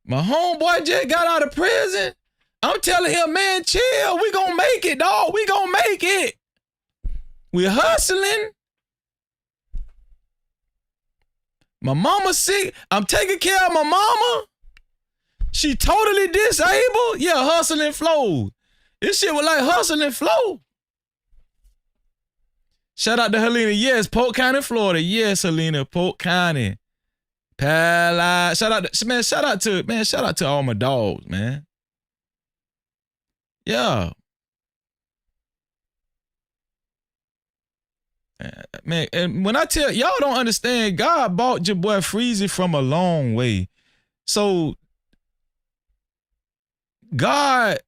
My homeboy just got out of prison. I'm telling him, man, chill. We gonna make it, dog. We gonna make it. We're hustling. My mama sick. I'm taking care of my mama. She totally disabled. Yeah, hustling flows. This shit was like hustle and flow. Shout out to Helena. Yes, Polk County, Florida. Yes, Helena, Polk County. Shout out to all my dogs, man. Yeah. Man, and when I tell y'all don't understand, God bought your boy Freezy from a long way. So God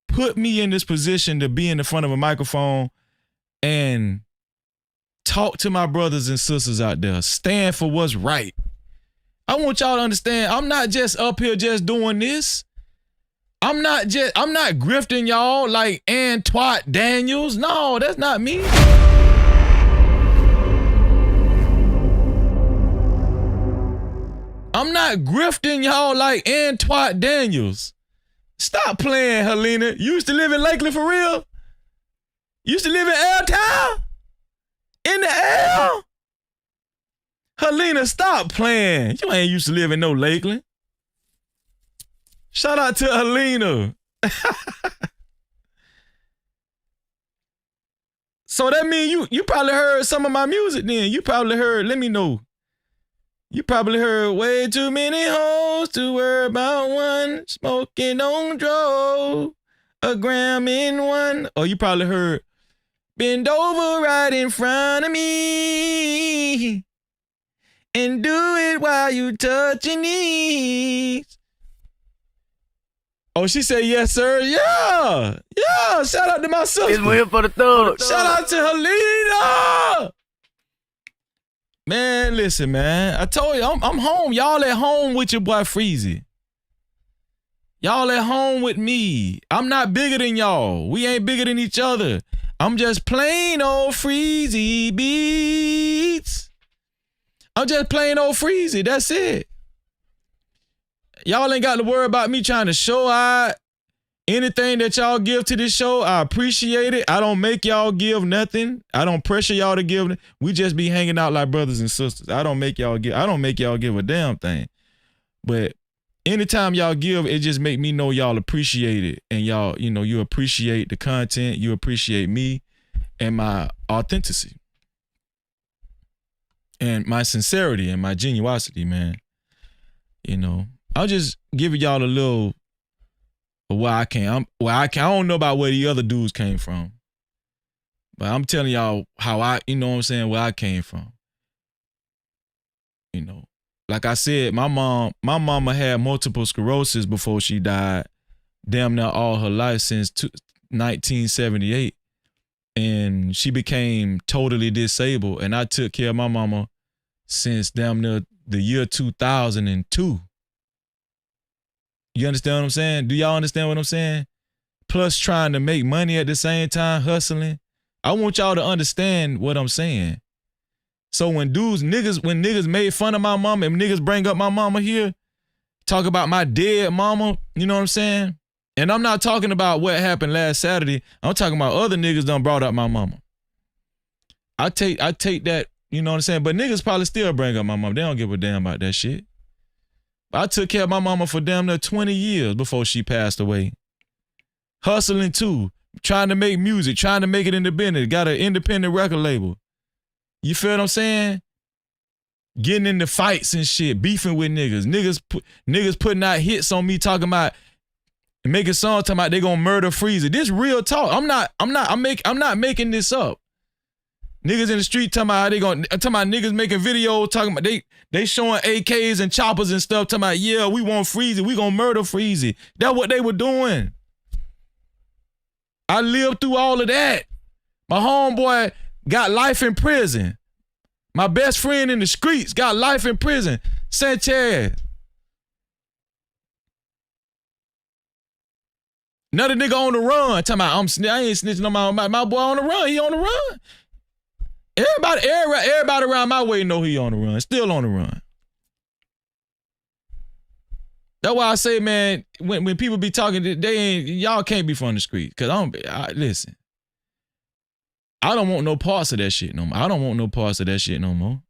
put me in this position to be in the front of a microphone and talk to my brothers and sisters out there. Stand for what's right. I want y'all to understand, I'm not just up here just doing this. I'm not grifting y'all like Anton Daniels. No, that's not me. I'm not grifting y'all like Anton Daniels. Stop playing, Helena. You used to live in Lakeland for real? You used to live in Airtown? In the air? Helena, stop playing. You ain't used to live in no Lakeland. Shout out to Helena. So that means you probably heard some of my music then. You probably heard, let me know. You probably heard way too many hoes to worry about one. Smoking on dro. A gram in one. Or you probably heard bend over right in front of me. And do it while you touch your knees. Oh, she said, yes, sir. Yeah. Yeah. Shout out to my sister. It's waiting for the thug. Shout out to Helena. Man, listen, man. I told you, I'm home. Y'all at home with your boy Freezy. Y'all at home with me. I'm not bigger than y'all. We ain't bigger than each other. I'm just plain old Freezy beats. I'm just plain old Freezy. That's it. Y'all ain't got to worry about me trying to show out. Anything that y'all give to this show, I appreciate it. I don't make y'all give nothing. I don't pressure y'all to give. We just be hanging out like brothers and sisters. I don't make y'all give a damn thing. But anytime y'all give, it just make me know y'all appreciate it. And y'all, you appreciate the content. You appreciate me and my authenticity. And my sincerity and my genuosity, man. I'll just give y'all a little where I came. I don't know about where the other dudes came from. But I'm telling y'all how where I came from. Like I said, my mama had multiple sclerosis before she died, damn near all her life since 1978. And she became totally disabled. And I took care of my mama since damn near the year 2002. You understand what I'm saying? Do y'all understand what I'm saying? Plus trying to make money at the same time, hustling. I want y'all to understand what I'm saying. So when niggas made fun of my mama, and niggas bring up my mama here, talk about my dead mama, you know what I'm saying? And I'm not talking about what happened last Saturday. I'm talking about other niggas done brought up my mama. I take that, you know what I'm saying? But niggas probably still bring up my mama. They don't give a damn about that shit. I took care of my mama for damn near 20 years before she passed away. Hustling too, trying to make music, trying to make it independent. Got an independent record label. You feel what I'm saying? Getting into fights and shit, beefing with niggas. Niggas putting out hits on me talking about, making songs talking about they gonna murder Freezy. This real talk. I'm not making this up. Niggas in the street talking about niggas making videos talking about they showing AKs and choppers and stuff talking about, yeah, we want Freezy, we gonna murder Freezy. That's what they were doing. I lived through all of that. My homeboy got life in prison. My best friend in the streets got life in prison. Sanchez. Another nigga on the run talking about I ain't snitching on my boy on the run. He on the run. Everybody around my way know he on the run. Still on the run. That's why I say, man, when people be talking, y'all can't be from the street. Cause listen. I don't want no parts of that shit no more. I don't want no parts of that shit no more.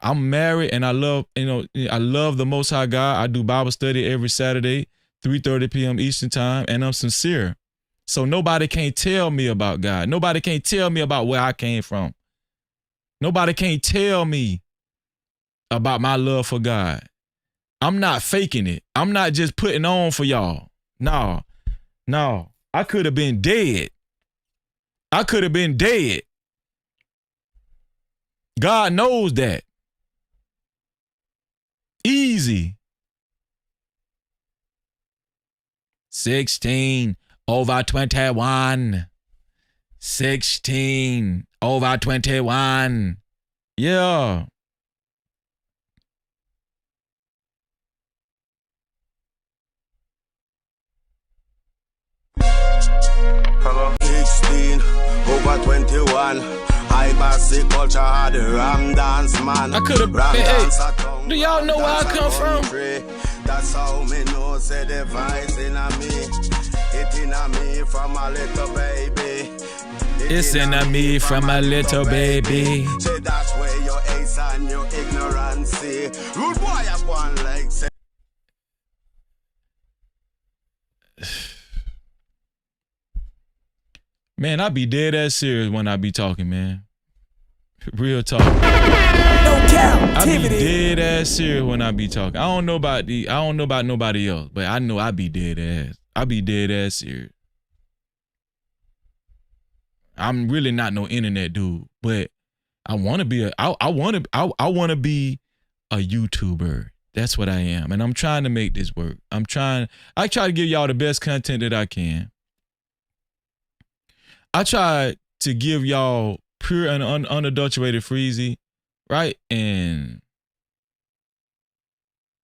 I'm married and I love the Most High God. I do Bible study every Saturday, 3:30 p.m. Eastern time, and I'm sincere. So nobody can't tell me about God. Nobody can't tell me about where I came from. Nobody can't tell me about my love for God. I'm not faking it. I'm not just putting on for y'all. No. I could have been dead. I could have been dead. God knows that. Easy. 16 over 21. 16 over 21. Yeah. Hello. 16 over 21. I basic culture had the Ram dance man. I could have been. Do y'all know where I come from? That's how me know say the vice in a me. It in a me from a little baby. It's in a me from a little baby. Say that's where your ace and your ignorance. Rude boy I want like say. Man, I be dead ass serious when I be talking, man. Real talk. I be dead ass serious when I be talking. I don't know about nobody else, but I know I be dead ass. I be dead ass serious. I'm really not no internet dude, but I want to be I want to be a YouTuber. That's what I am, and I'm trying to make this work. I try to give y'all the best content that I can. I try to give y'all pure and unadulterated freezy, right? And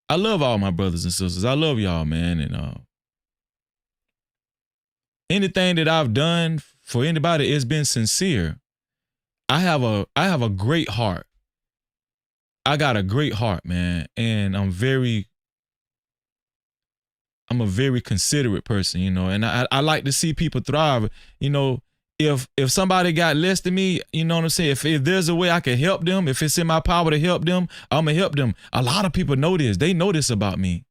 I love all my brothers and sisters. I love y'all, man. And anything that I've done for anybody, it's been sincere. I have a great heart. I got a great heart, man. And I'm a very considerate person, you know, and I like to see people thrive. You know, if somebody got less than me, you know what I'm saying? If there's a way I can help them, if it's in my power to help them, I'm going to help them. A lot of people know this. They know this about me.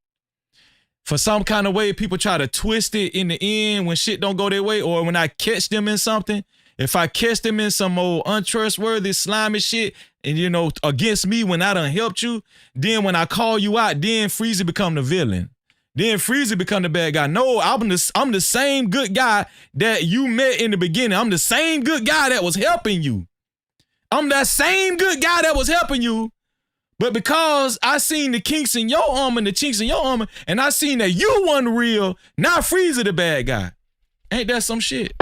For some kind of way, people try to twist it in the end when shit don't go their way, or when I catch them in something. If I catch them in some old untrustworthy, slimy shit, and, you know, against me when I done helped you, then when I call you out, then Freezy become the villain. Then Freezy become the bad guy. No, I'm the same good guy that you met in the beginning. I'm the same good guy that was helping you. I'm that same good guy that was helping you. But because I seen the kinks in your armor and the chinks in your armor, and I seen that you wasn't real, now Freezy the bad guy. Ain't that some shit?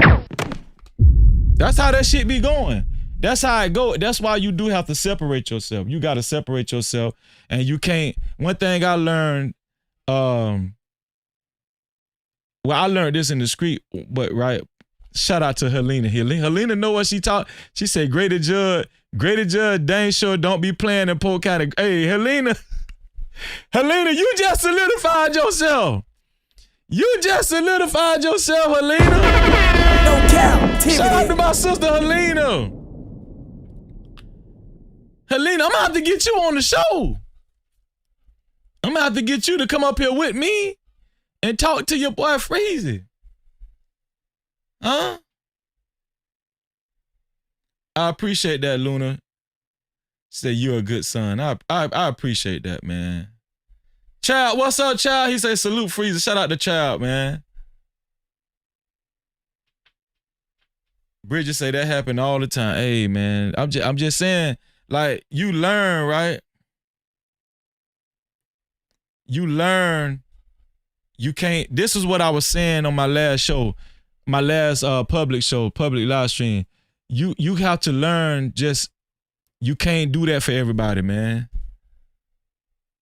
That's how that shit be going. That's how it go. That's why you do have to separate yourself. You got to separate yourself, and you can't. One thing I learned, well, I learned this in the street, but right. Shout out to Helena. Helena know what she taught. She said, Greater Judge, dang sure don't be playing in Polk County. Hey, Helena, you just solidified yourself. You just solidified yourself, Helena. No Cap-tivity. Shout out to my sister, Helena. Helena, I'm gonna have to get you on the show. I'm gonna have to get you to come up here with me and talk to your boy Freezy. Huh? I appreciate that, Luna. Say you're a good son. I appreciate that, man. Child, what's up, Child? He say salute Freezy. Shout out to Child, man. Bridget say that happened all the time. Hey, man, I'm just saying, like, you learn, right? You learn. You can't. This is what I was saying on my last show. My last public live stream. You have to learn, just, you can't do that for everybody, man.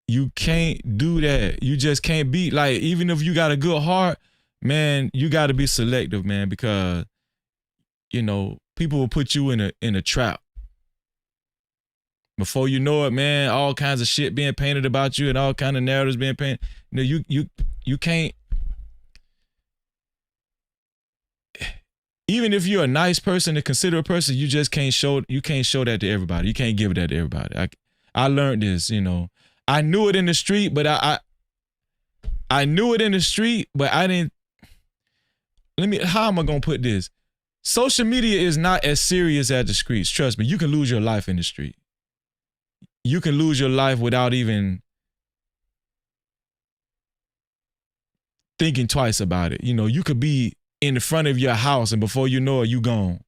You can't do that. You just can't be, like, even if you got a good heart, man, you got to be selective, man, because, you know, people will put you in a trap. Before you know it, man, all kinds of shit being painted about you and all kind of narratives being painted. You know, you can't. Even if you're a nice person, a considerate person, you just can't show that to everybody. You can't give that to everybody. I learned this, you know. I knew it in the street, but I I knew it in the street, but I didn't. How am I gonna put this? Social media is not as serious as the streets. Trust me, you can lose your life in the street. You can lose your life without even thinking twice about it. You know, you could be in the front of your house and before you know it, you gone.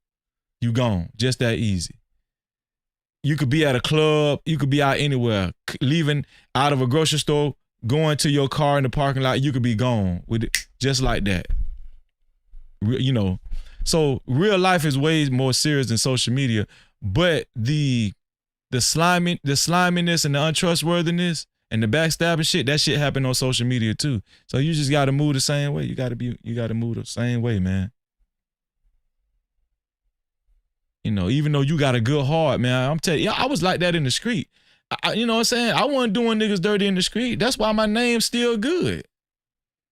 You gone. Just that easy. You could be at a club. You could be out anywhere. Leaving out of a grocery store, going to your car in the parking lot, you could be gone with it just like that. You know, so real life is way more serious than social media, but the sliminess and the untrustworthiness and the backstabbing shit, that shit happened on social media too. So you just gotta move the same way. You gotta move the same way, man. You know, even though you got a good heart, man, I'm telling you, I was like that in the street. You know what I'm saying? I wasn't doing niggas dirty in the street. That's why my name's still good.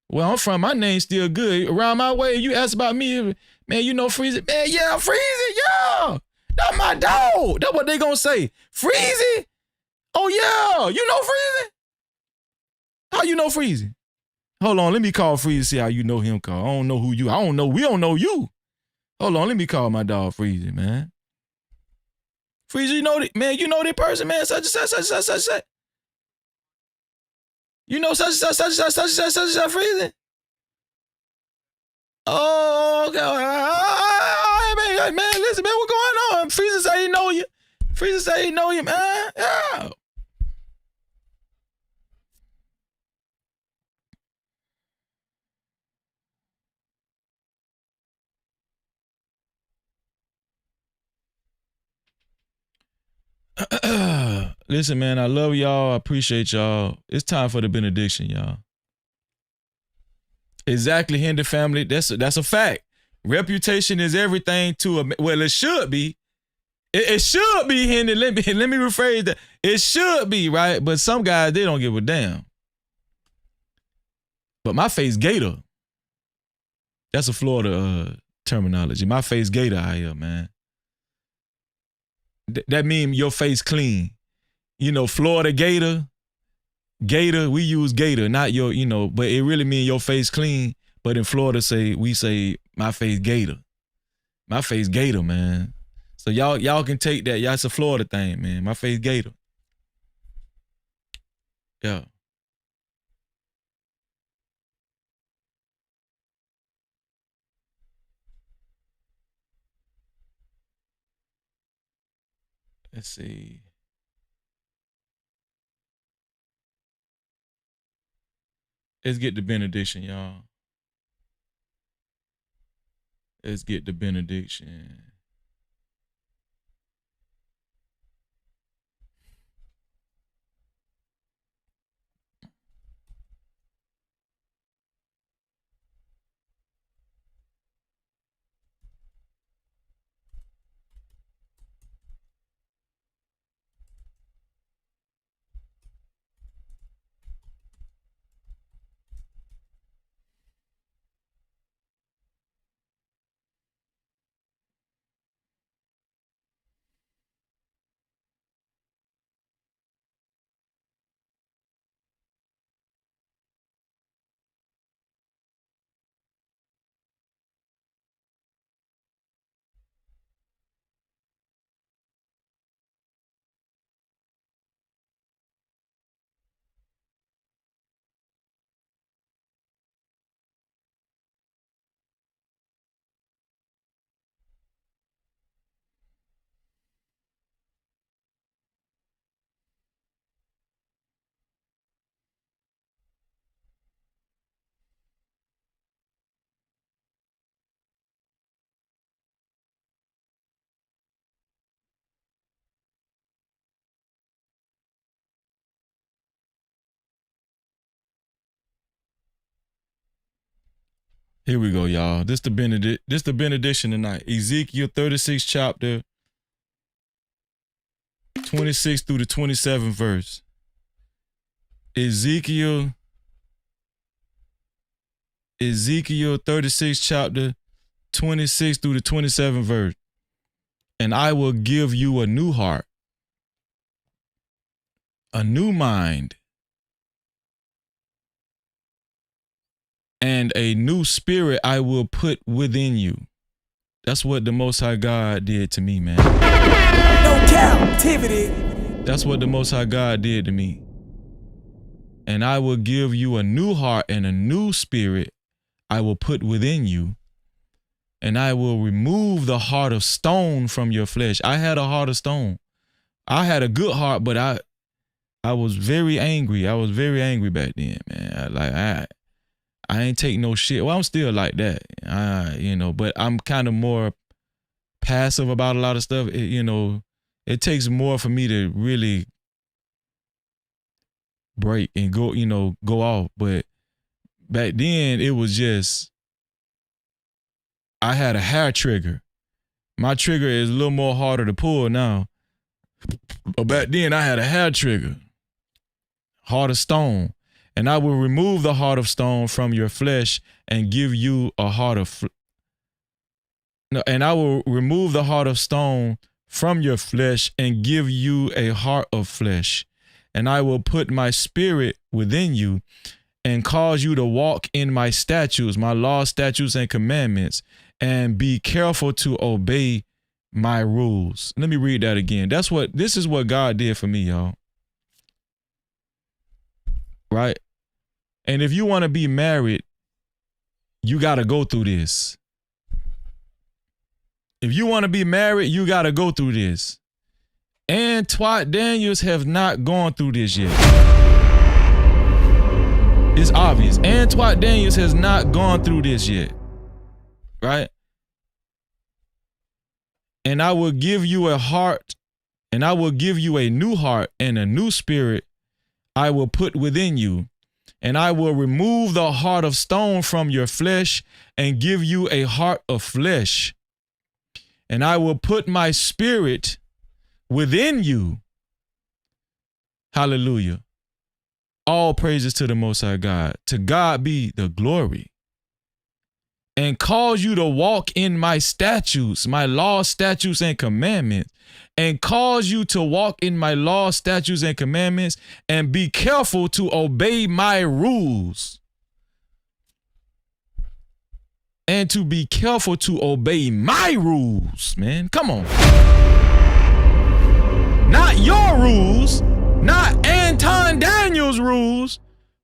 Where I'm from, my name's still good. Around my way, you ask about me, man, you know Freezy? Man, yeah, Freezy, yeah. That's my dog. That's what they gonna say. Freezy? Oh, yeah. You know Freezy? How you know Freezy? Hold on, let me call Freezy, see how you know him, call. I don't know who you, we don't know you. Hold on, let me call my dog Freezy, man. Freezy, you know that, man, you know that person, man, such and such. You know such Freezy? Oh, okay. Man, listen, man, what's going on? Freezy say he know you. Freezy say he know you, man. Yeah. Listen, man, I love y'all. I appreciate y'all. It's time for the benediction, y'all. Exactly, Hinder family. That's a fact. Reputation is everything to a, well, it should be. It should be, Hinder. Let me rephrase that. It should be, right? But some guys, they don't give a damn. But my face gator. That's a Florida terminology. My face gator out here, man. That means your face clean. You know, Florida gator, we use gator, not your, you know, but it really means your face clean. But in Florida, we say my face gator. My face gator, man. So y'all can take that. Y'all, it's a Florida thing, man. My face gator. Yeah. Let's see. Let's get the benediction, y'all. Let's get the benediction. Here we go, y'all. This the benediction tonight. Ezekiel 36 chapter 26 through the 27th verse. Ezekiel 36 chapter 26 through the 27th verse. And I will give you a new heart, a new mind, and a new spirit I will put within you. That's what the Most High God did to me, man. No captivity. That's what the Most High God did to me. And I will give you a new heart and a new spirit I will put within you. And I will remove the heart of stone from your flesh. I had a heart of stone. I had a good heart, but I was very angry. I was very angry back then, man. I ain't take no shit. Well, I'm still like that, but I'm kind of more passive about a lot of stuff. It takes more for me to really break and go off. But back then it was just, I had a hair trigger. My trigger is a little more harder to pull now. But back then I had a hair trigger. Heart of stone. And I will remove the heart of stone from your flesh and give you a heart of and I will remove the heart of stone from your flesh and give you a heart of flesh. And I will put my spirit within you and cause you to walk in my statutes, my laws, statutes, and commandments, and be careful to obey my rules. Let me read that again. This is what God did for me, y'all. Right? And if you want to be married, you got to go through this. If you want to be married, you got to go through this. Anton Daniels have not gone through this yet. It's obvious. Anton Daniels has not gone through this yet. Right? And I will give you a heart, and I will give you a new heart and a new spirit I will put within you. And I will remove the heart of stone from your flesh and give you a heart of flesh. And I will put my spirit within you. Hallelujah. All praises to the Most High God. To God be the glory. And cause you to walk in my statutes, my laws, statutes, and commandments. And cause you to walk in my laws, statutes, and commandments, and be careful to obey my rules. And to be careful to obey my rules, man. Come on. Not your rules, not Anton Daniels' rules,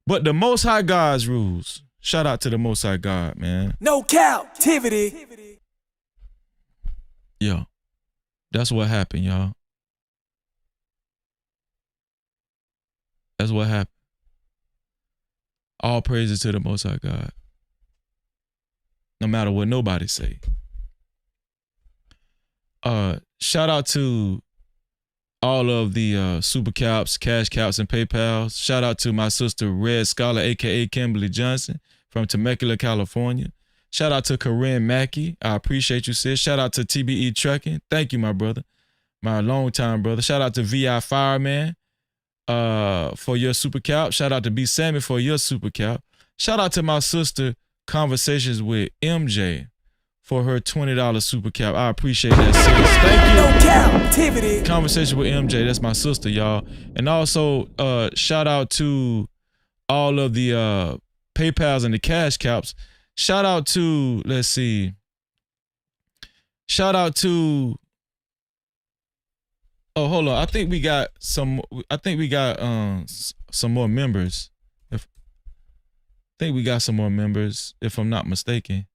but the Most High God's rules. Shout out to the Most High God, man. No captivity. Yeah. That's what happened, y'all. That's what happened. All praises to the Most High God. No matter what nobody say. Shout out to all of the super caps, cash caps, and PayPals. Shout out to my sister Red Scholar, aka Kimberly Johnson from Temecula, California. Shout out to Corinne Mackey. I appreciate you, sis. Shout out to TBE Trucking. Thank you, my brother. My longtime brother. Shout out to VI Fireman for your super cap. Shout out to B Sammy for your super cap. Shout out to my sister Conversations with MJ for her $20 super cap. I appreciate that, sis. Thank you. No captivity. Conversation with MJ. That's my sister, y'all. And also shout out to all of the PayPals and the cash caps. Shout out to, let's see. Shout out to, oh, hold on. I think we got some more members. I think we got some more members, if I'm not mistaken.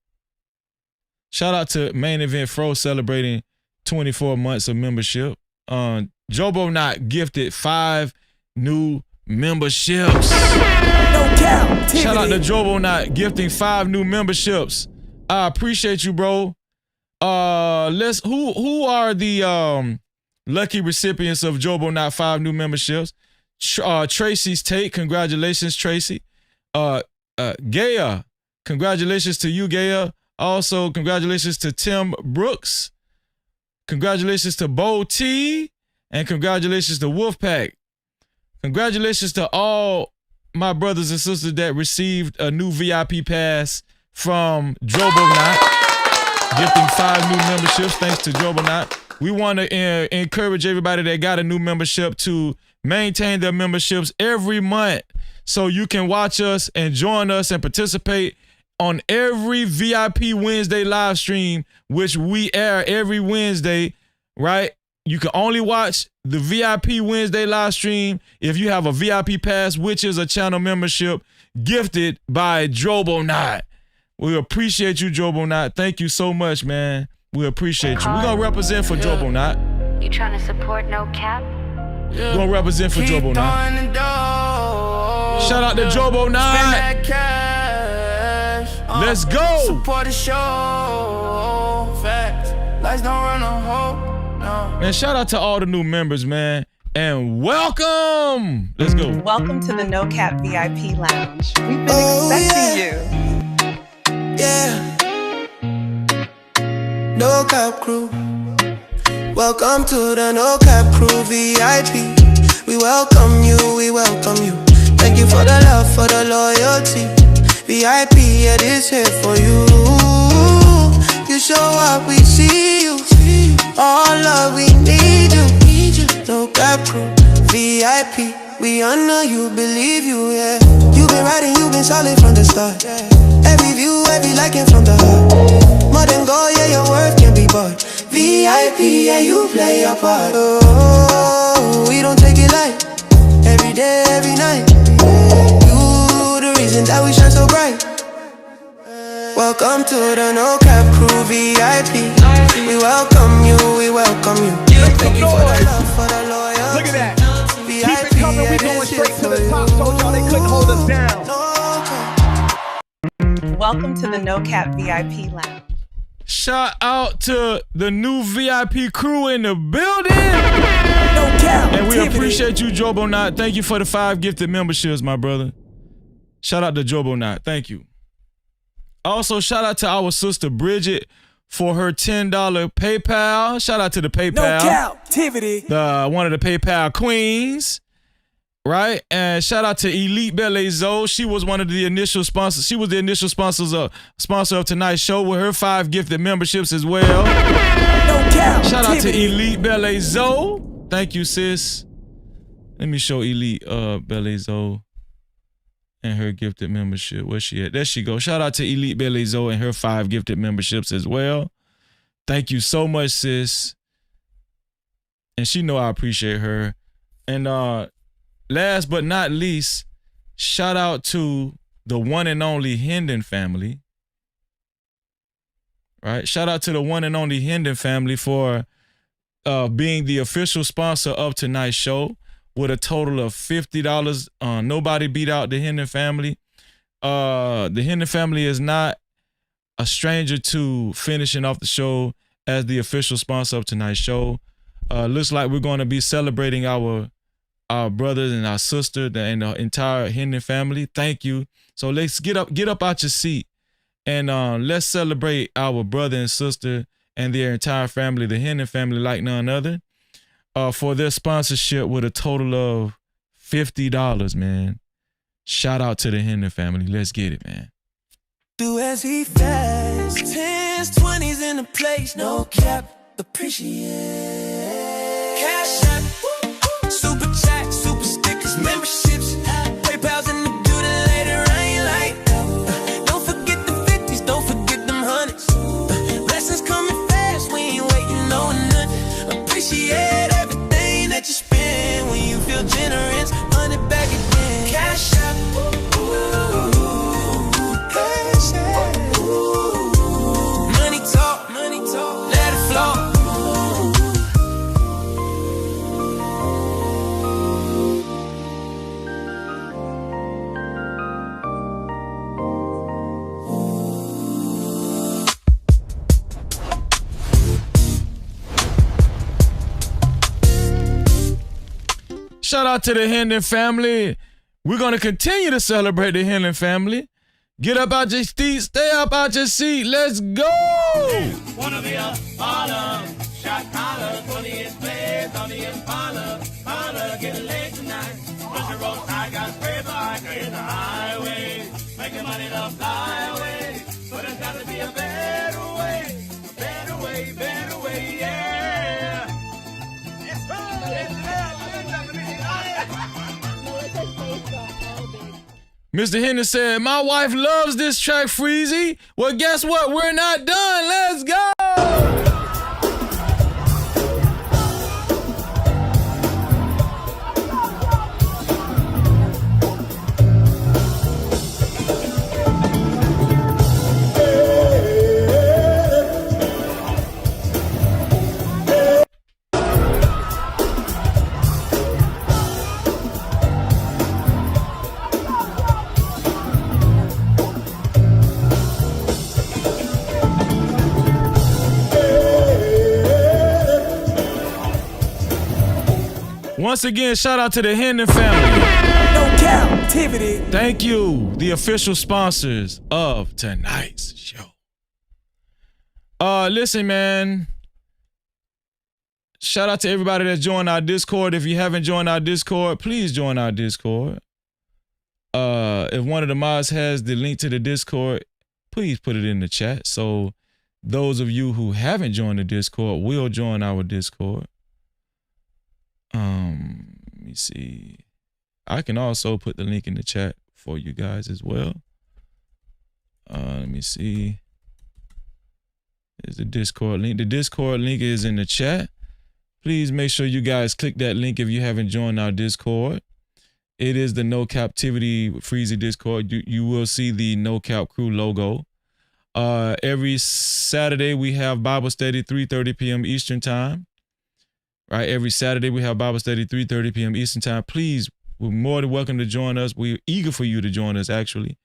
Shout out to Main Event Fro celebrating 24 months of membership. Jobo Not gifted 5 new memberships. No captivity. Shout out to Jobo Not gifting 5 new memberships. I appreciate you, bro. Who are the lucky recipients of Jobo Not 5 new memberships? Tracy's Tate, congratulations, Tracy. Gaya, congratulations to you, Gaya. Also, congratulations to Tim Brooks. Congratulations to Bo T. And congratulations to Wolfpack. Congratulations to all my brothers and sisters that received a new VIP pass from Drobonot, gifting 5 new memberships thanks to Drobonot. We want to encourage everybody that got a new membership to maintain their memberships every month so you can watch us and join us and participate on every VIP Wednesday live stream, which we air every Wednesday, right? You can only watch the VIP Wednesday live stream if you have a VIP pass, which is a channel membership gifted by Drobonaut. We appreciate you, Drobonaut. Thank you so much, man. We appreciate you. We're going to represent for Drobonaut. You trying to support No Cap? We're going to represent for Drobonaut. Shout out to Drobonaut. Let's go. Support the show. Facts. Lights don't run a hope. No. Man, shout out to all the new members, man. And welcome. Let's go. Welcome to the No Cap VIP Lounge. We've been expecting you. Yeah. No Cap crew. Welcome to the No Cap crew VIP. We welcome you, we welcome you. Thank you for the love, for the loyalty. VIP, yeah, this here for you. You show up, we see you. All love, we need you. No Cap crew, VIP. We honor you, believe you, yeah. You been riding, you been solid from the start. Every view, every liking from the heart. More than gold, yeah, your worth can be bought. VIP, yeah, you play your part. Oh, we don't take it light. Every day, every night. You the reason that we shine so bright. Welcome to the No Cap crew VIP. We welcome you, we welcome you. Thank you for the love, for the loyalty. Look at that. Keep it coming, we going straight to the top. Told y'all they couldn't hold us down. Welcome to the No Cap VIP Lounge. Shout out to the new VIP crew in the building. No Cap. And we appreciate you, Drobonaut. Thank you for the 5 gifted memberships, my brother. Shout out to Drobonaut. Thank you. Also, shout out to our sister Bridget for her $10 PayPal. Shout out to the PayPal. No Cap-tivity. One of the PayPal queens. Right? And shout out to Elite Belle Zoe. She was one of the initial sponsors. She was the initial sponsor of tonight's show with her 5 gifted memberships as well. No Cap. Shout out to Elite Belle Zoe. Thank you, sis. Let me show Elite Belle Zoe and her gifted membership. Where's she at? There she go. Shout out to Elite Belle Zoe and her 5 gifted memberships as well. Thank you so much, sis. And she know I appreciate her. And last but not least, shout out to the one and only Hendon family. Right? Shout out to the one and only Hendon family for being the official sponsor of tonight's show with a total of $50. Nobody beat out the Hendon family. The Hendon family is not a stranger to finishing off the show as the official sponsor of tonight's show. Looks like we're going to be celebrating our brothers and our sister and the entire Hendon family. Thank you. So let's get up out your seat and let's celebrate our brother and sister and their entire family, the Hendon family, like none other, for their sponsorship with a total of $50, man. Shout out to the Hendon family. Let's get it, man. Do as he fast. 10s, 20s in the place. No cap. Appreciate. Cash out. Super chat. Super stickers. Memberships. PayPal's in the building later. I ain't like. Don't forget the 50s. Don't forget them 100s. Blessings coming fast. We ain't waiting on none. Appreciate everything that you spend when you feel generous. 100 back again. Cash out. Money talk, let it flow. Shout out to the Hendon family. We're going to continue to celebrate the Hendon family. Get up out your seat. Stay up out your seat. Let's go. Wanna be a baller, shot collar, 20-inch blades on the Impala. Holla, get laid tonight. Push your road, I got spray vodka in the highway. Making money to fly away. But there's gotta be a better way. Better way, yeah. It's love, it's love. Mr. Henry said, my wife loves this track, Freezy. Well, guess what? We're not done. Let's go. Once again, shout out to the Hendon family. No Cap-tivity. Thank you, the official sponsors of tonight's show. Listen, man. Shout out to everybody that's joined our Discord. If you haven't joined our Discord, please join our Discord. If one of the mods has the link to the Discord, please put it in the chat. So those of you who haven't joined the Discord will join our Discord. Let me see. I can also put the link in the chat for you guys as well. Let me see. There's the Discord link. The Discord link is in the chat. Please make sure you guys click that link if you haven't joined our Discord. It is the No Cap-tivity Freezy Discord. You will see the No Cap Crew logo. Every Saturday we have Bible study 3:30 p.m. Eastern time. Right, every Saturday we have Bible study 3:30 p.m. Eastern time. Please, we're more than welcome to join us. We're eager for you to join us, actually.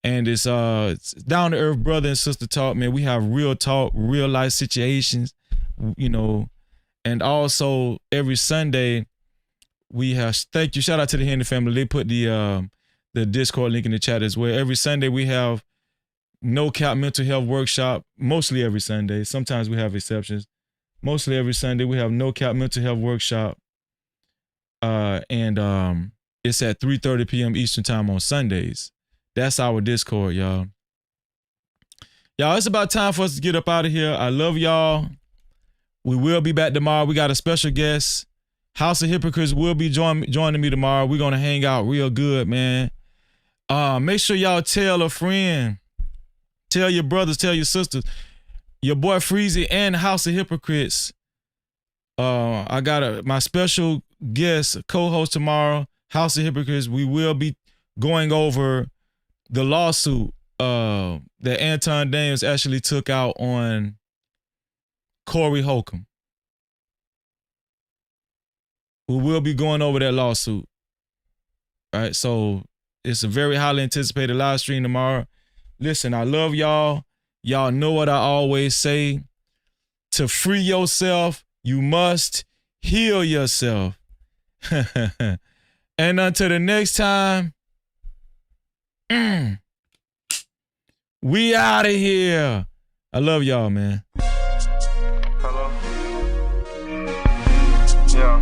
And it's down to earth brother and sister talk, man. We have real talk, real life situations, you know. And also every Sunday we have, thank you, shout out to the Henry family. They put the Discord link in the chat as well. Every Sunday we have No Cap mental health workshop, mostly every Sunday. Sometimes we have exceptions. Mostly every Sunday we have No Cap mental health workshop. And it's at 3:30 p.m. Eastern time on Sundays. That's our Discord, y'all. Y'all, it's about time for us to get up out of here. I love y'all. We will be back tomorrow. We got a special guest. House of Hypocrites will be joining me tomorrow. We're going to hang out real good, man. Make sure y'all tell a friend. Tell your brothers, tell your sisters. Your boy Freezy and House of Hypocrites. I got my special guest, co-host tomorrow, House of Hypocrites. We will be going over the lawsuit that Anton Daniels actually took out on Corey Holcomb. We will be going over that lawsuit. All right, so it's a very highly anticipated live stream tomorrow. Listen, I love y'all. Y'all know what I always say. To free yourself, you must heal yourself. And until the next time, we out of here. I love y'all, man. Hello? Yeah.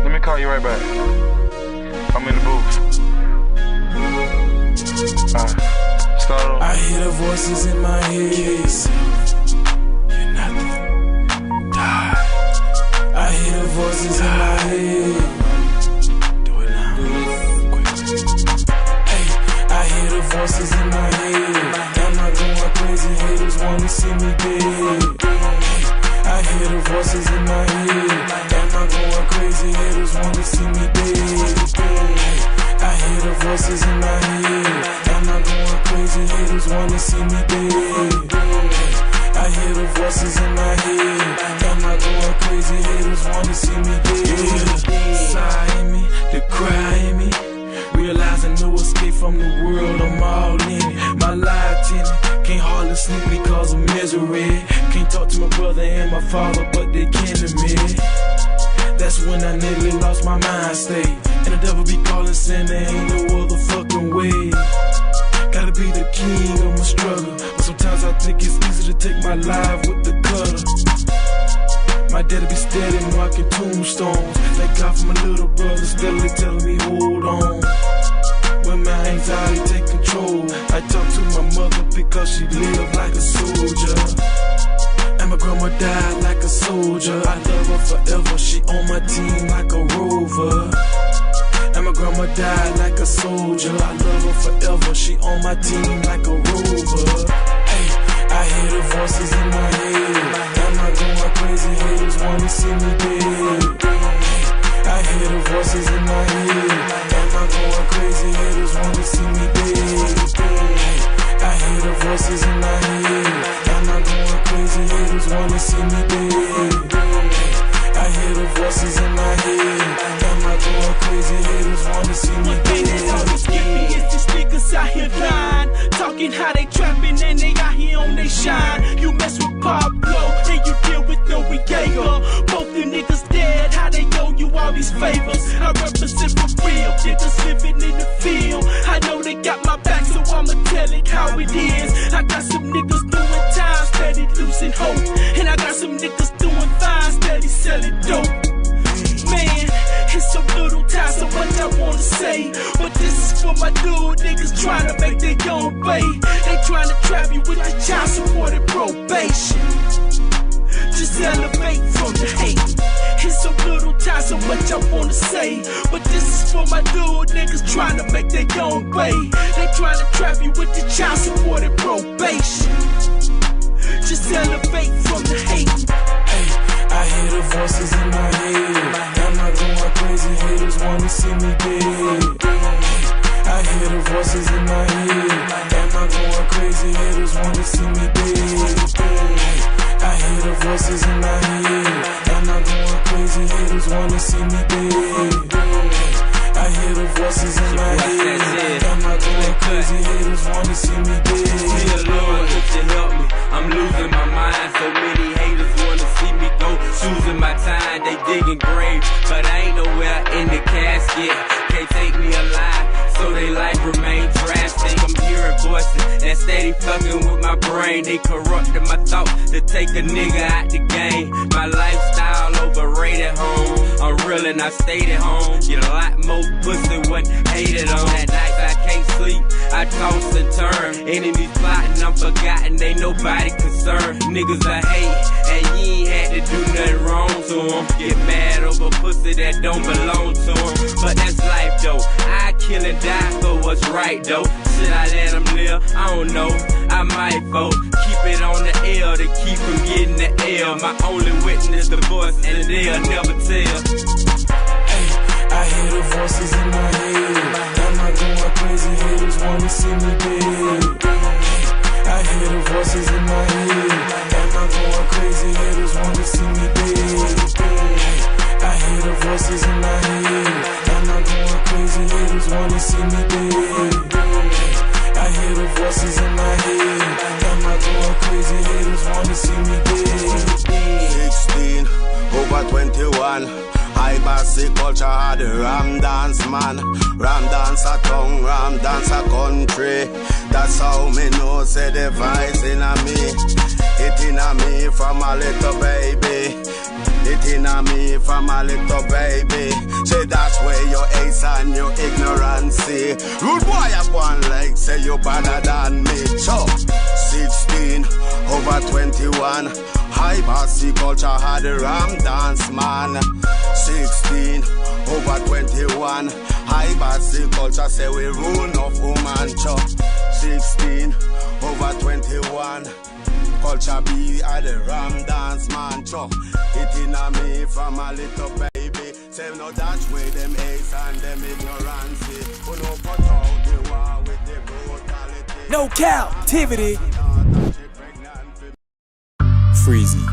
Let me call you right back. I'm in the booth. Start over. I hear the voices in my head. You're nothing. Die. I hear the voices in my head. Do it now. Hey, I hear the voices in my head. Am I going crazy? Haters wanna see me dead. Hey, I hear the voices in my head. Am I going crazy? Haters wanna see me dead. Hey, I hear the voices in my head. Am I going crazy? Haters wanna see me dead. Hey, I hear the voices in my head. Am I going crazy? Haters wanna see me dead. Sigh in me, the cry in me. Realizing no escape from the world, I'm all in it. My life tenant, can't hardly sleep because of misery. Can't talk to my brother and my father, but they kin to me. That's when I nearly lost my mind state. And the devil be calling sin, there ain't no other fucking way. Gotta be the king of my struggle, but sometimes I think it's easy to take my life with the cutter. My daddy be steady marking tombstones. Thank God for my little brother steadily telling me hold on. When my anxiety take control, I talk to my mother because she lived like a soldier. And my grandma died like a soldier. I love her forever, she on my team like a rover. And my die like a soldier. I love her forever, she on my team like a rover. Hey, I hear the voices in my head. Am I going crazy? Haters wanna see me dead. Hey, I hear the voices in my head. Am I going crazy? Haters wanna see me dead. Hey, I hear the voices in my head. Am I going crazy? Haters wanna see me dead. Hey, I hear the voices in my head. Am I going crazy? Haters wanna see me dead. One thing that always get me is these niggas out here lying, talking how they trapping and they out here on they shine. You mess with Pablo and you deal with Noriega. Both them niggas dead, how they owe you all these favors. I represent for real, niggas living in the field. I know they got my back, so I'ma tell it how it is. I got some niggas doing time, steady losing hope. And I got some niggas doing fine, steady selling dope. Man, it's so little time, so much I wanna say. But this is for my dude, niggas trying to make their own way. They trying to trap you with the child support and probation. Just elevate from the hate. It's so little time, so much I wanna say. But this is for my dude, niggas trying to make their own way. They trying to trap you with the child support and probation. Just elevate from the hate. Hey, I hear the voices in my head. Am I going crazy? Haters wanna see me dead. Hey, I hear the voices in my head. Am I going crazy? Haters wanna see me dead. Hey, I hear the voices in my head. Am I going crazy? Haters wanna see me dead. Hey, I hear the voices in my head. Am I going crazy? Haters wanna see me dead. Dear Lord, if you help me, I'm losing my mind. So many haters wanna see me go, choosing my time. They digging graves, but I ain't nowhere in the casket. Can't take me alive, so they life remain drastic. I'm hearing voices that steady fucking with my brain. They corrupted my thought to take a nigga out the game. My lifestyle overrated home. I'm real and I stayed at home. Get a lot more pussy when hated on. At night I can't sleep, I toss and turn. Enemies plotting, I'm forgotten, ain't nobody concerned. Niggas I hate, and you ain't had to do nothing wrong to them. Get mad over pussy that don't belong to them. But that's life though, I kill and die for what's right though. Should I let them live? I don't know, I might vote. Keep it on the L to keep from getting the L. My only witness the voices and they'll never tell. Hey, I hear the voices in my head. Am I going crazy? Haters wanna see me dead. Hey, I hear the voices in my head. Am I going crazy? Haters wanna see me dead. Hey, I hear the voices in my head. Am I going crazy? Haters wanna see me dead. Hey, I hear the voices in my head. Am I going crazy? Haters wanna see me dead. 16 over 21. I Basi culture had the Ram dance man. Ram dance a tongue, Ram dance a country. That's how me know say the vibes in a me. It in a me from a little baby. It in a me from a little baby. Say that's where your ace and your ignorance see. Rude boy have one leg, say you better than me. So 16 over 21. High Basi culture had the Ram dance man. 16 over 21. High Basi culture say we rule no woman chop. 16 over 21. Culture be at the Ram dance man chop. It in a me from a little baby. Say no that's where them ace and them ignorance. Who no put out the war with the brutality. No Cap-tivity. Freezy.